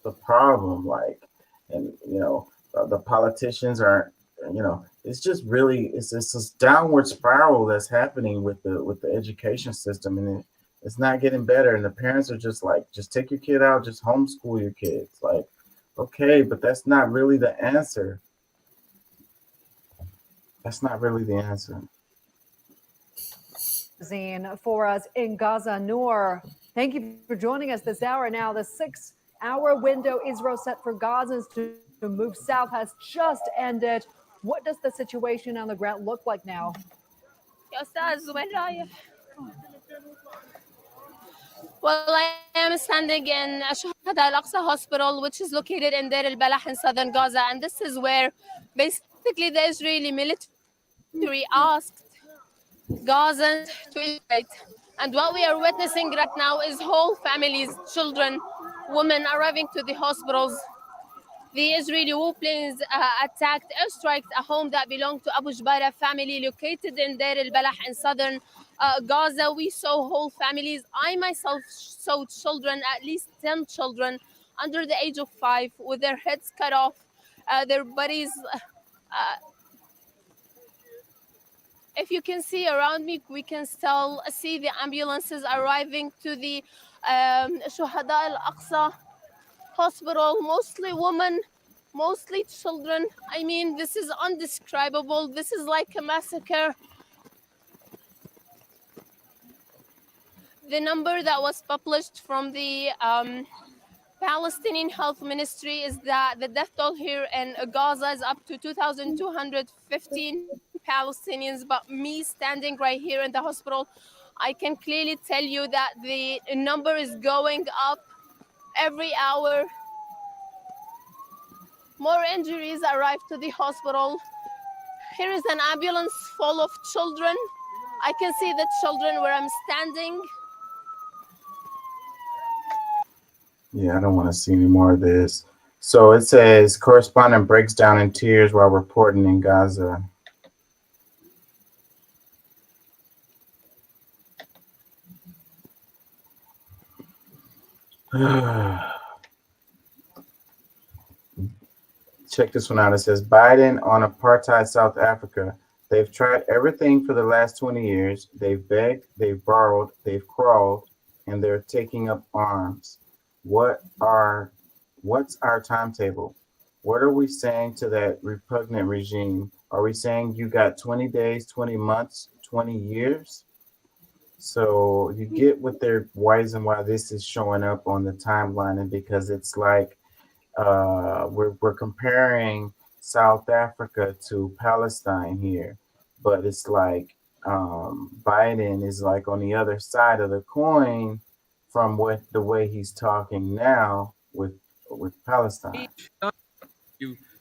the problem. and the politicians aren't. It's just really it's this downward spiral that's happening with the education system, and it's not getting better. And the parents are just like, just take your kid out, just homeschool your kids. Like, okay, but that's not really the answer. That's not really the answer. For us in Gaza. Noor, thank you for joining us this hour. Now, the 6-hour window Israel set for Gazans to move south has just ended. What does the situation on the ground look like now? Well, I am standing in Shuhada Al-Aqsa Hospital, which is located in Deir al-Balah in southern Gaza. And this is where basically the Israeli military asked Gazans to evacuate. And what we are witnessing right now is whole families, children, women arriving to the hospitals. The Israeli warplanes attacked, airstriked a home that belonged to Abu Jbara family located in Deir al-Balah in southern Gaza. We saw whole families. I myself saw children, at least 10 children under the age of 5 with their heads cut off, their bodies. If you can see around me, we can still see the ambulances arriving to the Shuhada Al-Aqsa Hospital, mostly women, mostly children. I mean, this is undescribable. This is like a massacre. The number that was published from the Palestinian Health Ministry is that the death toll here in Gaza is up to 2,215 Palestinians. But me standing right here in the hospital, I can clearly tell you that the number is going up every hour. More injuries arrive to the hospital. Here is an ambulance full of children. I can see the children where I'm standing. Yeah, I don't want to see any more of this. So it says correspondent breaks down in tears while reporting in Gaza. Check this one out. It says Biden on apartheid South Africa. They've tried everything for the last 20 years. They've begged, they've borrowed, they've crawled, and they're taking up arms. What's our timetable? What are we saying to that repugnant regime? Are we saying you got 20 days, 20 months, 20 years? So you get what they're reason why this is showing up on the timeline, and because it's like we're comparing South Africa to Palestine here, but it's like Biden is like on the other side of the coin from the way he's talking now with Palestine.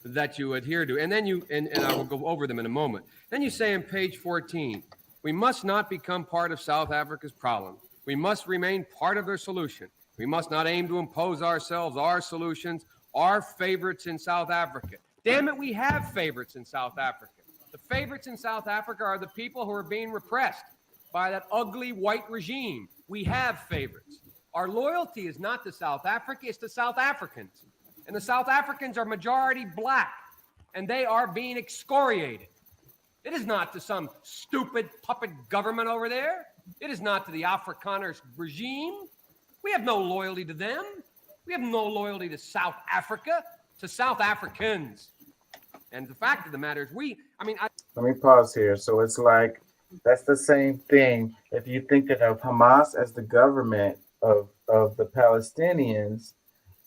That you adhere to, and then and I will go over them in a moment. Then you say on page 14, we must not become part of South Africa's problem. We must remain part of their solution. We must not aim to impose ourselves, our solutions, our favorites in South Africa. Damn it, we have favorites in South Africa. The favorites in South Africa are the people who are being repressed by that ugly white regime. We have favorites. Our loyalty is not to South Africa, it's to South Africans. And the South Africans are majority black, and they are being excoriated. It is not to some stupid puppet government over there. It is not to the Afrikaner regime. We have no loyalty to them. We have no loyalty to South Africa, to South Africans. And the fact of the matter is Let me pause here. So it's like, that's the same thing. If you think of Hamas as the government of the Palestinians,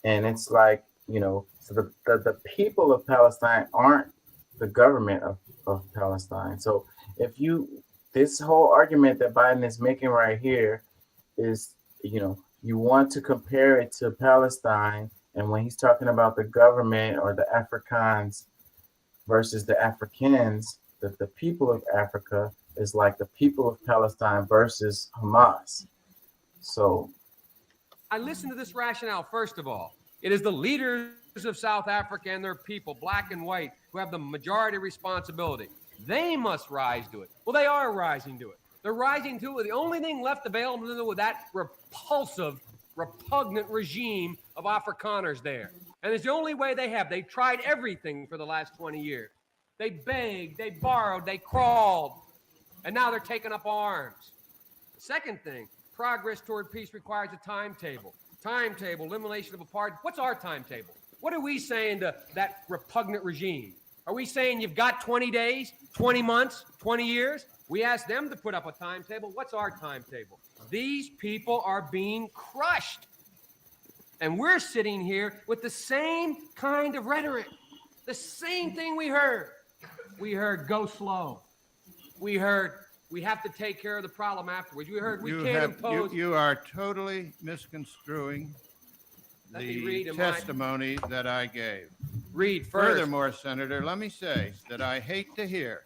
and it's like, so the people of Palestine aren't the government of Palestine. So this whole argument that Biden is making right here is, you want to compare it to Palestine, and when he's talking about the government or the Afrikaans versus the Africans, the people of Africa is like the people of Palestine versus Hamas. So I listen to this rationale. First of all, it is the leaders of South Africa and their people, black and white, who have the majority responsibility. They must rise to it. Well, they are rising to it. They're rising to it. The only thing left available to them with that repulsive, repugnant regime of Afrikaners there. And it's the only way they have. They've tried everything for the last 20 years. They begged, they borrowed, they crawled, and now they're taking up arms. The second thing, progress toward peace requires a timetable. Timetable, elimination of apartheid. What's our timetable? What are we saying to that repugnant regime? Are we saying you've got 20 days, 20 months, 20 years? We ask them to put up a timetable. What's our timetable? These people are being crushed. And we're sitting here with the same kind of rhetoric, the same thing we heard. We heard go slow. We heard we have to take care of the problem afterwards. We heard we can't impose. You are totally misconstruing Let me the read in my- testimony that I gave. Read first. Furthermore, Senator, let me say that I hate to hear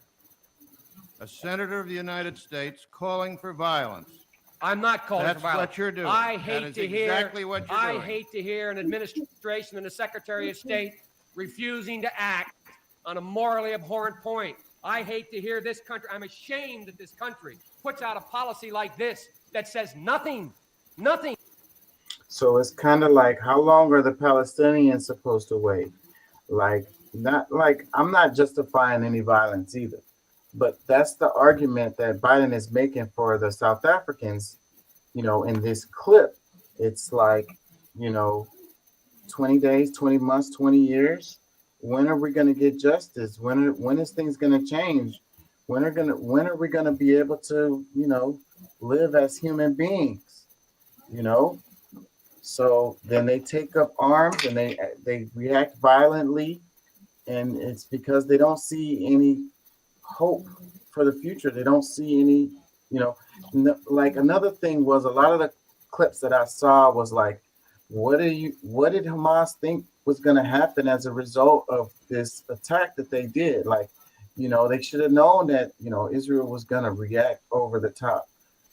a senator of the United States calling for violence. I'm not calling That's for violence. what you're doing. I That hate is to hear. exactly what you're I doing. hate to hear an administration and a Secretary of State refusing to act on a morally abhorrent point. I hate to hear this country. I'm ashamed that this country puts out a policy like this that says nothing, nothing. So it's kind of like, how long are the Palestinians supposed to wait? Like, not like, I'm not justifying any violence either, but that's the argument that Biden is making for the South Africans. You know, in this clip, it's like, 20 days, 20 months, 20 years. When are we going to get justice? When is things going to change? When are we going to be able to, live as human beings? So then they take up arms and they react violently, and it's because they don't see any hope for the future. They don't see any, like another thing was a lot of the clips that I saw was like, what did Hamas think was going to happen as a result of this attack that they did? Like, they should have known that, Israel was going to react over the top.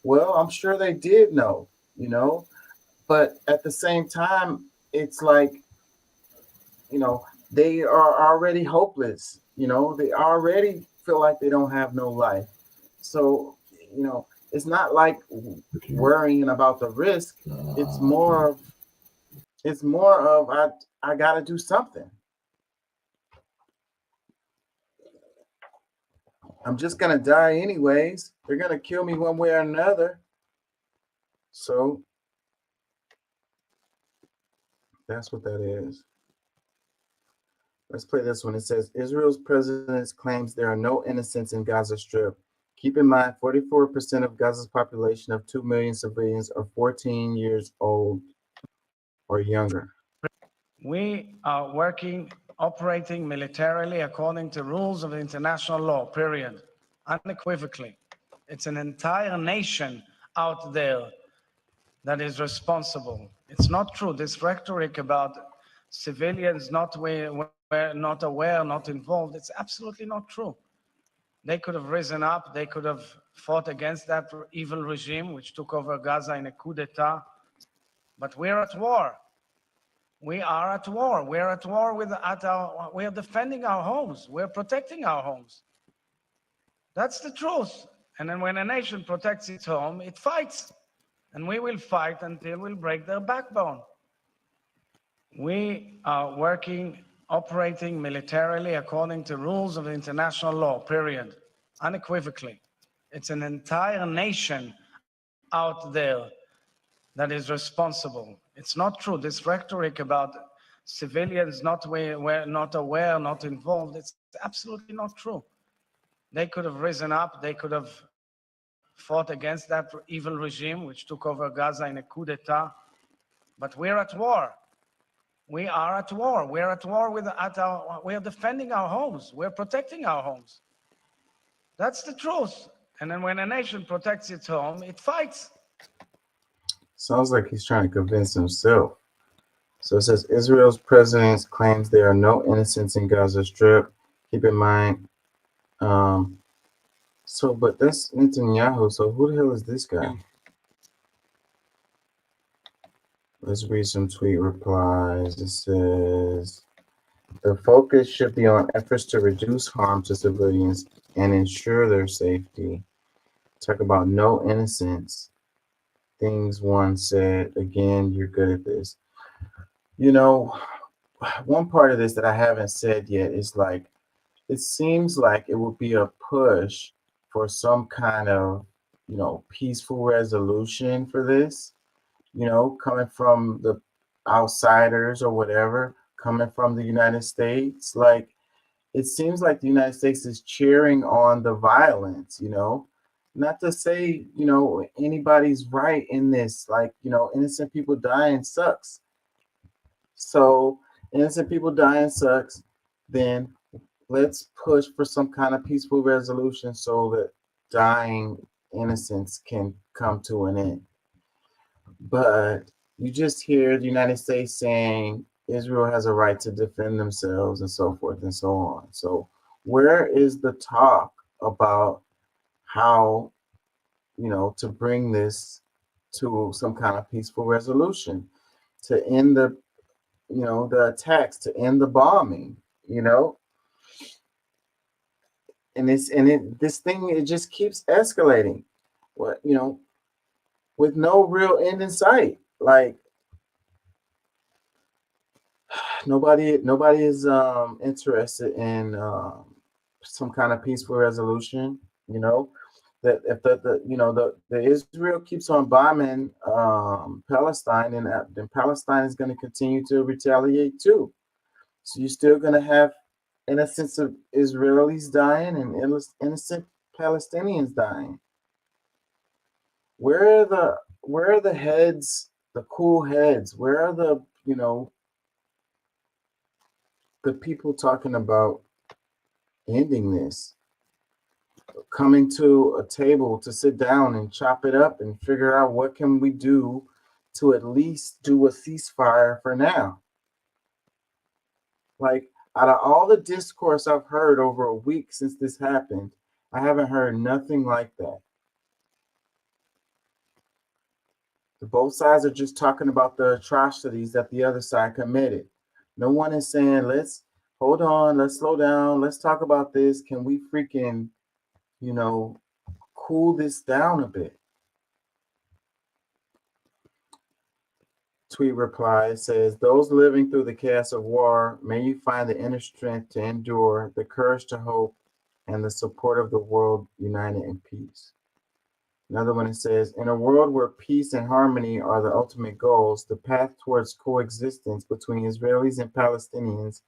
Well, I'm sure they did know, but at the same time, it's like, they are already hopeless. They already feel like they don't have no life. So, it's not like worrying about the risk. It's more of I got to do something. I'm just going to die anyways. They're going to kill me one way or another. So that's what that is. Let's play this one. It says, Israel's president claims there are no innocents in Gaza Strip. Keep in mind, 44% of Gaza's population of 2 million civilians are 14 years old or younger. We are operating militarily according to rules of international law, period. Unequivocally. It's an entire nation out there that is responsible. It's not true. This rhetoric about civilians not aware, not involved, it's absolutely not true. They could have risen up. They could have fought against that evil regime which took over Gaza in a coup d'etat. But we're at war. We are at war. We're at war we are defending our homes. We're protecting our homes. That's the truth. And then when a nation protects its home, it fights. And we will fight until we'll break their backbone. We are operating militarily according to rules of international law, period. Unequivocally. It's an entire nation out there that is responsible. It's not true. This rhetoric about civilians not aware, not involved, it's absolutely not true. They could have risen up. They could have fought against that evil regime which took over Gaza in a coup d'etat. But we're at war. We are at war. We're at war we are defending our homes. We're protecting our homes. That's the truth. And then when a nation protects its home, it fights. Sounds like he's trying to convince himself. So it says Israel's president claims there are no innocents in Gaza Strip. Keep in mind. But that's Netanyahu. So who the hell is this guy? Let's read some tweet replies. It says, the focus should be on efforts to reduce harm to civilians and ensure their safety. Talk about no innocence. Things one said, again, you're good at this. one part of this that I haven't said yet is like, it seems like it would be a push for some kind of, peaceful resolution for this, coming from the outsiders or whatever, coming from the United States. Like, it seems like the United States is cheering on the violence, not to say, anybody's right in this, like, innocent people dying sucks. So innocent people dying sucks, then let's push for some kind of peaceful resolution so that dying innocents can come to an end. But you just hear the United States saying Israel has a right to defend themselves and so forth and so on. So where is the talk about how, to bring this to some kind of peaceful resolution, to end the attacks, to end the bombing, and this thing, it just keeps escalating. What, with no real end in sight. Like, nobody is interested in some kind of peaceful resolution. That if the Israel keeps on bombing Palestine, and then Palestine is going to continue to retaliate too. So you're still going to have innocent of Israelis dying and innocent Palestinians dying. Where are the heads, the cool heads? Where are the the people talking about ending this, coming to a table to sit down and chop it up and figure out what can we do to at least do a ceasefire for now? Like, out of all the discourse I've heard over a week since this happened, I haven't heard nothing like that. Both sides are just talking about the atrocities that the other side committed. No one is saying, let's hold on, let's slow down, let's talk about this. Can we freaking, cool this down a bit? Tweet reply says, those living through the chaos of war, may you find the inner strength to endure, the courage to hope, and the support of the world united in peace. Another one, it says, in a world where peace and harmony are the ultimate goals, the path towards coexistence between Israelis and Palestinians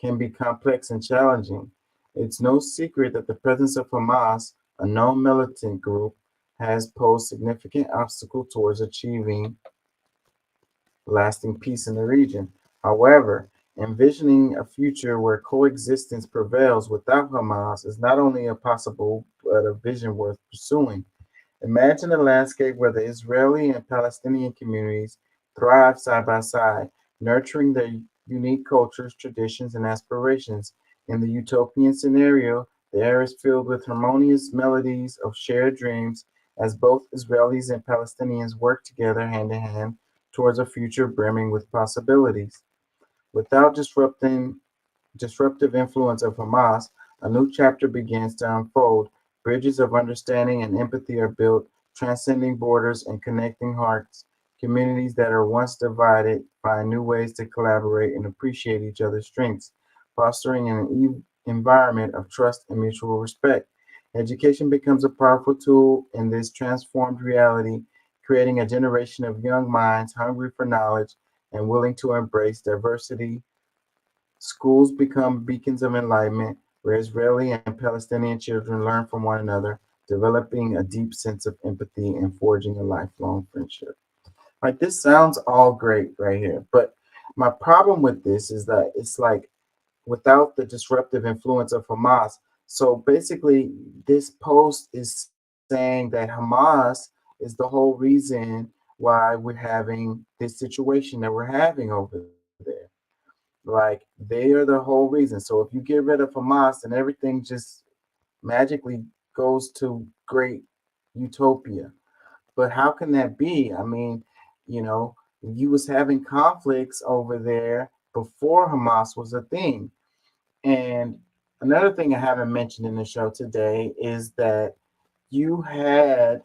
can be complex and challenging. It's no secret that the presence of Hamas, a known militant group, has posed significant obstacle towards achieving lasting peace in the region. However, envisioning a future where coexistence prevails without Hamas is not only impossible, but a vision worth pursuing. Imagine a landscape where the Israeli and Palestinian communities thrive side by side, nurturing their unique cultures, traditions, and aspirations. In the utopian scenario, the air is filled with harmonious melodies of shared dreams as both Israelis and Palestinians work together hand in hand towards a future brimming with possibilities. Without disruptive influence of Hamas, a new chapter begins to unfold. Bridges of understanding and empathy are built, transcending borders and connecting hearts. Communities that are once divided find new ways to collaborate and appreciate each other's strengths, fostering an environment of trust and mutual respect. Education becomes a powerful tool in this transformed reality, creating a generation of young minds hungry for knowledge and willing to embrace diversity. Schools become beacons of enlightenment, where Israeli and Palestinian children learn from one another, developing a deep sense of empathy and forging a lifelong friendship. Like, this sounds all great right here, but my problem with this is that it's like without the disruptive influence of Hamas. So basically, this post is saying that Hamas is the whole reason why we're having this situation that we're having over there. Like, they are the whole reason. So if you get rid of Hamas, then everything just magically goes to great utopia. But how can that be? I mean, you was having conflicts over there before Hamas was a thing. And another thing I haven't mentioned in the show today is that you had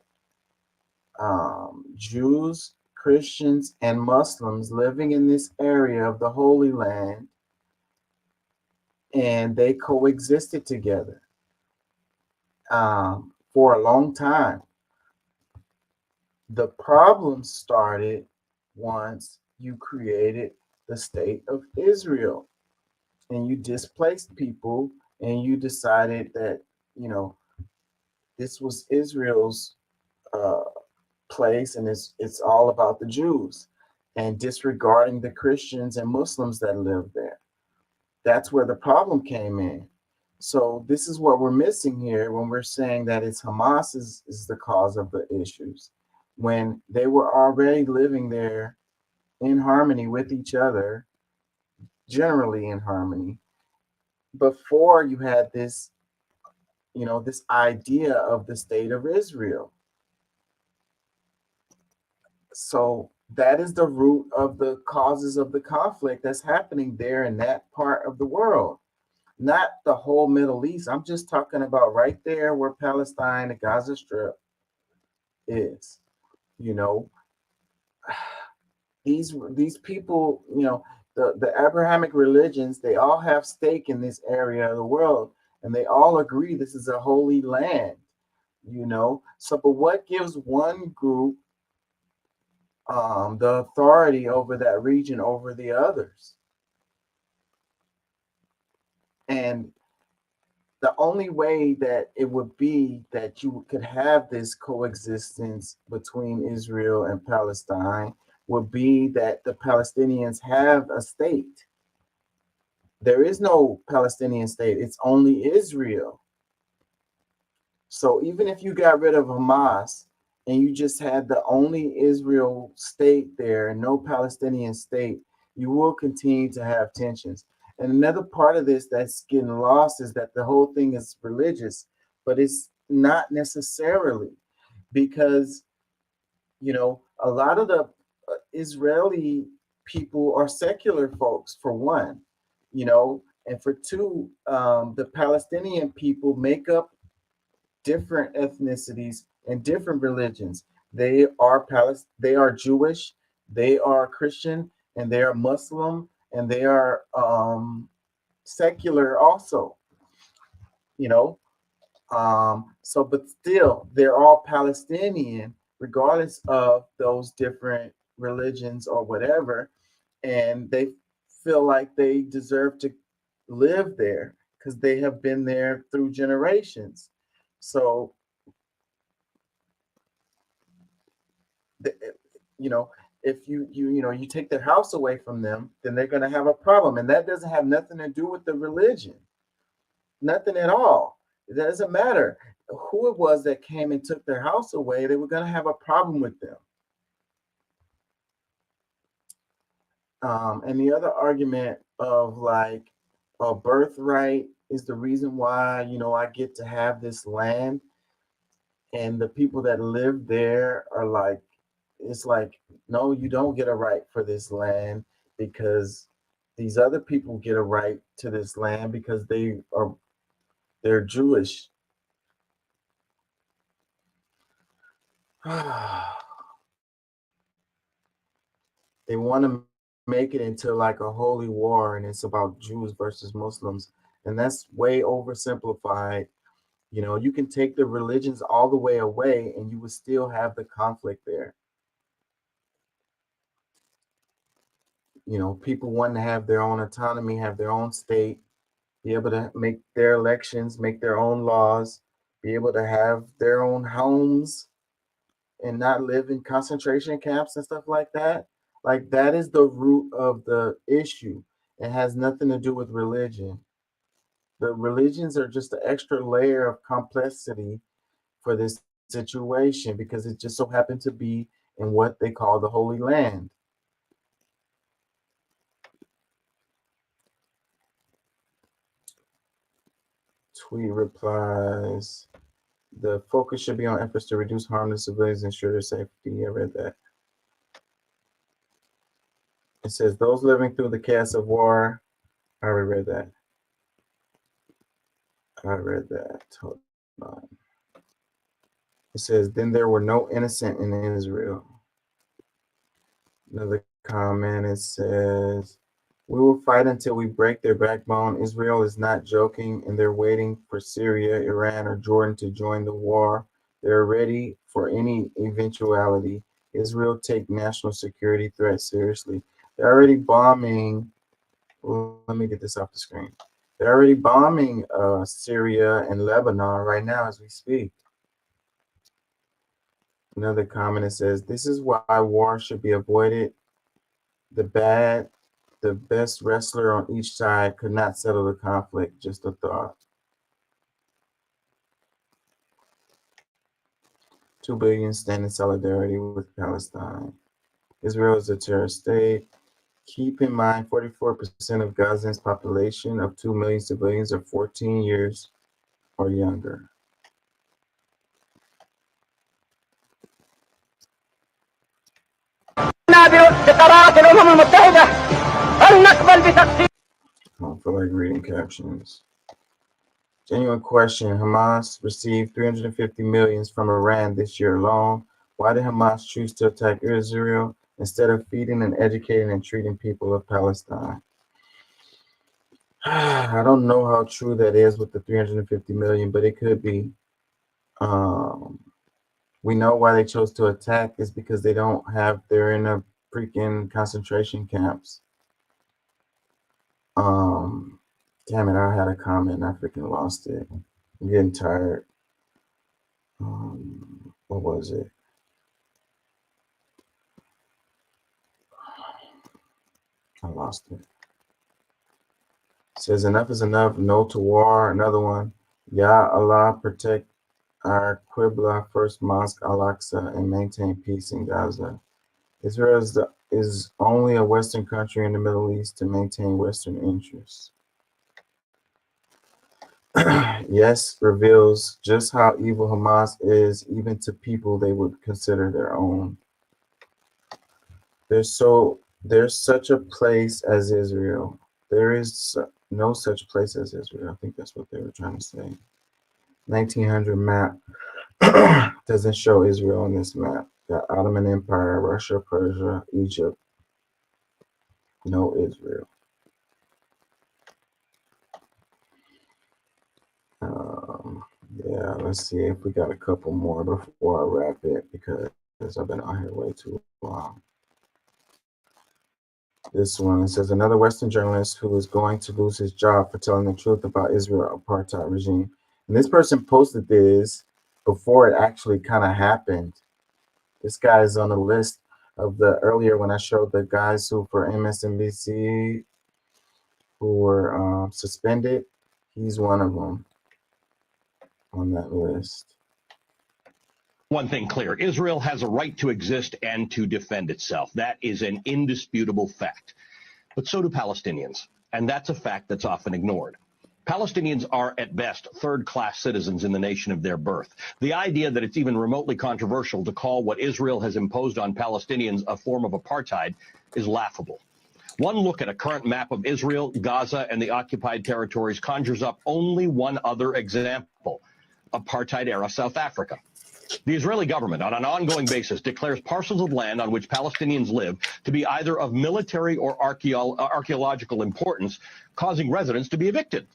Jews, Christians and Muslims living in this area of the Holy Land, and they coexisted together for a long time. The problem started once you created the state of Israel and you displaced people and you decided that, you know, this was Israel's place and it's all about the Jews and disregarding the Christians and Muslims that live there. That's where the problem came in. So this is what we're missing here when we're saying that it's Hamas is the cause of the issues, when they were already living there in harmony with each other, generally in harmony, before you had this, you know, this idea of the state of Israel. So that is the root of the causes of the conflict that's happening there in that part of the world, not the whole Middle East. I'm just talking about right there where Palestine, the Gaza Strip is. You know, these people, you know, the Abrahamic religions, they all have stake in this area of the world, and they all agree this is a holy land, you know. So, but what gives one group the authority over that region over the others? And the only way that it would be that you could have this coexistence between Israel and Palestine would be that the Palestinians have a state. There is no Palestinian state, it's only Israel. So even if you got rid of Hamas and you just had the only Israel state there and no Palestinian state, you will continue to have tensions. And another part of this that's getting lost is that the whole thing is religious, but it's not necessarily, because, you know, a lot of the Israeli people are secular folks, for one, you know, and for two, the Palestinian people make up different ethnicities and different religions. They are Jewish, they are Christian, and they are Muslim, and they are secular also, you know. So, but still, they're all Palestinian, regardless of those different religions or whatever, and they feel like they deserve to live there because they have been there through generations. So, you know, if you take their house away from them, then they're going to have a problem, and that doesn't have nothing to do with the religion, nothing at all. It doesn't matter who it was that came and took their house away, they were going to have a problem with them. And the other argument of like a birthright is the reason why, you know, I get to have this land, and the people that live there are like, it's like, no, you don't get a right for this land because these other people get a right to this land because they're Jewish. They want to make it into like a holy war, and it's about Jews versus Muslims, and that's way oversimplified. You know, you can take the religions all the way away and you would still have the conflict there. You know, people wanting to have their own autonomy, have their own state, be able to make their elections, make their own laws, be able to have their own homes and not live in concentration camps and stuff like that. Like, that is the root of the issue. It has nothing to do with religion. The religions are just an extra layer of complexity for this situation because it just so happened to be in what they call the Holy Land. Tweet replies, the focus should be on efforts to reduce harm to civilians and ensure their safety. I read that. It says those living through the chaos of war. I already read that. Hold on. It says, then there were no innocent in Israel. Another comment, it says, we will fight until we break their backbone. Israel is not joking, and they're waiting for Syria, Iran, or Jordan to join the war. They're ready for any eventuality. Israel take national security threat seriously. They're already bombing. Well, let me get this off the screen. They're already bombing Syria and Lebanon right now as we speak. Another comment, it says, this is why war should be avoided. The best wrestler on each side could not settle the conflict. Just a thought. 2 billion stand in solidarity with Palestine. Israel is a terrorist state. Keep in mind, 44% of Gaza's population of 2 million civilians are 14 years or younger. I don't feel like reading captions. Genuine question. Hamas received 350 million from Iran this year alone. Why did Hamas choose to attack Israel instead of feeding and educating and treating people of Palestine? I don't know how true that is with the 350 million, but it could be. We know why they chose to attack is because they're in a freaking concentration camps. Damn it, I had a comment and I freaking lost it. I'm getting tired. What was it? I lost it. It says enough is enough, no to war. Another one. Ya Allah, protect our Qibla, first mosque, Al-Aqsa, and maintain peace in Gaza. Israel is only a Western country in the Middle East to maintain Western interests. Yes, reveals just how evil Hamas is, even to people they would consider their own. There's such a place as Israel. There is no such place as Israel. I think that's what they were trying to say. 1900 map doesn't show Israel on this map. Got Ottoman Empire, Russia, Persia, Egypt. No Israel. Yeah, let's see if we got a couple more before I wrap it because I've been out here way too long. This one, it says another Western journalist who is going to lose his job for telling the truth about Israel apartheid regime. And this person posted this before it actually kind of happened. This guy is on the list of the earlier when I showed the guys who for MSNBC who were suspended. He's one of them on that list. One thing clear, Israel has a right to exist and to defend itself. That is an indisputable fact. But so do Palestinians, and that's a fact that's often ignored. Palestinians are, at best, third-class citizens in the nation of their birth. The idea that it's even remotely controversial to call what Israel has imposed on Palestinians a form of apartheid is laughable. One look at a current map of Israel, Gaza, and the occupied territories conjures up only one other example: apartheid-era South Africa. The Israeli government, on an ongoing basis, declares parcels of land on which Palestinians live to be either of military or archaeological importance, causing residents to be evicted.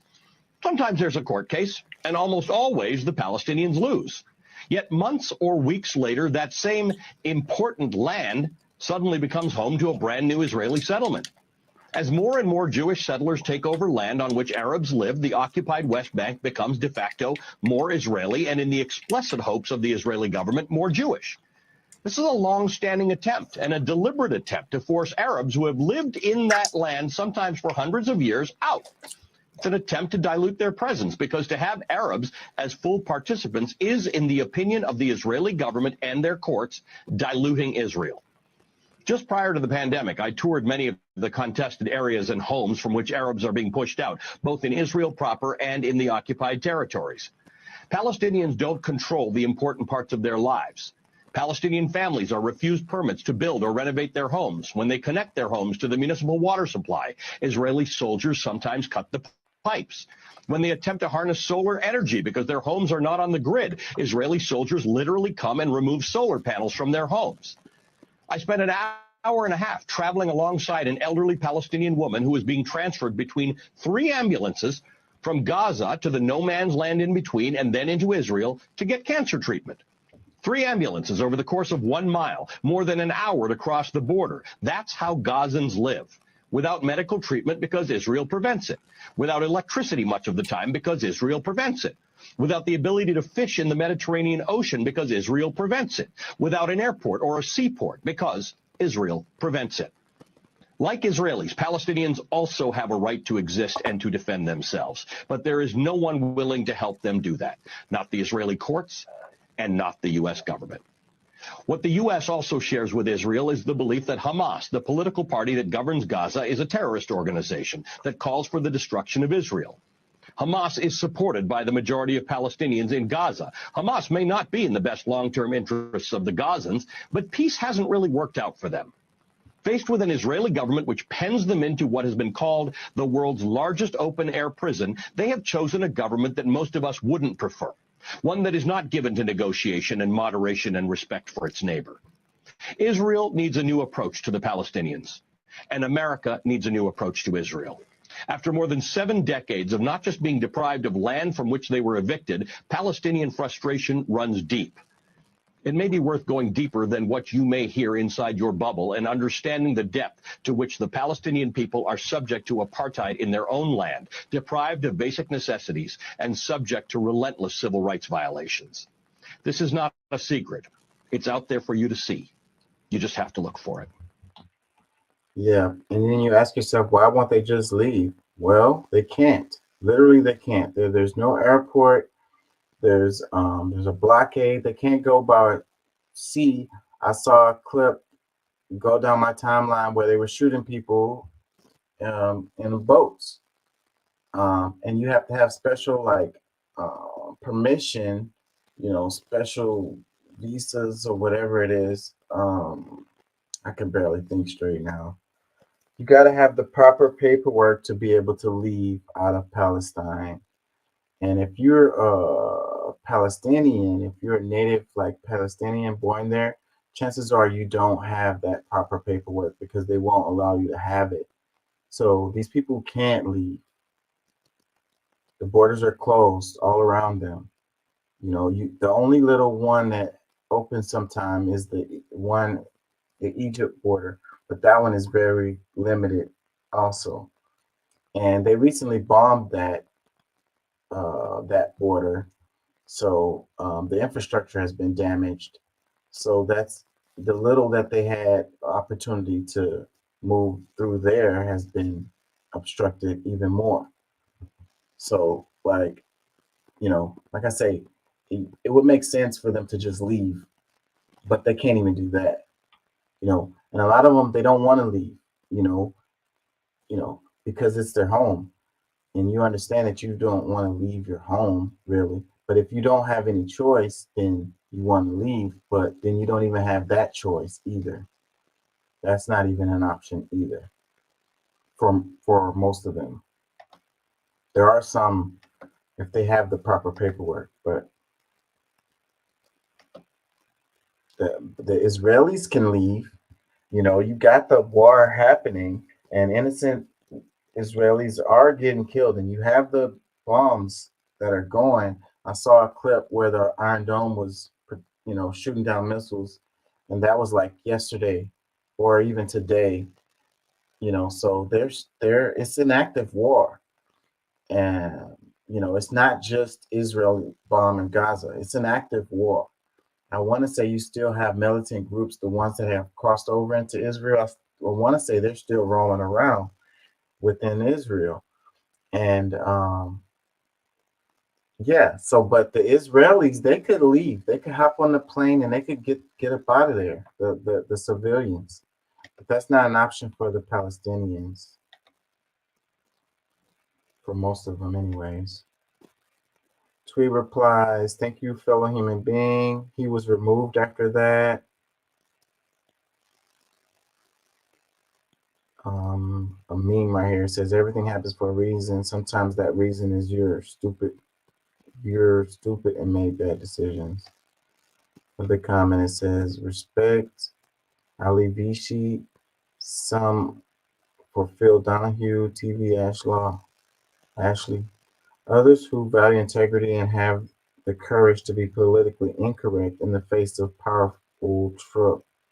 Sometimes there's a court case, and almost always the Palestinians lose. Yet months or weeks later, that same important land suddenly becomes home to a brand new Israeli settlement. As more and more Jewish settlers take over land on which Arabs live, the occupied West Bank becomes de facto more Israeli and, in the explicit hopes of the Israeli government, more Jewish. This is a long-standing attempt and a deliberate attempt to force Arabs who have lived in that land, sometimes for hundreds of years, out. It's an attempt to dilute their presence because to have Arabs as full participants is, in the opinion of the Israeli government and their courts, diluting Israel. Just prior to the pandemic, I toured many of the contested areas and homes from which Arabs are being pushed out, both in Israel proper and in the occupied territories. Palestinians don't control the important parts of their lives. Palestinian families are refused permits to build or renovate their homes. When they connect their homes to the municipal water supply, Israeli soldiers sometimes cut the pipes. When they attempt to harness solar energy because their homes are not on the grid, Israeli soldiers literally come and remove solar panels from their homes. I spent an hour and a half traveling alongside an elderly Palestinian woman who was being transferred between 3 ambulances from Gaza to the no man's land in between and then into Israel to get cancer treatment. 3 ambulances over the course of 1 mile, more than an hour to cross the border. That's how Gazans live. Without medical treatment because Israel prevents it. Without electricity much of the time because Israel prevents it. Without the ability to fish in the Mediterranean Ocean because Israel prevents it. Without an airport or a seaport because Israel prevents it. Like Israelis, Palestinians also have a right to exist and to defend themselves. But there is no one willing to help them do that. Not the Israeli courts and not the U.S. government. What the U.S. also shares with Israel is the belief that Hamas, the political party that governs Gaza, is a terrorist organization that calls for the destruction of Israel. Hamas is supported by the majority of Palestinians in Gaza. Hamas may not be in the best long-term interests of the Gazans, but peace hasn't really worked out for them. Faced with an Israeli government which pens them into what has been called the world's largest open-air prison, they have chosen a government that most of us wouldn't prefer. One that is not given to negotiation and moderation and respect for its neighbor. Israel needs a new approach to the Palestinians, and America needs a new approach to Israel. After more than 7 decades of not just being deprived of land from which they were evicted, Palestinian frustration runs deep. It may be worth going deeper than what you may hear inside your bubble and understanding the depth to which the Palestinian people are subject to apartheid in their own land, deprived of basic necessities, and subject to relentless civil rights violations. This is not a secret. It's out there for you to see. You just have to look for it. Yeah, and then you ask yourself, why won't they just leave? Well, they can't. Literally, they can't. There's no airport. There's a blockade. They can't go by sea. I saw a clip go down my timeline where they were shooting people in boats, and you have to have special permission, special visas or whatever it is. I can barely think straight now. You got to have the proper paperwork to be able to leave out of Palestine. And if you're a Palestinian, if you're a native Palestinian born there, chances are you don't have that proper paperwork because they won't allow you to have it. So these people can't leave. The borders are closed all around them. The only little one that opens sometime is the Egypt border, but that one is very limited also. And they recently bombed that border, so the infrastructure has been damaged. So that's the little that they had opportunity to move through there has been obstructed even more. So like I say, it would make sense for them to just leave, but they can't even do that. And a lot of them, they don't want to leave, because it's their home. And you understand that you don't want to leave your home, really. But if you don't have any choice, then you want to leave, but then you don't even have that choice either. That's not even an option either for most of them. There are some, if they have the proper paperwork, but the Israelis can leave. You got the war happening and innocent Israelis are getting killed, and you have the bombs that are going. I saw a clip where the Iron Dome was, shooting down missiles, and that was like yesterday or even today. So it's an active war, and it's not just Israel bombing Gaza. It's an active war. I want to say you still have militant groups, the ones that have crossed over into Israel. I want to say they're still rolling around within Israel. And but the Israelis, they could leave. They could hop on the plane and they could get up out of there, the civilians. But that's not an option for the Palestinians, for most of them anyways. Tweet replies, thank you, fellow human being. He was removed after that. A meme right here says everything happens for a reason. Sometimes that reason is you're stupid and made bad decisions. Another comment, it says respect Ali Vishi some for Phil Donahue, TV Ashley. Others who value integrity and have the courage to be politically incorrect in the face of powerful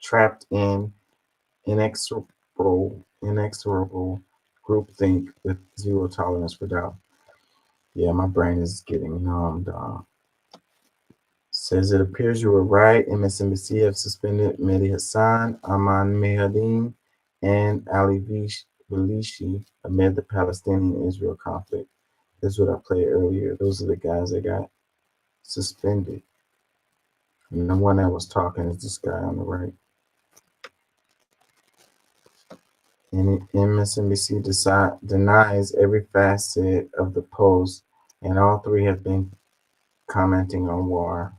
trapped in inexorable groupthink with zero tolerance for doubt. Yeah, my brain is getting numbed. Says it appears you were right. MSNBC have suspended Mehdi Hassan, Aman Mehadin, and Ali Velishi amid the Palestinian-Israel conflict. This is what I played earlier. Those are the guys that got suspended. And the one that was talking is this guy on the right. And MSNBC denies every facet of the post, and all three have been commenting on war.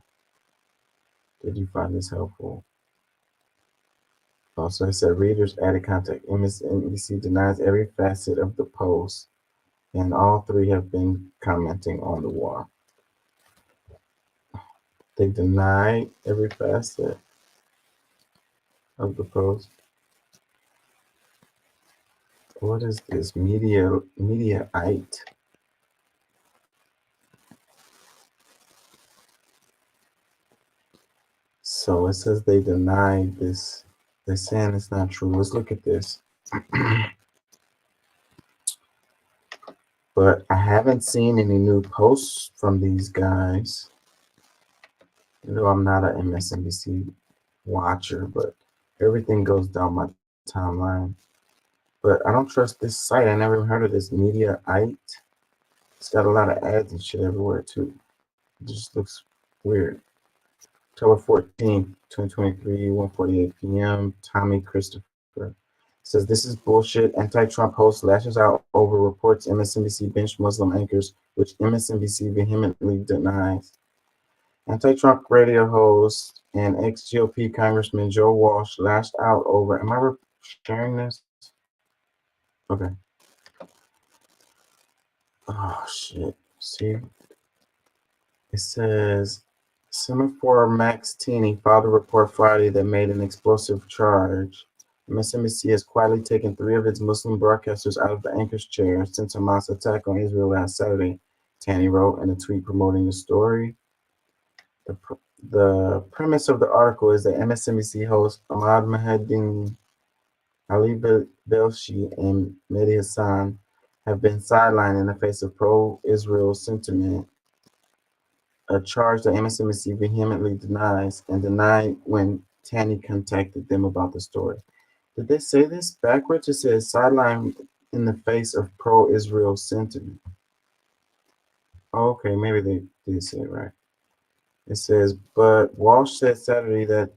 Did you find this helpful? Also, I said readers added contact. MSNBC denies every facet of the post, and all three have been commenting on the war. They denied every facet of the post. What is this? Mediaite. So it says they denied this. They're saying it's not true. Let's look at this. But I haven't seen any new posts from these guys. You know, I'm not an MSNBC watcher, but everything goes down my timeline. But I don't trust this site. I never even heard of this Mediaite. It's got a lot of ads and shit everywhere too. It just looks weird. October 14th, 2023, 1:48 p.m. Tommy Christopher says this is bullshit. Anti-Trump host lashes out over reports MSNBC benched Muslim anchors, which MSNBC vehemently denies. Anti-Trump radio host and ex-GOP Congressman Joe Walsh lashed out over. Am I sharing this? Okay. Oh shit. See? It says Semaphore Max Tini filed a report Friday that made an explosive charge. MSNBC has quietly taken 3 of its Muslim broadcasters out of the anchor's chair since Hamas' attack on Israel last Saturday, Tani wrote in a tweet promoting the story. The premise of the article is that MSNBC host Ahmad Mahadin, Ali Belshi, and Mehdi Hassan have been sidelined in the face of pro-Israel sentiment, a charge that MSNBC vehemently denies and denied when Tani contacted them about the story. Did they say this backwards? It says sidelined in the face of pro-Israel sentiment. Oh, okay, maybe they did say it right. It says, but Walsh said Saturday that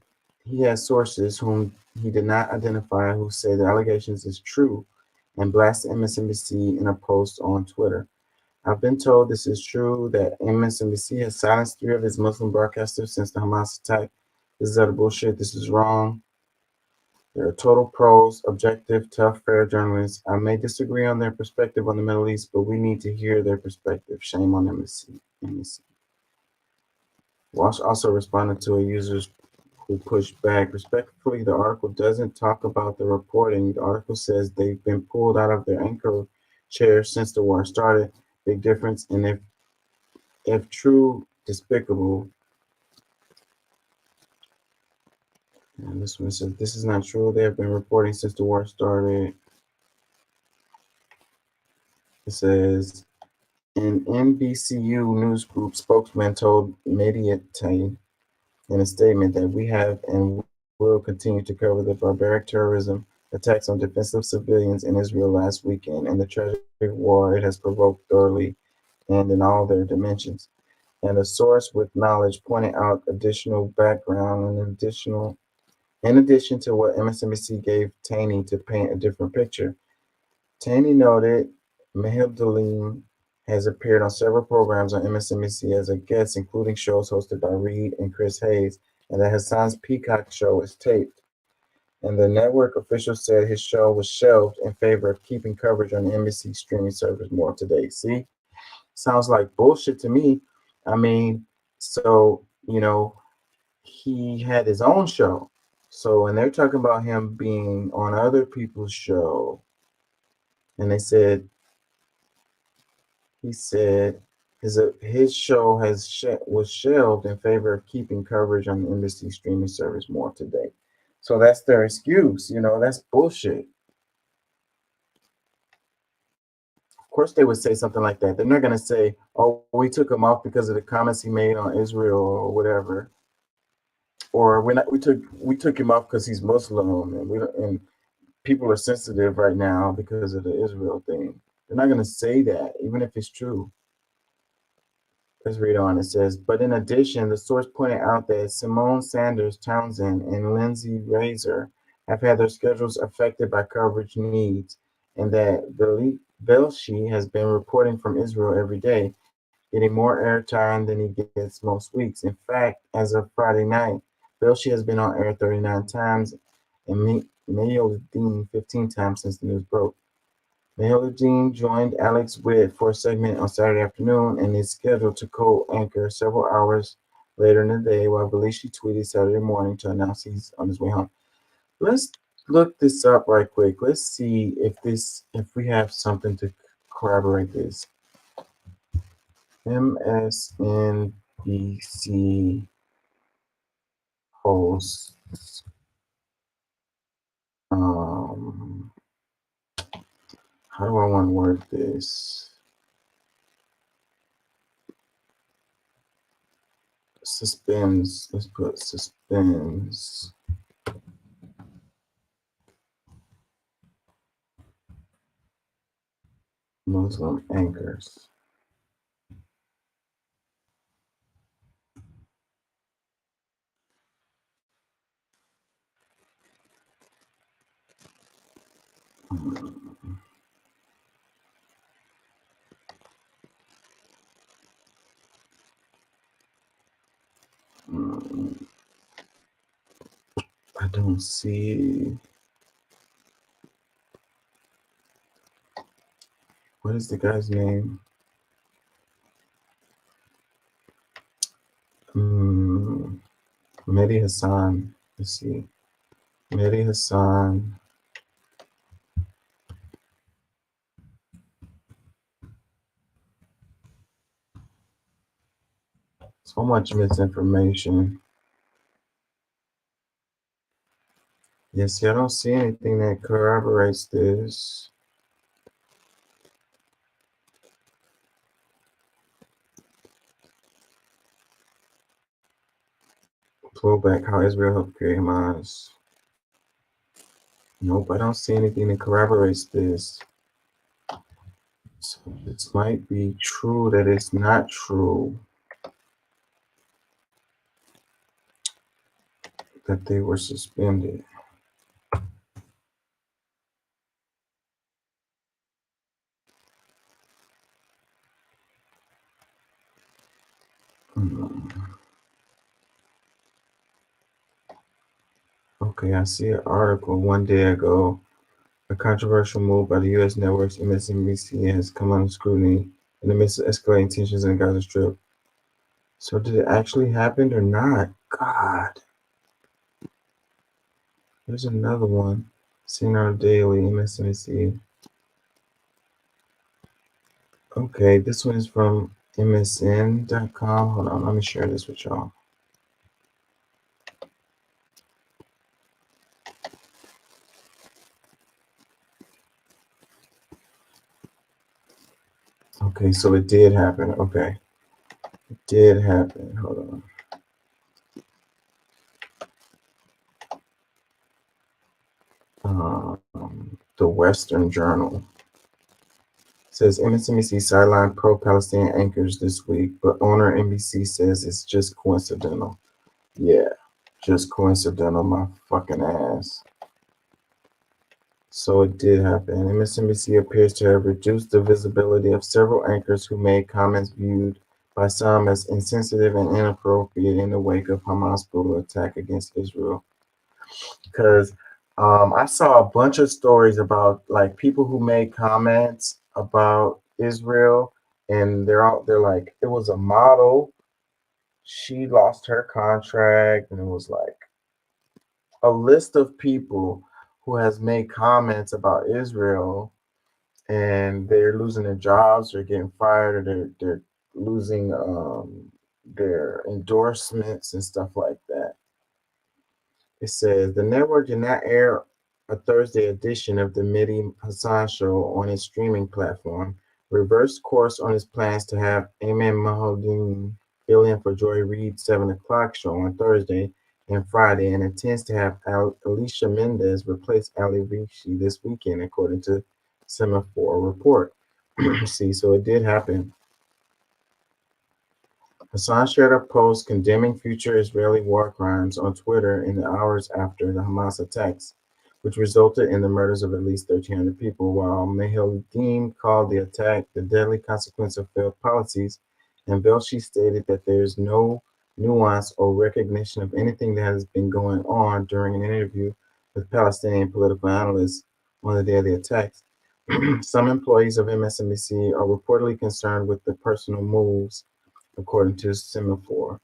he has sources whom he did not identify who say the allegations is true and blasted MSNBC in a post on Twitter. I've been told this is true, that MSNBC has silenced 3 of its Muslim broadcasters since the Hamas attack. This is utter bullshit. This is wrong. They're total pros, objective, tough, fair journalists. I may disagree on their perspective on the Middle East, but we need to hear their perspective. Shame on MSNBC. Walsh also responded to a user who pushed back. Respectfully, the article doesn't talk about the reporting. The article says they've been pulled out of their anchor chairs since the war started. Big difference. And if true, despicable. And this one says this is not true. They have been reporting since the war started. It says an NBCU news group spokesman told Mediaite in a statement that we have and will continue to cover the barbaric terrorism attacks on defenseless civilians in Israel last weekend and the tragic war it has provoked thoroughly and in all their dimensions. And a source with knowledge pointed out additional background and in addition to what MSNBC gave Tani to paint a different picture. Tani noted Mehdi has appeared on several programs on MSNBC as a guest, including shows hosted by Reed and Chris Hayes, and that Hassan's Peacock show is taped. And the network official said his show was shelved in favor of keeping coverage on the NBC streaming service more today. See? Sounds like bullshit to me. I mean, so, you know, he had his own show. So when they're talking about him being on other people's show, and he said his show was shelved in favor of keeping coverage on the embassy streaming service more today. So that's their excuse, that's bullshit. Of course they would say something like that. They're not going to say, oh, we took him off because of the comments he made on Israel or whatever. Or we took him off because he's Muslim and people are sensitive right now because of the Israel thing. They're not going to say that, even if it's true. Let's read on. It says, but in addition, the source pointed out that Simone Sanders Townsend and Lindsay Razor have had their schedules affected by coverage needs, and that Velshi has been reporting from Israel every day, getting more airtime than he gets most weeks. In fact, as of Friday night, Velshi has been on air 39 times and Mayoldine 15 times since the news broke. Mayoldine joined Alex Witt for a segment on Saturday afternoon and is scheduled to co-anchor several hours later in the day, while Velshi tweeted Saturday morning to announce he's on his way home. Let's look this up right quick. Let's see if we have something to corroborate this. MSNBC hosts how do I want to word this? Suspends. Let's put suspends Muslim anchors. I don't see. What is the guy's name? Mehdi Hassan. Let's see. Mehdi Hassan. So much misinformation. Yes, I don't see anything that corroborates this. Pull back how Israel helped create Hamas. Nope, I don't see anything that corroborates this. So this might be true that it's not true that they were suspended. Okay, I see an article one day ago. A controversial move by the U.S. networks MSNBC has come under scrutiny in the midst of escalating tensions in the Gaza Strip. So did it actually happen or not? God. There's another one. CNN Daily, MSNBC. Okay, this one is from MSN.com. Hold on, let me share this with y'all. Okay, so it did happen. Okay. It did happen. Hold on. The Western Journal says MSNBC sidelined pro-Palestinian anchors this week, but owner NBC says it's just coincidental. Yeah, just coincidental, my fucking ass. So it did happen. MSNBC appears to have reduced the visibility of several anchors who made comments viewed by some as insensitive and inappropriate in the wake of Hamas' brutal attack against Israel. Because I saw a bunch of stories about like people who made comments about Israel, and they're like, it was a model, she lost her contract, and it was like a list of people who has made comments about Israel, and they're losing their jobs, they're getting fired, or they're losing their endorsements and stuff like that. It says the network did not air a Thursday edition of the Mehdi Hassan show on its streaming platform, reversed course on its plans to have Ayman Mahmoudin fill in for Joy Reid's 7 o'clock show on Thursday and Friday, and intends to have Alicia Mendez replace Ali Rishi this weekend, according to Semaphore report. See, so it did happen. Hassan shared a post condemning future Israeli war crimes on Twitter in the hours after the Hamas attacks, which resulted in the murders of at least 1,300 people, while Mehiuddin called the attack the deadly consequence of failed policies, and Belshi stated that there is no nuance or recognition of anything that has been going on during an interview with Palestinian political analysts on the day of the attacks. Some employees of MSNBC are reportedly concerned with the personal moves, according to Semaphore.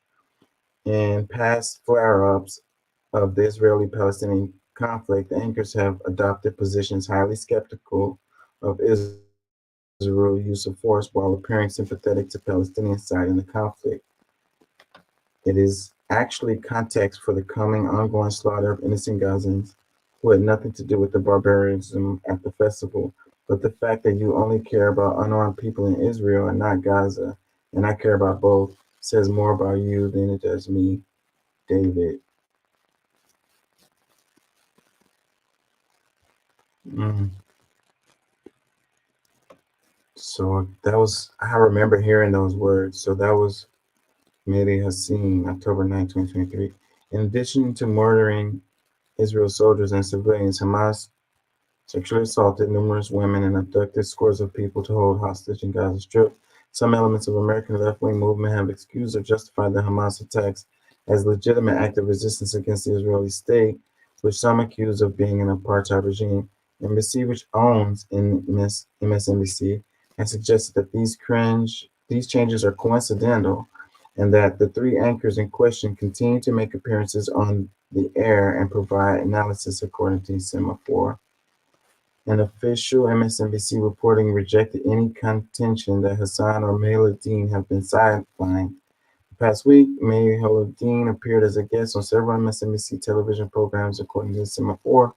In past flare-ups of the Israeli-Palestinian conflict, the anchors have adopted positions highly skeptical of Israel's use of force while appearing sympathetic to Palestinian side in the conflict. It is actually context for the coming ongoing slaughter of innocent Gazans who had nothing to do with the barbarism at the festival, but the fact that you only care about unarmed people in Israel and not Gaza, and I care about both, says more about you than it does me, David. So that was, I remember hearing those words. So that was Mehdi Hassan, October 9, 2023. In addition to murdering Israel soldiers and civilians, Hamas sexually assaulted numerous women and abducted scores of people to hold hostage in Gaza Strip. Some elements of American left-wing movement have excused or justified the Hamas attacks as legitimate act of resistance against the Israeli state, which some accuse of being an apartheid regime. NBC, which owns MSNBC, has suggested that these changes are coincidental, and that the three anchors in question continue to make appearances on the air and provide analysis, according to Semaphore. An official MSNBC reporting rejected any contention that Hassan or Mehiuddin have been sidelined. The past week, Mehiuddin appeared as a guest on several MSNBC television programs, according to Semaphore.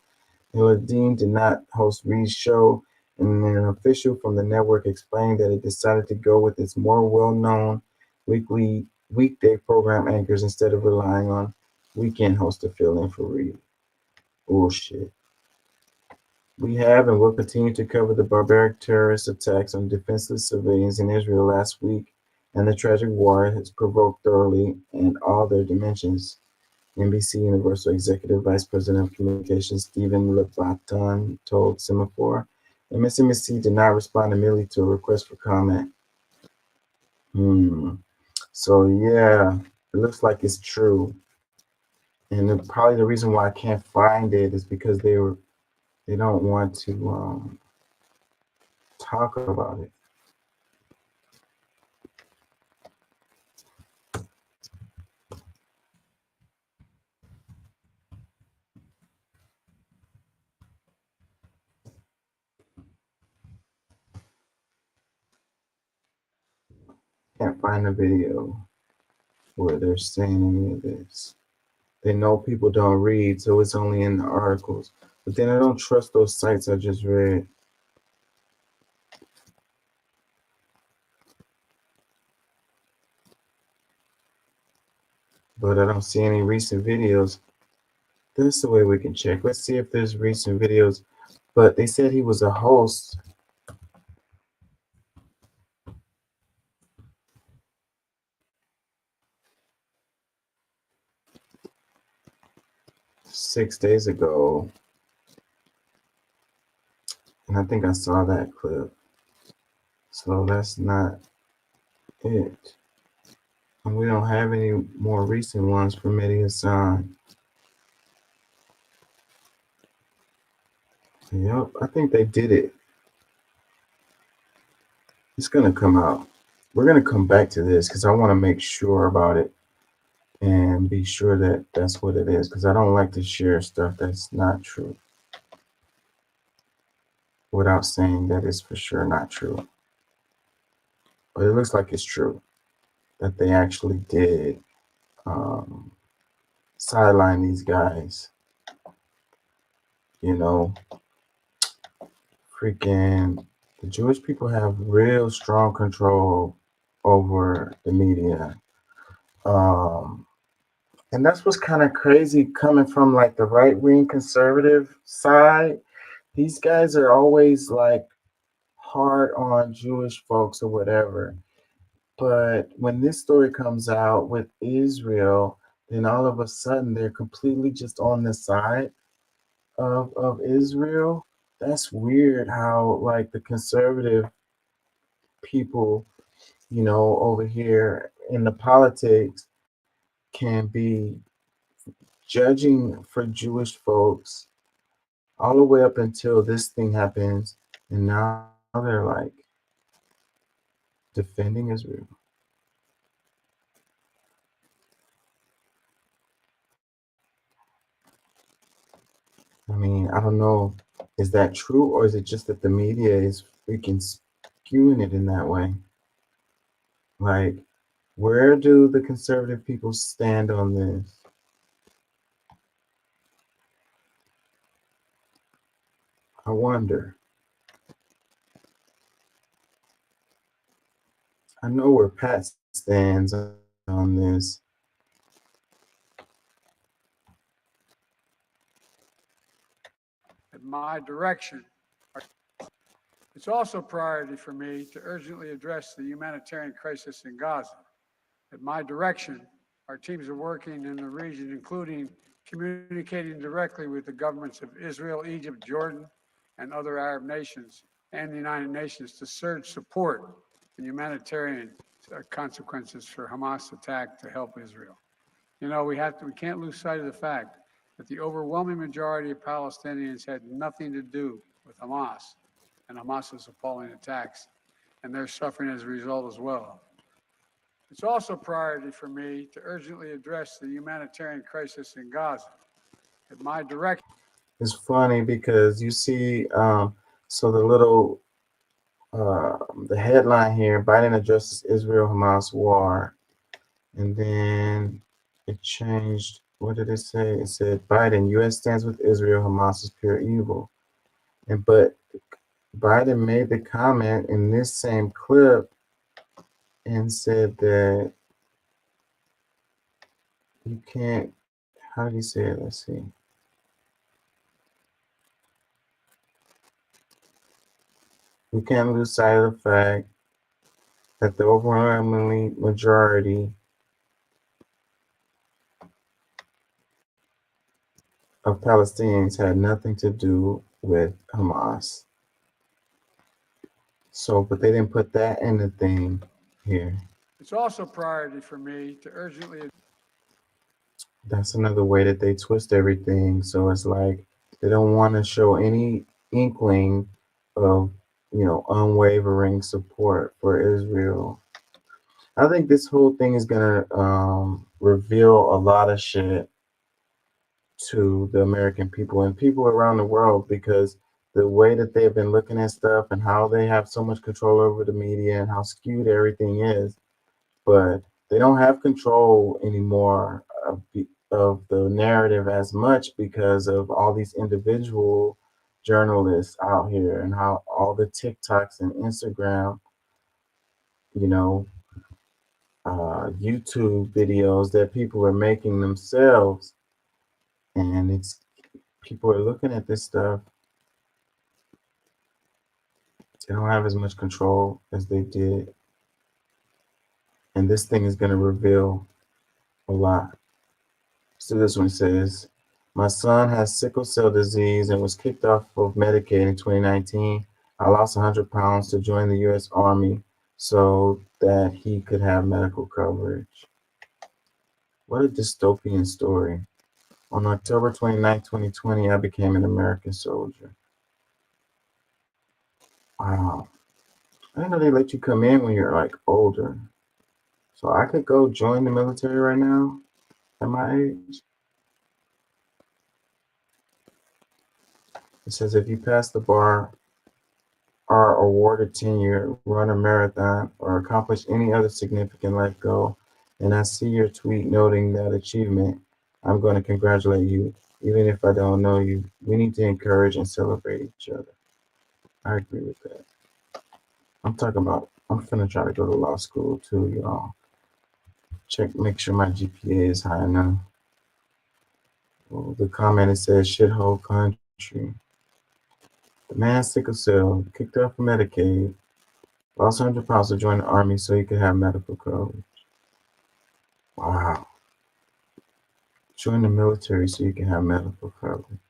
Mehiuddin did not host Reid's show, and an official from the network explained that it decided to go with its more well-known weekday program anchors instead of relying on weekend hosts to fill in for Reid. Bullshit. We have and will continue to cover the barbaric terrorist attacks on defenseless civilians in Israel last week and the tragic war it has provoked thoroughly in all their dimensions. NBC Universal Executive Vice President of Communications Stephen Levitan told Semaphore, MSNBC did not respond immediately to a request for comment. So yeah, it looks like it's true. And probably the reason why I can't find it is because they don't want to talk about it. Can't find a video where they're saying any of this. They know people don't read, so it's only in the articles. But then I don't trust those sites I just read. But I don't see any recent videos. That's the way we can check. Let's see if there's recent videos. But they said he was a host. Six days ago. And I think I saw that clip. So that's not it. And we don't have any more recent ones for Mehdi Hassan. Yep, I think they did it. It's going to come out. We're going to come back to this because I want to make sure about it. and be sure that that's what it is, because I don't like to share stuff that's not true without saying that it's for sure not true. But it looks like it's true that they actually did sideline these guys. You know, freaking the Jewish people have real strong control over the media. And that's what's kind of crazy coming from like the right-wing conservative side. These guys are always like hard on Jewish folks or whatever. But when this story comes out with Israel, then all of a sudden they're completely just on the side of Israel. That's weird how like the conservative people, you know, over here in the politics can be judging for Jewish folks all the way up until this thing happens, and now they're like defending Israel. I mean, I don't know, is that true, or is it just that the media is freaking skewing it in that way? Like, where do the conservative people stand on this? I wonder. I know where Pat stands on this. At my direction, it's also a priority for me to urgently address the humanitarian crisis in Gaza. At my direction, our teams are working in the region, including communicating directly with the governments of Israel, Egypt, Jordan, and other Arab nations, and the United Nations to surge support and humanitarian consequences for Hamas attack to help Israel. You know, we can't lose sight of the fact that the overwhelming majority of Palestinians had nothing to do with Hamas and Hamas's appalling attacks, and they're suffering as a result as well. It's also a priority for me to urgently address the humanitarian crisis in Gaza. At my direction. It's funny because you see, so the little, the headline here, Biden addresses Israel-Hamas war, and then it changed. What did it say? It said, Biden, U.S. stands with Israel, Hamas is pure evil. But Biden made the comment in this same clip and said that you can't, how did he say it? Let's see. We can't lose sight of the fact that the overwhelming majority of Palestinians had nothing to do with Hamas. So, but they didn't put that in the thing here. It's also a priority for me to urgently. That's another way that they twist everything. So it's like they don't want to show any inkling of, you know, unwavering support for Israel. I think this whole thing is gonna reveal a lot of shit to the American people and people around the world, because the way that they've been looking at stuff and how they have so much control over the media and how skewed everything is, but they don't have control anymore of the narrative as much because of all these individual journalists out here and how all the TikToks and Instagram, you know, YouTube videos that people are making themselves, and it's people are looking at this stuff. They don't have as much control as they did, and this thing is going to reveal a lot. So this one says, my son has sickle cell disease and was kicked off of Medicaid in 2019. I lost 100 pounds to join the U.S. Army so that he could have medical coverage. What a dystopian story. On October 29, 2020, I became an American soldier. Wow. I didn't know they let you come in when you're like older. So I could go join the military right now. at my age. It says if you pass the bar, are awarded tenure, run a marathon, or accomplish any other significant life goal, and I see your tweet noting that achievement, I'm going to congratulate you. Even if I don't know you, we need to encourage and celebrate each other. I agree with that. I'm finna try to go to law school too, y'all. Make sure my GPA is high enough. Well, the comment, it says, shithole country. The man sickle cell, kicked off from Medicaid, lost 100 pounds to join the army so he could have medical coverage. Wow. Join the military so you can have medical coverage.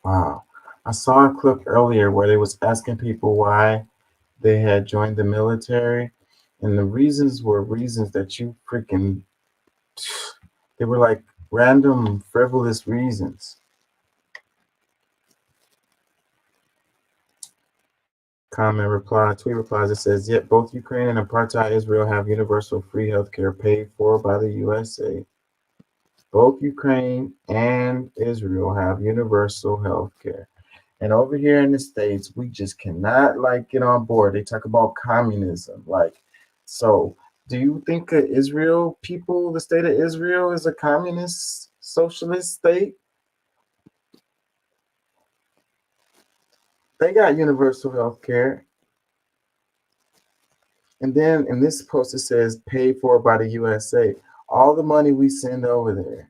Wow. I saw a clip earlier where they was asking people why they had joined the military, and the reasons were reasons that you freaking, they were like random frivolous reasons. Comment reply, tweet replies, it says, yet both Ukraine and apartheid Israel have universal free healthcare paid for by the USA. Both Ukraine and Israel have universal healthcare. And over here in the States, we just cannot get on board. They talk about communism. So do you think Israel people, the state of Israel, is a communist socialist state? They got universal health care. And then in this post, it says paid for by the USA. All the money we send over there.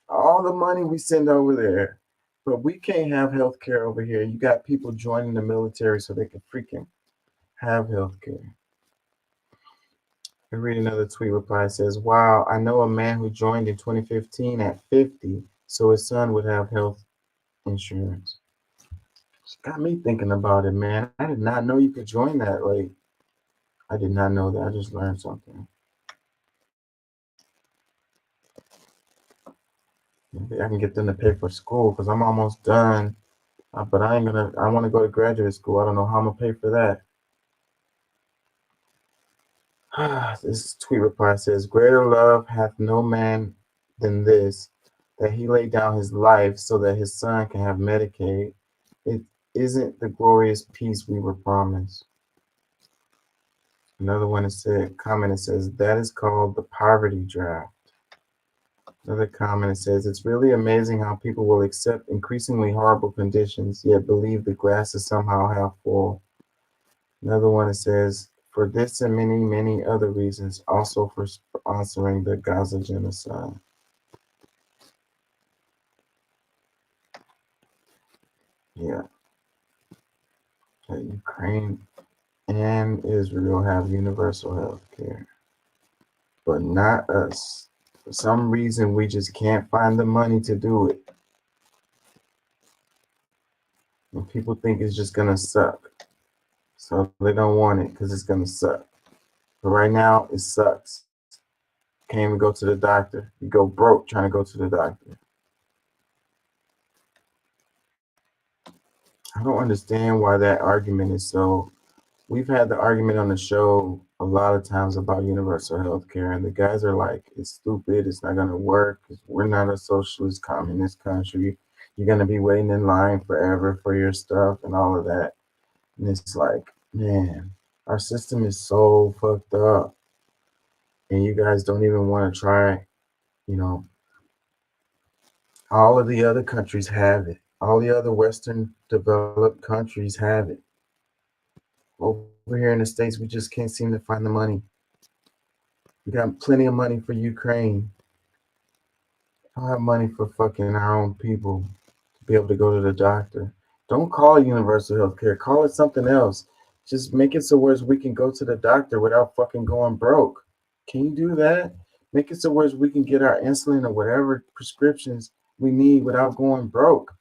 All the money we send over there. But we can't have health care over here. You got people joining the military so they can freaking have health care. I read another tweet reply. It says, wow, I know a man who joined in 2015 at 50, so his son would have health insurance. It's got me thinking about it, man. I did not know you could join that late. I did not know that. I just learned something. Maybe I can get them to pay for school because I'm almost done. But I want to go to graduate school. I don't know how I'm going to pay for that. This tweet reply says, greater love hath no man than this, that he laid down his life so that his son can have Medicaid. It isn't the glorious peace we were promised. Another one comment, it says, that is called the poverty draft. Another comment, it says, it's really amazing how people will accept increasingly horrible conditions, yet believe the glass is somehow half full. Another one, it says, for this and many, many other reasons, also for sponsoring the Gaza genocide. Yeah. Ukraine and Israel have universal health care, but not us. For some reason, we just can't find the money to do it. And people think it's just going to suck. So they don't want it because it's going to suck. But right now, it sucks. Can't even go to the doctor. You go broke trying to go to the doctor. I don't understand why that argument is so. We've had the argument on the show a lot of times about universal health care, and the guys are like, it's stupid, it's not going to work, we're not a socialist communist country, you're going to be waiting in line forever for your stuff and all of that. And it's like, man, our system is so fucked up, and you guys don't even want to try. All of the other countries have it. All the other Western developed countries have it. Over here in the States, we just can't seem to find the money. We got plenty of money for Ukraine. I don't have money for fucking our own people to be able to go to the doctor. Don't call it universal health care. Call it something else. Just make it so where we can go to the doctor without fucking going broke. Can you do that? Make it so where we can get our insulin or whatever prescriptions we need without going broke.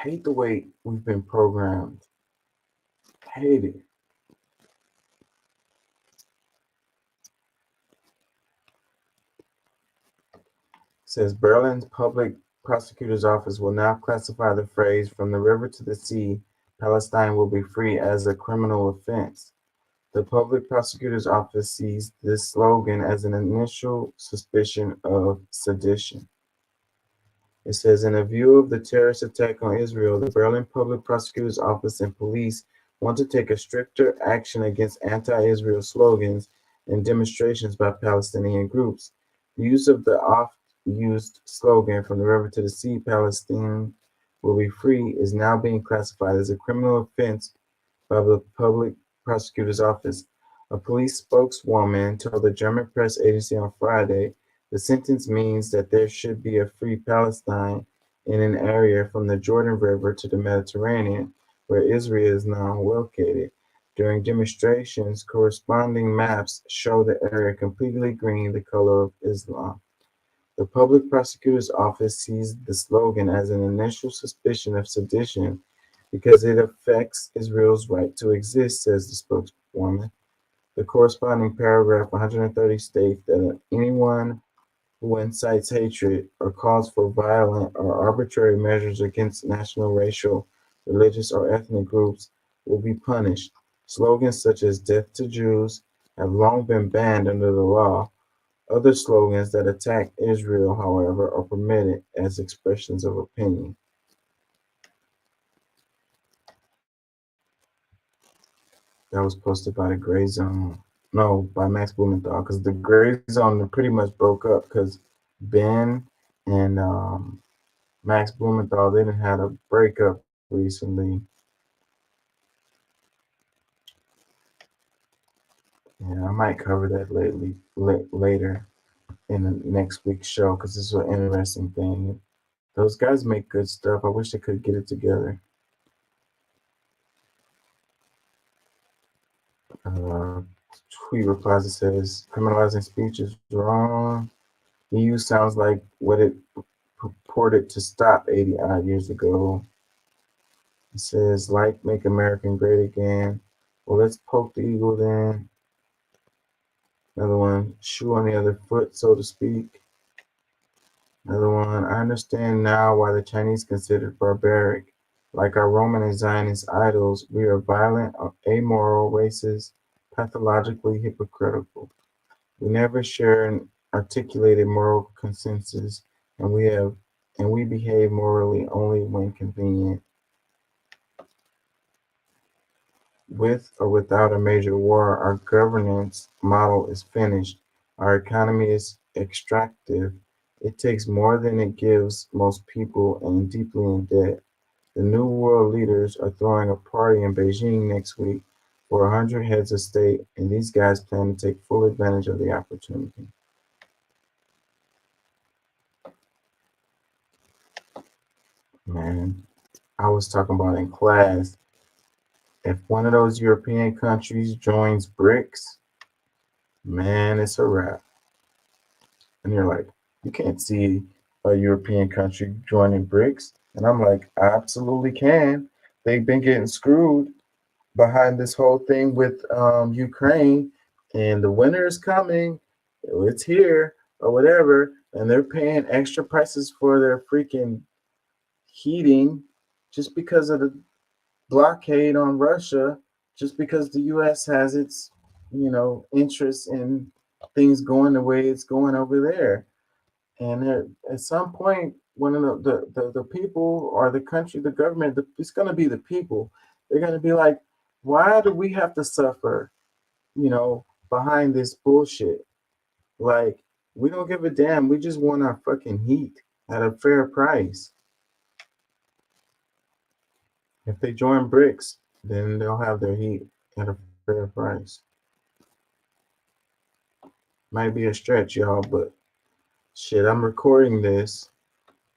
Hate the way we've been programmed. Hate it. Says Berlin's public prosecutor's office will now classify the phrase "from the river to the sea" Palestine will be free as a criminal offense. The public prosecutor's office sees this slogan as an initial suspicion of sedition. It says, in a view of the terrorist attack on Israel, the Berlin Public Prosecutor's Office and police want to take a stricter action against anti-Israel slogans and demonstrations by Palestinian groups. The use of the oft-used slogan, from the river to the sea, Palestine will be free, is now being classified as a criminal offense by the Public Prosecutor's Office. A police spokeswoman told the German press agency on Friday the sentence means that there should be a free Palestine in an area from the Jordan River to the Mediterranean, where Israel is now located. During demonstrations, corresponding maps show the area completely green, the color of Islam. The Public Prosecutor's Office sees the slogan as an initial suspicion of sedition because it affects Israel's right to exist, says the spokeswoman. The corresponding paragraph 130 states that anyone who incites hatred or calls for violent or arbitrary measures against national, racial, religious, or ethnic groups will be punished. Slogans such as "Death to Jews" have long been banned under the law. Other slogans that attack Israel, however, are permitted as expressions of opinion. That was posted by the Gray Zone. No, by Max Blumenthal, because the Gray Zone pretty much broke up because Ben and Max Blumenthal, they didn't have a breakup recently. Yeah, I might cover that later in the next week's show because this is an interesting thing. Those guys make good stuff. I wish they could get it together. Tweet replies, it says, criminalizing speech is wrong. EU sounds like what it purported to stop 80 odd years ago. It says, like, make America great again. Well, let's poke the eagle then. Another one, shoe on the other foot, so to speak. Another one, I understand now why the Chinese considered barbaric. Like our Roman and Zionist idols, we are violent, amoral, racist, pathologically hypocritical. We never share an articulated moral consensus, and we behave morally only when convenient. With or without a major war, our governance model is finished. Our economy is extractive. It takes more than it gives most people and deeply in debt. The New World leaders are throwing a party in Beijing next week for 100 heads of state, and these guys plan to take full advantage of the opportunity. Man, I was talking about in class, if one of those European countries joins BRICS, man, it's a wrap. And you're like, you can't see a European country joining BRICS. And I'm like, I absolutely can. They've been getting screwed behind this whole thing with Ukraine, and the winter is coming. It's here or whatever. And they're paying extra prices for their freaking heating just because of the blockade on Russia, just because the U.S. has its, interest in things going the way it's going over there. And at some point, one of the people or the country, the government, it's going to be the people. They're going to be like, why do we have to suffer, behind this bullshit? Like, we don't give a damn. We just want our fucking heat at a fair price. If they join BRICS, then they'll have their heat at a fair price. Might be a stretch, y'all, but shit, I'm recording this.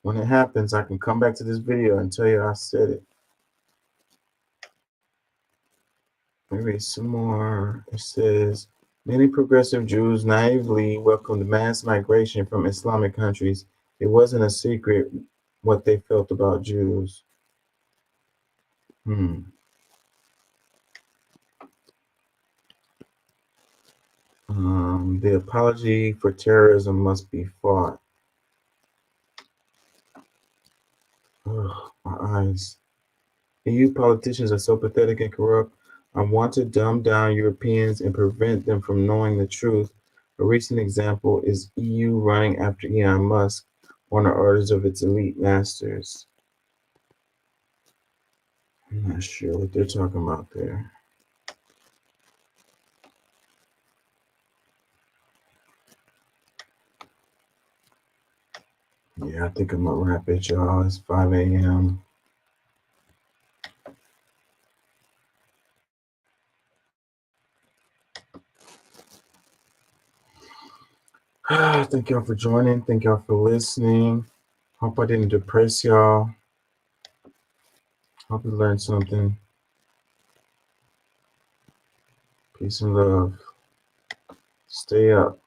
When it happens, I can come back to this video and tell you I said it. Maybe some more. It says, many progressive Jews naively welcomed mass migration from Islamic countries. It wasn't a secret what they felt about Jews. The apology for terrorism must be fought. Ugh, my eyes. EU politicians are so pathetic and corrupt. I want to dumb down Europeans and prevent them from knowing the truth. A recent example is EU running after Elon Musk on the orders of its elite masters. I'm not sure what they're talking about there. Yeah, I think I'm gonna wrap it, y'all. It's 5 a.m. Thank y'all for joining. Thank y'all for listening. Hope I didn't depress y'all. Hope you learned something. Peace and love. Stay up.